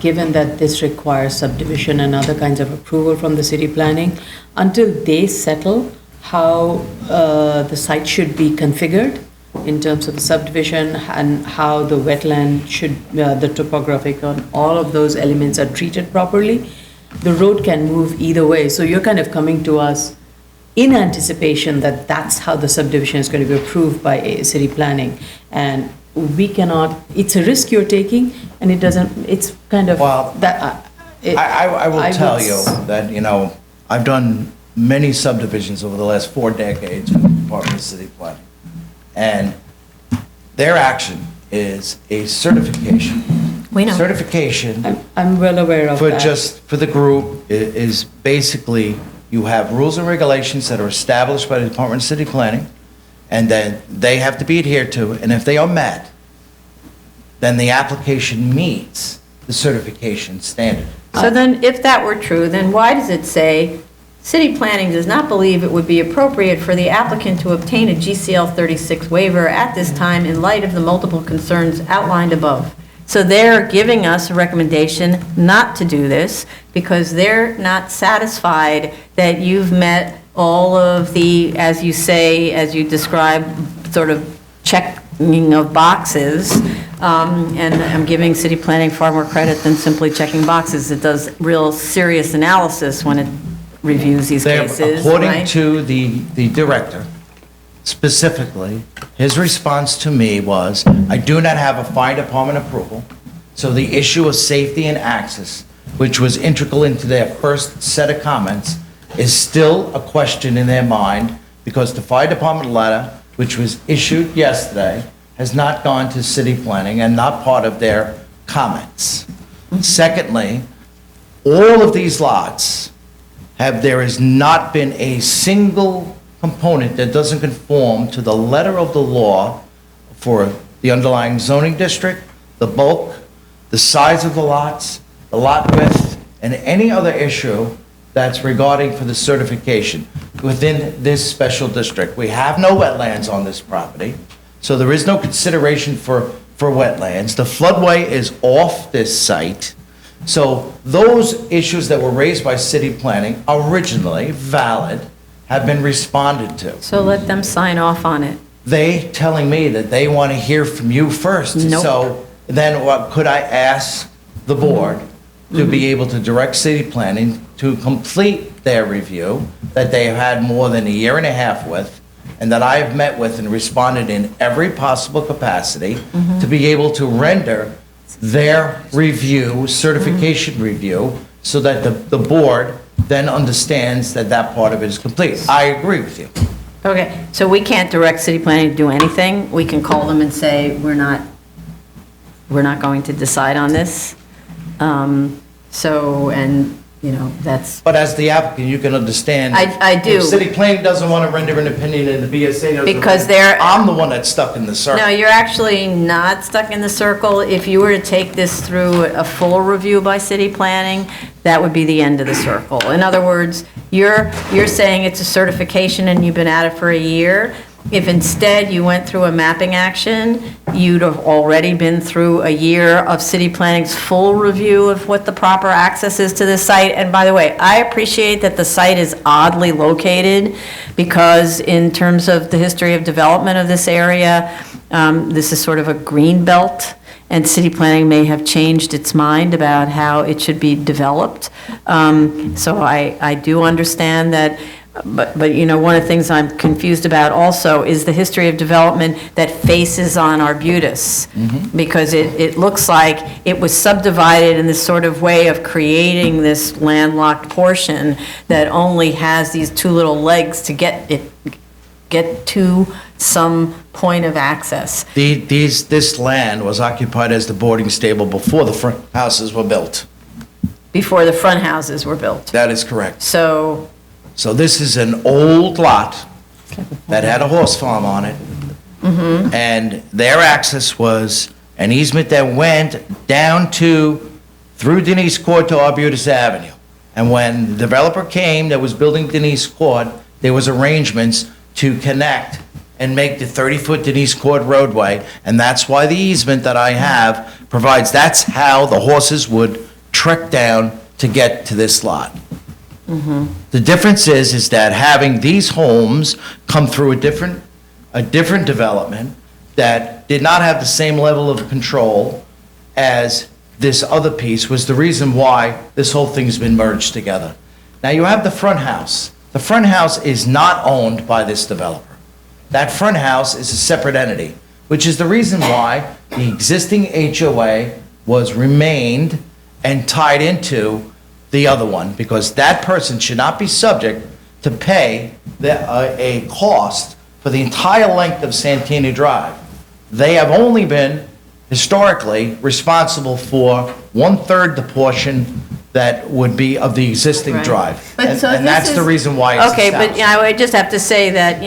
given that this requires subdivision and other kinds of approval from the city planning, until they settle how the site should be configured in terms of the subdivision and how the wetland should, the topographic and all of those elements are treated properly, the road can move either way. So you're kind of coming to us in anticipation that that's how the subdivision is going to be approved by city planning. And we cannot, it's a risk you're taking, and it doesn't, it's kind of, Well, that, I will I tell would you s- that, I've done many subdivisions over the last 4 decades with the Department of City Planning. And their action is a certification. We know. Certification I'm well aware of that. for the group is basically, you have rules and regulations that are established by the Department of City Planning, and then they have to be adhered to, and if they are met, then the application meets the certification standard. So then, if that were true, then why does it say, "City Planning does not believe it would be appropriate for the applicant to obtain a GCL 36 waiver at this time in light of the multiple concerns outlined above"? So they're giving us a recommendation not to do this because they're not satisfied that you've met all of the, as you say, as you describe, sort of checking of boxes. And I'm giving city planning far more credit than simply checking boxes. It does real serious analysis when it reviews these cases, According right? to the director, specifically, his response to me was, I do not have a fire department approval, so the issue of safety and access, which was integral into their first set of comments, is still a question in their mind, because the fire department letter, which was issued yesterday, has not gone to city planning and not part of their comments. Secondly, all of these lots there has not been a single component that doesn't conform to the letter of the law for the underlying zoning district, the bulk, the size of the lots, the lot width, and any other issue that's regarding for the certification within this special district. We have no wetlands on this property, so there is no consideration for wetlands. The floodway is off this site. So those issues that were raised by city planning, originally valid, have been responded to. So let them sign off on it. They telling me that they want to hear from you first. Nope. So then what, could I ask the board to be able to direct city planning to complete their review that they have had more than a year and a half with, and that I have met with and responded in every possible capacity to be able to render their review, certification review, so that the board then understands that that part of it is complete. I agree with you. Okay, so we can't direct city planning to do anything? We can call them and say, we're not going to decide on this? That's... But as the applicant, you can understand. I do. If city planning doesn't want to render an opinion and the BSA doesn't. Because they're... I'm the one that's stuck in the circle. No, you're actually not stuck in the circle. If you were to take this through a full review by city planning, that would be the end of the circle. In other words, you're saying it's a certification and you've been at it for a year. If instead you went through a mapping action, you'd have already been through a year of city planning's full review of what the proper access is to this site. And by the way, I appreciate that the site is oddly located because in terms of the history of development of this area, this is sort of a green belt. And city planning may have changed its mind about how it should be developed. So I do understand that. But one of the things I'm confused about also is the history of development that faces on Arbutus. Because it looks like it was subdivided in this sort of way of creating this landlocked portion that only has these two little legs to get to some point of access. This land was occupied as the boarding stable before the front houses were built. Before the front houses were built. That is correct. So this is an old lot that had a horse farm on it. And their access was an easement that went down through Denise Court to Arbutus Avenue. And when the developer came that was building Denise Court, there was arrangements to connect and make the 30-foot Denise Court roadway. And that's why the easement that I have provides, that's how the horses would trek down to get to this lot. The difference is that having these homes come through a different development that did not have the same level of control as this other piece was the reason why this whole thing's been merged together. Now you have the front house. The front house is not owned by this developer. That front house is a separate entity which is the reason why the existing HOA was remained and tied into the other one, because that person should not be subject to pay a cost for the entire length of Santana Drive. They have only been historically responsible for one-third the portion that would be of the existing Right. drive. But And so and this that's the is- reason why it's Okay, but established. I would just have to say that,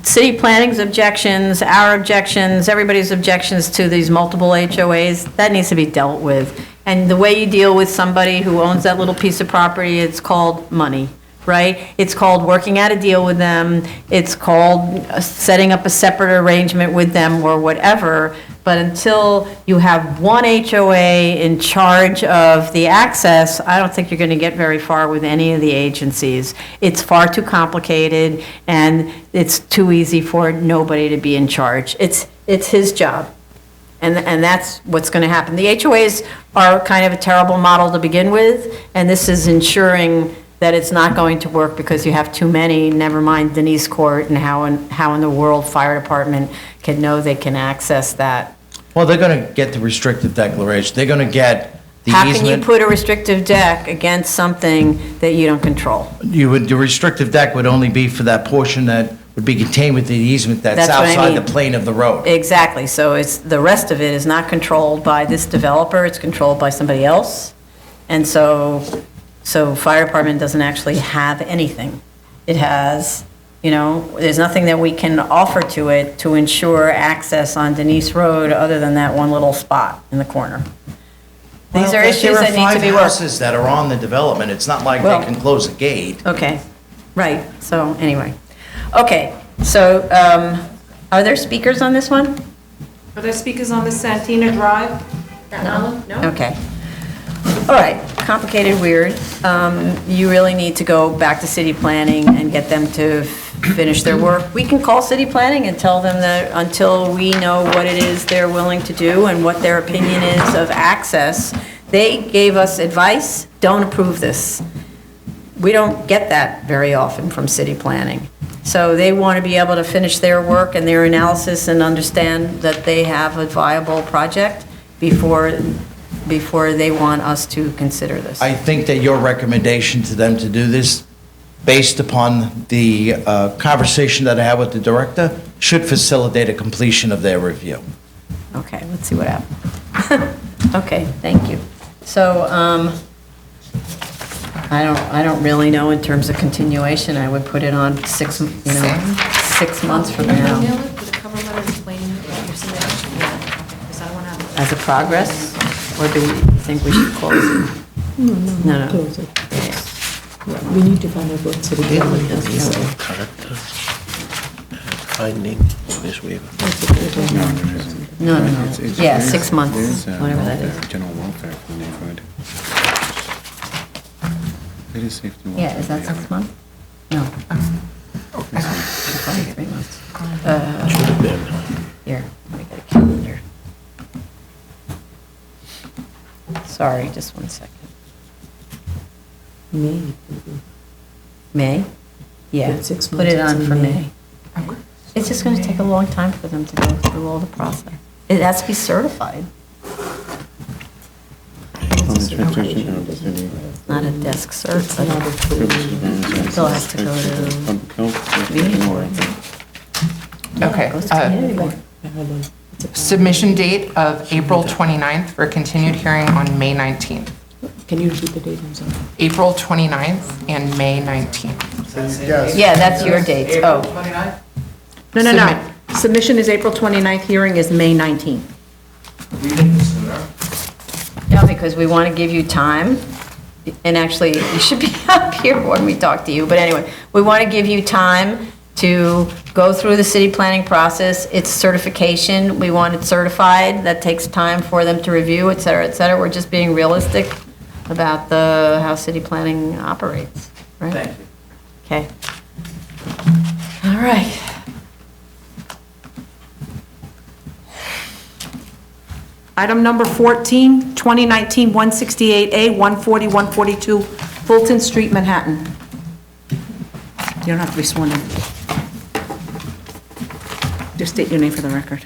city planning's objections, our objections, everybody's objections to these multiple HOAs, that needs to be dealt with. And the way you deal with somebody who owns that little piece of property, it's called money, right? It's called working out a deal with them, it's called setting up a separate arrangement with them or whatever. But until you have one HOA in charge of the access, I don't think you're going to get very far with any of the agencies. It's far too complicated, and it's too easy for nobody to be in charge. It's his job, and that's what's going to happen. The HOAs are kind of a terrible model to begin with, and this is ensuring that it's not going to work because you have too many, never mind Denise Court and how in the world fire department can know they can access that. Well, they're going to get the restrictive declaration. They're going to get the How can you easement. put a restrictive deck against something that you don't control? The restrictive deck would only be for that portion that would be contained with the easement that's That's what I outside mean. the plane of the road. Exactly, so the rest of it is not controlled by this developer, it's controlled by somebody else. And so fire department doesn't actually have anything. It has, there's nothing that we can offer to it to ensure access on Denise Road other than that one little spot in the corner. These Well, are issues that need to be There are 5 worked. houses that are on the development. It's not like Well- they can close a gate. Okay, right, so anyway. Okay, so are there speakers on this one? Are there speakers on the Santina Drive? No? Okay. All right, complicated, weird. You really need to go back to city planning and get them to finish their work. We can call city planning and tell them that until we know what it is they're willing to do and what their opinion is of access, they gave us advice, don't approve this. We don't get that very often from city planning. So they want to be able to finish their work and their analysis and understand that they have a viable project before they want us to consider this. I think that your recommendation to them to do this, based upon the conversation that I had with the director, should facilitate a completion of their review. Okay, let's see what happens. Okay, thank you. So, I don't really know in terms of continuation. I would put it on 6 months from now. With a cover letter explaining what you're submitting? Yeah, okay, because I don't want to have. As a progress, or do we think we should close it? No. Close it. Yeah, we need to find out what city planning has to say. Character finding this waiver. No. Yeah, 6 months, There's, whatever that is. General welfare for the neighborhood. It is safety. Yeah, is that 6 months? No. It's only 3 months. Should have been. Here, let me get a calendar. Sorry, just 1 second. May. May? Yeah, Yeah, 6 put it months, on it's for in May. It's just going to take a long time for them to go through all the process. It has to be certified, not a desk cert, but it still has to go to community board. Yeah, it Okay, goes to community board. Submission date of April 29th for continued hearing on May 19th. Can you repeat the date, I'm sorry? April 29th and May 19th. Yeah, that's your dates. Oh, No. Submission is April 29th, hearing is May 19th. yeah, because we want to give you time, and actually, you should be up here when we talk to you, but anyway, we want to give you time to go through the city planning process, its certification, we want it certified, that takes time for them to review, et cetera, et cetera. We're just being realistic about how city planning operates, right? Thank you. Okay. All right. Item number 14, 2019-168A, 140-142 Fulton Street, Manhattan. You don't have to be sworn in. Just state your name for the record.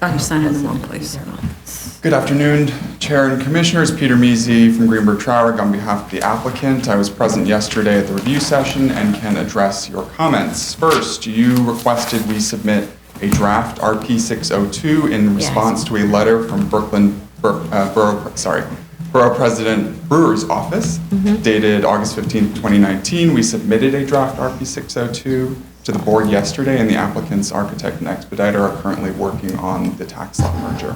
Oh, you signed in the wrong place. Good afternoon, Chair and Commissioners. Peter Measy from Greenberg Traurig on behalf of the applicant. I was present yesterday at the review session and can address your comments. First, you requested we submit a draft RP 602 in response to a letter from Borough President Brewer's office dated August 15, 2019. We submitted a draft RP 602 to the board yesterday, and the applicant's architect and expediter are currently working on the tax lot merger.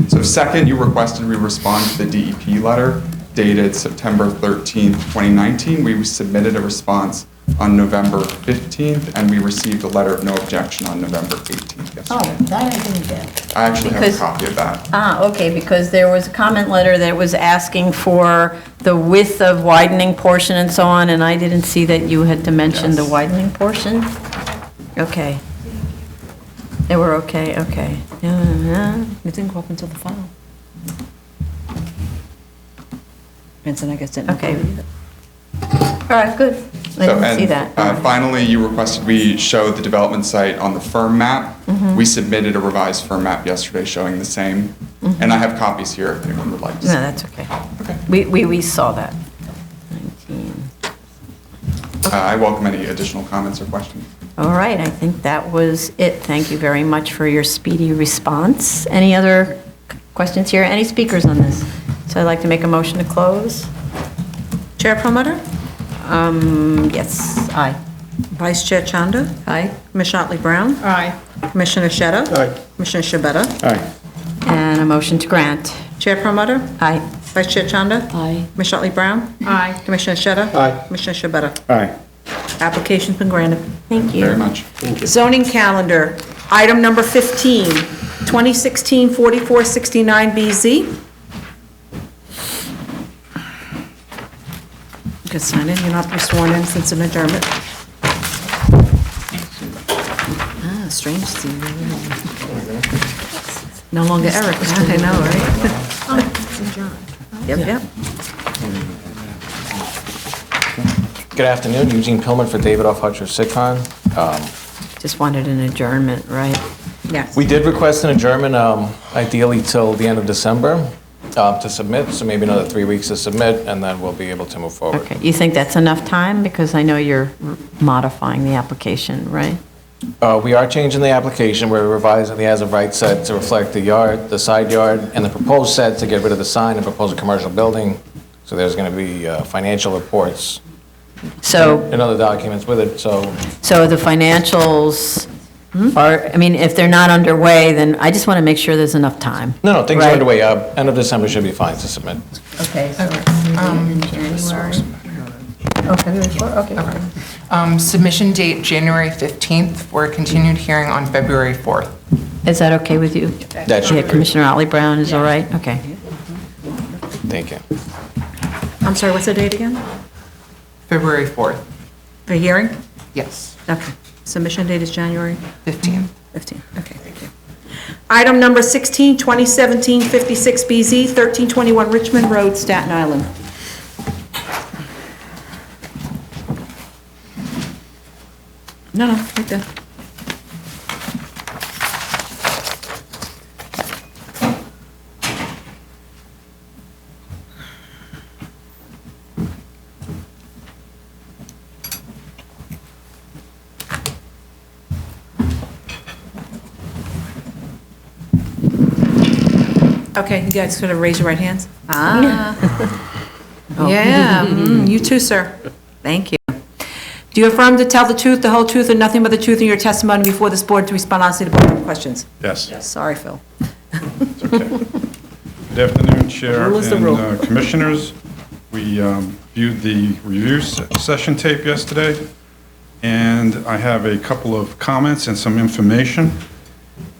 So second, you requested we respond to the DEP letter dated September 13th, 2019. We submitted a response on November 15th, and we received a letter of no objection on November 18th yesterday. Oh, that I didn't get. I actually have a Because- copy of that. Okay, because there was a comment letter that was asking for the width of widening portion and so on, and I didn't see that you had to mention the widening portion? Okay. They were okay. Yeah. It didn't go up until the file. Vincent, I guess, didn't. Okay. All right, good. I didn't see that. Finally, you requested we show the development site on the firm map. We submitted a revised firm map yesterday showing the same, and I have copies here if anyone would like to see. No, that's okay. We saw that. 19. I welcome any additional comments or questions. All right, I think that was it. Thank you very much for your speedy response. Any other questions here? Any speakers on this? So I'd like to make a motion to close. Chair Promoter? Yes, aye. Vice Chair Chanda? Aye. Commissioner Otley Brown? Aye. Commissioner Sheta? Aye. Commissioner Shabeta? Aye. And a motion to grant. Chair Promoter? Aye. Vice Chair Chanda? Aye. Commissioner Otley Brown? Aye. Commissioner Sheta? Aye. Commissioner Shabeta? Aye. Application's been granted. Thank you. Very much. Zoning calendar, item number 15, 2016-4469BZ. You can sign in, you're not sworn in since an adjournment. Ah, strange to see you. No longer Eric, I know, right? Yep. Good afternoon, Eugene Pillman for David F. Hutcher Sitcon. Just wanted an adjournment, right? Yes. We did request an adjournment, ideally till the end of December to submit, so maybe another 3 weeks to submit, and then we'll be able to move forward. Okay, you think that's enough time? Because I know you're modifying the application, right? We are changing the application, we're revising the as-of-right set to reflect the yard, the side yard, and the proposed set to get rid of the sign and propose a commercial building. So there's going to be financial reports and other documents with it, so. So the financials are, I mean, if they're not underway, then I just want to make sure there's enough time. No, things are Right. underway. End of December should be fine to submit. Okay, so in January. Oh, February 4th, okay. Submission date, January 15th, for a continued hearing on February 4th. Is that okay with you? That should Yeah, be. Commissioner Otley Brown is all right? Okay. Thank you. I'm sorry, what's the date again? February 4th, The hearing? yes, Okay. Submission date is January 15th. 15th. Okay, thank you. Item number 16, 2017-56BZ, 1321 Richmond Road, Staten Island. No, right there. Okay, you guys could have raised your right hands. Yeah, you too, sir. Thank you. Do you affirm to tell the truth, the whole truth, and nothing but the truth in your testimony before this board to respond honestly to board questions? Yes. Sorry, Phil. Good afternoon, Chair Rule is the rule. and Commissioners. We viewed the review session tape yesterday, and I have a couple of comments and some information.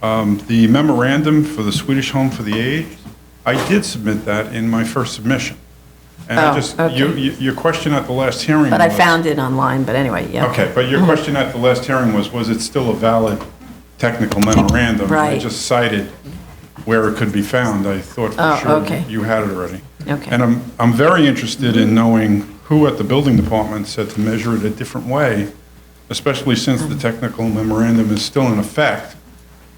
The memorandum for the Swedish Home for the Aged, I did submit that in my first submission. And I Oh, just, okay. your question at the last hearing But I was- found it online, but anyway, yeah. Okay, but your question at the last hearing was it still a valid technical memorandum? I Right. just cited where it could be found. I thought Oh, for sure okay. you had it already. Okay. And I'm very interested in knowing who at the building department said to measure it a different way, especially since the technical memorandum is still in effect,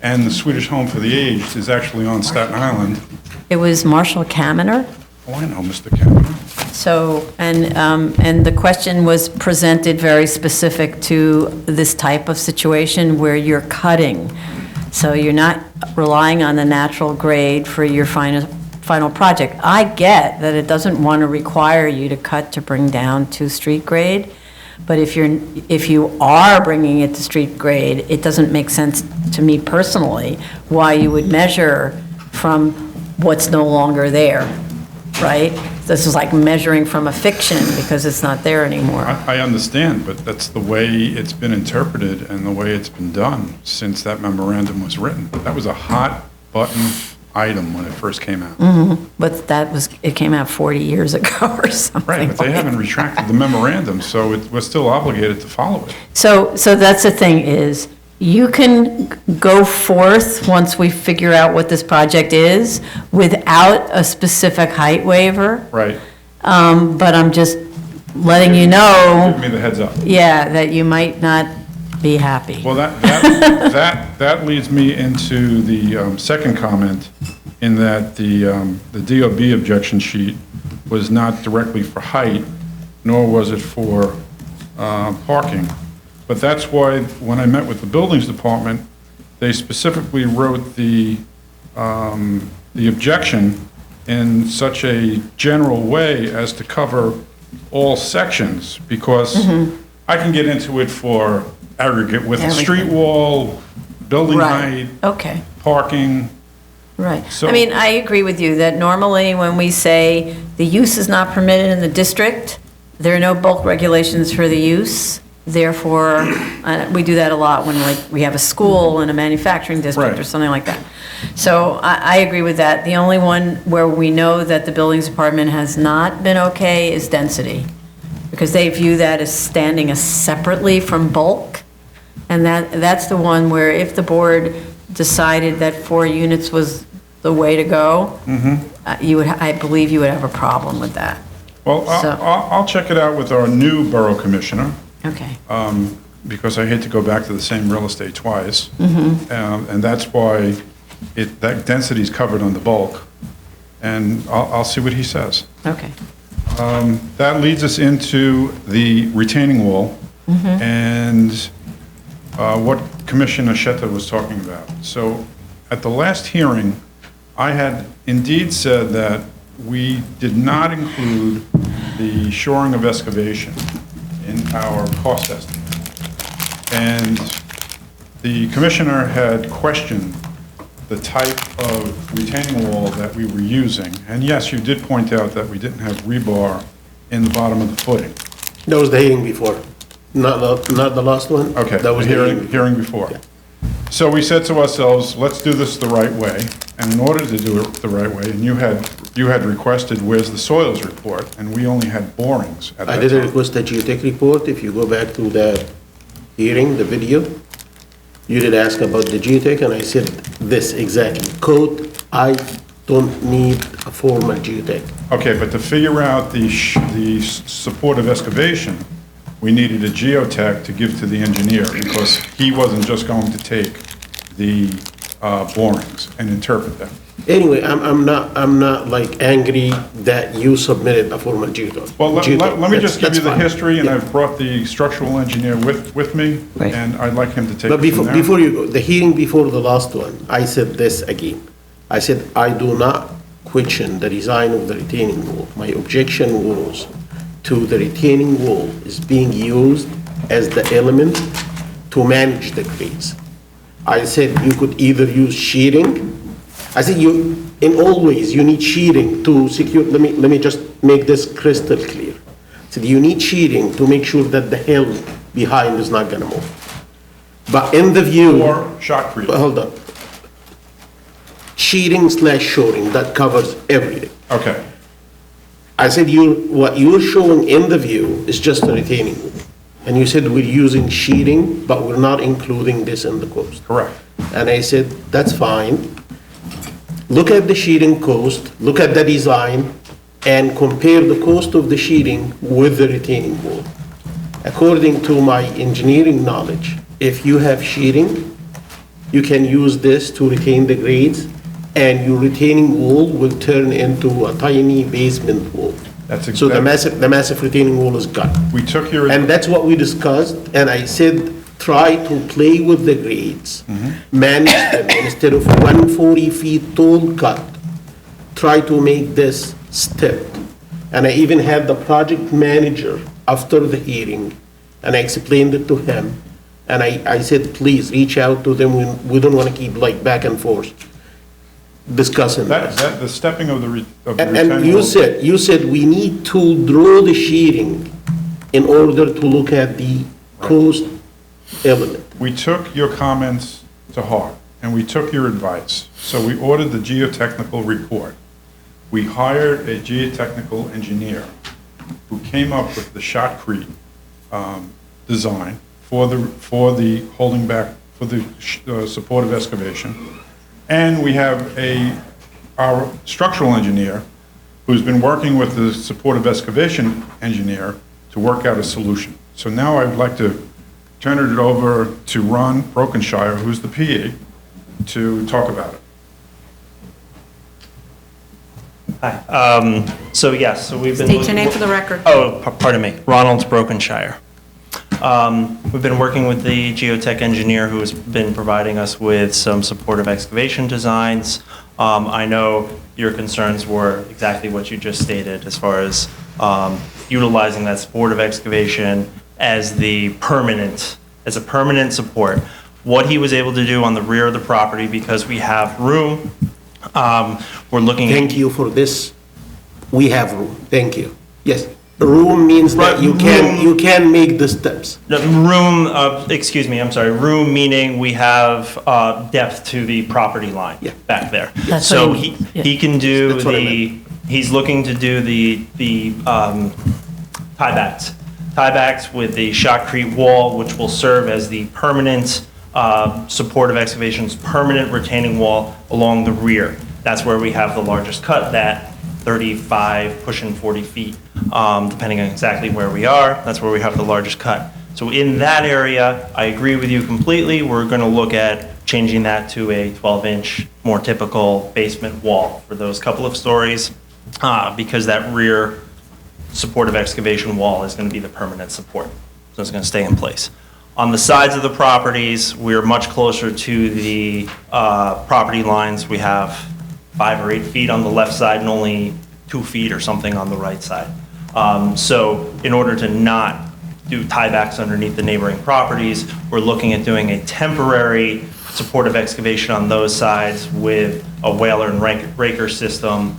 and the Swedish Home for the Aged is actually on Staten Island. It was Marshall Kaminer. Oh, I know, Mr. Kavanaugh. So, and the question was presented very specific to this type of situation where you're cutting. So you're not relying on the natural grade for your final project. I get that it doesn't want to require you to cut to bring down to street grade, but if you are bringing it to street grade, it doesn't make sense to me personally why you would measure from what's no longer there, right? This is like measuring from a fiction because it's not there anymore. I understand, but that's the way it's been interpreted and the way it's been done since that memorandum was written. That was a hot button item when it first came out. But it came out 40 years ago or something. Right, but they haven't retracted the memorandum, so we're still obligated to follow it. So that's the thing is, you can go forth once we figure out what this project is without a specific height waiver. Right. But I'm just letting you know. Give me the heads up. Yeah, that you might not be happy. Well, that leads me into the second comment, in that the DOB objection sheet was not directly for height, nor was it for parking. But that's why, when I met with the buildings department, they specifically wrote the objection in such a general way as to cover all sections, because I can get into it for aggregate with street wall, building height, parking. Right. So- I mean, I agree with you that normally when we say the use is not permitted in the district, there are no bulk regulations for the use. Therefore, we do that a lot when we have a school in a manufacturing district or something like that. So I agree with that. The only one where we know that the buildings department has not been okay is density, because they view that as standing separately from bulk. And that's the one where if the board decided that 4 units was the way to go, I believe you would have a problem with that. Well, I'll check it out with our new borough commissioner. Okay. Because I hate to go back to the same real estate twice. And that's why that density is covered on the bulk. And I'll see what he says. Okay. That leads us into the retaining wall and what Commissioner Shetta was talking about. So at the last hearing, I had indeed said that we did not include the shoring of excavation in our cost estimate. And the commissioner had questioned the type of retaining wall that we were using. And yes, you did point out that we didn't have rebar in the bottom of the footing. That was the hearing before, not the last one? Okay, That was the hearing before. Yeah. So we said to ourselves, let's do this the right way. And in order to do it the right way, and you had requested, where's the soils report? And we only had borings at that I time. didn't request a geotech report. If you go back to the hearing, the video, you did ask about the geotech, and I said this exactly. Code, I don't need a formal geotech. Okay, but to figure out the supportive excavation, we needed a geotech to give to the engineer, because he wasn't just going to take the borings and interpret them. Anyway, I'm not like angry that you submitted a formal geotech. Well, let me just give you the fine. history, and Yeah. I've brought the structural engineer with me, and I'd like him to take But it from there. before you go, the hearing before the last one, I said this again. I said, I do not question the design of the retaining wall. My objection was to the retaining wall is being used as the element to manage the grades. I said you could either use shearing. I said in all ways, you need shearing to secure, let me just make this crystal clear. I said you need shearing to make sure that the hill behind is not gonna move. But in the view. Or shotcrete. Hold on. Shearing/shoring, that covers everything. Okay. I said what you're showing in the view is just a retaining wall. And you said we're using shearing, but we're not including this in the cost. Correct. And I said, that's fine. Look at the shearing cost, look at the design, and compare the cost of the shearing with the retaining wall. According to my engineering knowledge, if you have shearing, you can use this to retain the grades, and your retaining wall will turn into a tiny basement wall. That's So the exact- massive retaining wall is gone. We took your. And that's what we discussed, and I said, try to play with the grades, manage them, instead of 140 feet tall cut, try to make this step. And I even had the project manager after the hearing, and I explained it to him, and I said, please, reach out to them, we don't want to keep like back and forth discussing this. That, the stepping of the And retaining you wall- said we need to draw the shearing in order to look at the cost element. We took your comments to heart, and we took your advice. So we ordered the geotechnical report. We hired a geotechnical engineer who came up with the shotcrete design for the holding back, for the supportive excavation. And we have our structural engineer who's been working with the supportive excavation engineer to work out a solution. So now I'd like to turn it over to Ron Brokenshire, who's the PE, to talk about it. Hi. So yes, so we've been. State your name for the record. Oh, pardon me, Ronald Brokenshire. We've been working with the geotech engineer who has been providing us with some supportive excavation designs. I know your concerns were exactly what you just stated as far as utilizing that supportive excavation as a permanent support. What he was able to do on the rear of the property, because we have room, we're looking at. Thank you for this. We have room. Thank you. Yes. Room means that you can make the steps. The room, excuse me, I'm sorry, room meaning we have depth to the property line back there. That's So what he can do That's what I he's looking to do the tiebacks with the shotcrete wall, which will serve as the permanent supportive excavations, permanent retaining wall along the rear. That's where we have the largest cut, that 35, pushing 40 feet, depending on exactly where we are. That's where we have the largest cut. So in that area, I agree with you completely. We're going to look at changing that to a 12-inch, more typical basement wall for those couple of stories, because that rear supportive excavation wall is going to be the permanent support. So it's going to stay in place. On the sides of the properties, we're much closer to the property lines. We have 5 or 8 feet on the left side and only 2 feet or something on the right side. So in order to not do tiebacks underneath the neighboring properties, we're looking at doing a temporary supportive excavation on those sides with a whaler and raker system,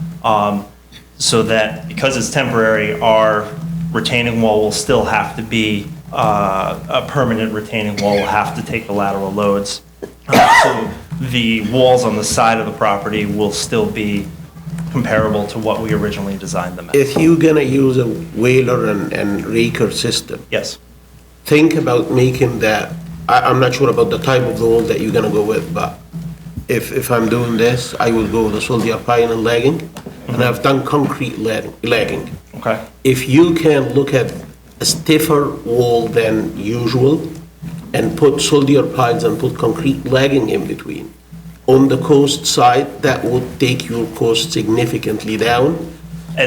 so that because it's temporary, our retaining wall will still have to be a permanent retaining wall. Will have to take the lateral loads. So the walls on the side of the property will still be comparable to what we originally designed them as. If you're gonna use a whaler and raker system. Yes. Think about making that, I'm not sure about the type of the wall that you're gonna go with, but if I'm doing this, I will go with the soldier pine and lagging, and I've done concrete lagging. Okay. If you can look at a stiffer wall than usual, and put soldier piles and put concrete lagging in between. On the coast side, that would take your cost significantly down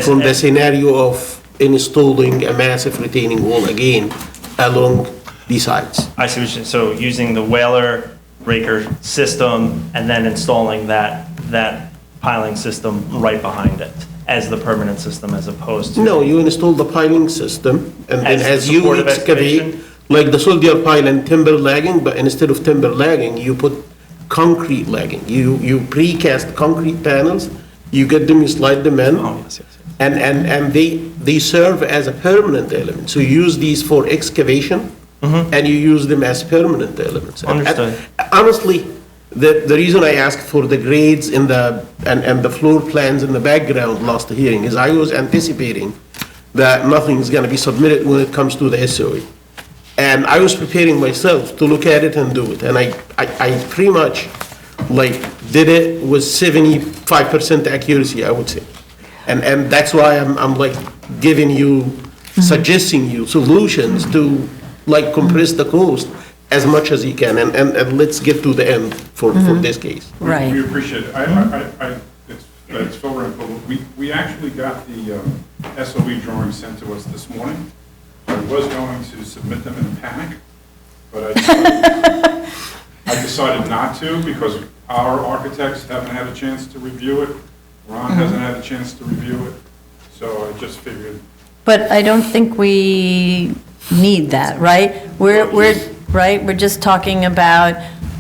from the scenario of installing a massive retaining wall again along the sides. I see what you're saying. So using the whaler raker system and then installing that piling system right behind it as the permanent system, as opposed to. No, you install the piling system, and then As the as you supportive excavate, excavation? like the soldier pile and timber lagging, but instead of timber lagging, you put concrete lagging. You precast concrete panels, you get them, you slide them in. Oh, yes, yes, yes. And they serve as a permanent element. So you use these for excavation, and you use them as permanent elements. Understood. Honestly, the reason I asked for the grades in and the floor plans in the background last hearing is I was anticipating that nothing's gonna be submitted when it comes to the SOE. And I was preparing myself to look at it and do it. And I pretty much like did it with 75% accuracy, I would say. And that's why I'm like giving you, suggesting you solutions to like compress the cost as much as you can, and let's get to the end for this case. Right. We appreciate it. It's Phil Rampo. We actually got the SOE drawings sent to us this morning. I was going to submit them in a panic, but I decided not to because our architects haven't had a chance to review it. Ron hasn't had a chance to review it, so I just figured. But I don't think we need that, right? We're just talking about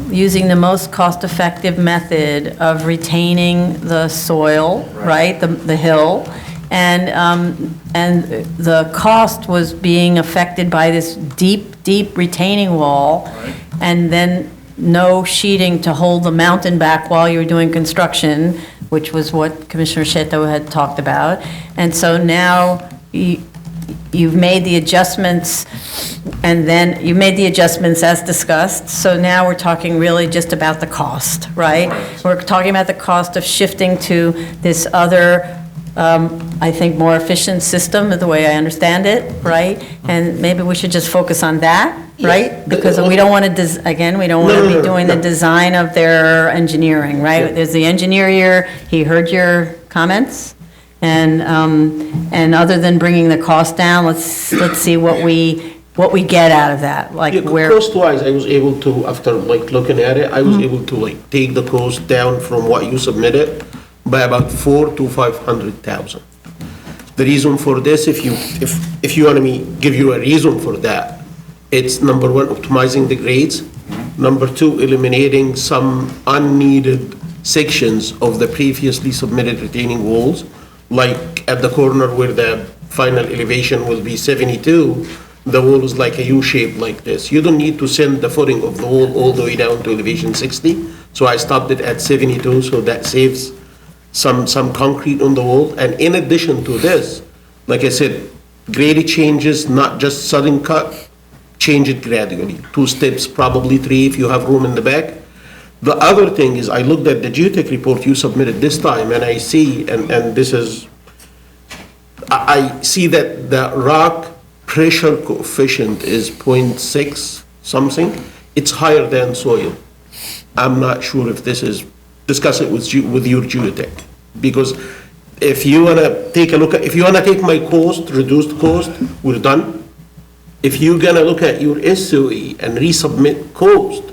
using the most cost-effective method of retaining the soil, right, the hill, and the cost was being affected by this deep retaining wall, and then no sheeting to hold the mountain back while you were doing construction, which was what Commissioner Sheto had talked about. And so now you've made the adjustments, and then you made the adjustments as discussed. So now we're talking really just about the cost, right? We're talking about the cost of shifting to this other, I think, more efficient system, the way I understand it, right? And maybe we should just focus on that, right? Because we don't want to, again, we don't want to be doing the design of their engineering, right? There's the engineer here, he heard your comments. And other than bringing the cost down, let's see what we get out of that, like where. Cost-wise, I was able to, after like looking at it, I was able to like take the cost down from what you submitted by about 400,000 to 500,000. The reason for this, if you want me give you a reason for that, it's number one, optimizing the grades. Number two, eliminating some unneeded sections of the previously submitted retaining walls. Like at the corner where the final elevation will be 72, the wall is like a U shape like this. You don't need to send the footing of the wall all the way down to elevation 60. So I stopped it at 72, so that saves some concrete on the wall. And in addition to this, like I said, grade changes, not just sudden cut, change it gradually. 2 steps, probably 3 if you have room in the back. The other thing is, I looked at the geotech report you submitted this time, and I see, and this is, I see that the rock pressure coefficient is 0.6 something. It's higher than soil. I'm not sure if this is, discuss it with your geotech. Because if you wanna take a look at, if you wanna take my cost, reduced cost, we're done. If you're gonna look at your SOE and resubmit cost,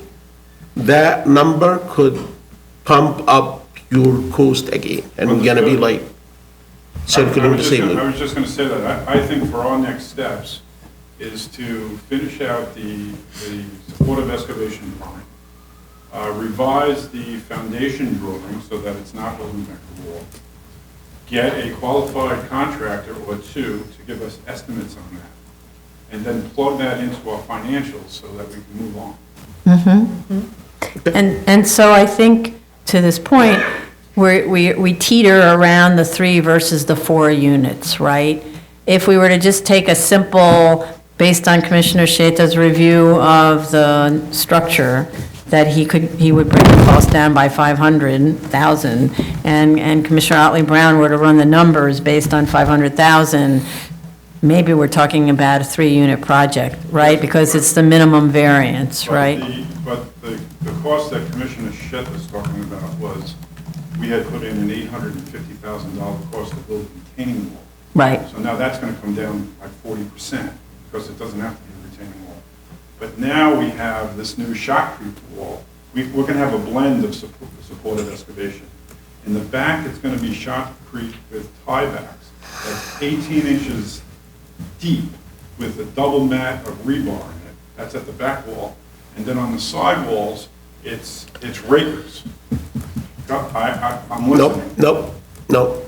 that number could pump up your cost again, and we're gonna be like circling the same loop. I was just gonna say that, I think for our next steps is to finish out the supportive excavation drawing, revise the foundation drawing so that it's not holding back the wall, get a qualified contractor or two to give us estimates on that, and then plug that into our financials so that we can move on. And so I think, to this point, we teeter around the 3 versus the 4 units, right? If we were to just take a simple, based on Commissioner Sheta's review of the structure, that he would bring the cost down by 500,000, and Commissioner Otley Brown were to run the numbers based on 500,000, maybe we're talking about a 3-unit project, right? Because it's the minimum variance, right? But the cost that Commissioner Sheta was talking about was, we had put in an $850,000 cost to build a retaining wall. Right. So now that's going to come down by 40% because it doesn't have to be a retaining wall. But now we have this new shotcrete wall. We're going to have a blend of supported excavation. In the back, it's going to be shotcrete with tiebacks, like 18 inches deep with a double mat of rebar in it. That's at the back wall. And then on the side walls, it's rakers. I'm listening. Nope.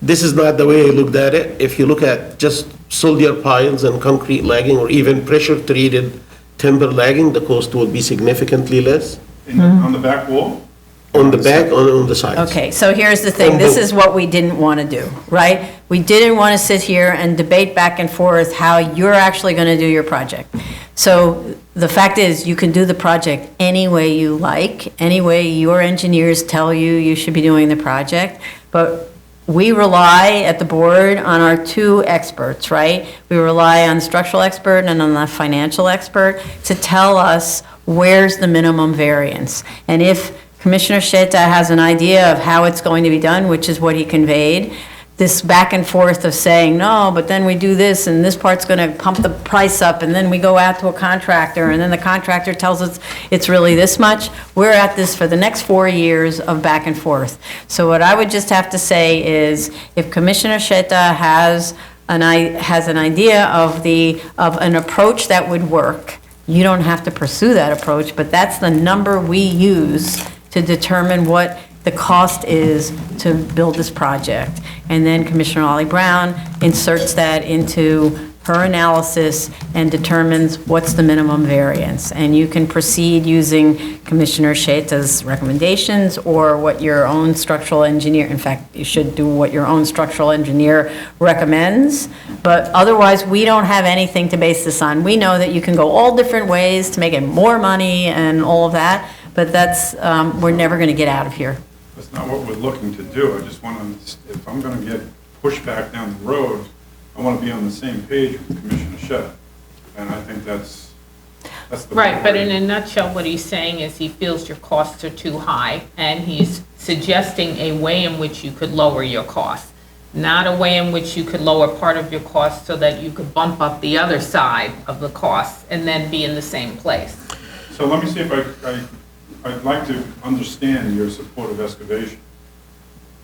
This is not the way I looked at it. If you look at just soldier piles and concrete lagging, or even pressure-treated timber lagging, the cost will be significantly less. On the back wall? On the back, on the sides. Okay, so here's the thing, this is what we didn't want to do, right? We didn't want to sit here and debate back and forth how you're actually going to do your project. So the fact is, you can do the project any way you like, any way your engineers tell you you should be doing the project, but we rely at the board on our two experts, right? We rely on the structural expert and on the financial expert to tell us where's the minimum variance. And if Commissioner Sheta has an idea of how it's going to be done, which is what he conveyed, this back and forth of saying, no, but then we do this, and this part's gonna pump the price up, and then we go out to a contractor, and then the contractor tells us it's really this much. We're at this for the next 4 years of back and forth. So what I would just have to say is, if Commissioner Sheta has an idea of an approach that would work, you don't have to pursue that approach, but that's the number we use to determine what the cost is to build this project. And then Commissioner Ollie Brown inserts that into her analysis and determines what's the minimum variance. And you can proceed using Commissioner Sheta's recommendations or what your own structural engineer, in fact, you should do what your own structural engineer recommends. But otherwise, we don't have anything to base this on. We know that you can go all different ways to make it more money and all of that, but that's, we're never gonna get out of here. That's not what we're looking to do. I just want to, if I'm going to get pushback down the road, I want to be on the same page with Commissioner Sheta. And I think that's the Right, but in a nutshell, what he's saying is he feels your costs are too high, and he's suggesting a way in which you could lower your costs, not a way in which you could lower part of your costs so that you could bump up the other side of the costs and then be in the same place. So let me see if I'd like to understand your support of excavation.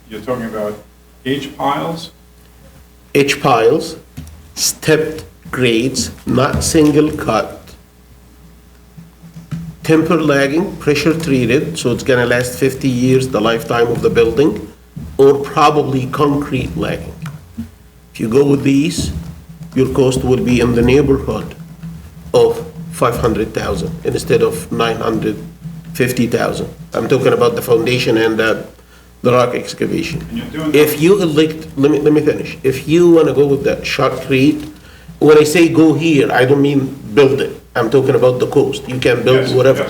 You're talking about H-piles? H-piles, stepped grades, not single cut, temper lagging, pressure treated, so it's gonna last 50 years, the lifetime of the building, or probably concrete lagging. If you go with these, your cost will be in the neighborhood of 500,000 instead of 950,000. I'm talking about the foundation and the rock excavation. If you elect, let me finish. If you want to go with that shotcrete, when I say go here, I don't mean build it. I'm talking about the coast. You can build whatever.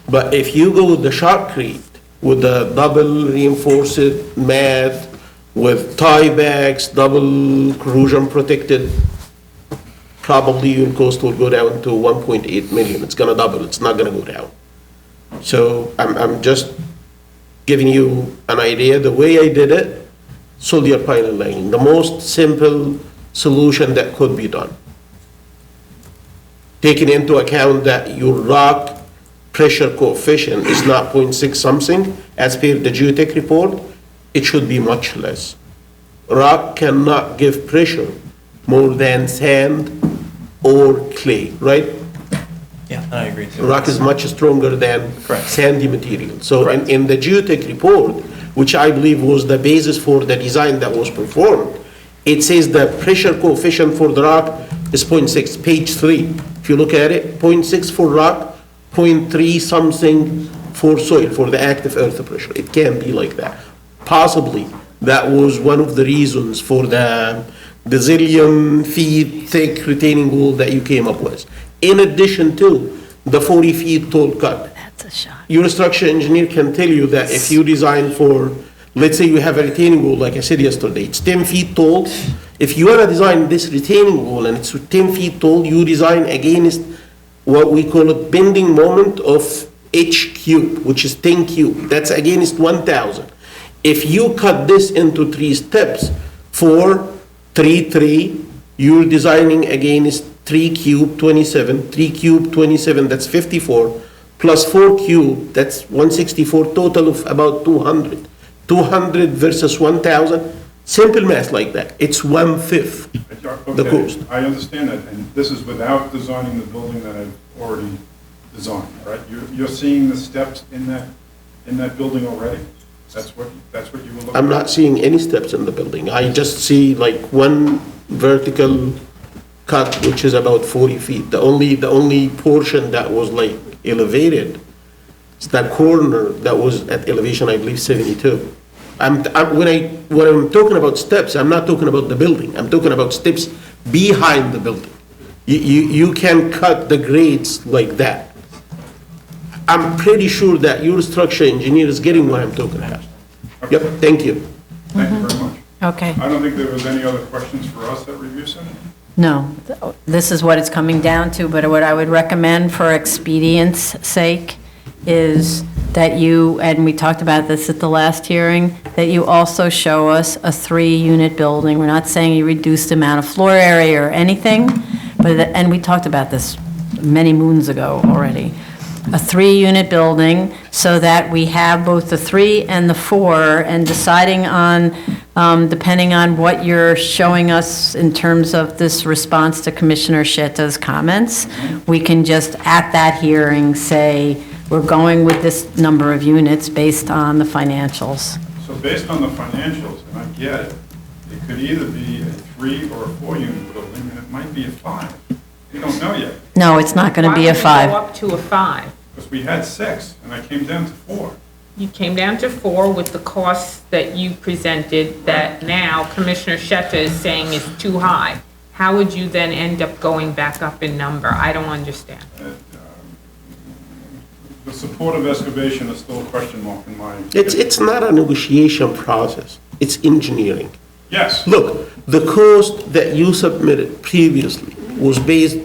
But if you go with the shotcrete, with the double reinforced mat, with tie backs, double corrosion protected, probably your cost will go down to 1.8 million. It's gonna double, it's not gonna go down. So I'm just giving you an idea. The way I did it, soldier pile and lagging, the most simple solution that could be done. Taking into account that your rock pressure coefficient is not 0.6 something, as per the geotech report, it should be much less. Rock cannot give pressure more than sand or clay, right? Yeah, I agree too. Rock is much stronger than sandy material. So in the geotech report, which I believe was the basis for the design that was performed, it says the pressure coefficient for the rock is 0.6, page 3. If you look at it, 0.6 for rock, 0.3 something for soil, for the active earth pressure. It can be like that. Possibly, that was one of the reasons for the zillion feet thick retaining wall that you came up with. In addition to the 40 feet tall cut. That's a shot. Your structural engineer can tell you that if you design for, let's say you have a retaining wall, like I said yesterday, it's 10 feet tall. If you want to design this retaining wall and it's 10 feet tall, you design against what we call a bending moment of H cube, which is 10 cube. That's against 1,000. If you cut this into 3 steps for 3, you're designing against 3 cube 27, 3 cube 27, that's 54, plus 4 cube, that's 164, total of about 200. 200 versus 1,000, simple math like that. It's 1/5 the cost. I understand that, and this is without designing the building that I've already designed, right? You're seeing the steps in that building already? That's what you were looking at? I'm not seeing any steps in the building. I just see like one vertical cut, which is about 40 feet. The only portion that was like elevated is that corner that was at elevation, I believe, 72. When I'm talking about steps, I'm not talking about the building. I'm talking about steps behind the building. You can cut the grades like that. I'm pretty sure that your structural engineer is getting what I'm talking about. Yep, thank you. Thank you very much. Okay. I don't think there was any other questions for us at review session. No, this is what it's coming down to, but what I would recommend for expedience sake is that you, and we talked about this at the last hearing, that you also show us a 3-unit building. We're not saying you reduce the amount of floor area or anything, but, and we talked about this many moons ago already. A 3-unit building so that we have both the 3 and the 4, and deciding on, depending on what you're showing us in terms of this response to Commissioner Sheta's comments, we can just at that hearing say, we're going with this number of units based on the financials. So based on the financials, and I get it, it could either be a 3 or a 4-unit building, and it might be a 5. We don't know yet. No, it's not going to be a 5. Why would you go up to a 5? Because we had 6, and I came down to 4. You came down to 4 with the costs that you presented that now Commissioner Sheta is saying is too high. How would you then end up going back up in number? I don't understand. The support of excavation is still a question mark in my... It's not a negotiation process, it's engineering. Yes. Look, the cost that you submitted previously was based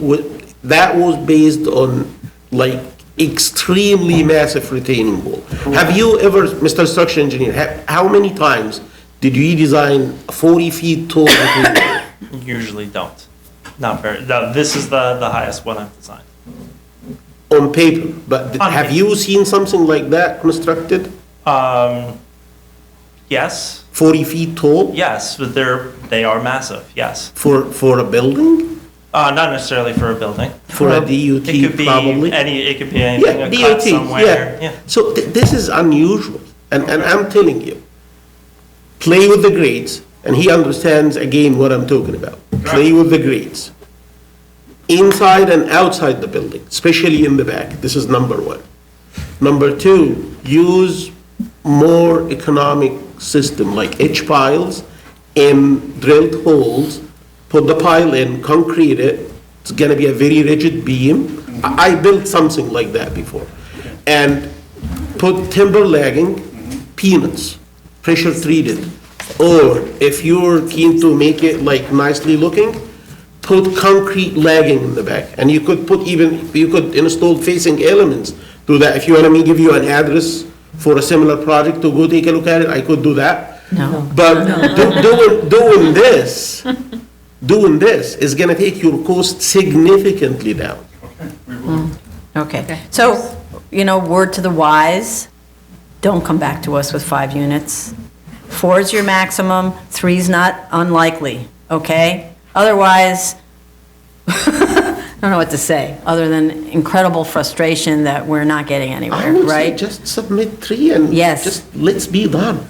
on like extremely massive retaining wall. Have you ever, Mr. Structural Engineer, how many times did you design a 40 feet tall retaining wall? Usually don't. Not very. No, this is the highest one I've designed. On paper, but have you seen something like that constructed? Yes. 40 feet tall? Yes, but they are massive, yes. For a building? Not necessarily for a building. For a DOT, it could be probably? It could be anything, Yeah, a DOT, cut somewhere. yeah. So this is unusual, and I'm telling you, play with the grades, and he understands again what I'm talking about. Play with the grades. Inside and outside the building, especially in the back, this is number 1. Number 2, use more economic system, like H-piles in drilled holes, put the pile in, concrete it, it's gonna be a very rigid beam. I built something like that before. And put timber lagging, peanuts, pressure treated. Or if you're keen to make it like nicely looking, put concrete lagging in the back. And you could install facing elements to that. If you want me to give you an address for a similar project to go take a look at it, I could do that. No. But doing this is gonna take your cost significantly down. Okay, so, word to the wise, don't come back to us with 5 units. 4 is your maximum, 3 is not unlikely, okay? Otherwise, I don't know what to say, other than incredible frustration that we're not getting anywhere, right? Just submit 3 and Yes. just let's be done.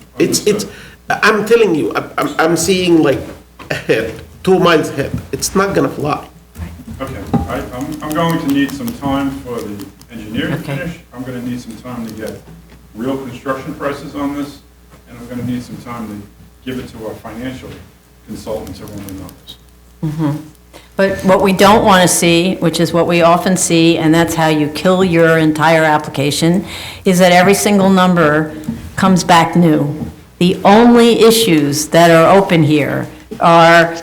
I'm telling you, I'm seeing like a hip, 2 miles ahead. It's not gonna fly. Okay, I'm going to need some time for the engineer to finish. I'm gonna need some time to get real construction prices on this, and I'm gonna need some time to give it to our financial consultant to run the numbers. But what we don't want to see, which is what we often see, and that's how you kill your entire application, is that every single number comes back new. The only issues that are open here are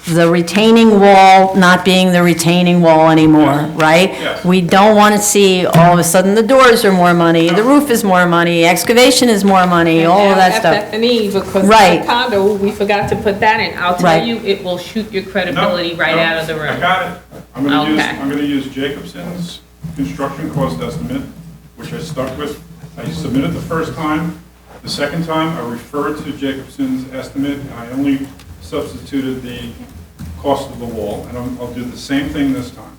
the retaining wall not being the retaining wall anymore, right? Yes. We don't want to see all of a sudden the doors are more money, the roof is more money, excavation is more money, all of that stuff. FF&E, because Right. the condo, we forgot to put that in. I'll tell Right. you, it will shoot your credibility right No, out of the room. I got it. I'm Okay. gonna use Jacobson's construction cost estimate, which I stuck with. I submitted the first time. The second time, I referred to Jacobson's estimate, and I only substituted the cost of the wall, and I'll do the same thing this time.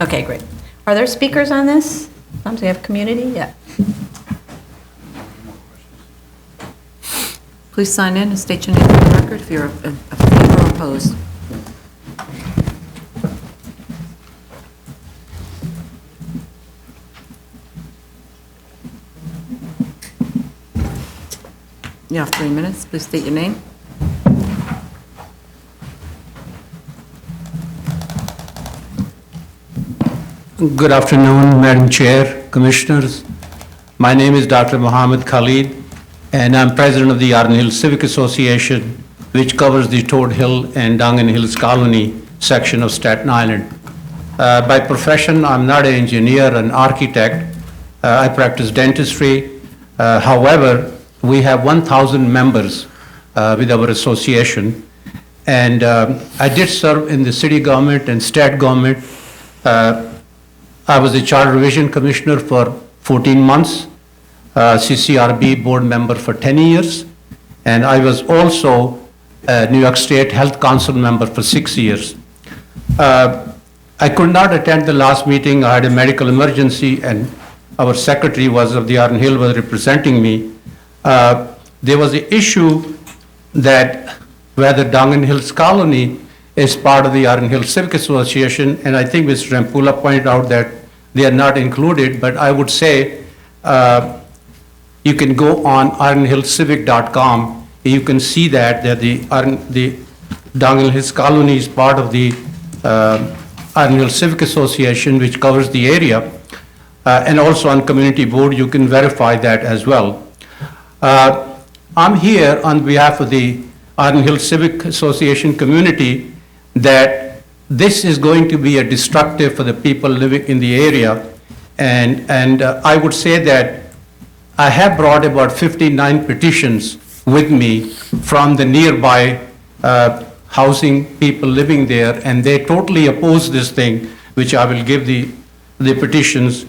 Okay, great. Are there speakers on this? Do we have community? Yeah. Please sign in and state your name for the record if you're a favor or opposed. You have 3 minutes. Please state your name. Good afternoon, Madam Chair, Commissioners. My name is Dr. Mohammed Khalid. and I'm president of the Arden Hills Civic Association, which covers the Toad Hill and Dongan Hills Colony section of Staten Island. By profession, I'm not an engineer, an architect. I practice dentistry. However, we have 1,000 members with our association, and I did serve in the city government and state government. I was the Charter Revision Commissioner for 14 months, CCRB board member for 10 years, and I was also a New York State Health Council member for 6 years. I could not attend the last meeting. I had a medical emergency, and our secretary of the Arden Hill was representing me. There was an issue that whether Dongan Hills Colony is part of the Arden Hills Civic Association, and I think Mr. Rampula pointed out that they are not included, but I would say you can go on ardenhillcivic.com. You can see that the Dongan Hills Colony is part of the Arden Hills Civic Association, which covers the area, and also on community board, you can verify that as well. I'm here on behalf of the Arden Hills Civic Association community that this is going to be a destructive for the people living in the area, and I would say that I have brought about 59 petitions with me from the nearby housing people living there, and they totally oppose this thing, which I will give the petitions.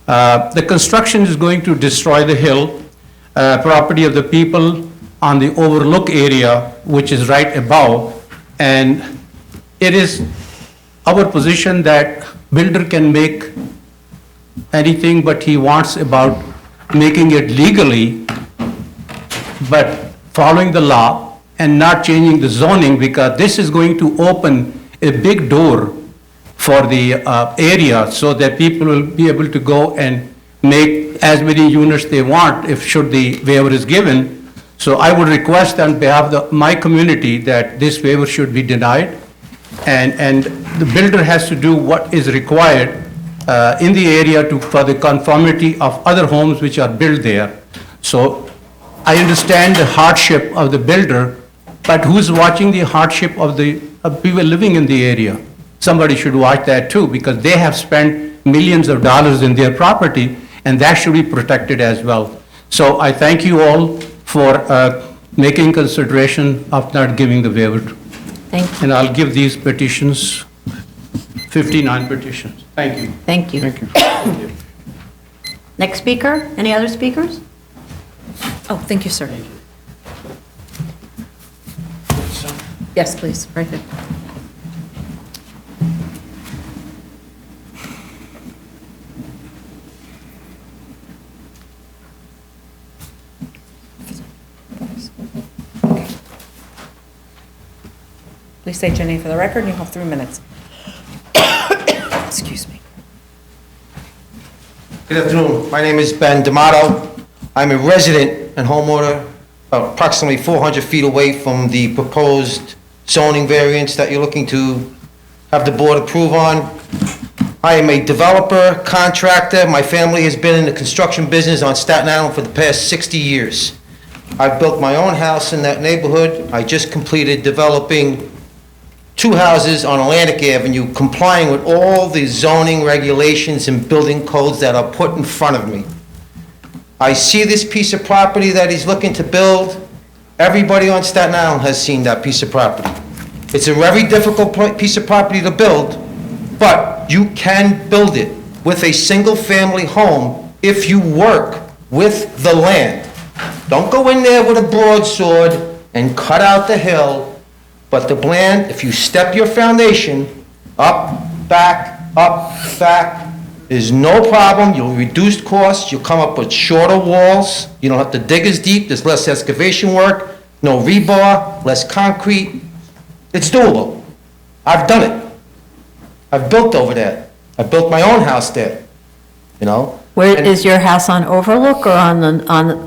The construction is going to destroy the hill, property of the people on the overlook area, which is right above, and it is our position that builder can make anything, but he wants about making it legally, but following the law and not changing the zoning, because this is going to open a big door for the area so that people will be able to go and make as many units they want if should the waiver is given. So I would request on behalf of my community that this waiver should be denied, and the builder has to do what is required in the area for the conformity of other homes which are built there. So I understand the hardship of the builder, but who's watching the hardship of the people living in the area? Somebody should watch that too, because they have spent millions of dollars in their property, and that should be protected as well. So I thank you all for making consideration of not giving the waiver. Thank you. And I'll give these petitions, 59 petitions. Thank you. Thank you. Thank you. Next speaker, any other speakers? Oh, thank you, sir. Yes, please, right there. Please state your name for the record, and you have 3 minutes. Excuse me. Good afternoon. My name is Ben D'Amato. I'm a resident and homeowner approximately 400 feet away from the proposed zoning variance that you're looking to have the board approve on. I am a developer, contractor. My family has been in the construction business on Staten Island for the past 60 years. I've built my own house in that neighborhood. I just completed developing 2 houses on Atlantic Avenue, complying with all the zoning regulations and building codes that are put in front of me. I see this piece of property that he's looking to build. Everybody on Staten Island has seen that piece of property. It's a very difficult piece of property to build, but you can build it with a single-family home if you work with the land. Don't go in there with a broadsword and cut out the hill. But the land, if you step your foundation up, back, there's no problem. You'll reduce costs. You'll come up with shorter walls. You don't have to dig as deep. There's less excavation work, no rebar, less concrete. It's doable. I've done it. I've built over there. I built my own house there, you know? Where is your house, on Overlook or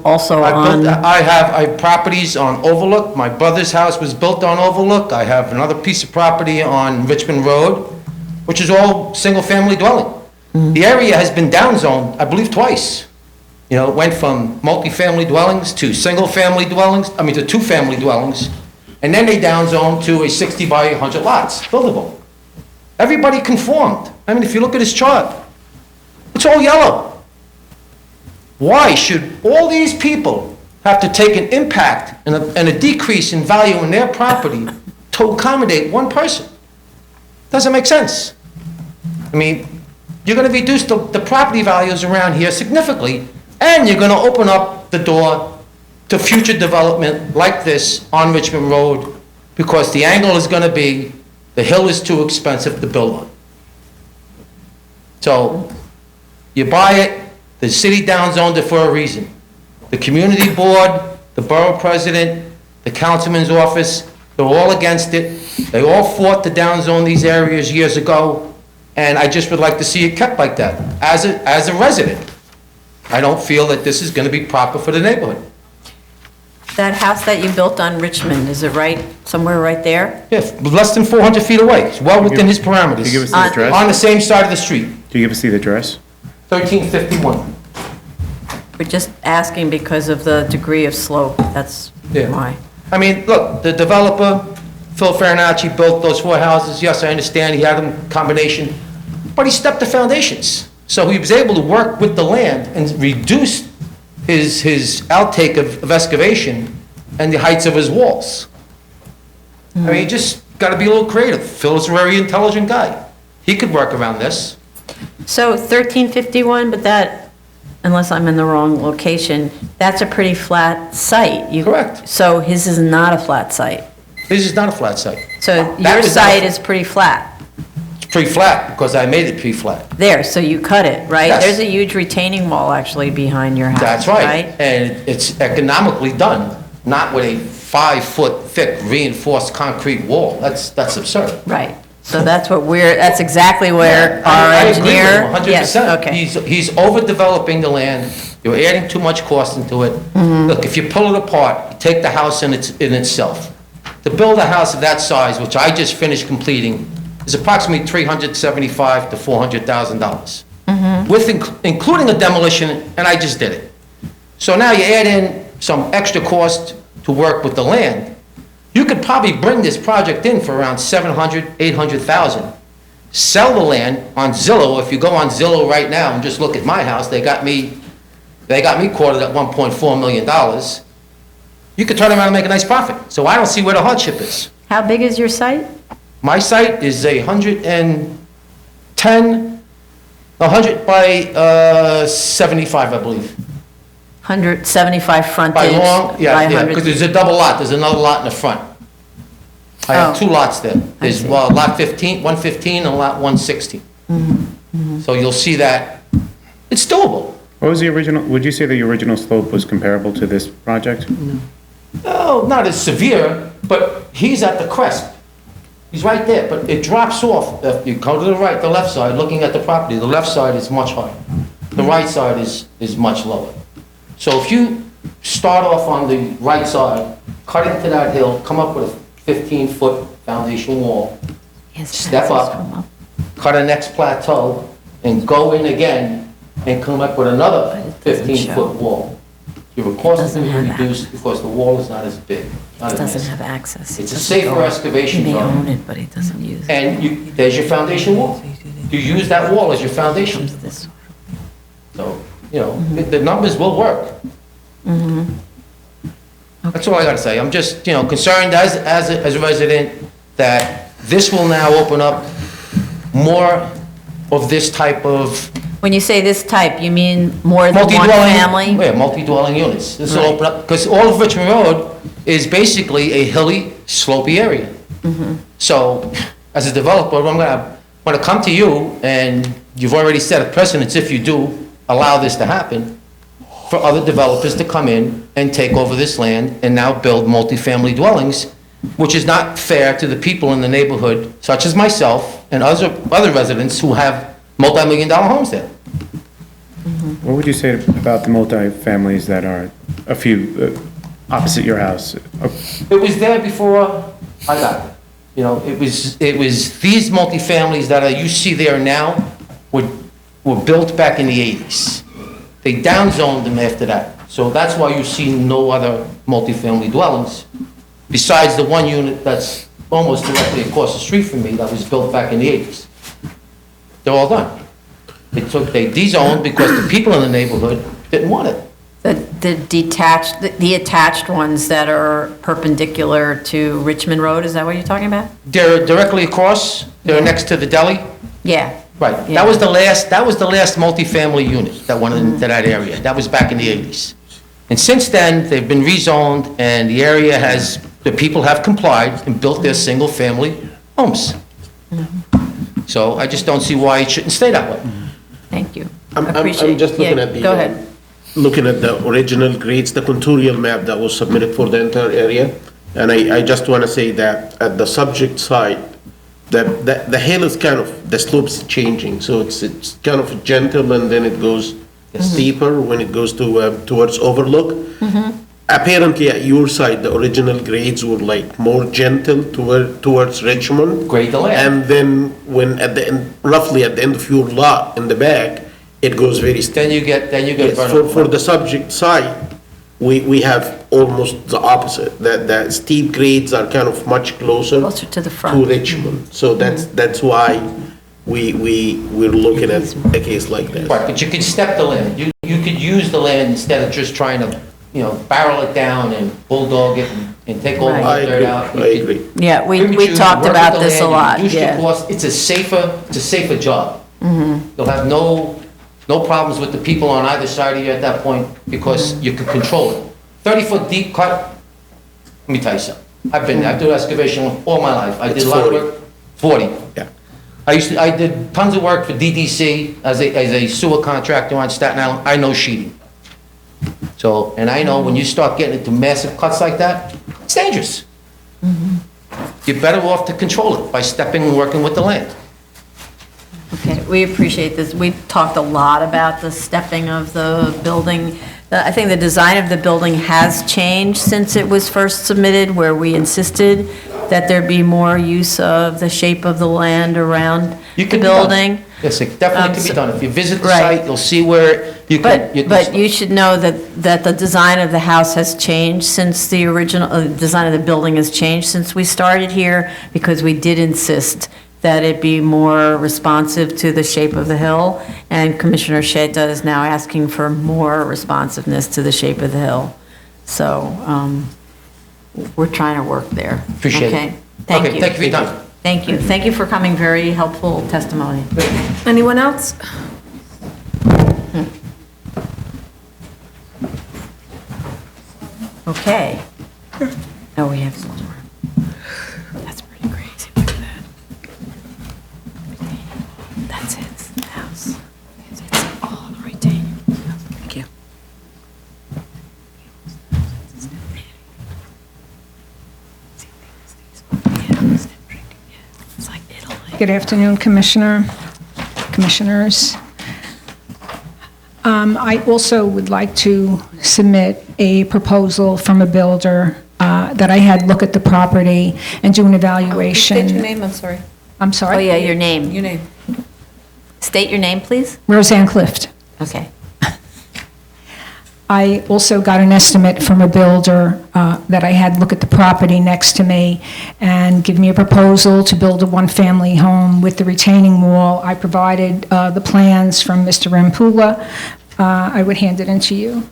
also on? I have properties on Overlook. My brother's house was built on Overlook. I have another piece of property on Richmond Road, which is all single-family dwelling. The area has been downzoned, I believe, twice. You know, it went from multifamily dwellings to single-family dwellings, to two-family dwellings, and then they downzoned to a 60 by 100 lots, buildable. Everybody conformed. I mean, if you look at this chart, it's all yellow. Why should all these people have to take an impact and a decrease in value in their property to accommodate one person? Doesn't make sense. I mean, you're going to reduce the property values around here significantly, and you're going to open up the door to future development like this on Richmond Road, because the angle is going to be, the hill is too expensive to build on. So, you buy it, the city downzoned it for a reason. The community board, the borough president, the councilman's office, they're all against it. They all fought to downzone these areas years ago, and I just would like to see it kept like that. As a resident, I don't feel that this is going to be proper for the neighborhood. That house that you built on Richmond, is it right, somewhere right there? Yeah, less than 400 feet away. It's well within his parameters. Can you give us the address? On the same side of the street. Can you give us the address? 1351. We're just asking because of the degree of slope, that's Yeah. why. I mean, look, the developer, Phil Farinacci, built those 4 houses. Yes, I understand he had them combination, but he stepped the foundations. So he was able to work with the land and reduce his outtake of excavation and the heights of his walls. I mean, you just got to be a little creative. Phil is a very intelligent guy. He could work around this. So 1351, but that, unless I'm in the wrong location, that's a pretty flat site. Correct. So his is not a flat site. This is not a flat site. So That your was site not- is pretty flat. It's pretty flat because I made it pretty flat. There, so you cut it, right? Yes. There's a huge retaining wall actually behind your house, That's right. And it's economically done, not with a 5-foot thick reinforced concrete wall. That's absurd. Right. So that's that's exactly where our I agree with engineer. him 100%. Yes, okay. He's overdeveloping the land. You're adding too much cost into it. Mm-hmm. Look, if you pull it apart, you take the house in itself. To build a house of that size, which I just finished completing, is approximately $375,000 to $400,000. Mm-hmm. With, including a demolition, and I just did it. So now you add in some extra cost to work with the land. You could probably bring this project in for around $700,000, $800,000. Sell the land on Zillow. If you go on Zillow right now and just look at my house, they got me quoted at $1.4 million. You could turn around and make a nice profit. So I don't see where the hardship is. How big is your site? My site is 100 by 75, I believe. 175 frontage. By long, by yeah, 100 because there's a double lot, there's another lot in the front. I have Oh. 2 lots there. There's see. lot 115 and lot 116. So you'll see that, it's doable. What was the original, would you say the original slope was comparable to this project? No, not as severe, but he's at the crest. He's right there, but it drops off. If you go to the right, the left side, looking at the property, the left side is much higher. The right side is much lower. So if you start off on the right side, cut into that hill, come up with a 15-foot foundation wall, step up, cut a next plateau, and go in again, and come up with another 15-foot wall. Your cost is going to be reduced because the wall is not as big. It doesn't have access. It's a safer excavation He may zone. own it, but he doesn't use it. And there's your foundation wall. You use that wall as your foundation. So, the numbers will work. That's all I gotta say. I'm just, concerned as a resident that this will now open up more of this type of When you say this type, you mean more than one multi-dwelling. family? Yeah, multi-dwelling units. This will Right. open up, because all of Richmond Road is basically a hilly, slopey area. So, as a developer, I'm gonna come to you, and you've already set a precedence if you do allow this to happen, for other developers to come in and take over this land and now build multifamily dwellings, which is not fair to the people in the neighborhood, such as myself and other residents who have multi-million-dollar homes there. What would you say about the multi-families that are a few opposite your house? It was there before I got it. It was these multifamilies that you see there now were built back in the 80s. They downzoned them after that. So that's why you see no other multifamily dwellings, besides the one unit that's almost directly across the street from me that was built back in the 80s. They're all done. They dezoned because the people in the neighborhood didn't want it. The attached ones that are perpendicular to Richmond Road, is that what you're talking about? They're directly across, they're next to the deli. Yeah. Right, Yeah. that was the last multifamily unit that went into that area. That was back in the 80s. And since then, they've been rezoned, and the area the people have complied and built their single-family homes. So I just don't see why it shouldn't stay that way. Thank you. I'm Appreciate- just looking yeah, at the. Go ahead. Looking at the original grades, the contourial map that was submitted for the entire area. And I just want to say that at the subject site, the hill is kind of, the slope's changing. So it's kind of gentle and then it goes steeper when it goes towards Overlook. Apparently at your side, the original grades were like more gentle towards Richmond. Grade the land. And then when at the end, roughly at the end of your lot in the back, it goes very steep. Then you get Yes, for the subject side, we have almost the opposite, that the steep grades are kind of much closer. Closer to the front. To Richmond, so that's why we're looking at a case like this. Right, but you could step the land. You could use the land instead of just trying to, barrel it down and bulldog it and take all the Right. dirt out. I agree. Yeah, we You choose, talked work with about the this a land, lot, reduce the yeah. cost. It's a safer job. You'll have no problems with the people on either side of you at that point because you can control it. 30-foot deep cut, let me tell you something. I've been there, I do excavation all my life. I did It's a lot of 40. work. 40. Yeah. I did tons of work for DDC as a sewer contractor on Staten Island. I know sheeting. So, and I know when you start getting into massive cuts like that, it's dangerous. You're better off to control it by stepping and working with the land. Okay, we appreciate this. We talked a lot about the stepping of the building. I think the design of the building has changed since it was first submitted, where we insisted that there be more use of the shape of the land around You the can be done. building. Yes, it definitely can be done. If you visit the Right. site, you'll see where you can. But you should know that the design of the house has changed since the original, design of the building has changed since we started here, because we did insist that it be more responsive to the shape of the hill, and Commissioner Sheta is now asking for more responsiveness to the shape of the hill. So, we're trying to work there. Appreciate it. Okay? Thank Okay, you. thank you for your time. Thank you. Thank you for coming, very helpful testimony. Anyone else? Okay. Oh, we have some more. That's pretty crazy. Look at that. That's his house. It's all retaining. Thank you. It's like Italy. Good afternoon, Commissioners. I also would like to submit a proposal from a builder that I had look at the property and do an evaluation. State your name, I'm sorry. I'm sorry? Oh, yeah, your name. Your name. State your name, please. Roseanne Clift. Okay. I also got an estimate from a builder that I had look at the property next to me and give me a proposal to build a one-family home with the retaining wall. I provided the plans from Mr. Rampula. I would hand it in to you.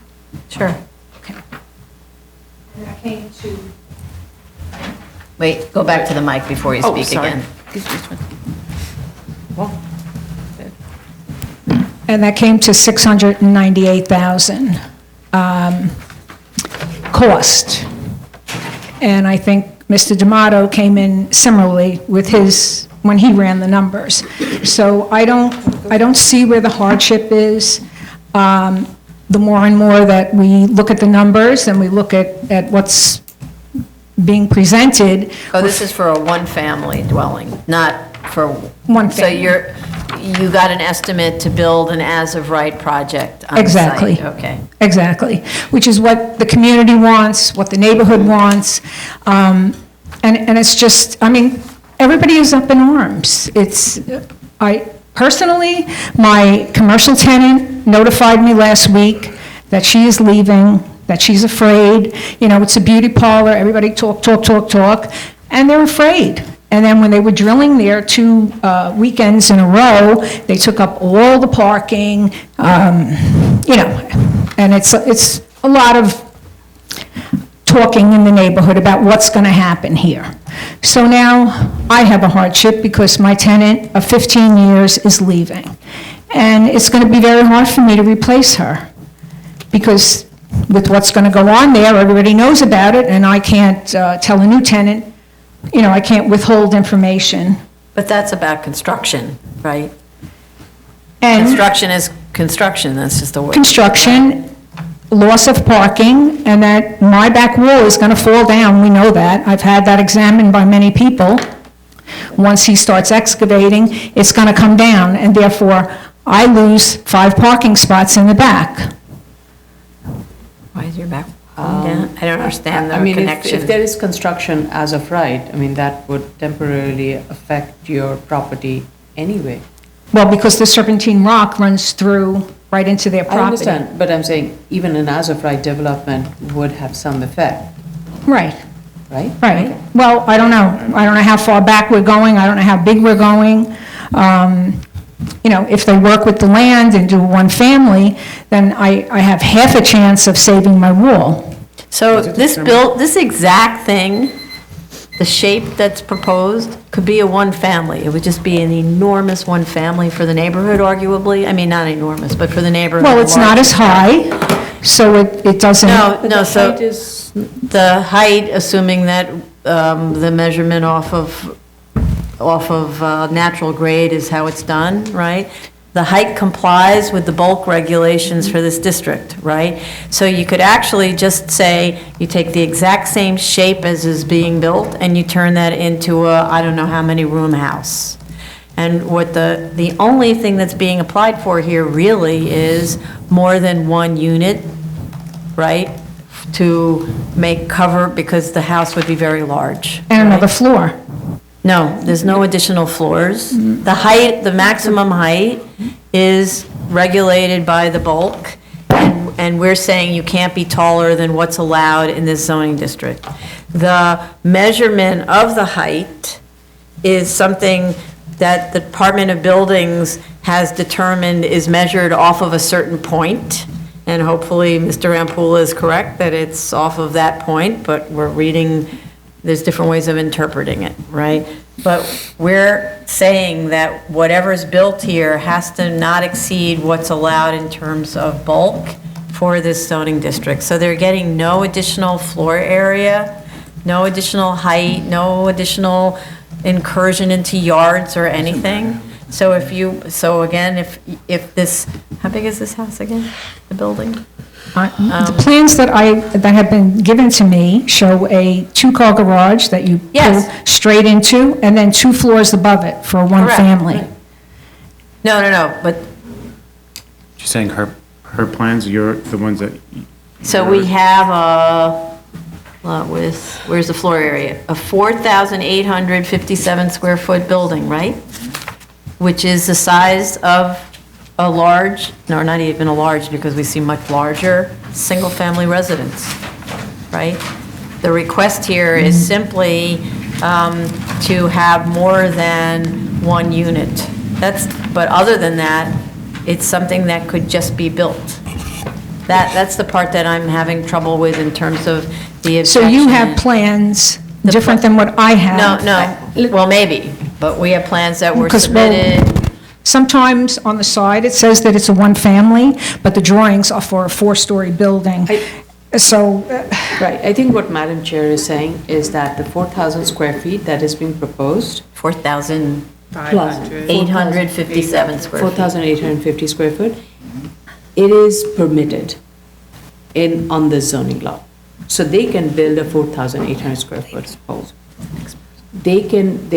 Sure. Okay. And I came to... Wait, go back to the mic before you Oh, speak sorry. again. And that came to $698,000 cost. And I think Mr. D'Amato came in similarly with his, when he ran the numbers. So I don't see where the hardship is. The more and more that we look at the numbers and we look at what's being presented. Oh, this is for a one-family dwelling, not for... One So family. you got an estimate to build an as-of-right project on the site? Exactly. Okay. Exactly, which is what the community wants, what the neighborhood wants. And it's just, I mean, everybody is up in arms. Personally, my commercial tenant notified me last week that she is leaving, that she's afraid. You know, it's a beauty parlor, everybody talk, talk, talk, talk, and they're afraid. And then when they were drilling there 2 weekends in a row, they took up all the parking, you know, and it's a lot of talking in the neighborhood about what's going to happen here. So now I have a hardship because my tenant of 15 years is leaving. And it's going to be very hard for me to replace her because with what's going to go on there, everybody knows about it, and I can't tell a new tenant, you know, I can't withhold information. But that's about construction, right? And Construction is construction, that's just the word. construction, loss of parking, and that my back wall is going to fall down, we know that. I've had that examined by many people. Once he starts excavating, it's going to come down, and therefore, I lose 5 parking spots in the back. Why is your back down? I don't understand the I mean, connection. if there is construction as of right, I mean, that would temporarily affect your property anyway. Well, because the serpentine rock runs through right into their property. I understand, but I'm saying even an as of right development would have some effect, Right, right? right. Well, I don't know. I don't know how far back we're going. I don't know how big we're going. You know, if they work with the land and do one family, then I have half a chance of saving my wall. So this exact thing, the shape that's proposed, could be a one-family. It would just be an enormous one-family for the neighborhood, arguably. I mean, not enormous, but for the neighborhood. Well, it's not as high, so it doesn't. No, so the height, assuming that the measurement off of natural grade is how it's done, right? The height complies with the bulk regulations for this district, right? So you could actually just say, you take the exact same shape as is being built, and you turn that into a, I don't know how many room house. And what the only thing that's being applied for here really is more than one unit, right? To make cover, because the house would be very large. And another floor. No, there's no additional floors. The height, the maximum height is regulated by the bulk, and we're saying you can't be taller than what's allowed in this zoning district. The measurement of the height is something that the Department of Buildings has determined is measured off of a certain point, and hopefully Mr. Rampula is correct that it's off of that point, but we're reading, there's different ways of interpreting it, right? But we're saying that whatever's built here has to not exceed what's allowed in terms of bulk for this zoning district. So they're getting no additional floor area, no additional height, no additional incursion into yards or anything. So again, if this, how big is this house again, the building? The plans that have been given to me show a 2-car garage that you pull straight into, and then 2 floors above it for one Correct. family. No, but, She's saying her plans, you're the ones that. so we have a lot with, where's the floor area? A 4,857 square foot building, right? Which is the size of a large, no, not even a large, because we see much larger, single-family residence, right? The request here is simply to have more than one unit. But other than that, it's something that could just be built. That's the part that I'm having trouble with in terms of the objection. So you have plans different than what I have? No, well, maybe, but we have plans that were Because, well, submitted. sometimes on the side, it says that it's a one-family, but the drawings are for a 4-story building. So, Right, I think what Madam Chair is saying is that the 4,000 square feet that is being proposed. 4,857 square feet. 4,850 square foot. It is permitted on the zoning law. So they can build a 4,800 square foot house. They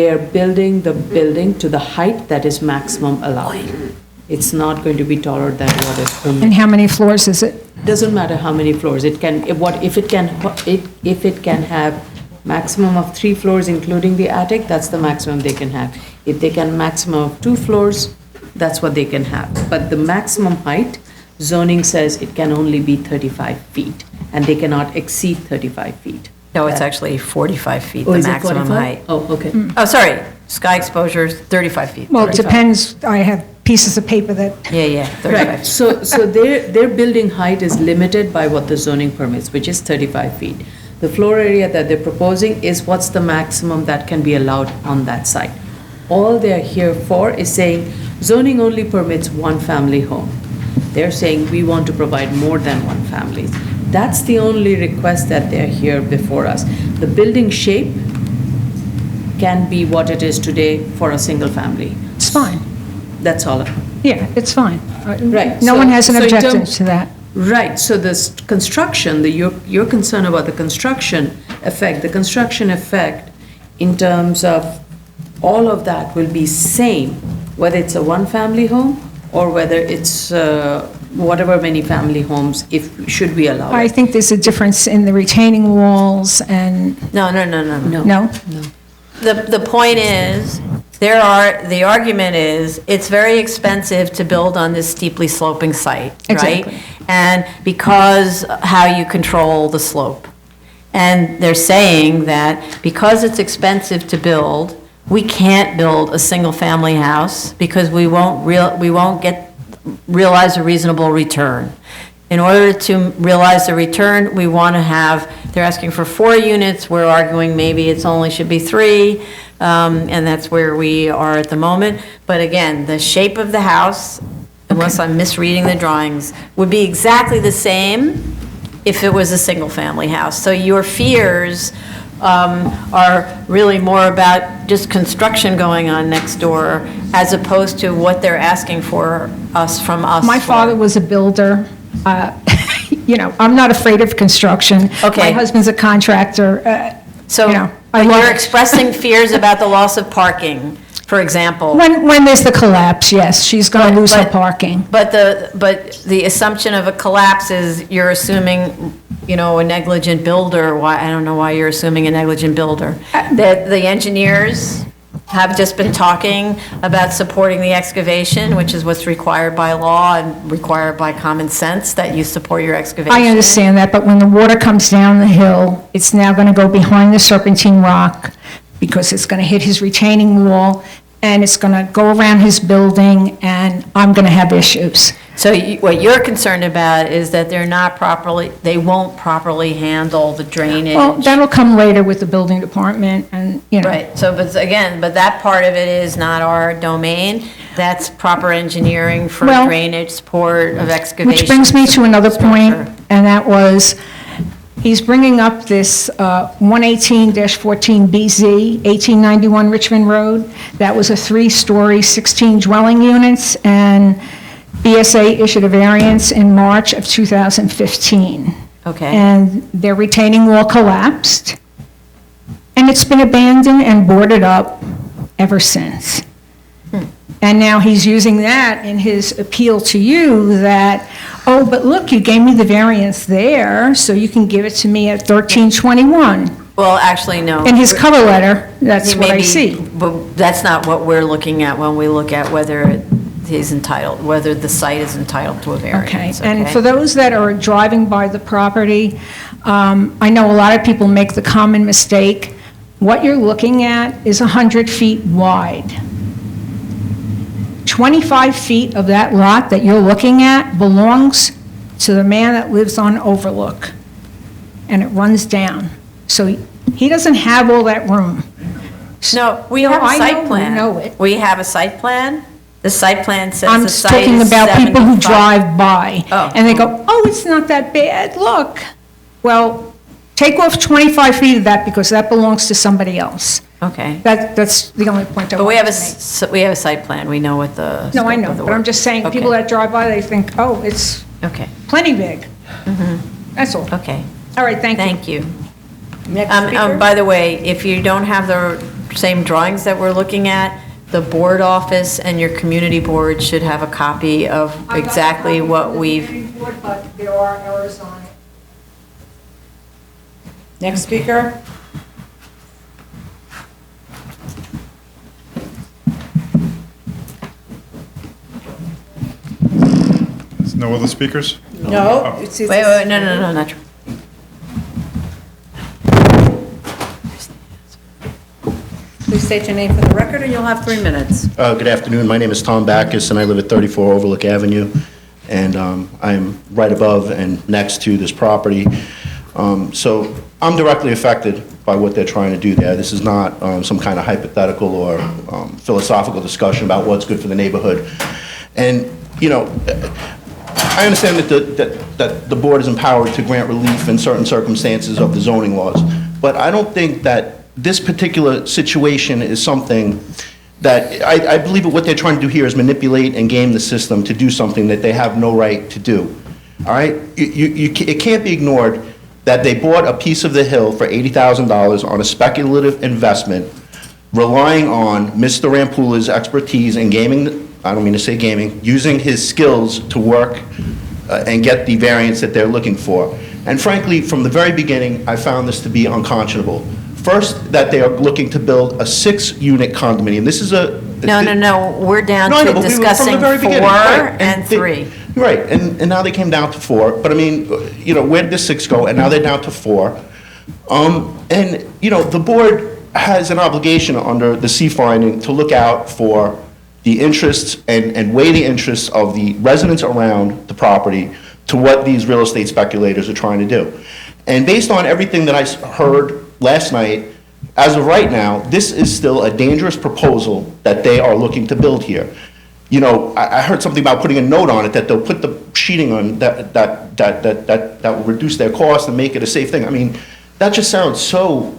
are building the building to the height that is maximum allowed. It's not going to be taller than what is permitted. and how many floors is it? Doesn't matter how many floors. If it can have maximum of 3 floors, including the attic, that's the maximum they can have. If they can maximum of 2 floors, that's what they can have. But the maximum height zoning says it can only be 35 feet, and they cannot exceed 35 feet. No, it's actually 45 feet, Oh, the is it maximum 45? height. Oh, okay. Oh, sorry, sky exposure is 35 feet. Well, it depends, I have pieces of paper that, Yeah, 35 Right, feet. so their building height is limited by what the zoning permits, which is 35 feet. The floor area that they're proposing is what's the maximum that can be allowed on that site. All they're here for is saying zoning only permits one family home. They're saying we want to provide more than one family. That's the only request that they're here before us. The building shape can be what it is today for a single family. it's fine. That's all. Yeah, it's fine. Right. No so- one has an so in objection terms- to that. Right, so this construction, your concern about the construction effect in terms of all of that will be same, whether it's a one-family home or whether it's whatever many family homes, should we allow I it? think there's a difference in the retaining walls and, No. no? The point is, the argument is, it's very expensive to build on this steeply sloping site, right? Exactly. And because how you control the slope. And they're saying that because it's expensive to build, we can't build a single-family house because we won't realize a reasonable return. In order to realize the return, we want to have, they're asking for 4 units, we're arguing maybe it's only should be 3, and that's where we are at the moment. But again, the shape of the house, unless I'm misreading the drawings, would be exactly the same if it was a single-family house. So your fears are really more about just construction going on next door as opposed to what they're asking from us. My father was a builder. You know, I'm not afraid of construction. Okay. My husband's a contractor. So you know, I but love you're it. expressing fears about the loss of parking, for example. When there's the collapse, yes, she's going to lose her But- parking. But the assumption of a collapse is you're assuming, a negligent builder. Why, I don't know why you're assuming a negligent builder. That the engineers have just been talking about supporting the excavation, which is what's required by law and required by common sense, that you support your excavation. I understand that, but when the water comes down the hill, it's now going to go behind the serpentine rock because it's going to hit his retaining wall and it's going to go around his building and I'm going to have issues. So what you're concerned about is that they won't properly handle the drainage. Well, that'll come later with the building department and, Right, so, but that part of it is not our domain. That's proper engineering for Well, drainage, support of excavation. Which brings me to another point, structure. and that was, he's bringing up this 118-14BZ, 1891 Richmond Road. That was a 3-story, 16 dwelling units, and BSA issued a variance in March of 2015. Okay. And their retaining wall collapsed, and it's been abandoned and boarded up ever since. And now he's using that in his appeal to you that, oh, but look, you gave me the variance there, so you can give it to me at 1321. Well, actually, no. In his cover letter, that's He what may I be- see. But that's not what we're looking at when we look at whether the site is entitled to a Okay, variance, okay? and for those that are driving by the property, I know a lot of people make the common mistake. What you're looking at is 100 feet wide. 25 feet of that lot that you're looking at belongs to the man that lives on Overlook, and it runs down. So he doesn't have all that room. No, we No, have a I site know, plan. we know it. We have a site plan. The site plan says I'm the site talking is about people who 75. drive by, Oh. and they go, oh, it's not that bad, look. Well, take off 25 feet of that because that belongs to somebody else. Okay. That's the only point I But we wanted have to make. we have a site plan. We know what the. No, I scope know, of the but I'm work. just saying, Okay. people that drive by, they think, oh, it's Okay. plenty big. That's all. Okay. All right, thank you. Thank you. Next speaker? By the way, if you don't have the same drawings that we're looking at, the board office and your community board should have a copy of exactly what we've. But there are errors on it. Next speaker? There's no No other speakers? No. Wait, no, not true. Please state your name for the record, and you'll have 3 minutes. Good afternoon. My name is Tom Backus, and I live at 34 Overlook Avenue, and I'm right above and next to this property. So I'm directly affected by what they're trying to do there. This is not some kind of hypothetical or philosophical discussion about what's good for the neighborhood. And, you know, I understand that the board is empowered to grant relief in certain circumstances of the zoning laws, but I don't think that this particular situation is something that, I believe that what they're trying to do here is manipulate and game the system to do something that they have no right to do. All right? It can't be ignored that they bought a piece of the hill for $80,000 on a speculative investment, relying on Mr. Rampula's expertise in gaming, I don't mean to say gaming, using his skills to work and get the variance that they're looking for. And frankly, from the very beginning, I found this to be unconscionable. First, that they are looking to build a 6-unit condominium. This is a... No, we're down No, I know, to but we were from discussing the very 4 beginning, right, and they- 3. Right, and now they came down to 4, but I mean, you know, where did the 6 go? And now they're down to 4. And, you know, the board has an obligation under the C finding to look out for the interests and weigh the interests of the residents around the property to what these real estate speculators are trying to do. And based on everything that I heard last night, as of right now, this is still a dangerous proposal that they are looking to build here. You know, I heard something about putting a note on it that they'll put the sheeting on that will reduce their cost and make it a safe thing. I mean, that just sounds so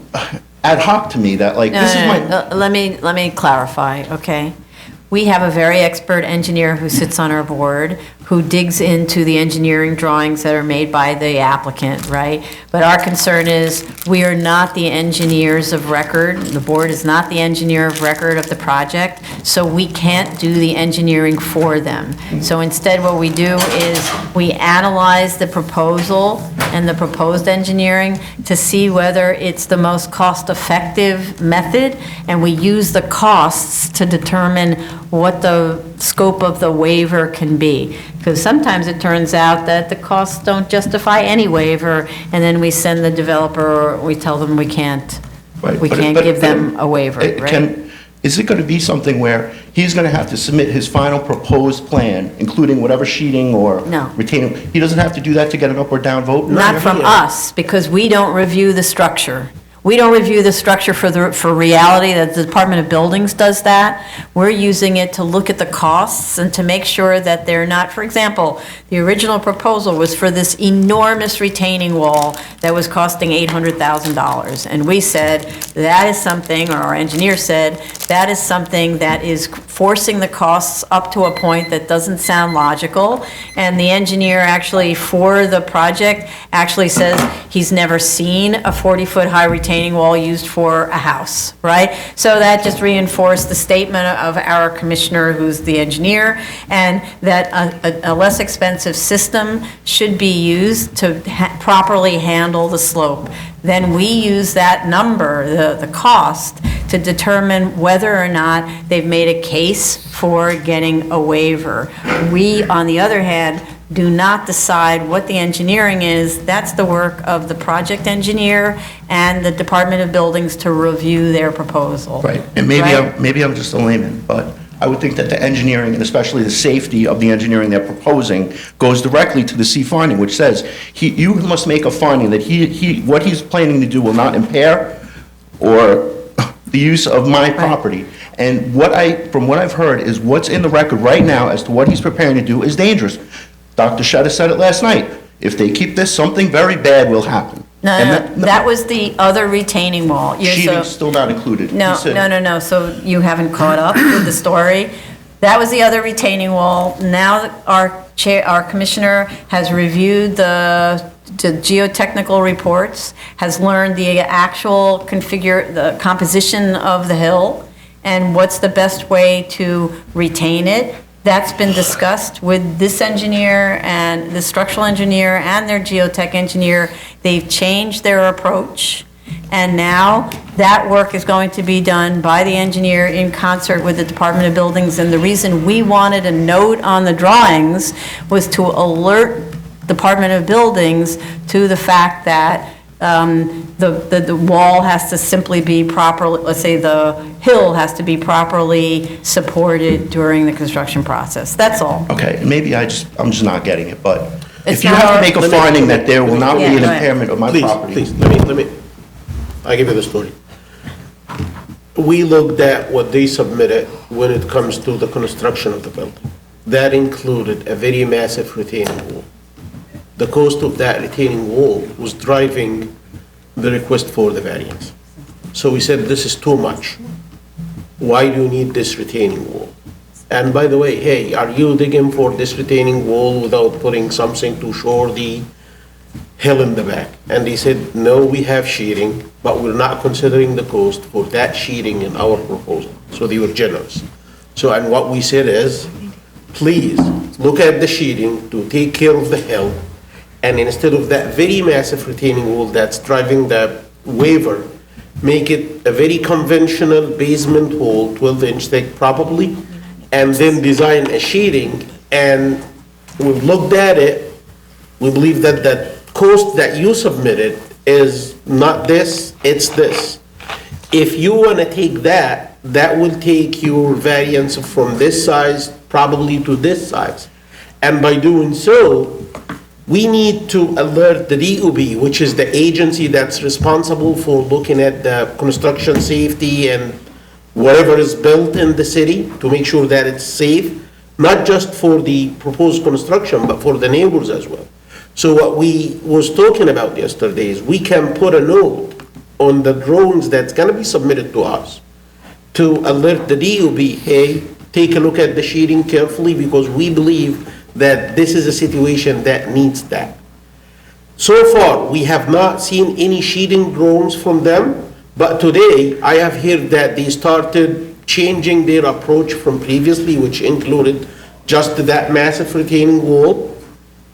ad hoc to me that like, this is my... Let me clarify, okay? We have a very expert engineer who sits on our board, who digs into the engineering drawings that are made by the applicant, right? But our concern is, we are not the engineers of record, the board is not the engineer of record of the project, so we can't do the engineering for them. So instead, what we do is, we analyze the proposal and the proposed engineering to see whether it's the most cost-effective method, and we use the costs to determine what the scope of the waiver can be. Because sometimes it turns out that the costs don't justify any waiver, and then we send the developer, or we tell them we can't give them a waiver, right? Is it going to be something where he's going to have to submit his final proposed plan, including whatever sheeting or retaining? He doesn't have to do that to get an up or down vote? Not from us, because we don't review the structure. We don't review the structure for reality, that the Department of Buildings does that. We're using it to look at the costs and to make sure that they're not, for example, the original proposal was for this enormous retaining wall that was costing $800,000. And we said, that is something, or our engineer said, that is something that is forcing the costs up to a point that doesn't sound logical. And the engineer actually, for the project, actually says he's never seen a 40-foot high retaining wall used for a house, right? So that just reinforced the statement of our commissioner, who's the engineer, and that a less expensive system should be used to properly handle the slope. Then we use that number, the cost, to determine whether or not they've made a case for getting a waiver. We, on the other hand, do not decide what the engineering is. That's the work of the project engineer and the Department of Buildings to review their proposal. Right, and maybe I'm just a layman, but I would think that the engineering, and especially the safety of the engineering they're proposing, goes directly to the C finding, which says, you must make a finding that what he's planning to do will not impair or the use of my property. And from what I've heard, is what's in the record right now as to what he's preparing to do is dangerous. Dr. Shetta said it last night. If they keep this, something very bad will happen. No, that was the other retaining wall. Sheeting's still not included. No, so you haven't caught up with the story. That was the other retaining wall. Now our commissioner has reviewed the geotechnical reports, has learned the actual the composition of the hill, and what's the best way to retain it. That's been discussed with this engineer and the structural engineer and their geotech engineer. They've changed their approach. And now that work is going to be done by the engineer in concert with the Department of Buildings. And the reason we wanted a note on the drawings was to alert Department of Buildings to the fact that the wall has to simply be properly, let's say the hill has to be properly supported during the construction process. That's all. Okay, maybe I'm just not getting it, but It's if you not have to our- make a finding that there will not be Yeah, an go ahead. impairment of my property. Please, let me, I give you the story. We looked at what they submitted when it comes to the construction of the building. That included a very massive retaining wall. The cost of that retaining wall was driving the request for the variance. So we said, this is too much. Why do you need this retaining wall? And by the way, hey, are you digging for this retaining wall without putting something to shore the hill in the back? And they said, no, we have sheathing, but we're not considering the cost for that sheathing in our proposal. So they were generous. So, and what we said is, please look at the sheathing to take care of the hill. And instead of that very massive retaining wall that's driving the waiver, make it a very conventional basement wall, 12-inch thick probably, and then design a sheathing. And we've looked at it, we believe that the cost that you submitted is not this, it's this. If you want to take that, that will take your variance from this size probably to this size. And by doing so, we need to alert the DOB, which is the agency that's responsible for looking at the construction safety and whatever is built in the city, to make sure that it's safe, not just for the proposed construction, but for the neighbors as well. So what we was talking about yesterday is we can put a note on the drawings that's gonna be submitted to us to alert the DOB, hey, take a look at the sheeting carefully, because we believe that this is a situation that needs that. So far, we have not seen any sheeting drawings from them, but today I have heard that they started changing their approach from previously, which included just that massive retaining wall,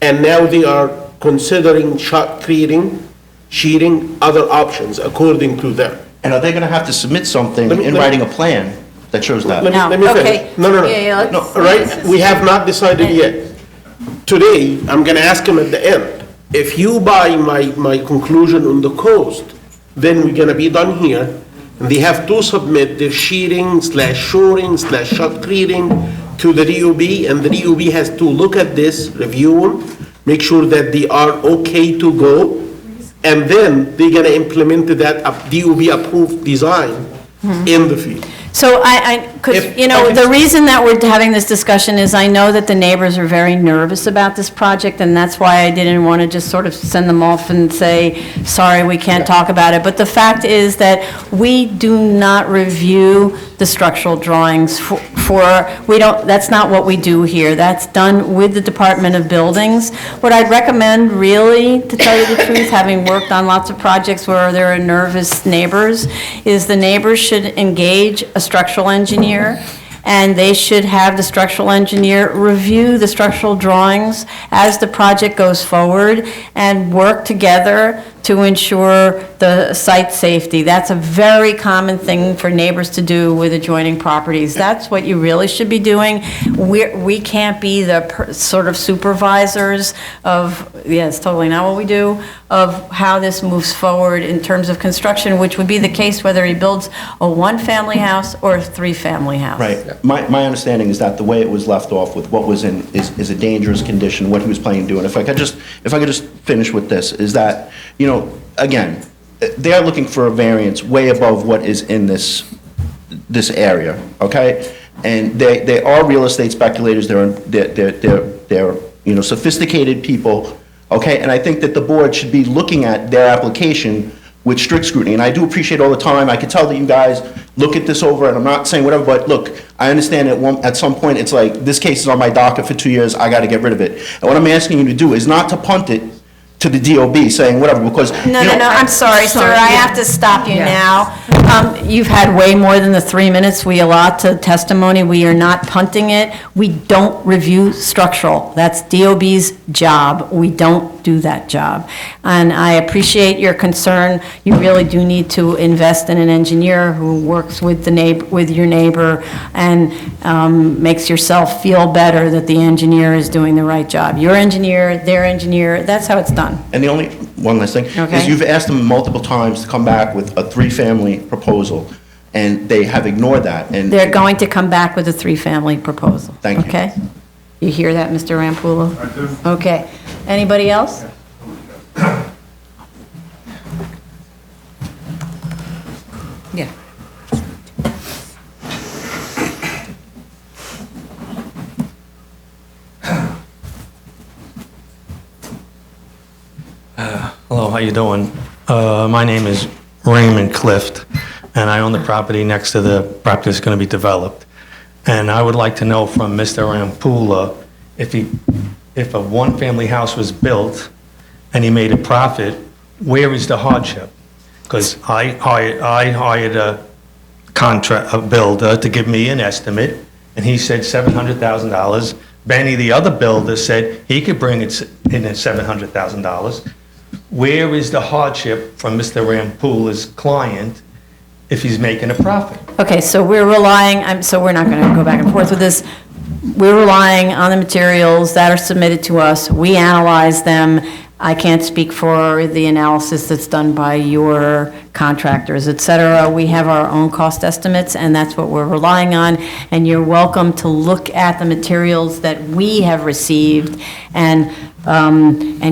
and now they are considering shotcreting, sheeting, other options according to them. And are they gonna have to submit something in writing a plan that shows that? Let me finish. No. Yeah, No, let's- right, we have not decided yet. Today, I'm gonna ask him at the end, if you buy my conclusion on the cost, then we're gonna be done here, and they have to submit their sheeting / shoring / shotcreting to the DOB, and the DOB has to look at this, review them, make sure that they are okay to go, and then they're gonna implement that DOB approved design in the field. So because, you know, the reason that we're having this discussion is I know that the neighbors are very nervous about this project, and that's why I didn't want to just sort of send them off and say, sorry, we can't talk about it. But the fact is that we do not review the structural drawings that's not what we do here. That's done with the Department of Buildings. What I'd recommend, really, to tell you the truth, having worked on lots of projects where there are nervous neighbors, is the neighbors should engage a structural engineer, and they should have the structural engineer review the structural drawings as the project goes forward and work together to ensure the site safety. That's a very common thing for neighbors to do with adjoining properties. That's what you really should be doing. We can't be the sort of supervisors of, it's totally not what we do, of how this moves forward in terms of construction, which would be the case whether he builds a one-family house or a three-family house. Right. My understanding is that the way it was left off with what was in, is a dangerous condition, what he was planning to do. And if I could just finish with this, is that, you know, again, they are looking for a variance way above what is in this area, okay? And they are real estate speculators, they're you know, sophisticated people, okay? And I think that the board should be looking at their application with strict scrutiny. And I do appreciate all the time, I could tell that you guys look at this over, and I'm not saying whatever, but look, I understand at some point, it's like, this case is on my docket for 2 years, I gotta get rid of it. And what I'm asking you to do is not to punt it to the DOB saying whatever, because. No, you no, know, no, I'm sorry, sir, I have to stop you Yes. now. You've had way more than the 3 minutes we allot to testimony. We are not punting it. We don't review structural. That's DOB's job. We don't do that job. And I appreciate your concern. You really do need to invest in an engineer who works with the neighbor, with your neighbor, and makes yourself feel better that the engineer is doing the right job. Your engineer, their engineer, that's how it's done. And the only, one last thing, Okay. is you've asked them multiple times to come back with a 3-family proposal, and they have ignored that, and. They're going to come back with a 3-family proposal. Thank you. Okay? You hear that, Mr. Rampulo? I do. Okay. Anybody else? Yeah. Hello, how you doing? My name is Raymond Clift, and I own the property next to the property that's going to be developed. And I would like to know from Mr. Rampula, if a one-family house was built and he made a profit, where is the hardship? Because I hired a builder to give me an estimate, and he said $700,000. Benny, the other builder, said he could bring it in at $700,000. Where is the hardship from Mr. Rampula's client if he's making a profit? Okay, so we're relying, so we're not going to go back and forth with this. We're relying on the materials that are submitted to us. We analyze them. I can't speak for the analysis that's done by your contractors, et cetera. We have our own cost estimates, and that's what we're relying on. And you're welcome to look at the materials that we have received and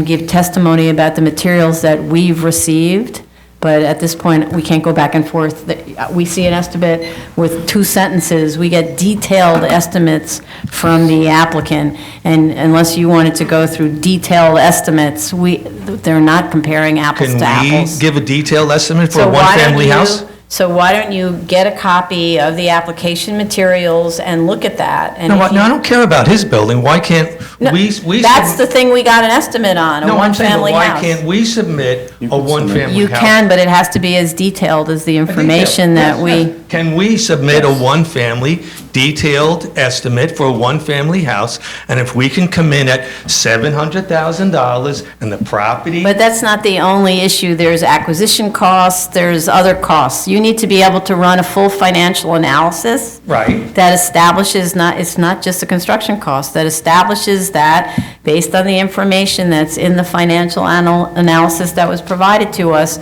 give testimony about the materials that we've received. But at this point, we can't go back and forth. We see an estimate with 2 sentences. We get detailed estimates from the applicant, and unless you wanted to go through detailed estimates, they're not comparing apples to apples. Can we give a detailed estimate for So a why don't one-family you- house? So why don't you get a copy of the application materials and look at that? And No, if I you- don't care about his building. Why can't No, we? That's the thing we got an estimate on, a No, I'm saying, but one-family why house. can't we submit a one-family house? You can, but it has to be as detailed as the information that we... Can we submit a one-family detailed estimate for a one-family house? And if we can come in at $700,000 and the property... But that's not the only issue. There's acquisition costs, there's other costs. You need to be able to run a full financial analysis. Right. That establishes, it's not just a construction cost, that establishes that, based on the information that's in the financial analysis that was provided to us,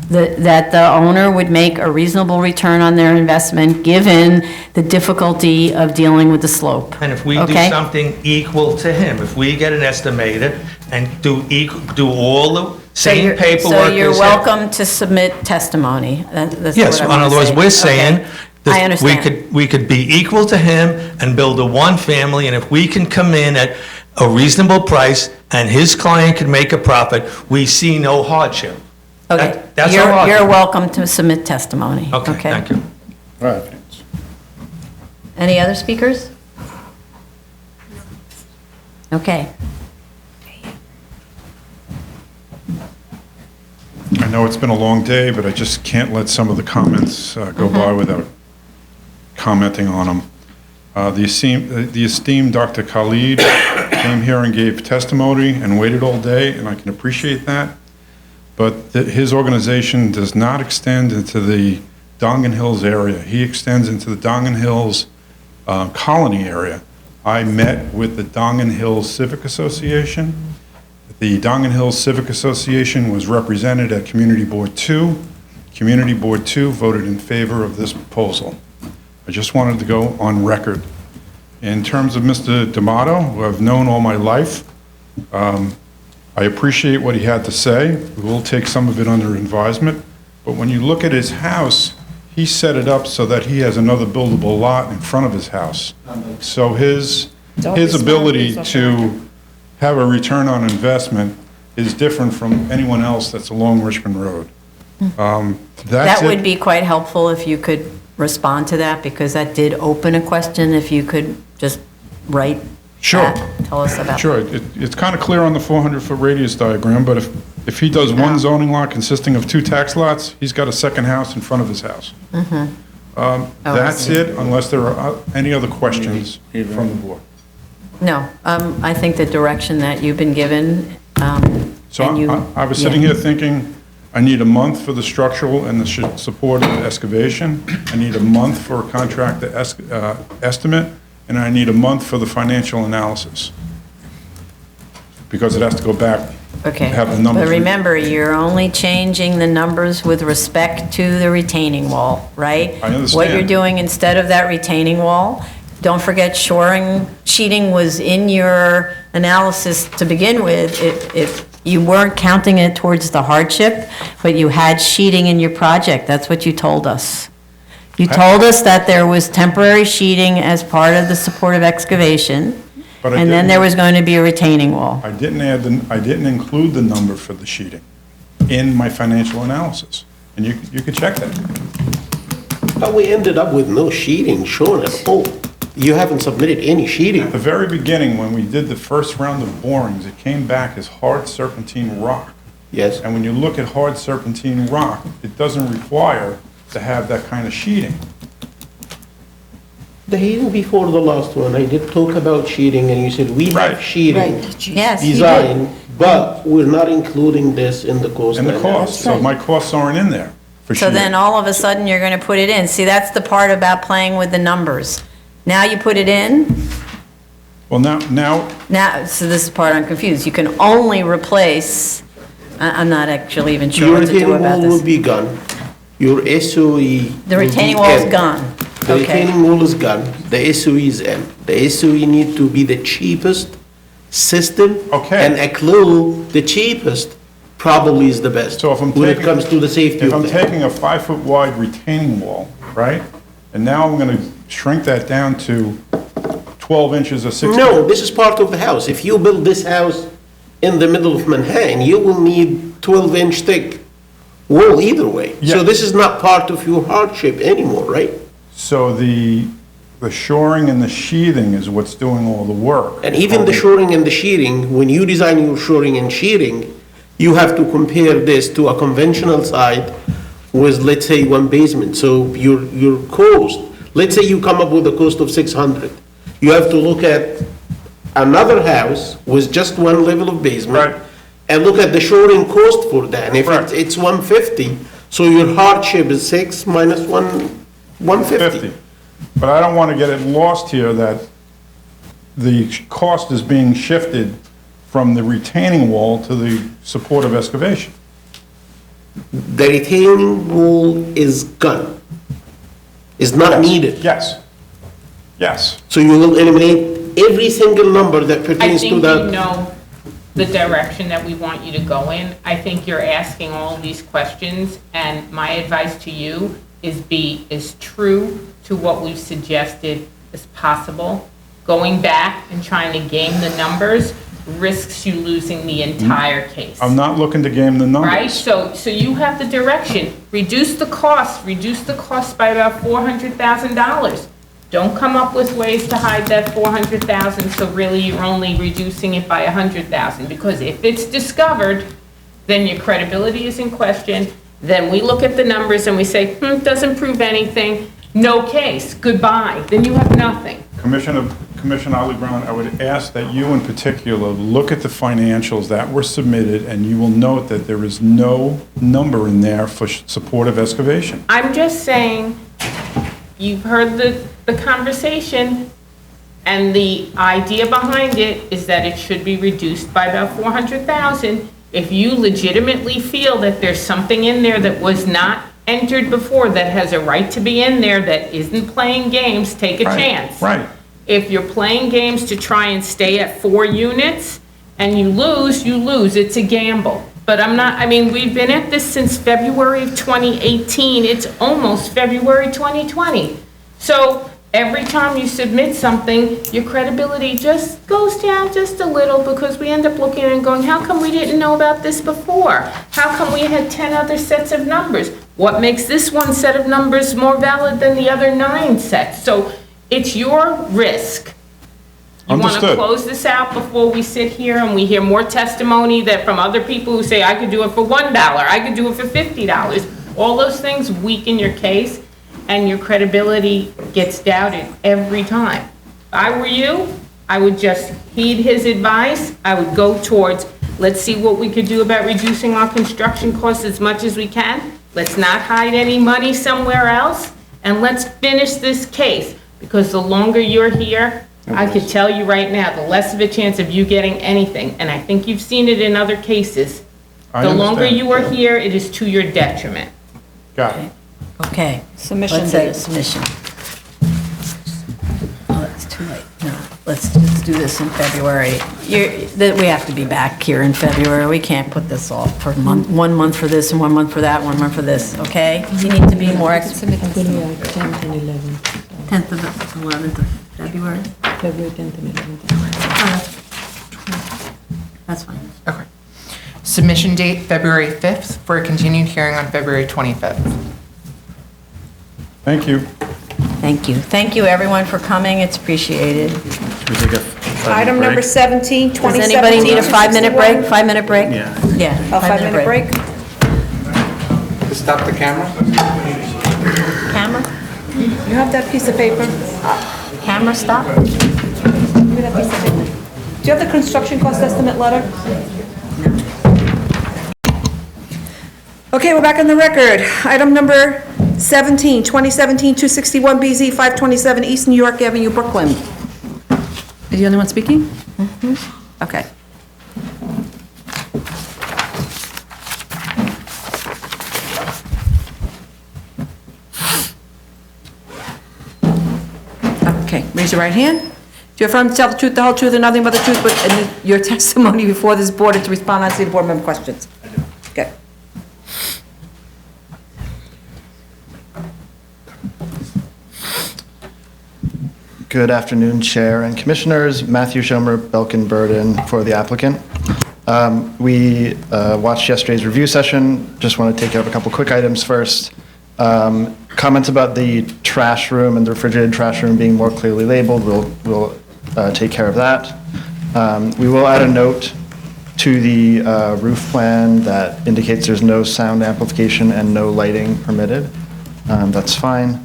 that the owner would make a reasonable return on their investment, given the difficulty of dealing with the slope. And if we do Okay? something equal to him, if we get an estimator and do all the same paperwork... So you're as him- welcome to submit testimony. That's Yes, what in I other want words, to we're say. saying Okay. that I understand. we could be equal to him and build a one-family, and if we can come in at a reasonable price and his client can make a profit, we see no hardship. Okay. That's You're- our You're argument. welcome to submit testimony. Okay, thank you. All right. Any other speakers? Okay. I know it's been a long day, but I just can't let some of the comments go by without commenting on them. The esteemed Dr. Khalid came here and gave testimony and waited all day, and I can appreciate that. But his organization does not extend into the Dongan Hills area. He extends into the Dongan Hills colony area. I met with the Dongan Hills Civic Association. The Dongan Hills Civic Association was represented at Community Board 2. Community Board 2 voted in favor of this proposal. I just wanted to go on record. In terms of Mr. D'Amato, who I've known all my life, I appreciate what he had to say. We will take some of it under advisement. But when you look at his house, he set it up so that he has another buildable lot in front of his house. So his ability to have a return on investment is different from anyone else that's along Richmond Road. That would be quite helpful if you could respond to that, because that did open a question, if you could just write Sure. that. tell us about? Sure, it's kind of clear on the 400-foot radius diagram, but if he does one zoning lot consisting of 2 tax lots, he's got a second house in front of his house. That's it, unless there are any other questions from the board. No, I think the direction that you've been given, So and you... I was sitting here thinking, I need a month for the structural and the supportive excavation. I need a month for a contract estimate, and I need a month for the financial analysis. Because it has to go back, Okay, have the numbers. but remember, you're only changing the numbers with respect to the retaining wall, right? I understand. What you're doing instead of that retaining wall, don't forget sheeting was in your analysis to begin with. If you weren't counting it towards the hardship, but you had sheeting in your project, that's what you told us. You told us that there was temporary sheeting as part of the supportive excavation, But I and then didn't- there was going to be a retaining wall. I didn't include the number for the sheeting in my financial analysis. And you could check that. But we ended up with no sheeting shown at all. You haven't submitted any sheeting. At the very beginning, when we did the first round of borings, it came back as hard serpentine rock. Yes. And when you look at hard serpentine rock, it doesn't require to have that kind of sheeting. The hearing before the last one, I did talk about sheeting, and you said, we have sheeting Yes, you did. design, but we're not including this in the cost. And the cost, so my costs aren't in there for So sheeting. then all of a sudden, you're going to put it in. See, that's the part about playing with the numbers. Now you put it in, Well, now, so this is the part I'm confused. You can only replace, I'm not actually even sure Your what to do retaining about wall will this. be gone. Your SOE. The will retaining be wall is in. gone. The Okay. retaining wall is gone, the SOE is in. The SOE need to be the cheapest system. Okay. And ACLU, the cheapest, probably is the best. So if I'm when it taking- comes to the safety if of I'm that. taking a 5-foot wide retaining wall, right? And now I'm gonna shrink that down to 12 inches or 6. No, this is part of the house. If you build this house in the middle of Manhattan, you will need 12-inch thick wall either way. Yeah. So this is not part of your hardship anymore, right? So the shoring and the sheathing is what's doing all the work. And even the shoring and the shearing, when you design your shoring and shearing, you have to compare this to a conventional site with, let's say, one basement. So your cost, let's say you come up with a cost of 600. You have to look at another house with just one level of basement. And look at the shoring cost for that. And if it's 150, so your hardship is 6 minus 150. But I don't want to get it lost here that the cost is being shifted from the retaining wall to the supportive excavation. The retaining wall is gone. Is not needed. Yes. Yes. So you will eliminate every single number that I pertains to think that. you know the direction that we want you to go in. I think you're asking all these questions, and my advice to you is be as true to what we've suggested as possible. Going back and trying to game the numbers risks you losing the entire case. I'm not looking to game the numbers. Right, so you have the direction, reduce the cost by about $400,000. Don't come up with ways to hide that 400,000, so really you're only reducing it by 100,000, because if it's discovered, then your credibility is in question, then we look at the numbers and we say, doesn't prove anything, no case, goodbye, then you have nothing. Commissioner Ali Brown, I would ask that you in particular look at the financials that were submitted, and you will note that there is no number in there for supportive excavation. I'm just saying, you've heard the conversation, and the idea behind it is that it should be reduced by about 400,000. If you legitimately feel that there's something in there that was not entered before that has a right to be in there that isn't playing games, take a chance. Right. If you're playing games to try and stay at 4 units and you lose, it's a gamble. But we've been at this since February of 2018. It's almost February 2020. So every time you submit something, your credibility just goes down just a little, because we end up looking and going, how come we didn't know about this before? How come we had 10 other sets of numbers? What makes this one set of numbers more valid than the other 9 sets? So it's your risk You want to Understood. close this out before we sit here and we hear more testimony that from other people who say, I could do it for $1, I could do it for $50. All those things weaken your case and your credibility gets doubted every time. If I were you, I would just heed his advice. I would go towards, let's see what we could do about reducing our construction costs as much as we can. Let's not hide any money somewhere else, and let's finish this case, because the longer you're here, I could tell you right now, the less of a chance of you getting anything, and I think you've seen it in other cases. I The longer understand. you are here, it is to your detriment. Got it. Okay. Submission Let's say date. submission. Oh, it's too late. No, let's do this in February. We have to be back here in February. We can't put this off for 1 month for this and 1 month for that, 1 month for this, okay? You need to be more expeditious. I'm going to be 10th and 11th. 10th of 11th of February? February 10th and 11th. That's fine. Okay. Submission date, February 5th, for a continued hearing on February 25th. Thank you. Thank you. Thank you, everyone, for coming. It's appreciated. Should we take a 5-minute Item number break? 17, Does 2017. anybody need a 5-minute break? 5-minute break? Yeah. Yeah. A 5-minute break? Stop the camera? Camera? You have that piece of paper? Camera stop? Give me that piece of paper. Do you have the construction cost estimate letter? Okay, we're back on the record. Item number 17, 2017-261 BZ, 527 East New York Avenue, Brooklyn. Are you the only one speaking? Okay. Okay, raise your right hand. Do you affirm to tell the truth, the whole truth, and nothing but the truth, but in your testimony before this board and to respond honestly to board member questions? I do. Okay. Good afternoon, Chair and Commissioners. Matthew Schomer, Belkin Burden for the applicant. We watched yesterday's review session. Just want to take care of a couple quick items first. Comments about the trash room and the refrigerated trash room being more clearly labeled. We'll take care of that. We will add a note to the roof plan that indicates there's no sound amplification and no lighting permitted. That's fine.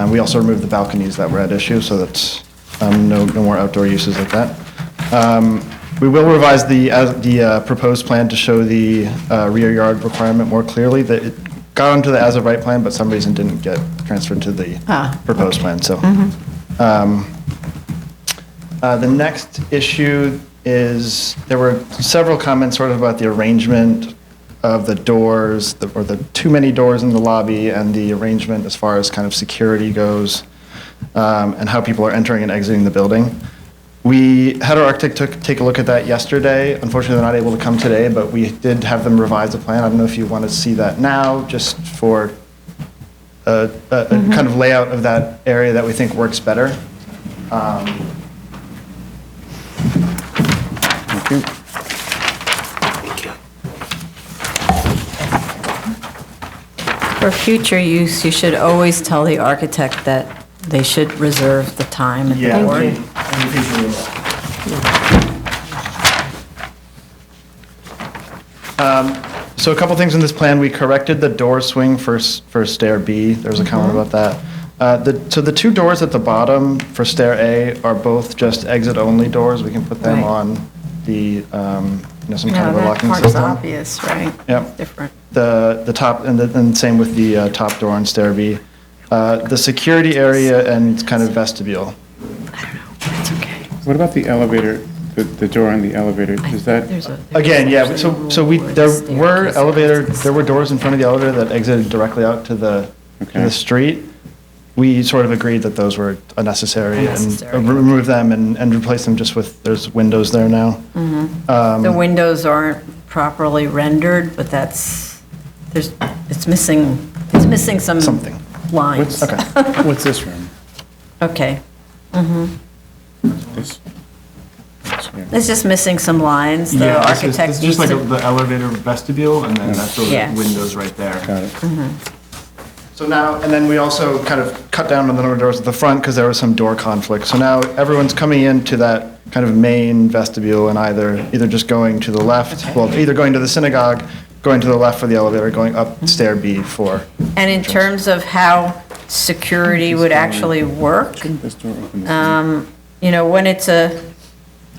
We also removed the balconies that were at issue, so that's no more outdoor uses like that. We will revise the proposed plan to show the rear yard requirement more clearly. That it got onto the as-of-right plan, but some reason didn't get transferred to the proposed plan, so. The next issue is, there were several comments sort of about the arrangement of the doors, or the too many doors in the lobby, and the arrangement as far as kind of security goes, and how people are entering and exiting the building. We had our architect take a look at that yesterday. Unfortunately, they're not able to come today, but we did have them revise the plan. I don't know if you want to see that now, just for a kind of layout of that area that we think works better. Thank you. For future use, you should always tell the architect that they should reserve the time at the board. So a couple things in this plan. We corrected the door swing for stair B. There was a comment about that. So the two doors at the bottom for stair A are both just exit-only doors. We can put them on the, some kind of a locking That part's system. obvious, right? Yep. Different. The top, and same with the top door on stair B. The security area and kind of vestibule. What about the elevator, the door on the elevator? Is that? Again, yeah, so there were doors in front of the elevator that exited directly out to the street. We sort of agreed that those were unnecessary and remove them and replace them just with, there's windows there now. The windows aren't properly rendered, but it's missing some lines. What's this room? Okay. This? It's just missing some lines. The architect This is needs just like to. the elevator vestibule, and then that's those Yeah. windows right there. Got it. So now, and then we also kind of cut down on the number of doors at the front because there was some door conflict. So now everyone's coming into that kind of main vestibule and either just going to the left, well, either going to the synagogue, going to the left for the elevator, going up stair B for. And in terms of how security would actually work, when it's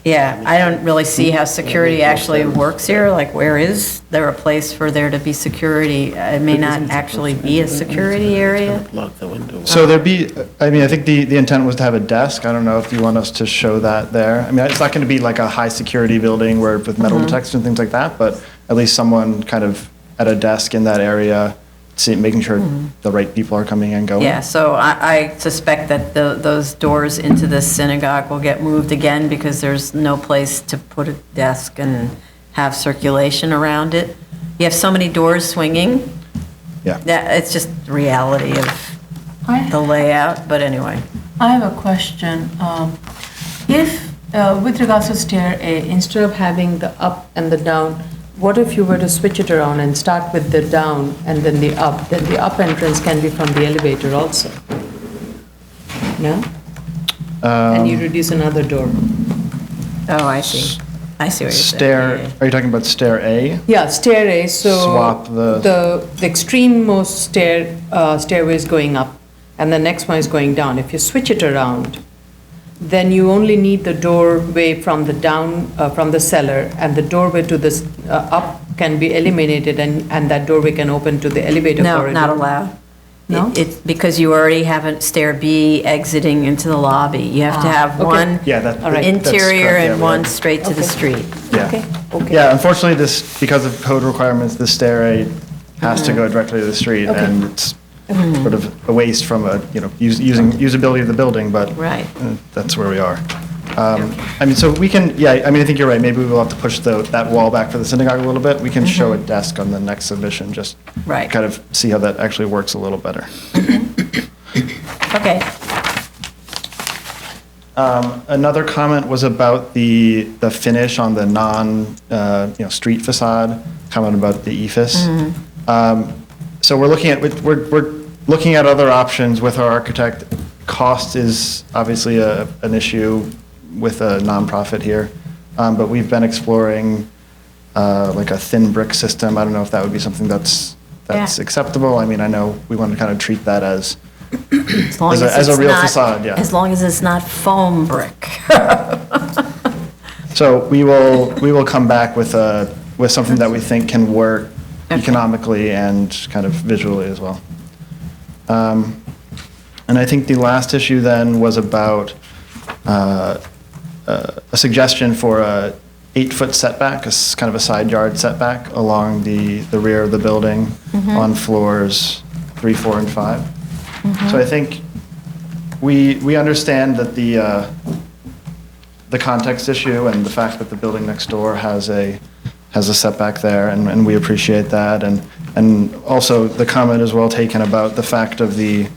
I don't really see how security actually works here. Like, where is there a place for there to be security? It may not actually be a security area. So there'd be, I think the intent was to have a desk. I don't know if you want us to show that there. I mean, it's not going to be like a high security building with metal detectors and things like that, but at least someone kind of at a desk in that area, making sure the right people are coming and going. Yeah, so I suspect that those doors into the synagogue will get moved again because there's no place to put a desk and have circulation around it. You have so many doors swinging. Yeah. It's just the reality of the layout, but anyway. I have a question. If, with regards to stair A, instead of having the up and the down, what if you were to switch it around and start with the down and then the up? Then the up entrance can be from the elevator also. No? And you reduce another door. Oh, I see. I see what you're saying. Are you talking about stair A? Yeah, stair A, so. Swap the extreme-most stairway is going up, and the next one is going down. If you switch it around, then you only need the doorway from the down, from the cellar, and the doorway to the up can be eliminated, and that doorway can open to the elevator corridor. No, not allowed. No? It's because you already have a stair B exiting into the lobby. You have to have one interior and one straight to the street. Yeah. Yeah, unfortunately, because of code requirements, the stair A has to go directly to the street, and it's sort of a waste from using usability of the building, but that's where we are. So we can, I think you're right. Maybe we will have to push that wall back for the synagogue a little bit. We can show a desk on the next submission, just kind of see how that actually works a little better. Okay. Another comment was about the finish on the street facade, comment about the ephes. So we're looking at other options with our architect. Cost is obviously an issue with a nonprofit here, but we've been exploring like a thin brick system. I don't know if that would be something that's acceptable. I mean, I know we want to kind of treat that as a real facade. Yeah. As long as it's not foam brick. So we will come back with something that we think can work economically and kind of visually as well. And I think the last issue then was about a suggestion for a 8-foot setback, kind of a side yard setback along the rear of the building on floors 3, 4, and 5. So I think we understand that the context issue and the fact that the building next door has a setback there, and we appreciate that. And also the comment is well taken about the fact of the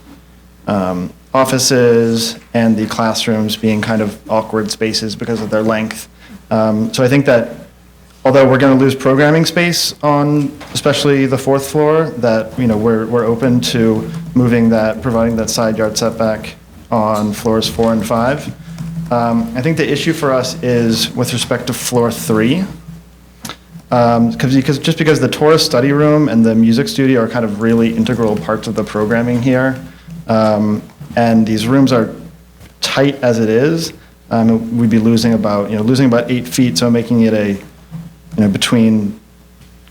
offices and the classrooms being kind of awkward spaces because of their length. So I think that although we're going to lose programming space on especially the 4th floor, that we're open to providing that side yard setback on floors 4 and 5. I think the issue for us is with respect to floor 3. Because the tourist study room and the music studio are kind of really integral parts of the programming here. And these rooms are tight as it is. We'd be losing about 8 feet, so making it between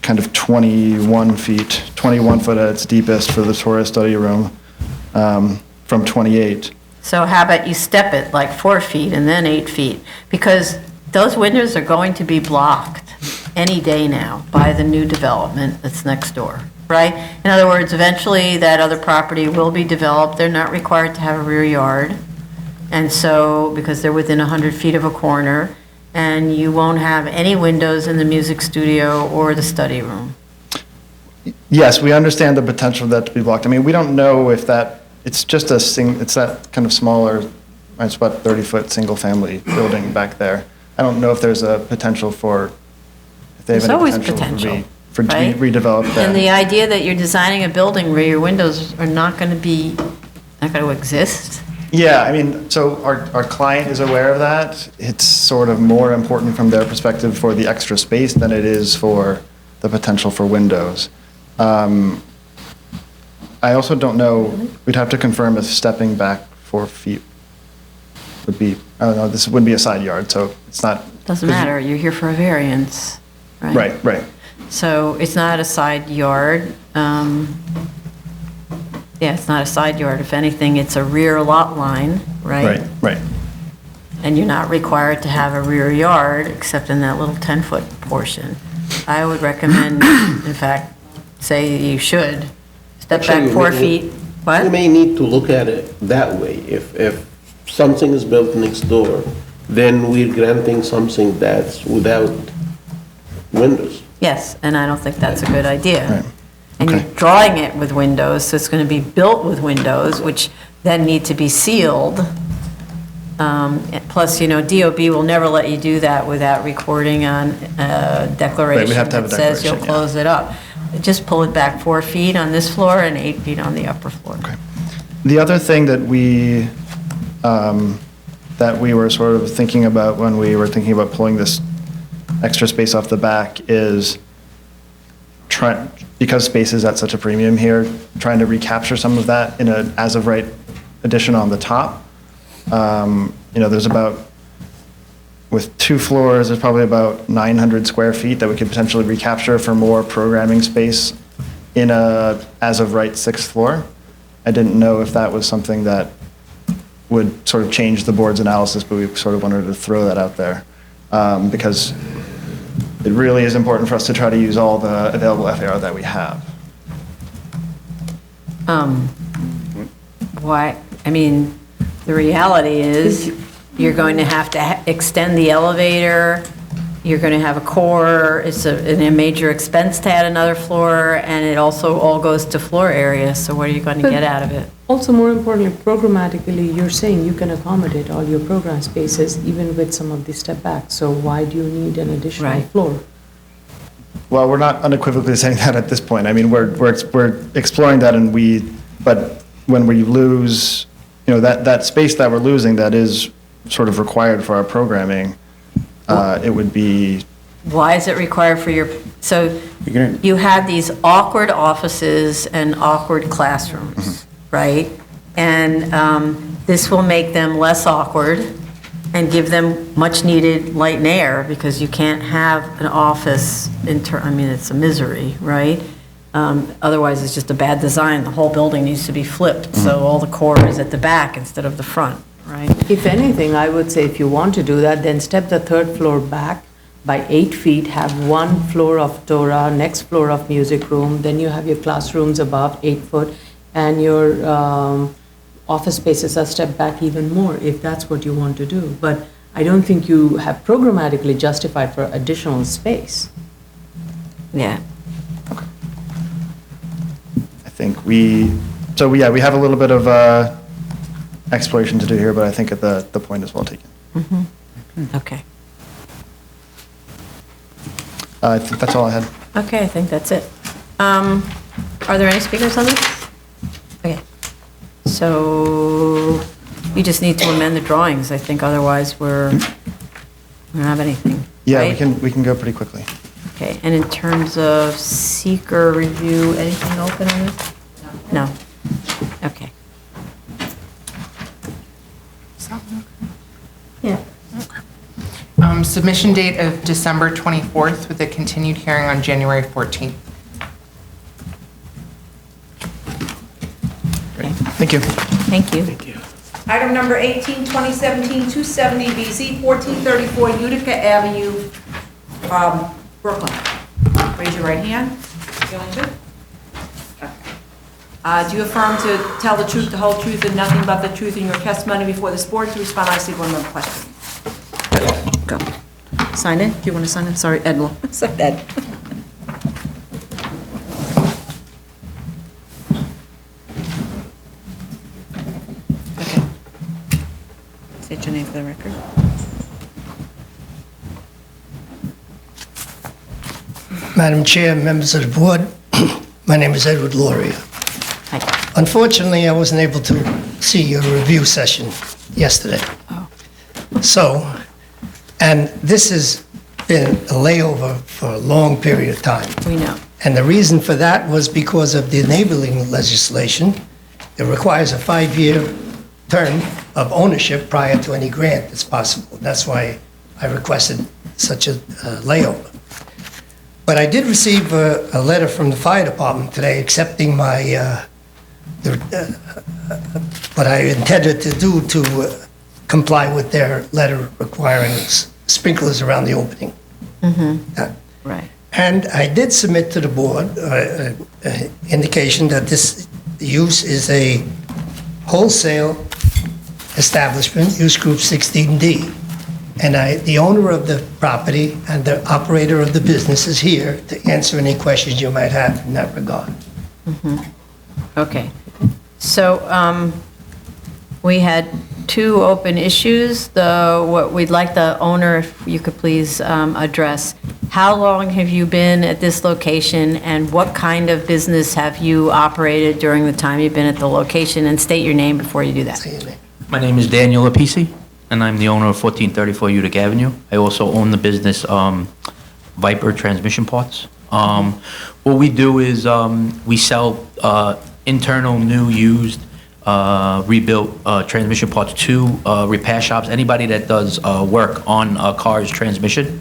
kind of 21 foot at its deepest for the tourist study room, from 28. So how about you step it like 4 feet and then 8 feet? Because those windows are going to be blocked any day now by the new development that's next door, right? In other words, eventually that other property will be developed. They're not required to have a rear yard. And so, because they're within 100 feet of a corner, and you won't have any windows in the music studio or the study room. Yes, we understand the potential of that to be blocked. I mean, we don't know if it's just it's that kind of smaller, it's about 30-foot single-family building back there. I don't know if there's a potential for, if they have any potential for to be right? redeveloped there. And the idea that you're designing a building where your windows are not going to exist? Yeah, I mean, so our client is aware of that. It's sort of more important from their perspective for the extra space than it is for the potential for windows. I also don't know, we'd have to confirm if stepping back 4 feet would be, I don't know, this wouldn't be a side yard, so it's not. Doesn't matter, you're here for a variance, right? Right, right. So it's not a side yard. Yeah, it's not a side yard. If anything, it's a rear lot line, right? Right, right. And you're not required to have a rear yard except in that little 10-foot portion. I would recommend, in fact, say you should step back 4 feet. What? You may need to look at it that way. If something is built next door, then we're granting something that's without windows. Yes, and I don't think that's a good idea. And you're drawing it with windows, so it's going to be built with windows, which then need to be sealed. Plus, DOB will never let you do that without recording on a declaration have to have a that says you'll declaration, yeah. close it up. Just pull it back 4 feet on this floor and 8 feet on the upper floor. The other thing that we were sort of thinking about when we were thinking about pulling this extra space off the back is because space is at such a premium here, trying to recapture some of that in a as-of-right addition on the top. There's about, with 2 floors, there's probably about 900 square feet that we could potentially recapture for more programming space in a as-of-right 6th floor. I didn't know if that was something that would sort of change the board's analysis, but we sort of wanted to throw that out there. Because it really is important for us to try to use all the available FAR that we have. Why, I mean, the reality is you're going to have to extend the elevator, you're going to have a core, it's a major expense to add another floor, and it also all goes to floor area, so what are you going to get out of it? Also, more importantly, programmatically, you're saying you can accommodate all your program spaces even with some of the step back. So why do you need an additional floor? Well, we're not unequivocally saying that at this point. I mean, we're exploring that, but when we lose, that space that we're losing that is sort of required for our programming, it would be. Why is it required for so you had these awkward offices and awkward classrooms, right? And this will make them less awkward and give them much-needed light and air, because you can't have an office, it's a misery, right? Otherwise, it's just a bad design. The whole building needs to be flipped, so all the core is at the back instead of the front, right? If anything, I would say if you want to do that, then step the 3rd floor back by 8 feet, have 1 floor of Torah, next floor of music room, then you have your classrooms above 8 foot, and your office spaces are stepped back even more, if that's what you want to do. But I don't think you have programmatically justified for additional space. Yeah. I think we have a little bit of exploration to do here, but I think the point is well taken. Okay. I think that's all I had. Okay, I think that's it. Are there any speakers on this? Okay. So you just need to amend the drawings, I think, otherwise we don't have anything. Yeah, right? we can go pretty quickly. Okay, and in terms of seeker review, anything open on this? No. Okay. Yeah. Submission date of December 24th with a continued hearing on January 14th. Thank you. Thank you. Thank you. Item number 18, 2017-270 BZ, 1434 Utica Avenue, Brooklyn. Raise your right hand. Feeling good? Okay. Do you affirm to tell the truth, the whole truth, and nothing but the truth in your testimony before this board? To respond, I see one more question. Go. Sign in. Do you want to sign in? Sorry, Ed. Sorry, Ed. Okay. State your name for the record. Madam Chair, members of the board, my name is Edward Loria. Unfortunately, I wasn't able to see your review session yesterday. So, and this has been a layover for a long period of time. We know. And the reason for that was because of the enabling legislation. It requires a 5-year term of ownership prior to any grant that's possible. That's why I requested such a layover. But I did receive a letter from the fire department today accepting my, what I intended to do to comply with their letter requiring sprinklers around the opening. Right. And I did submit to the board indication that this use is a wholesale establishment, use group 16D. And the owner of the property and the operator of the business is here to answer any questions you might have in that regard. Okay. So we had 2 open issues. What we'd like the owner, if you could please address. How long have you been at this location, and what kind of business have you operated during the time you've been at the location? And state your name before you do that. My name is Daniel Apisi, and I'm the owner of 1434 Utica Avenue. I also own the business Viper Transmission Parts. What we do is we sell internal, new, used, rebuilt transmission parts to repair shops, anybody that does work on a car's transmission,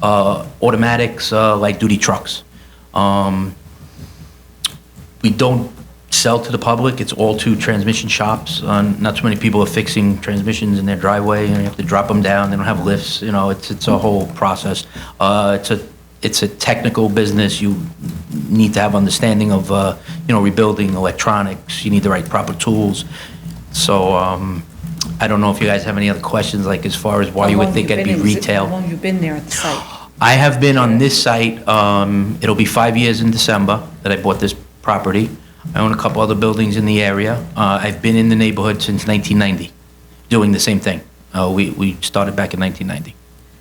automatics, light duty trucks. We don't sell to the public, it's all to transmission shops. Not too many people are fixing transmissions in their driveway, and you have to drop them down, they don't have lifts, you know, it's a whole process. It's a technical business. You need to have understanding of, rebuilding electronics. You need the right proper tools. So I don't know if you guys have any other questions, like as far as why you would think I'd be retail. How long you been there at the site? I have been on this site, it'll be 5 years in December that I bought this property. I own a couple other buildings in the area. I've been in the neighborhood since 1990, doing the same thing. We started back in 1990.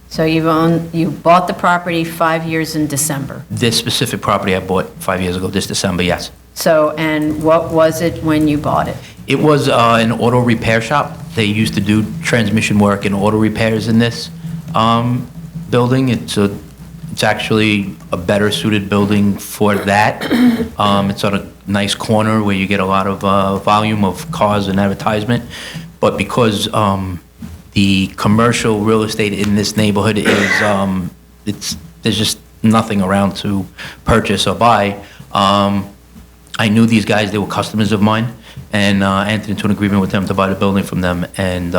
So you bought the property 5 years in December. This specific property I bought 5 years ago, this December, yes. So, and what was it when you bought it? It was an auto repair shop. They used to do transmission work and auto repairs in this building. It's actually a better suited building for that. It's on a nice corner where you get a lot of volume of cars and advertisement. But because the commercial real estate in this neighborhood is, there's just nothing around to purchase or buy. I knew these guys, they were customers of mine, and I entered into an agreement with them to buy the building from them, and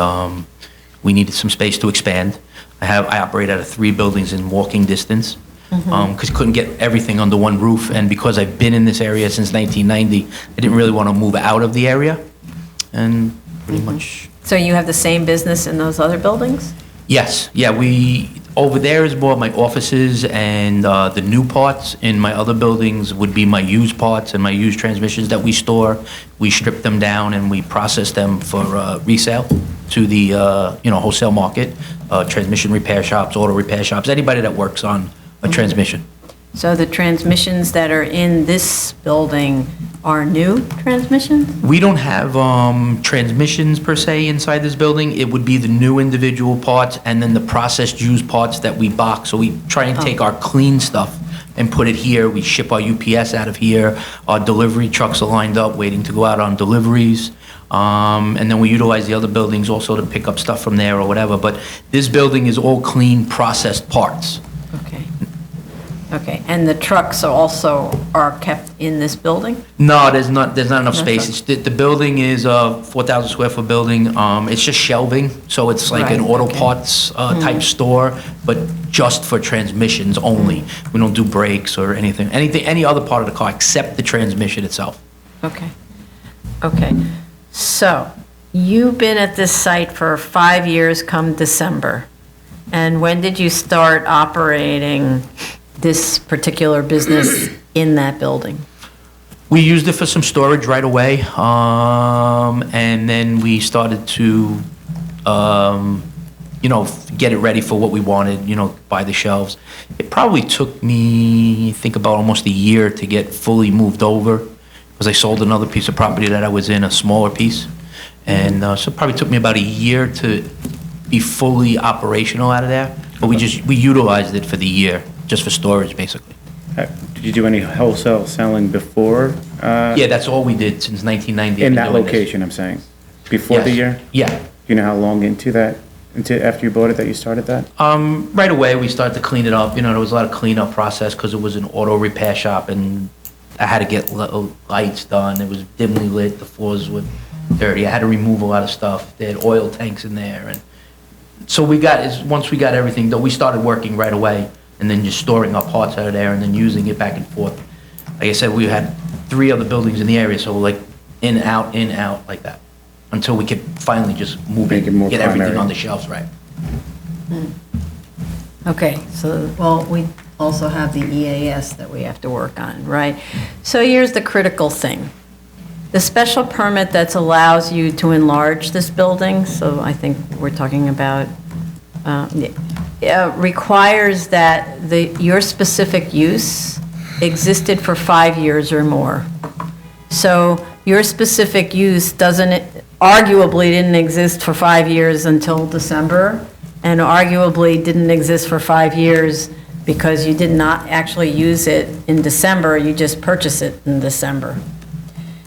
we needed some space to expand. I operate out of 3 buildings in walking distance, because couldn't get everything under one roof, and because I've been in this area since 1990, I didn't really want to move out of the area, and pretty much. So you have the same business in those other buildings? Yes, yeah, over there is more my offices, and the new parts in my other buildings would be my used parts and my used transmissions that we store. We strip them down and we process them for resale to the wholesale market, transmission repair shops, auto repair shops, anybody that works on a transmission. So the transmissions that are in this building are new transmissions? We don't have transmissions per se inside this building. It would be the new individual parts and then the processed used parts that we box. So we try and take our clean stuff and put it here. We ship our UPS out of here. Our delivery trucks are lined up waiting to go out on deliveries. And then we utilize the other buildings also to pick up stuff from there or whatever. But this building is all clean, processed parts. Okay, and the trucks also are kept in this building? No, there's not enough space. The building is a 4,000 square foot building. It's just shelving, so it's like an auto parts type store, but just for transmissions only. We don't do brakes or anything, any other part of the car except the transmission itself. Okay. So, you've been at this site for 5 years come December. And when did you start operating this particular business in that building? We used it for some storage right away, and then we started to, get it ready for what we wanted, buy the shelves. It probably took me, I think, about almost a year to get fully moved over, because I sold another piece of property that I was in, a smaller piece. And so it probably took me about a year to be fully operational out of there. But we utilized it for the year, just for storage, basically. Did you do any wholesale selling before? Yeah, that's all we did since 1990. In I've been that doing this. location, I'm saying? Before the Yes. year? Yeah. Do you know how long after you bought it that you started that? Right away, we started to clean it up. There was a lot of cleanup process because it was an auto repair shop, and I had to get lights done. It was dimly lit. The floors were dirty. I had to remove a lot of stuff. They had oil tanks in there, and so once we got everything done, we started working right away, and then just storing our parts out of there, and then using it back and forth. Like I said, we had 3 other buildings in the area, so like in, out, like that, until we could finally just move it, get everything primary. on the shelves right. Okay, so, well, we also have the EAS that we have to work on, right? So here's the critical thing. The special permit that allows you to enlarge this building, so I think we're talking about, requires that your specific use existed for 5 years or more. So your specific use arguably didn't exist for 5 years until December, and arguably didn't exist for 5 years because you did not actually use it in December, you just purchased it in December.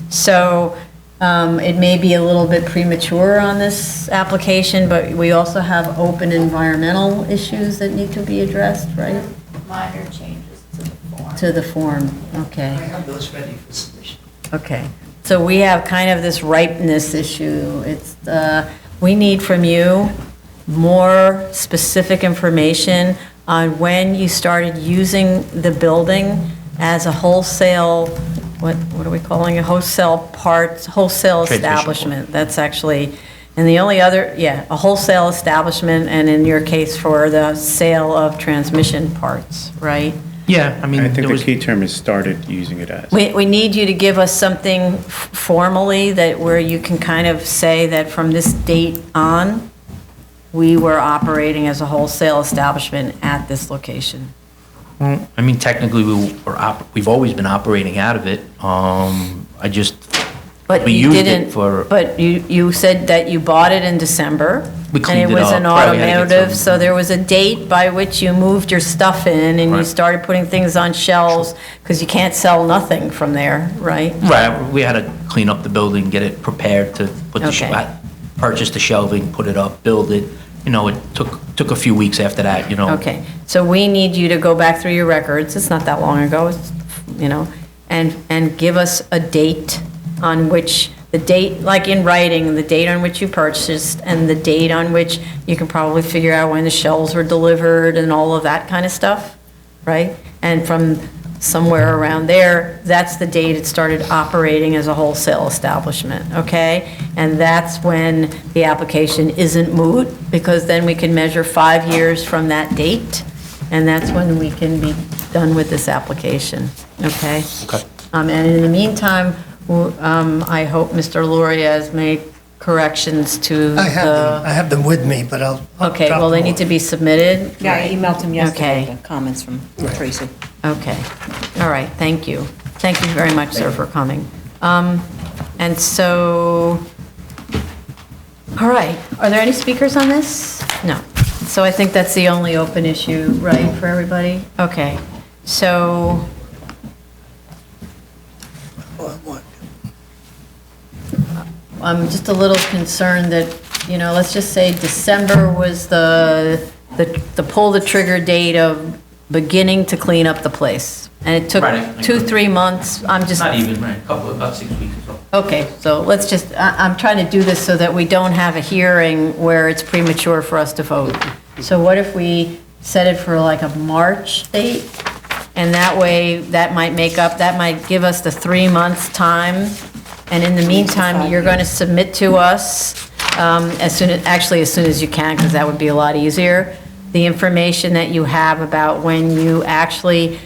So it may be a little bit premature on this application, but we also have open environmental issues that need to be addressed, right? Minor changes to the form. To the form, okay. I have those ready for submission. Okay, so we have kind of this ripeness issue. We need from you more specific information on when you started using the building as a wholesale, what are we calling it? Wholesale establishment. That's actually, and the only other, a wholesale establishment, and in your case for the sale of transmission parts, right? Yeah, I mean, I think the key term is started using it as. We need you to give us something formally where you can kind of say that from this date on, we were operating as a wholesale establishment at this location. Well, I mean, technically, we've always been operating out of it. We used it for. But you said that you bought it in December. We cleaned and it it was up. an Right, we had to get automotive, some- so there was a date by which you moved your stuff in and you Right. started putting things on shelves, because you can't sell nothing from there, right? Right, we had to clean up the building, get it prepared to put Okay. purchase the shelving, put it up, build it. It took a few weeks after that, Okay, so we need you to go back through your records, it's not that long ago, and give us a date on which, the date, like in writing, the date on which you purchased, and the date on which you can probably figure out when the shelves were delivered and all of that kind of stuff, right? And from somewhere around there, that's the date it started operating as a wholesale establishment, okay? And that's when the application isn't moot, because then we can measure 5 years from that date, and that's when we can be done with this application, okay? Okay. And in the meantime, I hope Mr. Luria has made corrections to I have them with me, but I'll Okay, drop well, they them need off. to be submitted? Yeah, I emailed him yesterday, Okay. the comments from Tracy. Okay, all right, thank you. Thank you very much, sir, for coming. And so, all right, are there any speakers on this? No. So I think that's the only open issue, right, for everybody? Okay, so, I'm just a little concerned that, let's just say December was the pull the trigger date of beginning to clean up the place. And it took Right. 2-3 months. Not even, right, about 6 weeks or so. Okay, so let's just, I'm trying to do this so that we don't have a hearing where it's premature for us to vote. So what if we set it for like a March date? And that way, that might give us the 3 months time. And in the meantime, you're going to submit to us, as soon as you can, because that would be a lot easier, the information that you have about when you actually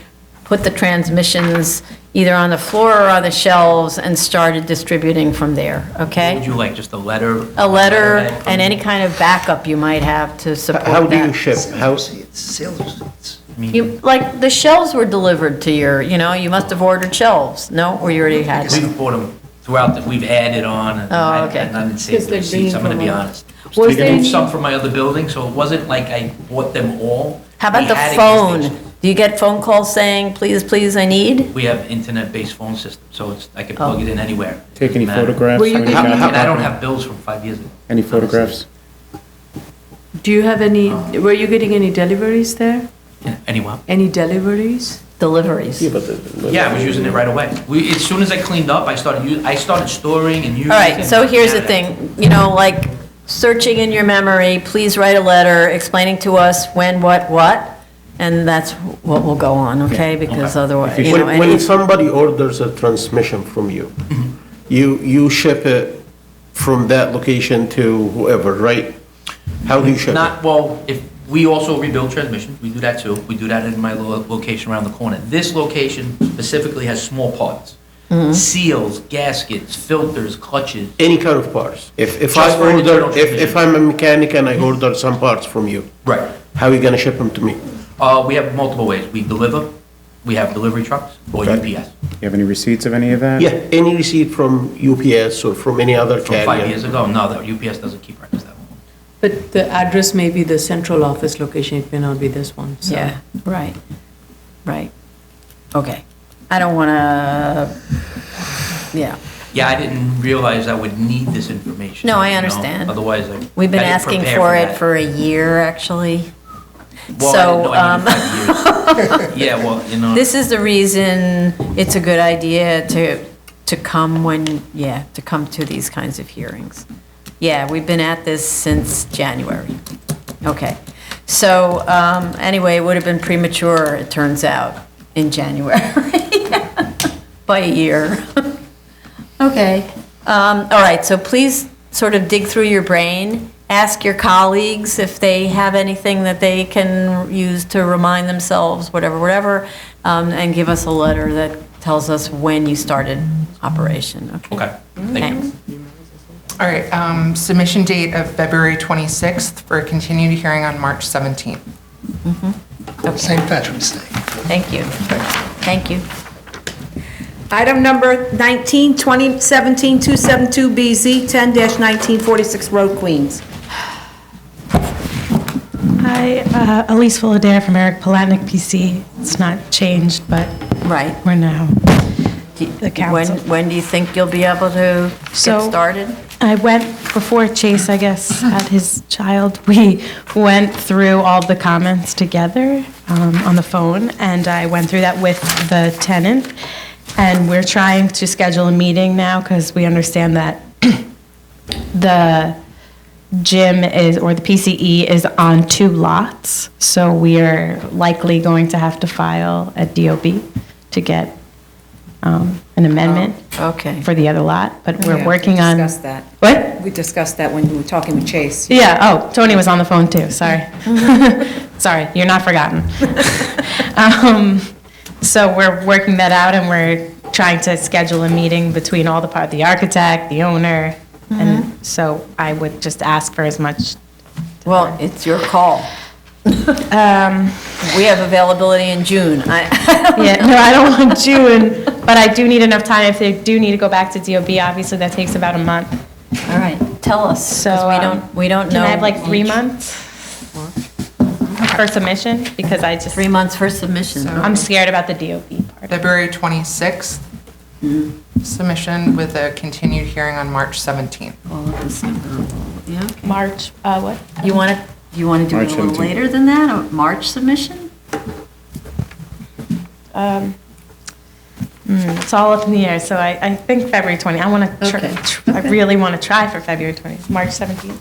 put the transmissions either on the floor or on the shelves, and started distributing from there, Would okay? you like just a letter? A letter letterhead from- and any kind of backup you might have to support that. How do you ship? How, Sales receipts. You, like, the shelves were delivered to your, you must have ordered shelves, no? Or you already had them? We've bought them throughout, we've added on, and Oh, okay. I didn't save the receipts, I'm gonna be honest. Was I there moved any- some from my other building, so it wasn't like I bought them all. How about We the had phone? existing- Do you get phone calls saying, please, please, I need? We have internet-based phone system, so it's, I can plug Oh. it in anywhere. Take any Doesn't matter. photographs Were you when you getting- got And I don't the- have bills from 5 years ago. Any photographs? Do you have any, were you getting any deliveries there? Anyone? Any deliveries? Deliveries. Yeah, I was using it right away. As soon as I cleaned up, I started storing and using. All right, it. so here's the thing, like, searching in your memory, please write a letter explaining to us when, what, and that's what will go on, okay? Because otherwise, when somebody orders a transmission from you, you ship it from that location to whoever, right? How do you ship it? Not, well, if, we also rebuild transmissions, we do that too. We do that in my location around the corner. This location specifically has small parts. Seals, gaskets, filters, clutches. Any kind of parts. If Just I for an internal order, if I'm a mechanic and I order some parts from you, Right. how are you gonna ship them to me? We have multiple ways. We deliver, we have delivery trucks, or Okay. UPS. You have any receipts of any of that? Yeah, any receipt from UPS or from any other From carrier. 5 years ago, no, the UPS doesn't keep records that long. But the address may be the central office location, it may not be this one, so. Yeah, right. Okay. I don't want to, yeah. Yeah, I didn't realize I would need this information. No, I you know? understand. Otherwise, We've been I didn't asking prepare for it that. for a year, actually. Well, So, I didn't know I needed 5 years. Yeah, well, this is the reason it's a good idea to come to come to these kinds of hearings. Yeah, we've been at this since January. Okay. So, anyway, it would have been premature, it turns out, in January. By a year. Okay. All right, so please sort of dig through your brain, ask your colleagues if they have anything that they can use to remind themselves, whatever, and give us a letter that tells us when you started operation. Okay, Thanks. All right, submission date of February 26th for a continued hearing on March 17th. St. Patrick's Day. Thank you. Thank you. Item number 19, 2017-272BZ, 10-1946 Road, Queens. Hi, Elise Fullader from Eric Palatnik PC. It's not changed, but Right. we're now the council. When do you think you'll be able to get started? I went, before Chase, I guess, had his child, we went through all the comments together on the phone, and I went through that with the tenant, and we're trying to schedule a meeting now, because we understand that the gym is, or the PCE is on 2 lots, so we are likely going to have to file a DOB to get an amendment Okay. for the other lot, but we're Yeah, working we on. discussed that. What? We discussed that when we were talking with Chase. Yeah, oh, Tony was on the phone too, sorry. Sorry, you're not forgotten. So we're working that out, and we're trying to schedule a meeting between all the architect, the owner, and so I would just ask for as much. Well, it's your call. We have availability in June. Yeah, no, I don't want June, but I do need enough time if they do need to go back to DOB. Obviously, that takes about a month. All right, tell us, So because we don't know. Can I have like 3 each. months for submission? Because I just. 3 months for submission. I'm scared about the DOB part. February 26th, submission with a continued hearing on March 17th. Yeah, okay. March, what? You want to do it a March little 17th. later than that, a March submission? It's all up in the air, so I think February 20. I want to, Okay. I really want to try for February 20, March 17th.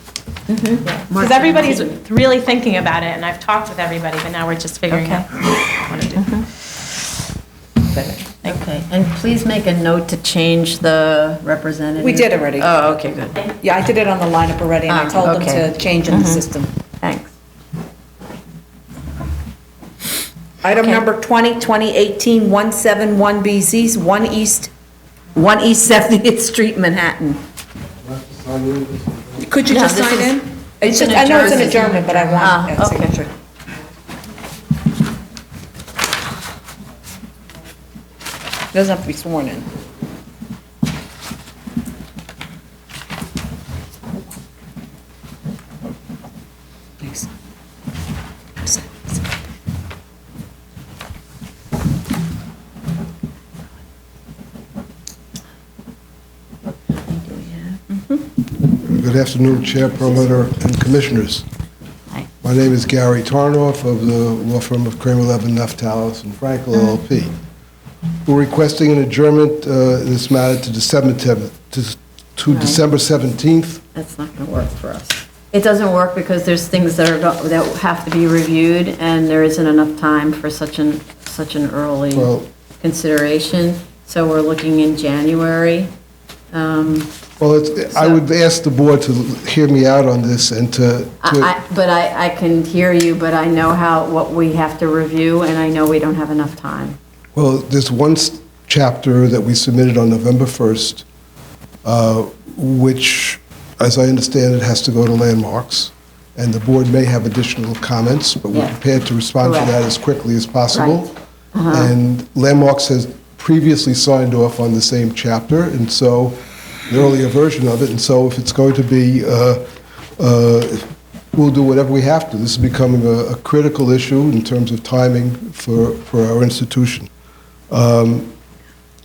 March Because everybody's 17th. really thinking about it, and I've talked with everybody, but now we're just figuring Okay. out what we want to do. Okay, and please make a note to change the representative. We did already. Oh, okay, good. Yeah, I did it on the lineup already, and I told them okay. to change in the system. Thanks. Item Okay. number 20, 2018-171BZ, 1 East 70th Street, Manhattan. Could you No, just this sign is- in? It's it's just, an I know it's an adjournment. adjournment, but I want that Ah, okay. signature. Doesn't have to be sworn in. Thanks. Good afternoon, Chair, Promoter, and Commissioners. My name is Gary Tarnoff of the law firm of Kramer, Levin, Naftalis, and Frankel LLP. We're requesting an adjournment in this matter to December 17th. That's not going to work for us. It doesn't work because there's things that have to be reviewed, and there isn't enough time for such an early Well- consideration. So we're looking in January. Well, I would ask the board to hear me out on this and But I can hear you, but I know what we have to review, and I know we don't have enough time. well, there's one chapter that we submitted on November 1st, which, as I understand it, has to go to landmarks, and the board may have additional comments, but we're Yeah. prepared to respond to Correct. that as quickly as possible. Right. Uh-huh. And landmarks has previously signed off on the same chapter, and so, the earlier version of it, and so if it's going to be, we'll do whatever we have to. This is becoming a critical issue in terms of timing for our institution.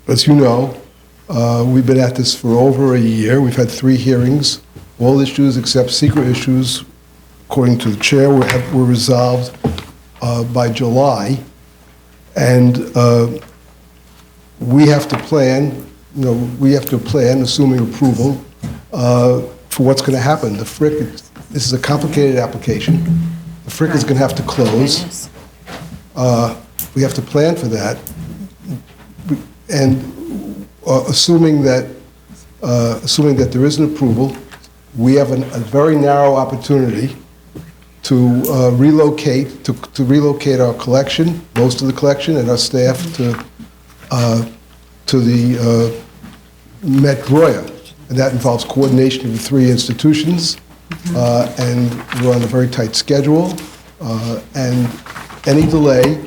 As you know, we've been at this for over a year. We've had 3 hearings. All issues except secret issues, according to the chair, were resolved by July. And we have to plan, assuming approval, for what's going to happen. The FRIC, this is a complicated application. The FRIC is going to have to close. We have to plan for that. And assuming that there is an approval, we have a very narrow opportunity to relocate our collection, most of the collection, and our staff to the Met Roya, and that involves coordination of the 3 institutions, and we're on a very tight schedule, and any delay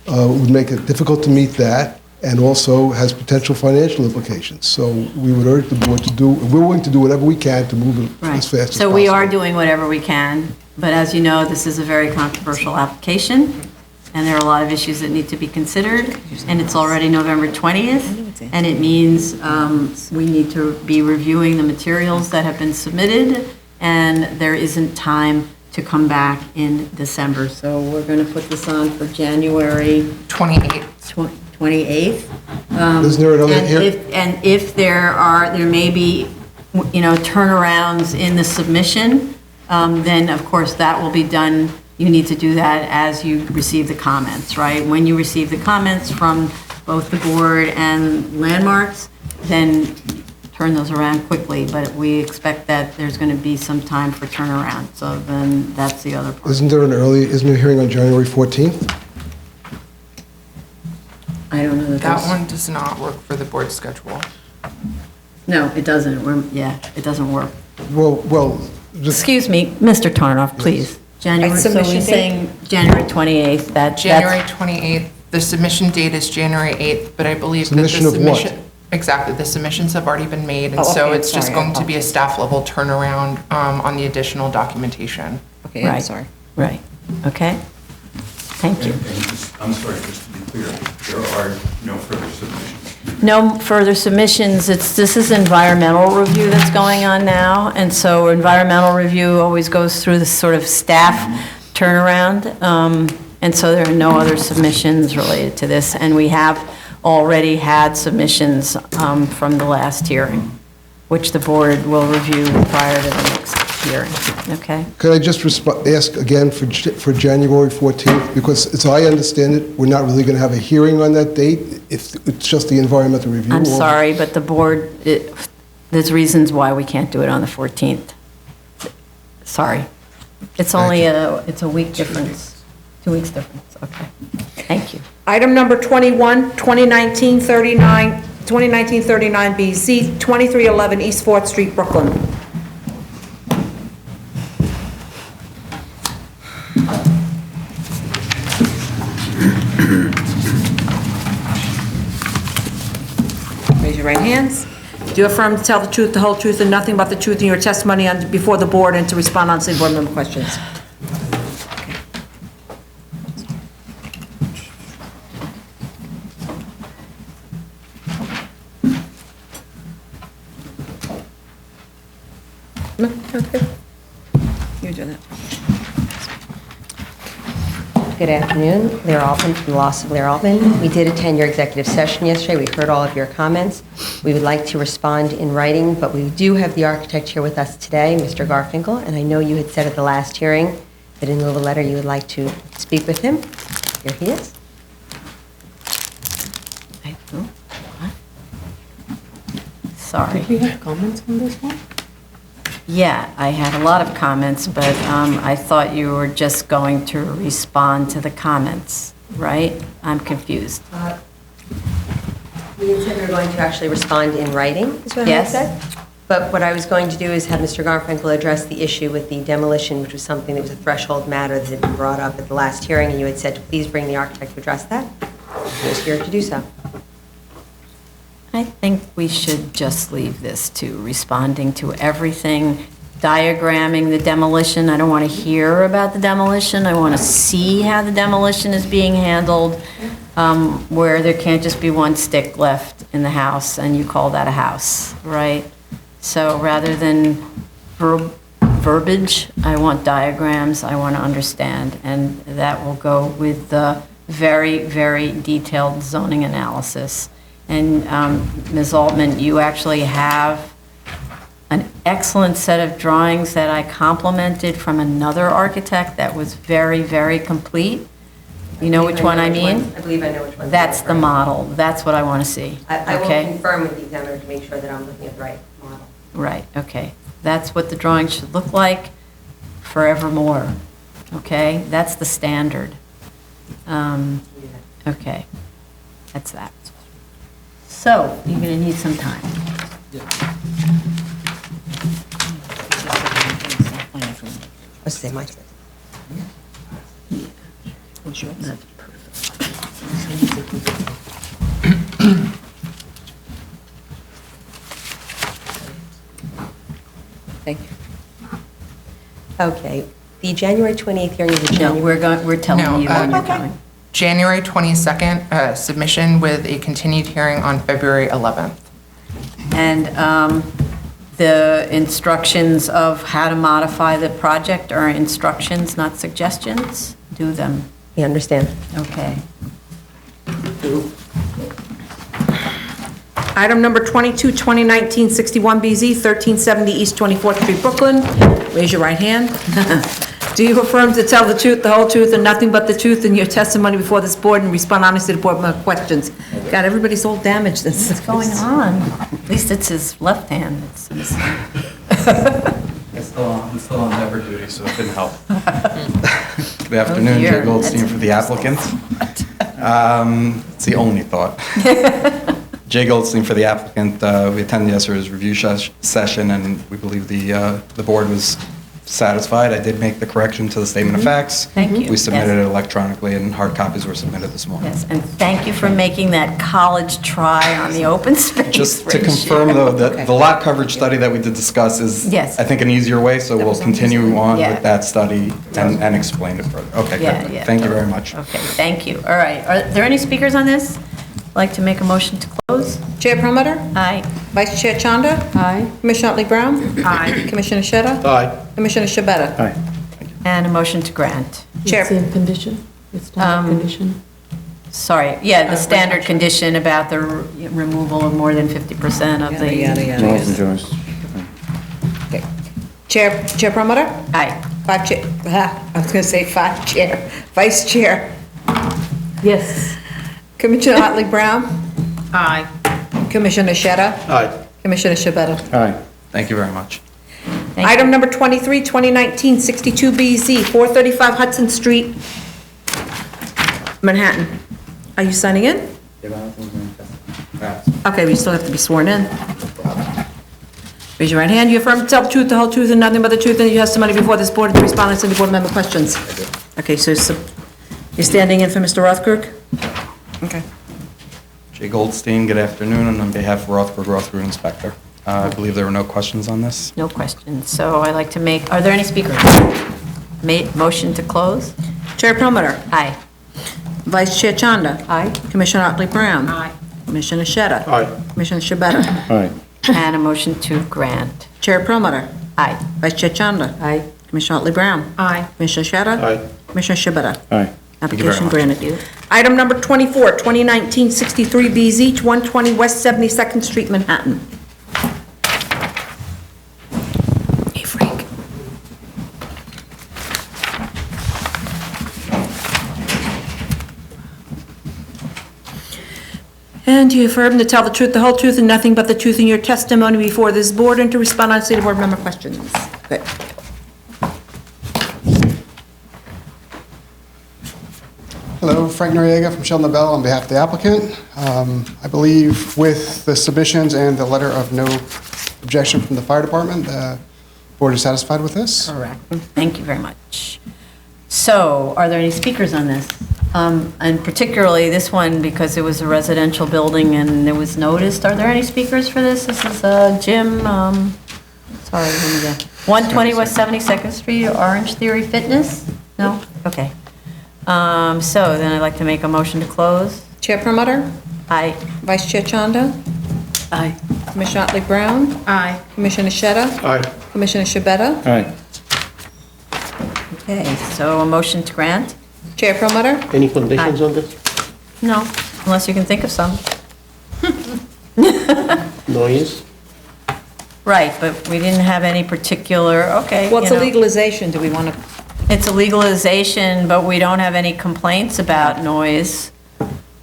would make it difficult to meet that, and also has potential financial implications. So we would urge the board we're willing to do whatever we can to move it as fast as possible. So we are doing whatever we can, but as you know, this is a very controversial application, and there are a lot of issues that need to be considered, and it's already November 20th, and it means we need to be reviewing the materials that have been submitted, and there isn't time to come back in December. So we're going to put this on for January 28th. Isn't there another hearing? And if there may be, turnarounds in the submission, then of course that will be done. You need to do that as you receive the comments, right? When you receive the comments from both the board and landmarks, then turn those around quickly. But we expect that there's going to be some time for turnaround. So then that's the other part. Isn't there a hearing on January 14th? I don't know That one does not work for the board schedule. No, it doesn't. It doesn't work. Well. Excuse me, Mr. Tarnoff, please. January, so we're Submission date? saying January 28th, January 28th, the submission date is January 8th, but I believe that the Submission of what? Exactly, the submissions have already been made, and Oh, so okay, it's just sorry, I going to be a staff level turnaround on the additional documentation. Okay, Right. Right, okay. Thank you. I'm sorry, just to be clear, there are no further submissions. No further submissions. This is environmental review that's going on now, and so environmental review always goes through this sort of staff turnaround, and so there are no other submissions related to this, and we have already had submissions from the last hearing, which the board will review prior to the next hearing, okay? Could I just ask again for January 14th? Because as I understand it, we're not really going to have a hearing on that date, if it's just the environmental review. I'm sorry, but the board, there's reasons why we can't do it on the 14th. Sorry. It's only it's a week difference, 2 weeks difference, okay. Thank you. Item number 21, 2019-39BZ, 2311 East 4th Street, Brooklyn. Raise your right hands. Do you affirm to tell the truth, the whole truth, and nothing but the truth in your testimony before the board and to respond honestly to board member questions? No, okay. You're doing it. Good afternoon, Blair Altman from the Law School Blair Altman. We did attend your executive session yesterday. We heard all of your comments. We would like to respond in writing, but we do have the architect here with us today, Mr. Garfinkel, and I know you had said at the last hearing that in lieu of a letter you would like to speak with him. Here he is. Sorry. Did we have comments on this one? Yeah, I had a lot of comments, but I thought you were just going to respond to the comments, right? I'm confused. We had said we were going to actually respond in writing, is what I had Yes. said. But what I was going to do is have Mr. Garfinkel address the issue with the demolition, which was something that was a threshold matter that had been brought up at the last hearing, and you had said to please bring the architect to address that. He was here to do so. I think we should just leave this to responding to everything, diagramming the demolition. I don't want to hear about the demolition. I want to see how the demolition is being handled, where there can't just be one stick left in the house and you call that a house, right? So rather than verbiage, I want diagrams, I want to understand, and that will go with the very, very detailed zoning analysis. And Ms. Altman, you actually have an excellent set of drawings that I complimented from another architect that was very, very complete. You know which one I mean? I believe I know which one. That's the model. That's what I want to see. I will Okay? confirm with the examiner to make sure that I'm looking at the right model. Right, okay. That's what the drawing should look like forevermore, okay? That's the standard. Okay, that's that. So, you're going to need some time. Let's say my. That's Thank you. Okay, the January 28th hearing is a No, January. we're telling No, you when you're okay. coming. January 22nd, submission with a continued hearing on February 11th. And the instructions of how to modify the project are instructions, not suggestions? Do them. We understand. Okay. Item number 22, 2019-61BZ, 1370 East 24th Street, Brooklyn. Raise your right hand. Do you affirm to tell the truth, the whole truth, and nothing but the truth in your testimony before this board and respond honestly to board member questions? God, everybody's all damaged. What's going on? At least it's his left hand that's missing. I'm still on lever duty, so it didn't help. Good afternoon, dear. Jay Goldstein for the applicant. It's the only thought. Jay Goldstein for the applicant. We attended yesterday's review session, and we believe the board was satisfied. I did make the correction to the statement of facts. Thank you. We submitted Yes. it electronically, and hard copies were submitted this morning. Yes, and thank you for making that college try on the open space Just to ratio. confirm, though, that the lot coverage study that we did discuss is, Yes. I think, an easier way, so we'll continue on Yeah. with that study and explain it further. Okay, Yeah, good. yeah. Thank you very much. Okay, thank you. All right, are there any speakers on this? Like to make a motion to close? Chair Promoter? Aye. Vice Chair Chanda? Aye. Commissioner Otley Brown? Aye. Commissioner Sheta? Aye. Commissioner Shabeta? Aye. And a motion to grant. Chair. It's in condition? It's not condition? Sorry, yeah, the standard condition about the removal of more than 50% of the... Okay. Chair Promoter? Aye. I was going to say five chair. Vice Chair? Yes. Commissioner Otley Brown? Aye. Commissioner Sheta? Aye. Commissioner Shabeta? Aye. Thank you very much. Item number 23, 2019-62BZ, 435 Hudson Street, Manhattan. Are you signing in? Okay, we still have to be sworn in. Raise your right hand. You affirm to tell the truth, the whole truth, and nothing but the truth, and your testimony before this board and the respondents and the board member questions? Okay, so you're standing in for Mr. Rothberg? Okay. Jay Goldstein, good afternoon, and on behalf of Rothberg Inspector. I believe there were no questions on this. No questions. So I'd like to make, are there any speakers? Motion to close? Chair Promoter. Aye. Vice Chair Chanda. Aye. Commissioner Otley Brown. Aye. Commissioner Sheta. Aye. Commissioner Shabeta. Aye. And a motion to grant. Chair Promoter. Aye. Vice Chair Chanda. Aye. Commissioner Otley Brown. Aye. Commissioner Sheta. Aye. Commissioner Shabeta. Aye. Application much. granted. Item number 24, 2019-63BZ, 120 West 72nd Street, Manhattan. Hey, Frank. And you affirm to tell the truth, the whole truth, and nothing but the truth in your testimony before this board and to respond honestly to board member questions. Good. Hello, Frank Noriega from Sheldon Bell on behalf of the applicant. I believe with the submissions and the letter of no objection from the fire department, the board is satisfied with this. Correct. Thank you very much. So, are there any speakers on this? And particularly this one, because it was a residential building and it was noticed. Are there any speakers for this? This is Jim, sorry, let me get, 120 West 72nd Street, Orange Theory Fitness? No? Okay. So then I'd like to make a motion to close. Chair Promoter. Aye. Vice Chair Chanda. Aye. Commissioner Otley Brown. Aye. Commissioner Sheta. Aye. Commissioner Shabeta. Aye. Okay, so a motion to grant? Chair Promoter. Any conditions on this? No, unless you can think of some. Noise? Right, but we didn't have any particular, okay. Well, it's you a know. legalization. Do we want to? It's a legalization, but we don't have any complaints about noise.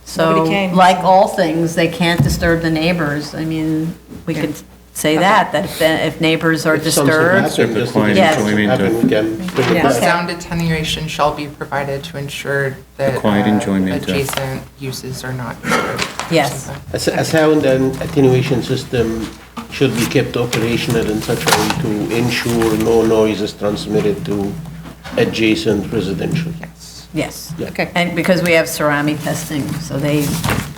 So, Nobody came. like all things, they can't disturb the neighbors. I mean, we could say that if neighbors are If something disturbed. happened, just in Quiet case Yes. something happened, we can bring it Yes. back. Sound attenuation shall be provided to ensure that quiet enjoyment of- adjacent uses are not disturbed. Yes. A sound and attenuation system should be kept operational in such a way to ensure no noise is transmitted to adjacent residential. Yes. Yeah. Okay. And because we have ceramic testing, so they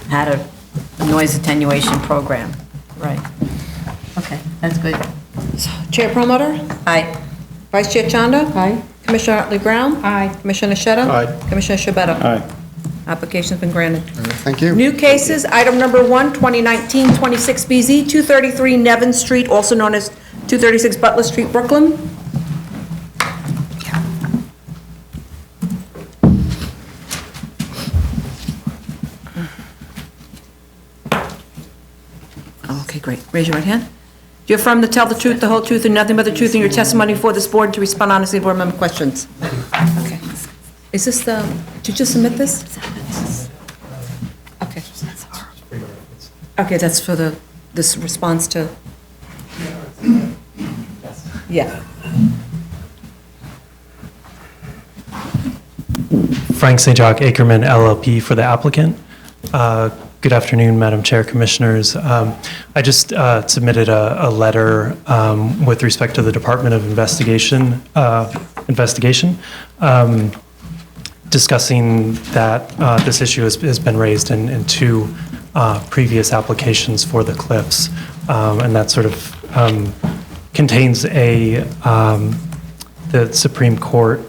had a noise attenuation program. Right. Okay, that's good. Chair Promoter. Aye. Vice Chair Chanda. Aye. Commissioner Otley Brown. Aye. Commissioner Sheta. Aye. Commissioner Shabeta. Aye. Application's been granted. Thank you. New cases, item number 1, 2019-26BZ, 233 Nevin Street, also known as 236 Butler Street, Brooklyn. Okay, great. Raise your right hand. Do you affirm to tell the truth, the whole truth, and nothing but the truth in your testimony before this board and to respond honestly to board member questions? Okay. Is this the, did you just submit this? Okay. Okay, that's for this response to? Yeah. Frank St. Jacques Ackerman, LLP, for the applicant. Good afternoon, Madam Chair, Commissioners. I just submitted a letter with respect to the Department of Investigation, discussing that this issue has been raised in two previous applications for the cliffs, and that sort of contains the Supreme Court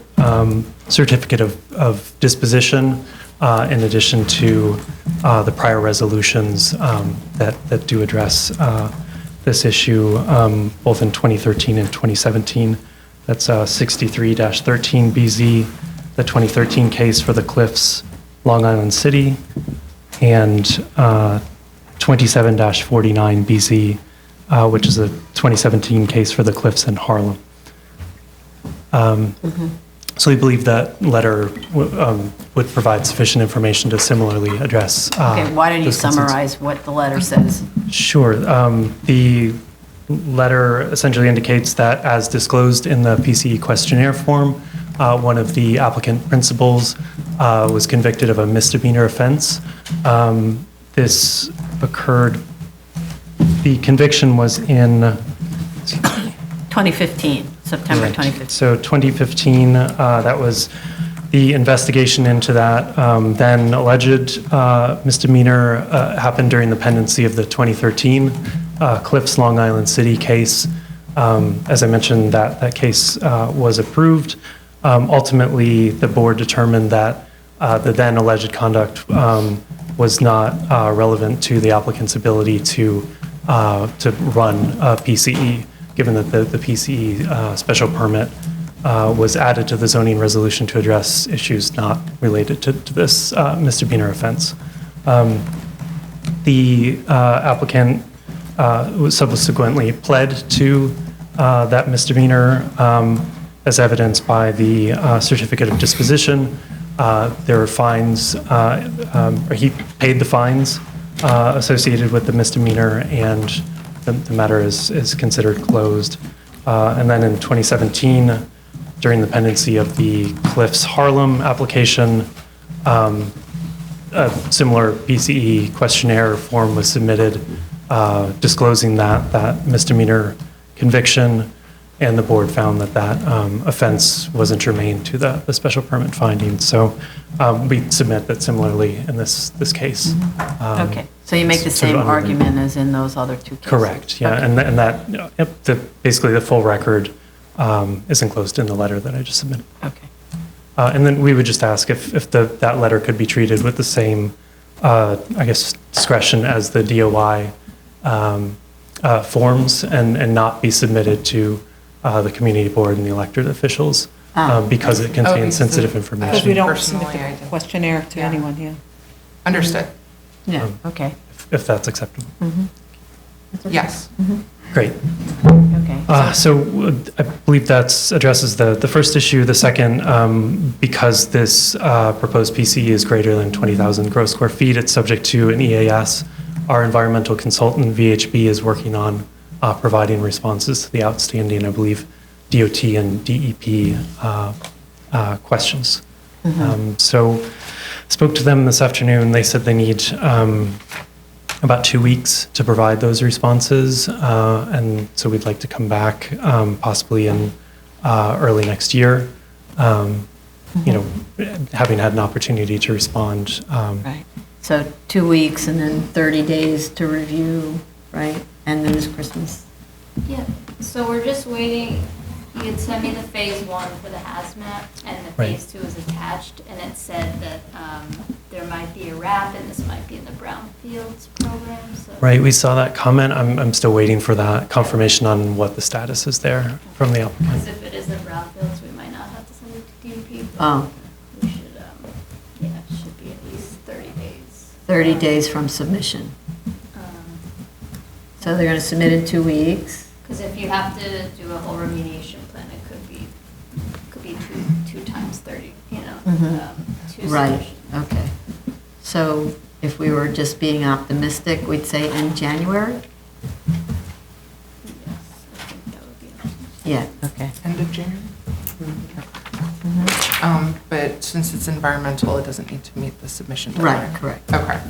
certificate of disposition, in addition to the prior resolutions that do address this issue, both in 2013 and 2017. That's 63-13BZ, the 2013 case for the Cliffs, Long Island City, and 27-49BZ, which is a 2017 case for the Cliffs in Harlem. So we believe that letter would provide sufficient information to similarly address. Okay, why don't you those concerns. summarize what the letter says? Sure. The letter essentially indicates that as disclosed in the PCE questionnaire form, one of the applicant principals was convicted of a misdemeanor offense. This occurred, the conviction was in 2015, September Right. 2015. So 2015, that was the investigation into that. Then alleged misdemeanor happened during the pendency of the 2013 Cliffs Long Island City case. As I mentioned, that case was approved. Ultimately, the board determined that the then alleged conduct was not relevant to the applicant's ability to run PCE, given that the PCE special permit was added to the zoning resolution to address issues not related to this misdemeanor offense. The applicant was subsequently pled to that misdemeanor as evidenced by the certificate of disposition. There were fines, or he paid the fines associated with the misdemeanor, and the matter is considered closed. And then in 2017, during the pendency of the Cliffs Harlem application, a similar PCE questionnaire form was submitted disclosing that misdemeanor conviction, and the board found that offense wasn't germane to the special permit findings. So we submit that similarly in this case. Okay, so you make the same argument as in those other two cases? Correct, yeah, and that, basically the full record is enclosed in the letter that I just submitted. Okay. And then we would just ask if that letter could be treated with the same, I guess, discretion as the DOI forms and not be submitted to the community board and the elected officials because it contains sensitive information. Because we don't Personally, submit I the didn't. questionnaire to Yeah. anyone here. Understood. Yeah, okay. If that's acceptable. Yes. Great. Okay. So I believe that addresses the first issue. The second, because this proposed PCE is greater than 20,000 gross square feet, it's subject to an EAS. Our environmental consultant, VHB, is working on providing responses to the outstanding, I believe, DOT and DEP questions. So spoke to them this afternoon. They said they need about 2 weeks to provide those responses. And so we'd like to come back possibly in early next year, you know, having had an opportunity to respond. Right. So 2 weeks and then 30 days to review, right? And then it's Christmas. Yeah, so we're just waiting. He had sent me the phase one for the hazmat, and the Right. phase two is attached, and it said that there might be a wrap, and this might be in the brownfields program, so. Right, we saw that comment. I'm still waiting for that confirmation on what the status is there from the applicant. Because if it is in brownfields, we might not have to send it to DEP. but Oh. We should, yeah, it should be at least 30 days. 30 days from submission. So they're going to submit in 2 weeks? Because if you have to do a whole remediation plan, it could be two times 30, you know, two Right, submissions. okay. So if we were just being optimistic, we'd say in January? Yeah, okay. End of January? But since it's environmental, it doesn't need to meet the submission deadline. Right, correct. Okay.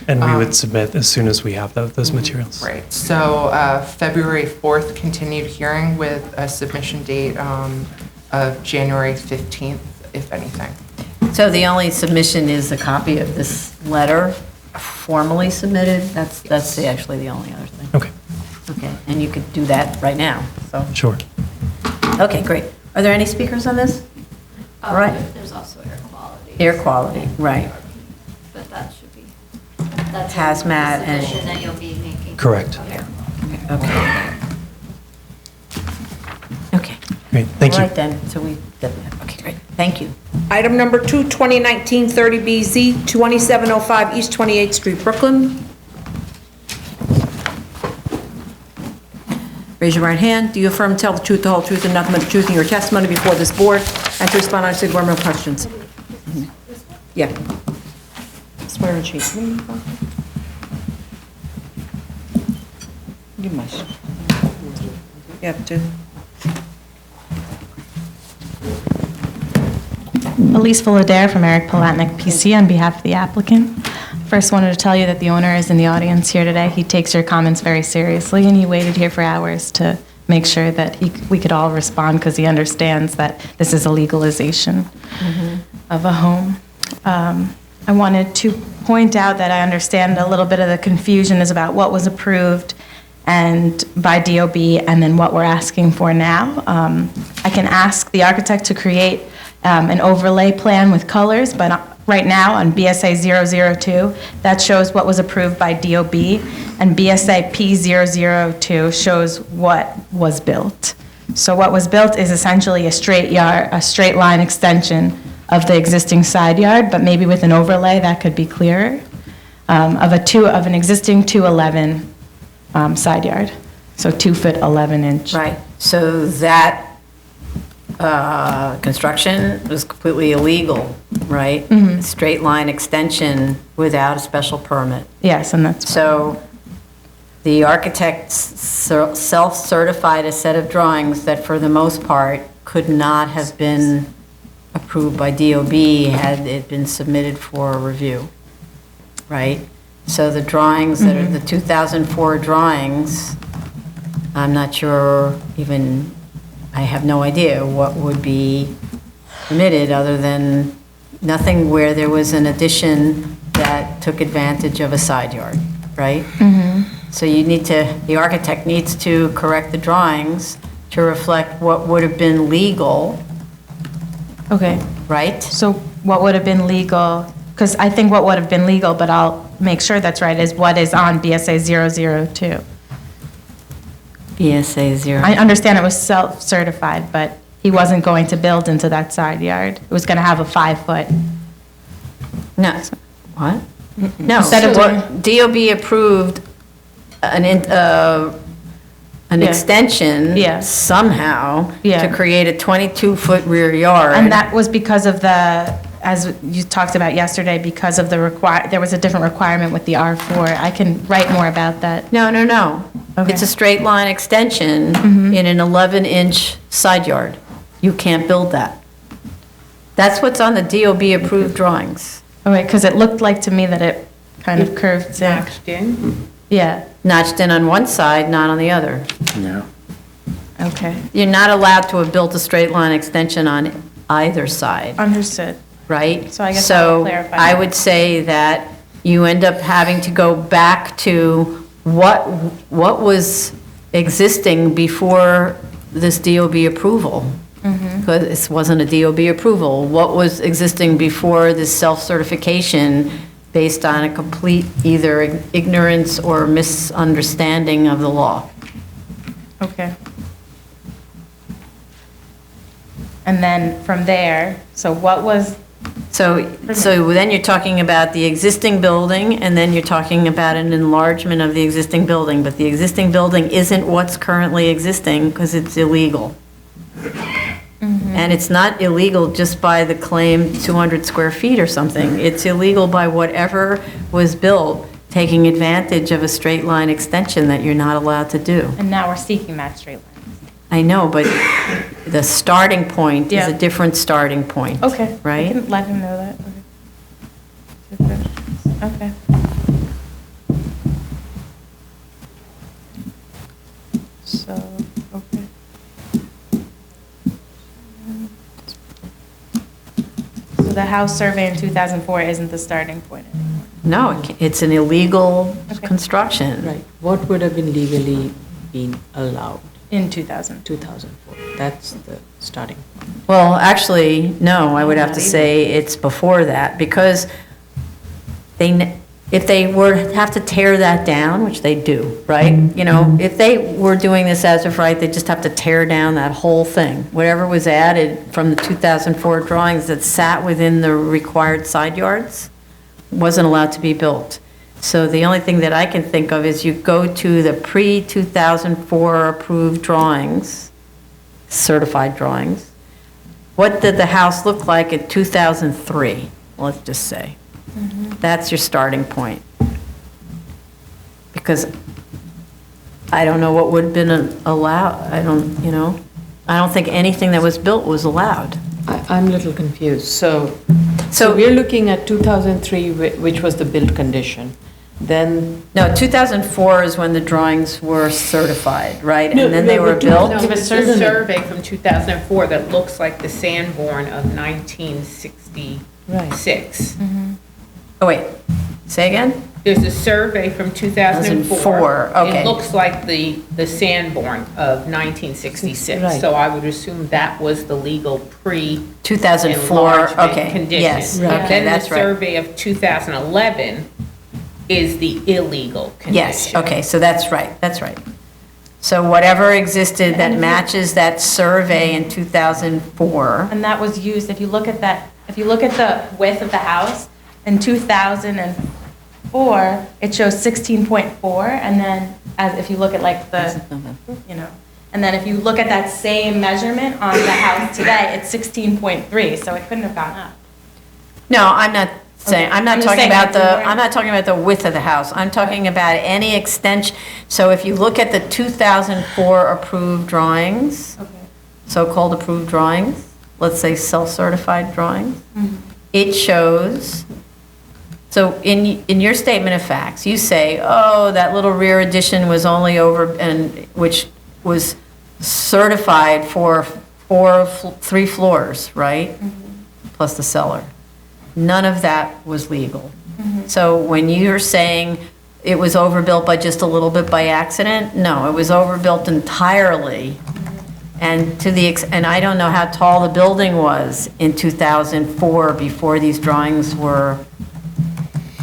And we would submit as soon as we have those materials. Right, so February 4th, continued hearing with a submission date of January 15th, if anything. So the only submission is a copy of this letter formally submitted? That's actually the only other thing. Okay. Okay, and you could do that right now, so. Sure. Okay, great. Are there any speakers on this? All right. There's also air quality. Air quality, right. But that should be, that's Hazmat the and- submission that you'll be making. Correct. Okay. Okay. Great, thank you. All right then, so we did that. Okay, great. Thank you. Item number 2, 2019-30BZ, 2705 East 28th Street, Brooklyn. Raise your right hand. Do you affirm to tell the truth, the whole truth, and nothing but the truth in your testimony before this board, and to respond honestly to government questions? Yeah. Swear and sheet. You must. You have to. Elise Fullader from Eric Palatnik PC on behalf of the applicant. First, wanted to tell you that the owner is in the audience here today. He takes your comments very seriously, and he waited here for hours to make sure that we could all respond because he understands that this is a legalization of a home. I wanted to point out that I understand a little bit of the confusion is about what was approved and by DOB and then what we're asking for now. I can ask the architect to create an overlay plan with colors, but right now on BSA 002, that shows what was approved by DOB, and BSA P002 shows what was built. So what was built is essentially a straight line extension of the existing side yard, but maybe with an overlay that could be clearer, of an existing 211 side yard. So 2 foot 11 inch. Right, so that construction was completely illegal, right? Straight line extension without a special permit. Yes, and that's. So the architect self-certified a set of drawings that for the most part could not have been approved by DOB had it been submitted for review, right? So the drawings that are the 2004 drawings, I'm not sure even, I have no idea what would be permitted other than nothing where there was an addition that took advantage of a side yard, right? So you need to, the architect needs to correct the drawings to reflect what would have been legal. Okay. Right? So what would have been legal, because I think what would have been legal, but I'll make sure that's right, is what is on BSA 002. BSA 0. I understand it was self-certified, but he wasn't going to build into that side yard. It was going to have a 5 foot. No, what? No, Instead of what DOB approved an extension somehow to create a 22-foot rear yard. And that was because of the, as you talked about yesterday, because of the there was a different requirement with the R4. I can write more about that. No. It's a straight line extension in an 11-inch side yard. You can't build that. That's what's on the DOB approved drawings. Okay, because it looked like to me that it kind of curved in. Notched in? Yeah. Notched in on one side, not on the other. No. Okay. You're not allowed to have built a straight line extension on either side. Understood. Right? So I guess I'll clarify I that. would say that you end up having to go back to what was existing before this DOB approval. Because this wasn't a DOB approval. What was existing before this self-certification based on a complete either ignorance or misunderstanding of the law? Okay. And then from there, so what was? So then you're talking about the existing building, and then you're talking about an enlargement of the existing building, but the existing building isn't what's currently existing because it's illegal. And it's not illegal just by the claimed 200 square feet or something. It's illegal by whatever was built, taking advantage of a straight line extension that you're not allowed to do. And now we're seeking that straight line. I know, but the starting point is a Yeah. different starting point. Okay. Right? I can let him know that. Okay. So, okay. So the house survey in 2004 isn't the starting point anymore? No, it's an illegal construction. Right. What would have been legally been allowed? In 2000. 2004. That's the starting point. Well, actually, no, I would have to say it's before that, because if they were to have to tear that down, which they do, right? You know, if they were doing this as of right, they just have to tear down that whole thing. Whatever was added from the 2004 drawings that sat within the required side yards wasn't allowed to be built. So the only thing that I can think of is you go to the pre-2004 approved drawings, certified drawings. What did the house look like in 2003, let's just say? That's your starting point. Because I don't know what would have been allowed. I don't think anything that was built was allowed. I'm a little confused. So we're looking at 2003, which was the build condition. Then. No, 2004 is when the drawings were certified, right? No, And then they were built? No, it's a survey from 2004 that looks like the Sanborn of 1966. Oh, wait, say again? There's a survey from 2004. 2004, okay. It looks like the Sanborn of 1966. Right. So I would assume that was the legal 2004, enlargement okay, condition. yes, okay, Then that's the right. survey of 2011 is the illegal condition. Yes, okay, so that's right, that's right. So whatever existed that matches that survey in 2004. And that was used, if you look at that, if you look at the width of the house, in 2004, it shows 16.4, and then if you look at like the, and then if you look at that same measurement on the house today, it's 16.3, so it couldn't have gone up. No, I'm not saying, I'm not I'm just talking saying about that we weren't- I'm not talking about the width of the house. I'm talking about any extension. So if you look at the 2004 approved drawings, so-called approved drawings, let's say self-certified drawings, it shows, so in your statement of facts, you say, oh, that little rear addition was only which was certified for 3 floors, right? Plus the cellar. None of that was legal. So when you're saying it was overbuilt by just a little bit by accident, no, it was overbuilt entirely. And and I don't know how tall the building was in 2004 before these drawings were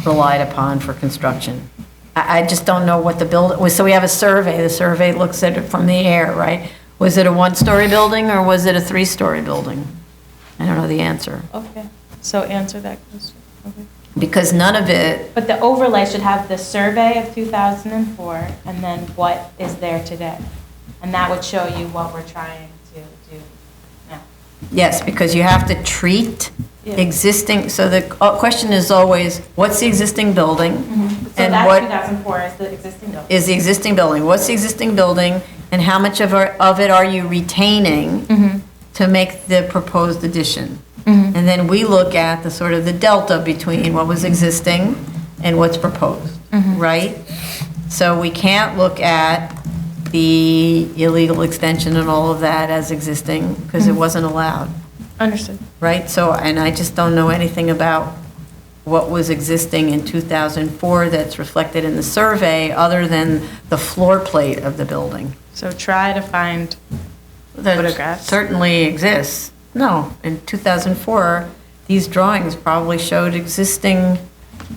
relied upon for construction. I just don't know what the building was. So we have a survey. The survey looks at it from the air, right? Was it a 1-story building or was it a 3-story building? I don't know the answer. Okay, so answer that question. Okay. Because none of it, But the overlay should have the survey of 2004 and then what is there today. And that would show you what we're trying to do now. yes, because you have to treat Yeah. existing, so the question is always, what's the existing building? So And that what 2004 is the existing building. is the existing building? What's the existing building, and how much of it are you retaining to make the proposed addition? And then we look at the sort of the delta between what was existing and what's proposed, right? So we can't look at the illegal extension and all of that as existing, because it wasn't allowed. Understood. Right, so, and I just don't know anything about what was existing in 2004 that's reflected in the survey, other than the floor plate of the building. So try to find That photographs. certainly exists. No, in 2004, these drawings probably showed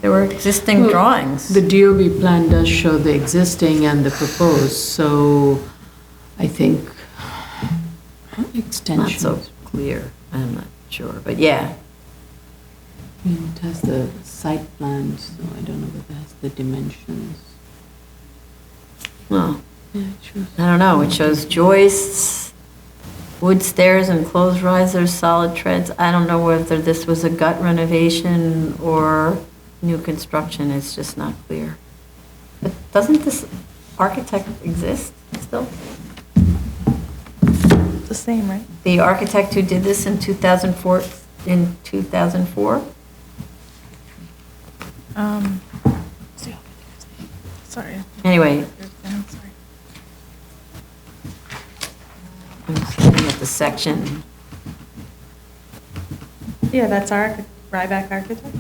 there were existing Well, drawings. The DOB plan does show the existing and the proposed, so I think Not extension. so clear, I'm not sure, but yeah. I mean, it has the site plan, so I don't know whether it has the dimensions. Well, Yeah, it shows. I don't know, it shows joists, wood stairs and closed risers, solid treads. I don't know whether this was a gut renovation or new construction, it's just not clear. But doesn't this architect exist still? the same, right? The architect who did this in 2004, Sorry. Anyway. I'm sorry. I'm just looking at the section. Yeah, that's Ryback Architect.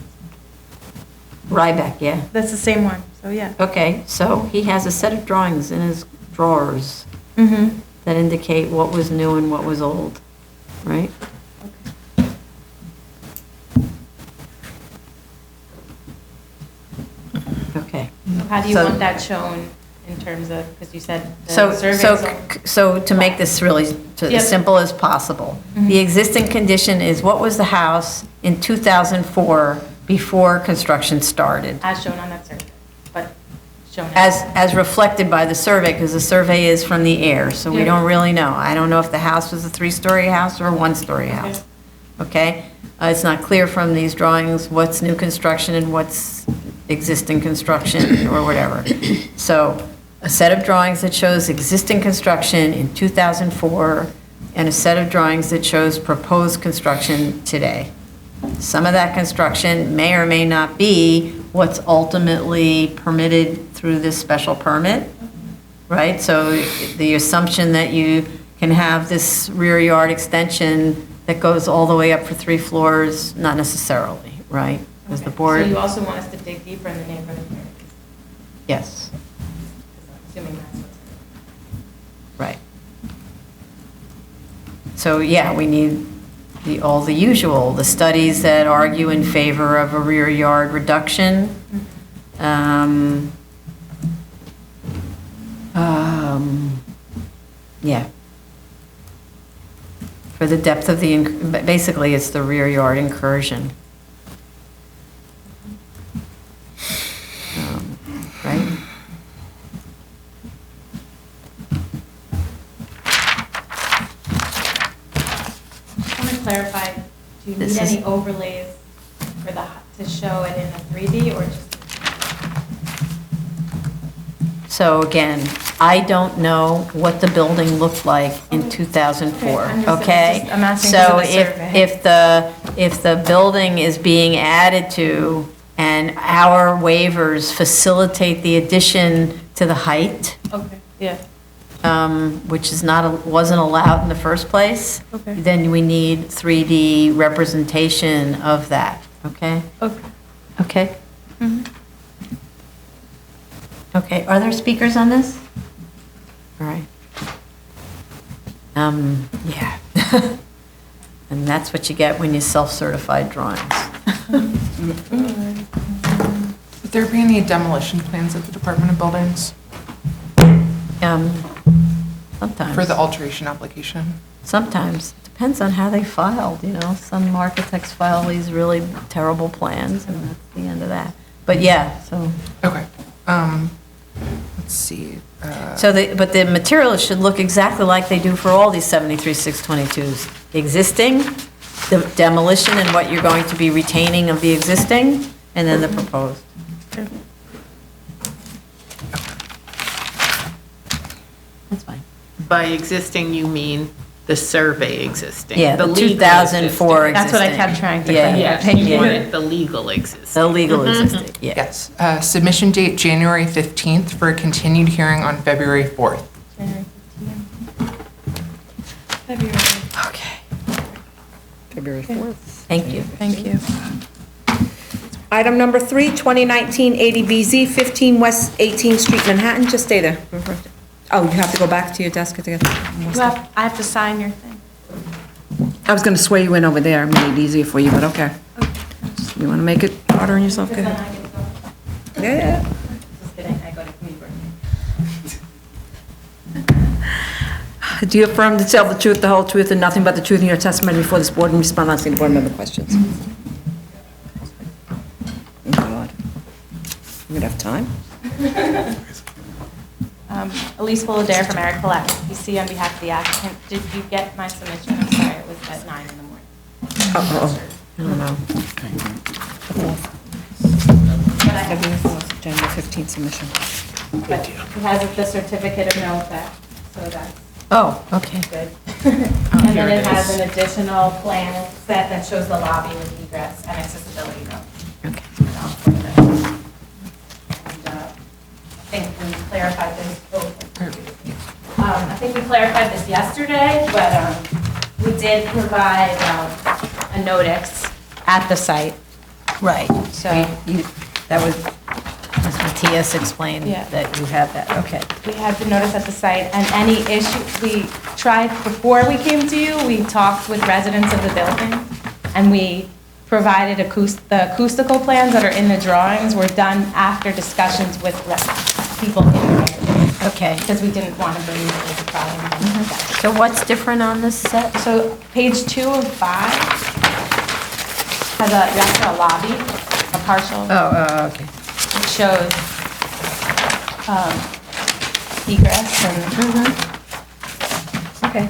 Ryback, yeah. That's the same one, so yeah. Okay, so he has a set of drawings in his drawers that indicate what was new and what was old, right? Okay. How do you So- want that shown in terms of, because you said the So, surveys. so to make this really Yep. as simple as possible, the existing condition is what was the house in 2004 before construction started? As shown on that survey, but shown. As reflected by the survey, because the survey is from the air, so we Yeah. don't really know. I don't know if the house was a 3-story house or a 1-story house. Okay? It's not clear from these drawings what's new construction and what's existing construction or whatever. So a set of drawings that shows existing construction in 2004 and a set of drawings that shows proposed construction today. Some of that construction may or may not be what's ultimately permitted through this special permit, right? So the assumption that you can have this rear yard extension that goes all the way up for 3 floors, not necessarily, right? Because the board. So you also want us to dig deeper in the neighborhood here? Yes, Assuming that's what's. right. So, yeah, we need all the usual, the studies that argue in favor of a rear yard reduction. Yeah. For the depth of the, basically, it's the rear yard incursion. Right? I want to clarify, do you need This is- any overlays for to show it in a 3D or just? So again, I don't know what the building looked like in 2004, Okay, understood. okay? Just- I'm asking So because of the survey. if the building is being added to and our waivers facilitate the addition to the height, Okay, yeah. which is not, wasn't allowed in the first place, Okay. then we need 3D representation of that, okay? Okay. Okay? Okay, are there speakers on this? All right. Yeah. And that's what you get when you self-certified drawings. Would there be any demolition plans at the Department of Buildings Sometimes. for the alteration application? Sometimes. Depends on how they filed, you know. Some architects file these really terrible plans, and that's the end of that. But yeah, so. Okay. Let's see. But the materials should look exactly like they do for all these 73-622s. Existing, the demolition and what you're going to be retaining of the existing, and then the proposed. That's fine. By existing, you mean the survey existing? Yeah, the legal 2004 existing. That's what I kept trying to clarify. Yes, Thank you you. wanted the legal existing. The legal existing, yeah. Yes. Submission date January 15th for a continued hearing on February 4th. January 15th. February. Okay. February 4th. Thank you. Thank you. Item number 3, 2019-80BZ, 15 West 18th Street, Manhattan. Just stay there. Oh, you have to go back to your desk to get I have to sign your thing. I was going to swear you in over there, made it easier for you, but okay. You want to make it harder on yourself? Go ahead. Yeah. Just kidding, I go to Cleveland. Do you affirm to tell the truth, the whole truth, and nothing but the truth in your testimony before this board and respond honestly to board member questions? Oh, God. You gonna have time? Elise Fullader from Eric Collette, PC on behalf of the applicant. Did you get my submission? I'm sorry, it was at 9 in the morning. I don't know. February 4th, January 15th submission. But it has the certificate of no effect, so that's Oh, okay. good. And then it has an additional plan set that shows the lobby with egress and accessibility though. Okay. I think we clarified this, I think we clarified this yesterday, but we did provide a notice at the site. Right. So That was, Ms. Matias explained Yeah. that you had that, okay. we had the notice at the site, and any issue, we tried, before we came to you, we talked with residents of the building, and we provided the acoustical plans that are in the drawings were done after discussions with people in the neighborhood. Okay. Because we didn't want to bring you to the problem. So what's different on this set? So page 2 of 5 has that's a lobby, a partial. Okay. It shows egress and. Okay.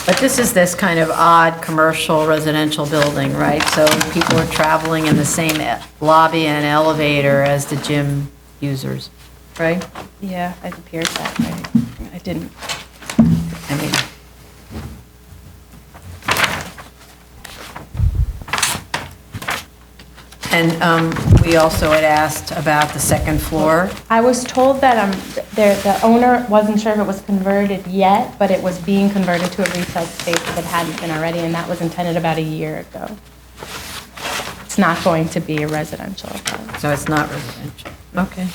But this is this kind of odd commercial residential building, right? So people are traveling in the same lobby and elevator as the gym users, right? Yeah, it appears that way. I didn't mean. And we also had asked about the second floor. I was told that the owner wasn't sure if it was converted yet, but it was being converted to a retail space if it hadn't been already, and that was intended about a year ago. It's not going to be a residential. So it's not residential. Okay.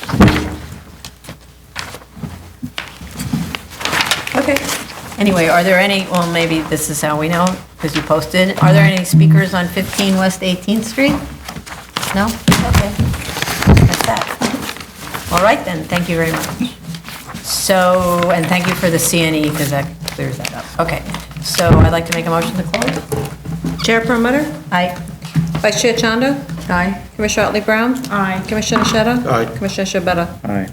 Okay. Anyway, are there any, well, maybe this is how we know, because you posted. Are there any speakers on 15 West 18th Street? No? Okay. That's that. All right then, thank you very much. So, and thank you for the CNE, because that clears that up. Okay, so I'd like to make a motion to close. Chair Perlmutter? Aye. Vice Chair Chanda? Aye. Commissioner Otley Brown? Aye. Commissioner Shetta? Aye. Commissioner Shabeta? Aye.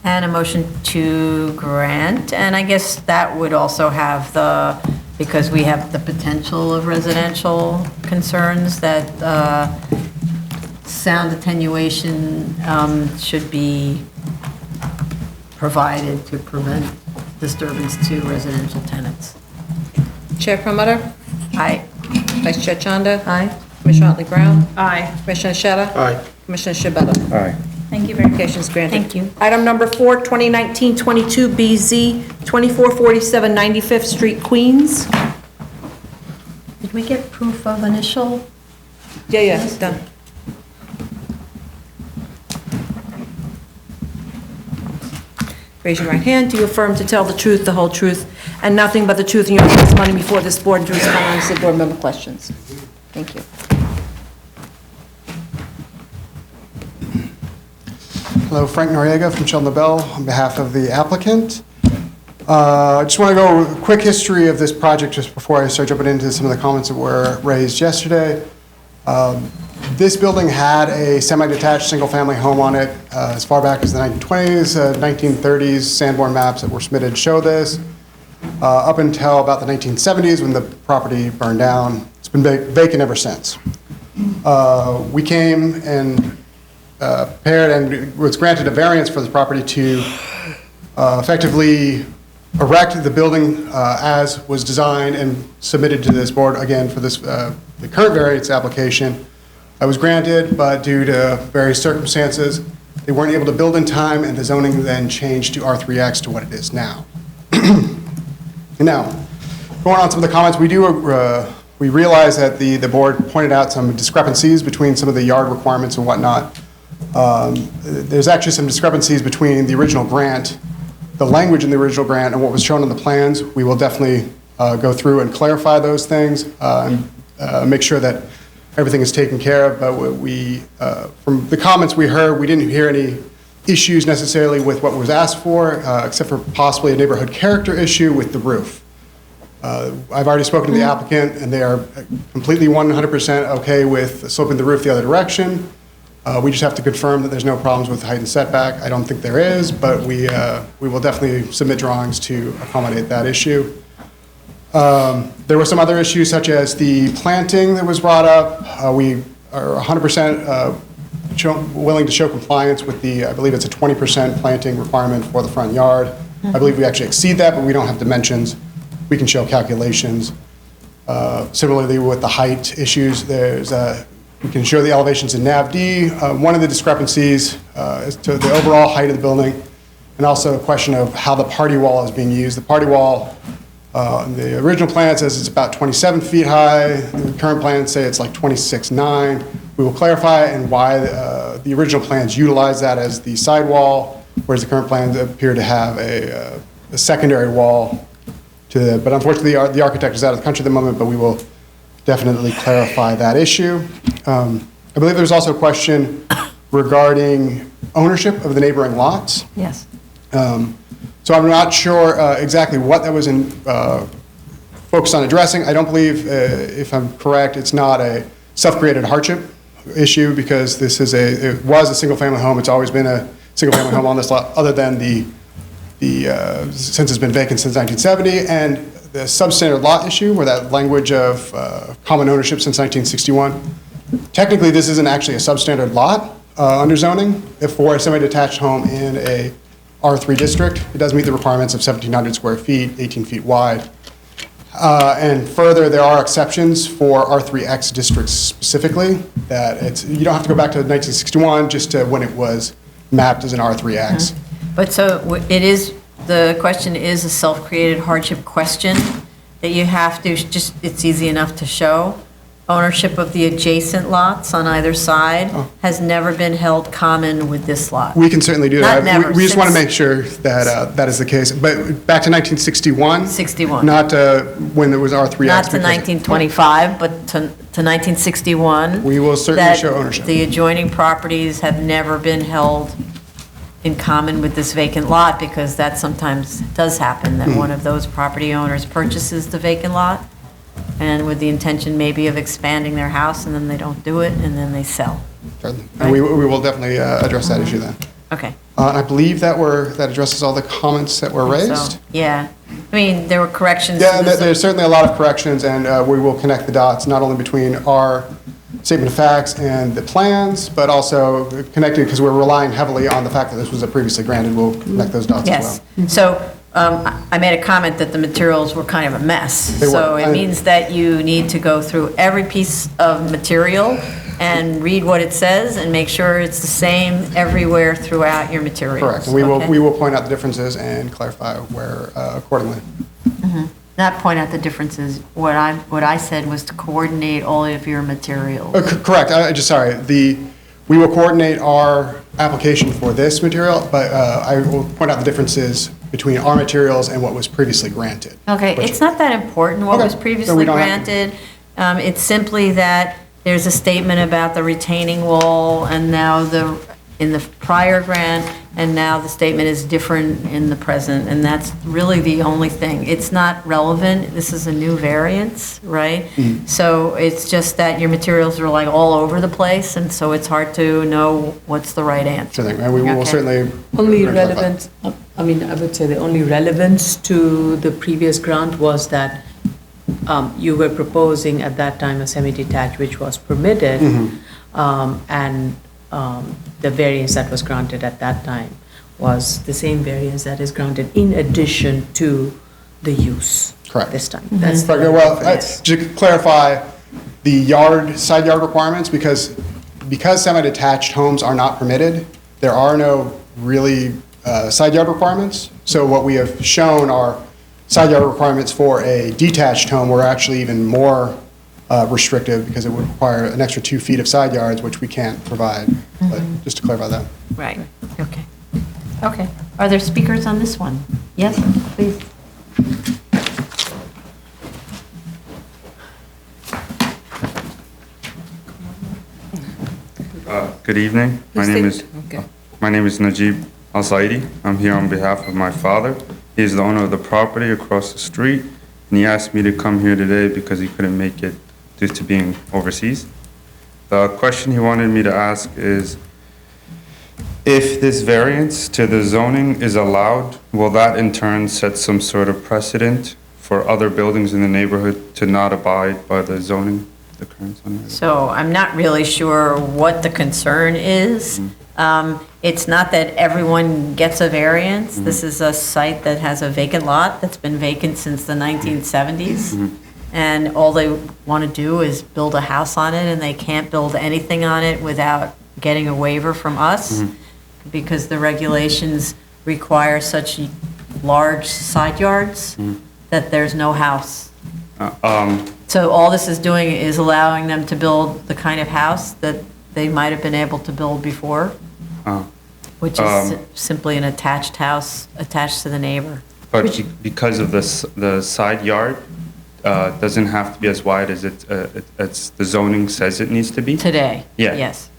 And a motion to grant, and I guess that would also have the, because we have the potential of residential concerns that sound attenuation should be provided to prevent disturbance to residential tenants. Chair Perlmutter? Aye. Vice Chair Chanda? Aye. Commissioner Otley Brown? Aye. Commissioner Shetta? Aye. Commissioner Shabeta? Aye. Thank you very much. Applications granted. Thank you. Item number 4, 2019-22 BZ, 2447 95th Street, Queens. Did we get proof of initial? Yeah, it's done. Raise your right hand. Do you affirm to tell the truth, the whole truth, and nothing but the truth in your testimony before this board and to respond to honestly board member questions? Thank you. Hello, Frank Noriega from Sheldon Bell on behalf of the applicant. I just want to go a quick history of this project just before I start jumping into some of the comments that were raised yesterday. This building had a semi-detached single-family home on it as far back as the 1920s, 1930s. Sanborn maps that were submitted show this. Up until about the 1970s when the property burned down. It's been vacant ever since. We came and prepared and was granted a variance for the property to effectively erect the building as was designed and submitted to this board again for this the current variance application. I was granted, but due to various circumstances, they weren't able to build in time, and the zoning then changed to R3X to what it is now. And now, going on some of the comments, we realize that the board pointed out some discrepancies between some of the yard requirements and whatnot. There's actually some discrepancies between the original grant, the language in the original grant, and what was shown on the plans. We will definitely go through and clarify those things and make sure that everything is taken care of. But from the comments we heard, we didn't hear any issues necessarily with what was asked for, except for possibly a neighborhood character issue with the roof. I've already spoken to the applicant, and they are completely 100% okay with sloping the roof the other direction. We just have to confirm that there's no problems with height and setback. I don't think there is, but we will definitely submit drawings to accommodate that issue. There were some other issues such as the planting that was brought up. We are 100% willing to show compliance with the, I believe it's a 20% planting requirement for the front yard. I believe we actually exceed that, but we don't have dimensions. We can show calculations. Similarly with the height issues, we can show the elevations in NAVD. One of the discrepancies is to the overall height of the building, and also a question of how the party wall is being used. The party wall, the original plan says it's about 27 feet high. The current plans say it's like 26.9. We will clarify and why the original plans utilize that as the side wall, whereas the current plans appear to have a secondary wall. But unfortunately, the architect is out of the country at the moment, but we will definitely clarify that issue. I believe there's also a question regarding ownership of the neighboring lots. Yes. So I'm not sure exactly what that was focused on addressing. I don't believe, if I'm correct, it's not a self-created hardship issue because it was a single-family home. It's always been a single-family home on this lot, other than since it's been vacant since 1970, and the substandard lot issue, where that language of common ownership since 1961. Technically, this isn't actually a substandard lot under zoning for a semi-detached home in a R3 district. It does meet the requirements of 1,700 square feet, 18 feet wide. And further, there are exceptions for R3X districts specifically, that you don't have to go back to 1961, just to when it was mapped as an R3X. But so the question is a self-created hardship question that you have to, it's easy enough to show. Ownership of the adjacent lots on either side has never been held common with this lot. We can certainly do Not that. never, We just want to since- make sure that that is the case. But back to 1961? 61. Not when there was R3X. Not to because- 1925, but to 1961. We will certainly that show ownership. The adjoining properties have never been held in common with this vacant lot, because that sometimes does happen, that one of those property owners purchases the vacant lot, and with the intention maybe of expanding their house, and then they don't do it, and then they sell. Certainly. And we will definitely address that issue then. Okay. And I believe that addresses all the comments that were raised. So, yeah. I mean, there were corrections. Yeah, to this- there's certainly a lot of corrections, and we will connect the dots, not only between our statement of facts and the plans, but also connected, because we're relying heavily on the fact that this was a previously granted. We'll connect those dots as well. Yes. So I made a comment that the materials were kind of a mess. They were. So it means that you need to go through every piece of material and read what it says and make sure it's the same everywhere throughout your materials. Correct. And okay? we will point out the differences and clarify where accordingly. Not point out the differences. What I said was to coordinate all of your materials. Correct. Sorry. We will coordinate our application for this material, but I will point out the differences between our materials and what was previously granted. Okay, it's not that important what Okay, was then previously we don't have to- granted. It's simply that there's a statement about the retaining wall, and now in the prior grant, and now the statement is different in the present, and that's really the only thing. It's not relevant, this is a new variance, right? So it's just that your materials are like all over the place, and so it's hard to know what's the right answer. Sure thing. And we will Okay. certainly. Only relevance, I mean, I would say the only relevance to the previous grant was that you were proposing at that time a semi-detached, which was permitted, and the variance that was granted at that time was the same variance that is granted in addition to the use. Correct. This time. That's the well, difference. to clarify, the side yard requirements, because semi-detached homes are not permitted, there are no really side yard requirements. So what we have shown are side yard requirements for a detached home were actually even more restrictive, because it would require an extra 2 feet of side yards, which we can't provide. But just to clarify that. Right, okay. Okay. Are there speakers on this one? Yes, please. Good evening. My name is Najib Al-Saidi. I'm here on behalf of my father. He is the owner of the property across the street, and he asked me to come here today because he couldn't make it due to being overseas. The question he wanted me to ask is, if this variance to the zoning is allowed, will that in turn set some sort of precedent for other buildings in the neighborhood to not abide by the zoning, the current zoning? So I'm not really sure what the concern is. It's not that everyone gets a variance. This is a site that has a vacant lot that's been vacant since the 1970s. And all they want to do is build a house on it, and they can't build anything on it without getting a waiver from us, because the regulations require such large side yards that there's no house. So all this is doing is allowing them to build the kind of house that they might have been able to build before, which is simply an attached house attached to the neighbor. But because of the side yard, doesn't have to be as wide as it's the zoning says it needs to be? Today, Yeah. yes.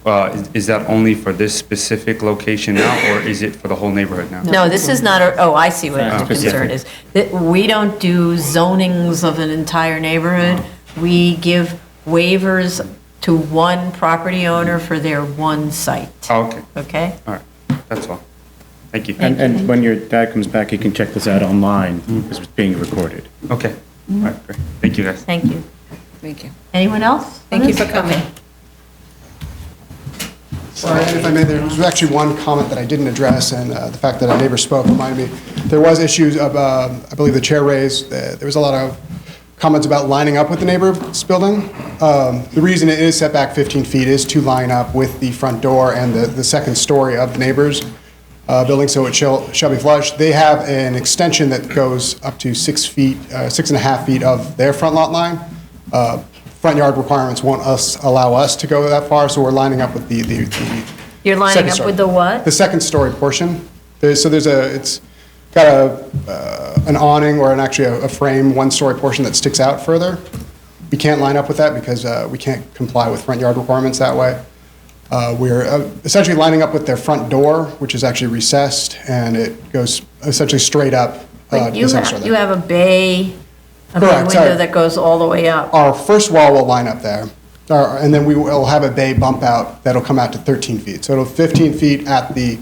Is that only for this specific location now, or is it for the whole neighborhood now? No, this is not, I see what the concern is. That we don't do zonings of an entire neighborhood. We give waivers to one property owner for their one site. Oh, okay. Okay? All right, that's all. Thank you. And when your dad comes back, he can check this out online, because it's being recorded. Okay. All right, great. Thank you, guys. Thank you. Thank you. Anyone else? Thank you for coming. Sorry, if I may, there was actually one comment that I didn't address, and the fact that a neighbor spoke reminded me. There was issues of, I believe the chair raised, there was a lot of comments about lining up with the neighbor's building. The reason it is set back 15 feet is to line up with the front door and the second story of the neighbor's building, so it shall be flush. They have an extension that goes up to 6 feet, 6.5 feet of their front lot line. Front yard requirements won't allow us to go that far, so we're lining up with the You're lining second up story. with the what? The second story portion. It's got an awning or actually a frame, one-story portion that sticks out further. We can't line up with that because we can't comply with front yard requirements that way. We're essentially lining up with their front door, which is actually recessed, and it goes essentially straight up. But to you the second story have, you have a bay Correct, sorry. window that goes all the way up. Our first wall will line up there, and then we will have a bay bump out that'll come out to 13 feet. So it'll 15 feet at the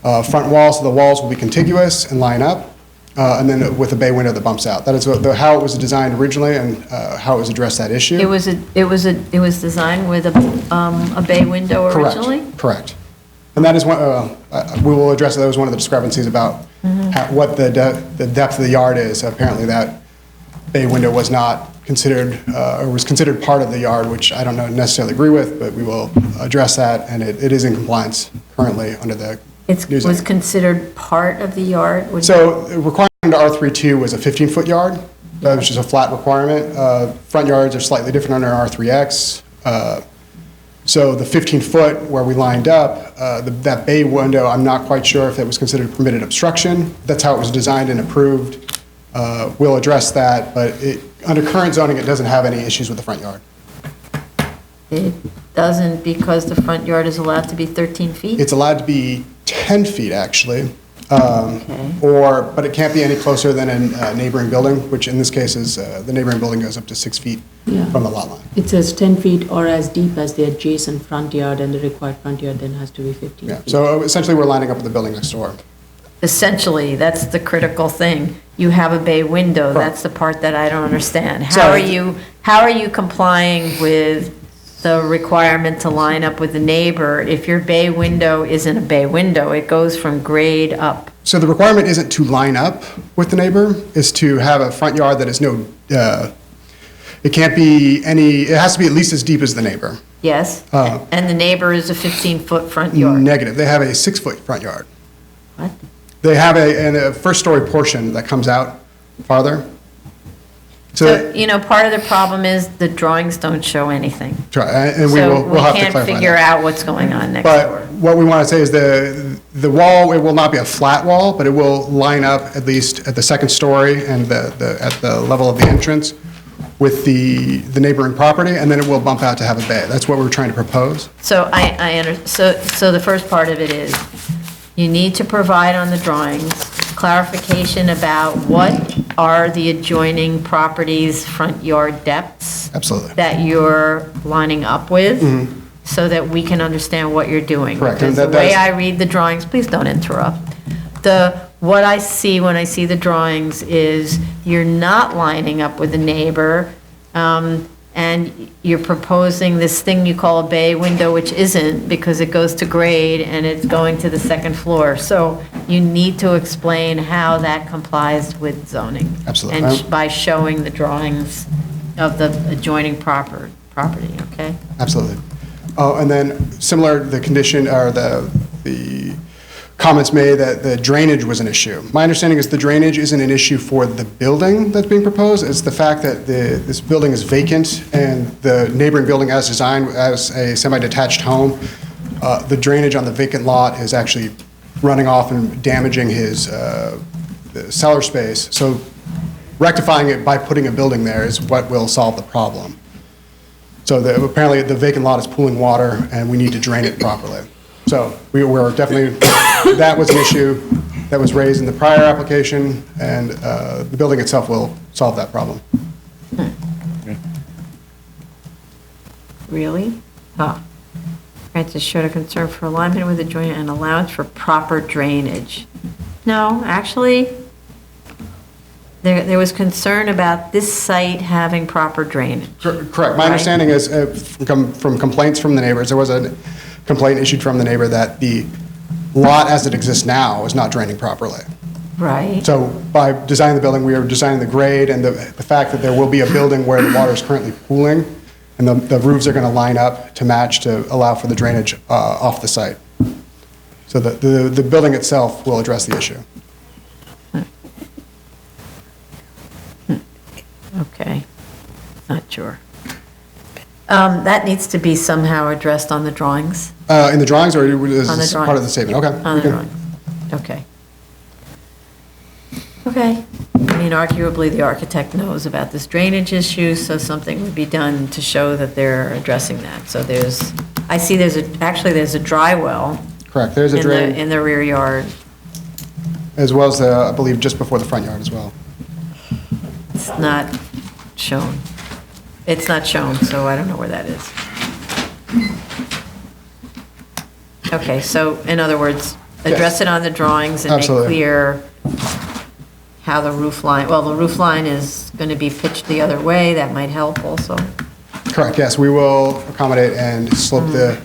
front wall, so the walls will be contiguous and line up, and then with a bay window that bumps out. That is how it was designed originally and how it was addressed that issue. It was designed with a bay window originally? Correct. And that is one, we will address that. That was one of the discrepancies about what the depth of the yard is. Apparently that bay window was not considered, or was considered part of the yard, which I don't necessarily agree with, but we will address that, and it is in compliance currently under the new zoning. Was considered part of the yard? So the requirement under R32 was a 15-foot yard, which is a flat requirement. Front yards are slightly different under R3X. So the 15-foot where we lined up, that bay window, I'm not quite sure if that was considered permitted obstruction. That's how it was designed and approved. We'll address that, but under current zoning, it doesn't have any issues with the front yard. It doesn't because the front yard is allowed to be 13 feet? It's allowed to be 10 feet, actually. But it can't be any closer than a neighboring building, which in this case is, the neighboring building goes up to 6 feet from the lot line. It says 10 feet or as deep as the adjacent front yard, and the required front yard then has to be 15 feet. So essentially, we're lining up with the building next door. Essentially, that's the critical thing. You have a bay window, that's the part that I don't understand. How are you complying with the requirement to line up with the neighbor if your bay window isn't a bay window? It goes from grade up. So the requirement isn't to line up with the neighbor, is to have a front yard that is it can't be it has to be at least as deep as the neighbor. Yes, and the neighbor is a 15-foot front yard. Negative. They have a 6-foot front yard. What? They have a first-story portion that comes out farther. So, part of the problem is the drawings don't show anything. And So we'll have to can't clarify figure that. out what's going on next But door. what we want to say is the wall, it will not be a flat wall, but it will line up at least at the second story and at the level of the entrance with the neighboring property, and then it will bump out to have a bay. That's what we're trying to propose. So so the first part of it is, you need to provide on the drawings clarification about what are the adjoining properties' front yard depths. Absolutely. That you're lining up with, so that we can understand what you're doing. Correct. Because And the way that's- I read the drawings, please don't interrupt. What I see when I see the drawings is you're not lining up with the neighbor, and you're proposing this thing you call a bay window, which isn't, because it goes to grade and it's going to the second floor. So you need to explain how that complies with zoning. Absolutely. And by showing the drawings of the adjoining property, okay? Absolutely. Oh, and then similar, the condition, or the comments made that the drainage was an issue. My understanding is the drainage isn't an issue for the building that's being proposed. It's the fact that this building is vacant and the neighboring building as designed as a semi-detached home, the drainage on the vacant lot is actually running off and damaging his the cellar space. So rectifying it by putting a building there is what will solve the problem. So apparently the vacant lot is pooling water and we need to drain it properly. So we're definitely, that was an issue that was raised in the prior application, and the building itself will solve that problem. Really? Francis showed a concern for alignment with the joint and allowance for proper drainage. No, actually, there was concern about this site having proper drainage. Correct. My understanding is from complaints from the neighbors, there was an complaint issued from the neighbor that the lot as it exists now is not draining properly. Right. So by designing the building, we are designing the grade and the fact that there will be a building where the water is currently pooling, and the roofs are going to line up to match to allow for the drainage off the site. So the building itself will address the issue. Okay, not sure. That needs to be somehow addressed on the drawings? In the drawings, or is On the this part of the drawings. statement? Okay. On we the can- drawings, okay. Okay, I mean, arguably, the architect knows about this drainage issue, so something would be done to show that they're addressing that. So I see there's a dry well. Correct, there's a drain, In the rear yard. as well as, I believe, just before the front yard as well. It's not shown. It's not shown, so I don't know where that is. Okay, so in other words, address it on the drawings and make Absolutely. clear how the roof line, well, the roof line is going to be pitched the other way, that might help also. Correct, yes, we will accommodate and slope the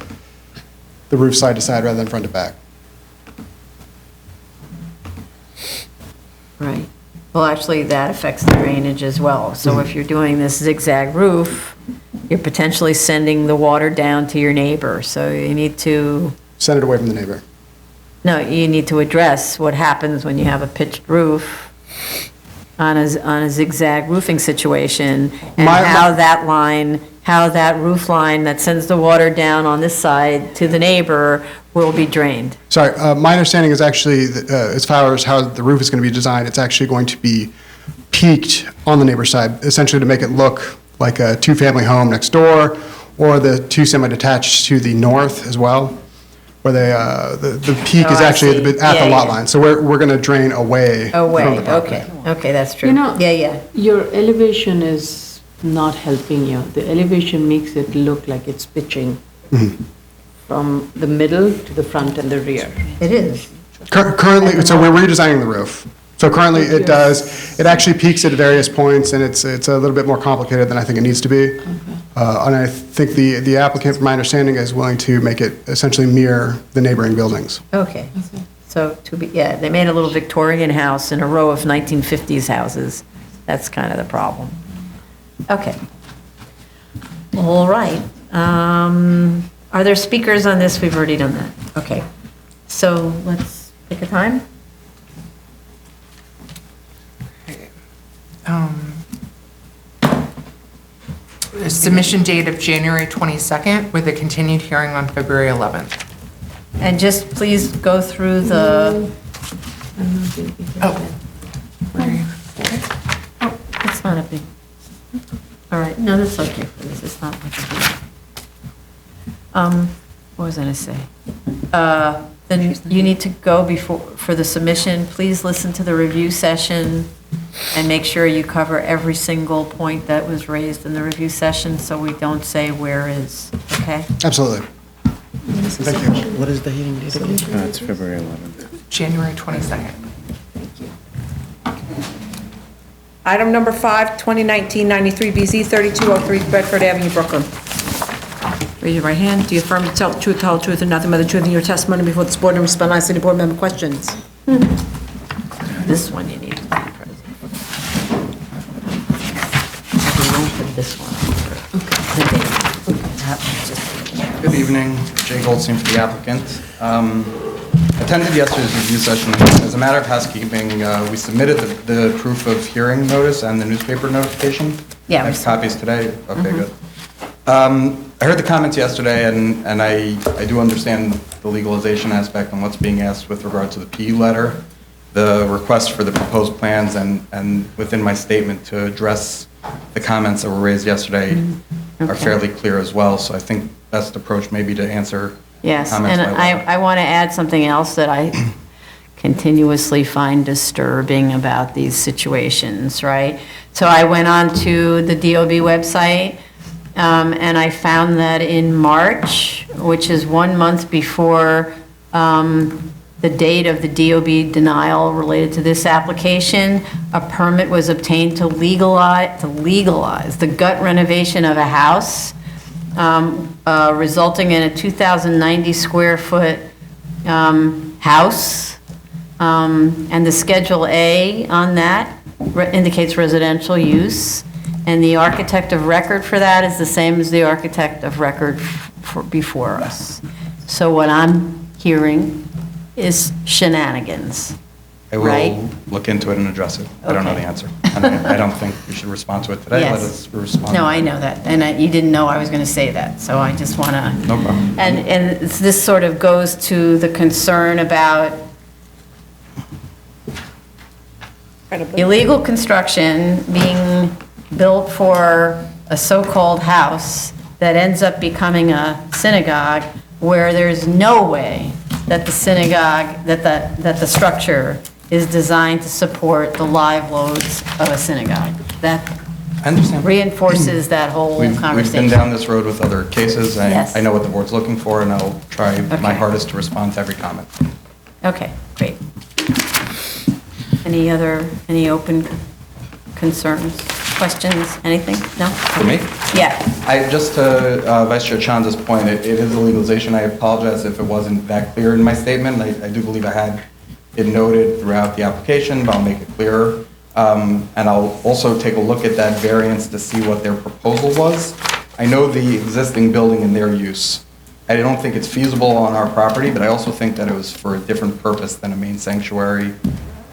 roof side to side rather than front to back. Right. Well, actually, that affects the drainage as well. So if you're doing this zigzag roof, you're potentially sending the water down to your neighbor. So you need to, Send it away from the neighbor. no, you need to address what happens when you have a pitched roof on a zigzag roofing situation, and how that roof line that sends the water down on this side to the neighbor will be drained. Sorry, my understanding is actually, as far as how the roof is going to be designed, it's actually going to be peaked on the neighbor's side, essentially to make it look like a two-family home next door, or the two semi-detached to the north as well, where the peak Oh, is I actually see. at the Yeah, lot yeah. line. So we're going to drain away from Away, the property. okay, that's true. You know, Yeah. your elevation is not helping you. The elevation makes it look like it's pitching from the middle to the front and the rear. It is. Currently, so we're redesigning the roof. So currently, it actually peaks at various points, and it's a little bit more complicated than I think it needs to be. And I think the applicant, from my understanding, is willing to make it essentially mirror the neighboring buildings. Okay. So they made a little Victorian house in a row of 1950s houses. That's kind of the problem. Okay. All right. Are there speakers on this? We've already done that. Okay. So let's pick a time. Submission date of January 22nd with a continued hearing on February 11th. And just please go through the, it's not a big, all right, no, that's okay for this, it's not much of a deal. What was I gonna say? Then you need to go for the submission, please listen to the review session and make sure you cover every single point that was raised in the review session, so we don't say where is, okay? Absolutely. Thank you. What is the hearing date again? It's February 11th. January 22nd. Item number 5, 2019-93 BZ, 3203 Bedford Avenue, Brooklyn. Raise your right hand. Do you affirm to tell the truth, the whole truth, and nothing but the truth in your testimony before this board and respond to any board member questions? This one you need to be present. We won't put this one for the date. That one's just- Good evening, Jay Goldstein for the applicant. Attended yesterday's review session. As a matter of housekeeping, we submitted the proof of hearing notice and the newspaper notification. Yeah. I have copies today. Okay, good. I heard the comments yesterday, and I do understand the legalization aspect and what's being asked with regard to the P letter, the request for the proposed plans, and within my statement to address the comments that were raised yesterday are fairly clear as well. So I think best approach may be to answer Yes, comments and by letter. I want to add something else that I continuously find disturbing about these situations, right? So I went on to the DOB website, and I found that in March, which is 1 month before the date of the DOB denial related to this application, a permit was obtained to legalize the gut renovation of a house resulting in a 2,090 square foot house. And the Schedule A on that indicates residential use. And the architect of record for that is the same as the architect of record before us. So what I'm hearing is shenanigans, I right? will look into it and address it. I don't know the answer. And I don't think we should respond to it today. Let Yes. us respond. No, I know that, and you didn't know I was going to say that, so I just want to. No problem. And this sort of goes to the concern about illegal construction being built for a so-called house that ends up becoming a synagogue, where there's no way that the synagogue, that the structure is designed to support the live loads of a synagogue. That I understand. reinforces that whole We've conversation. been down this road with other cases. Yes. I know what the board's looking for, and I'll try my Okay. hardest to respond to every comment. Okay, great. Any open concerns, questions, anything? No? For me? Yeah. Just to Vice Chair Chanda's point, it is a legalization. I apologize if it wasn't that clear in my statement. I do believe I had it noted throughout the application, but I'll make it clearer. And I'll also take a look at that variance to see what their proposal was. I know the existing building and their use. I don't think it's feasible on our property, but I also think that it was for a different purpose than a main sanctuary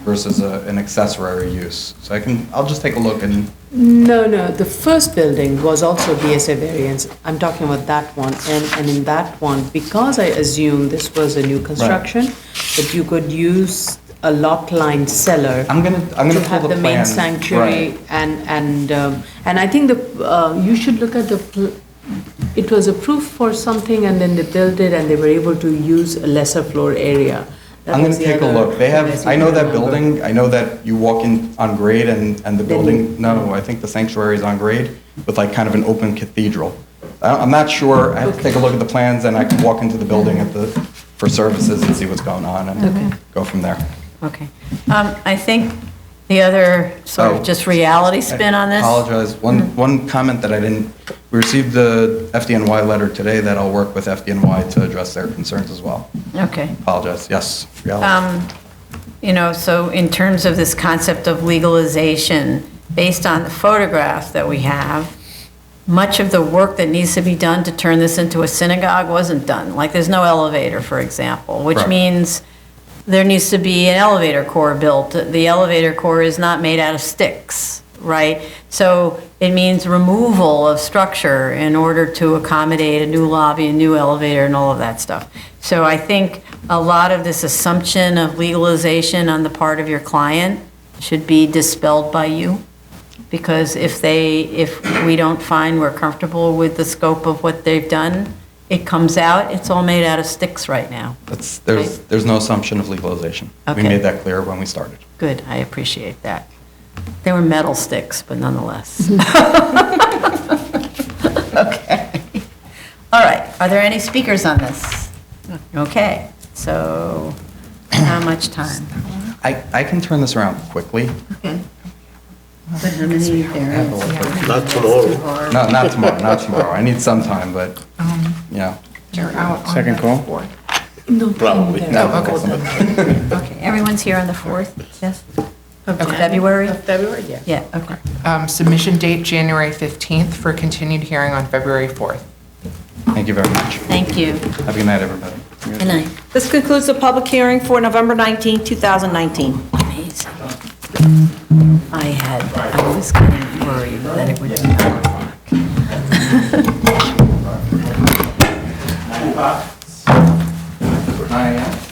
versus an accessory use. So I'll just take a look and. No, the first building was also BSA variance. I'm talking about that one. And in that one, because I assume this was a new construction, that you could use a lot line cellar. I'm gonna to pull have the the main plans. sanctuary, Right. and I think you should look at it was approved for something, and then they built it, and they were able to use a lesser floor area. That I'm was gonna the take a other look. They have, reason I know I that remember. building, I know that you walk in on grade and the building, no, I think the sanctuary is on grade with like kind of an open cathedral. I'm not sure, I have to take a look at the plans and I can walk into the building for services and see what's going on and go from there. Okay. I think the other sort of just reality spin on I this. apologize. One comment that I didn't, we received the FDNY letter today that I'll work with FDNY to address their concerns as well. Okay. Apologize, yes. reality. So in terms of this concept of legalization, based on the photographs that we have, much of the work that needs to be done to turn this into a synagogue wasn't done. Like, there's no elevator, for example, which Correct. means there needs to be an elevator core built. The elevator core is not made out of sticks, right? So it means removal of structure in order to accommodate a new lobby, a new elevator, and all of that stuff. So I think a lot of this assumption of legalization on the part of your client should be dispelled by you. Because if we don't find we're comfortable with the scope of what they've done, it comes out, it's all made out of sticks right now. There's no assumption of legalization. Okay. We made that clear when we started. Good, I appreciate that. They were metal sticks, but nonetheless. Okay. All right, are there any speakers on this? Okay, so how much time? I can turn this around quickly. Okay. But how many there? Not tomorrow. No, not tomorrow. I need some time, but, yeah. You're out on Second the call? 4th. No, Probably. Okay, everyone's here on the 4th, yes? Of February? February, yeah. Yeah, okay. Submission date, January 15th, for continued hearing on February 4th. Thank you very much. Thank you. Have a good night, everybody. Good night. This concludes the public hearing for November 19, 2019. Amazing. I was getting worried that it would be 9 o'clock. 9 a.m.?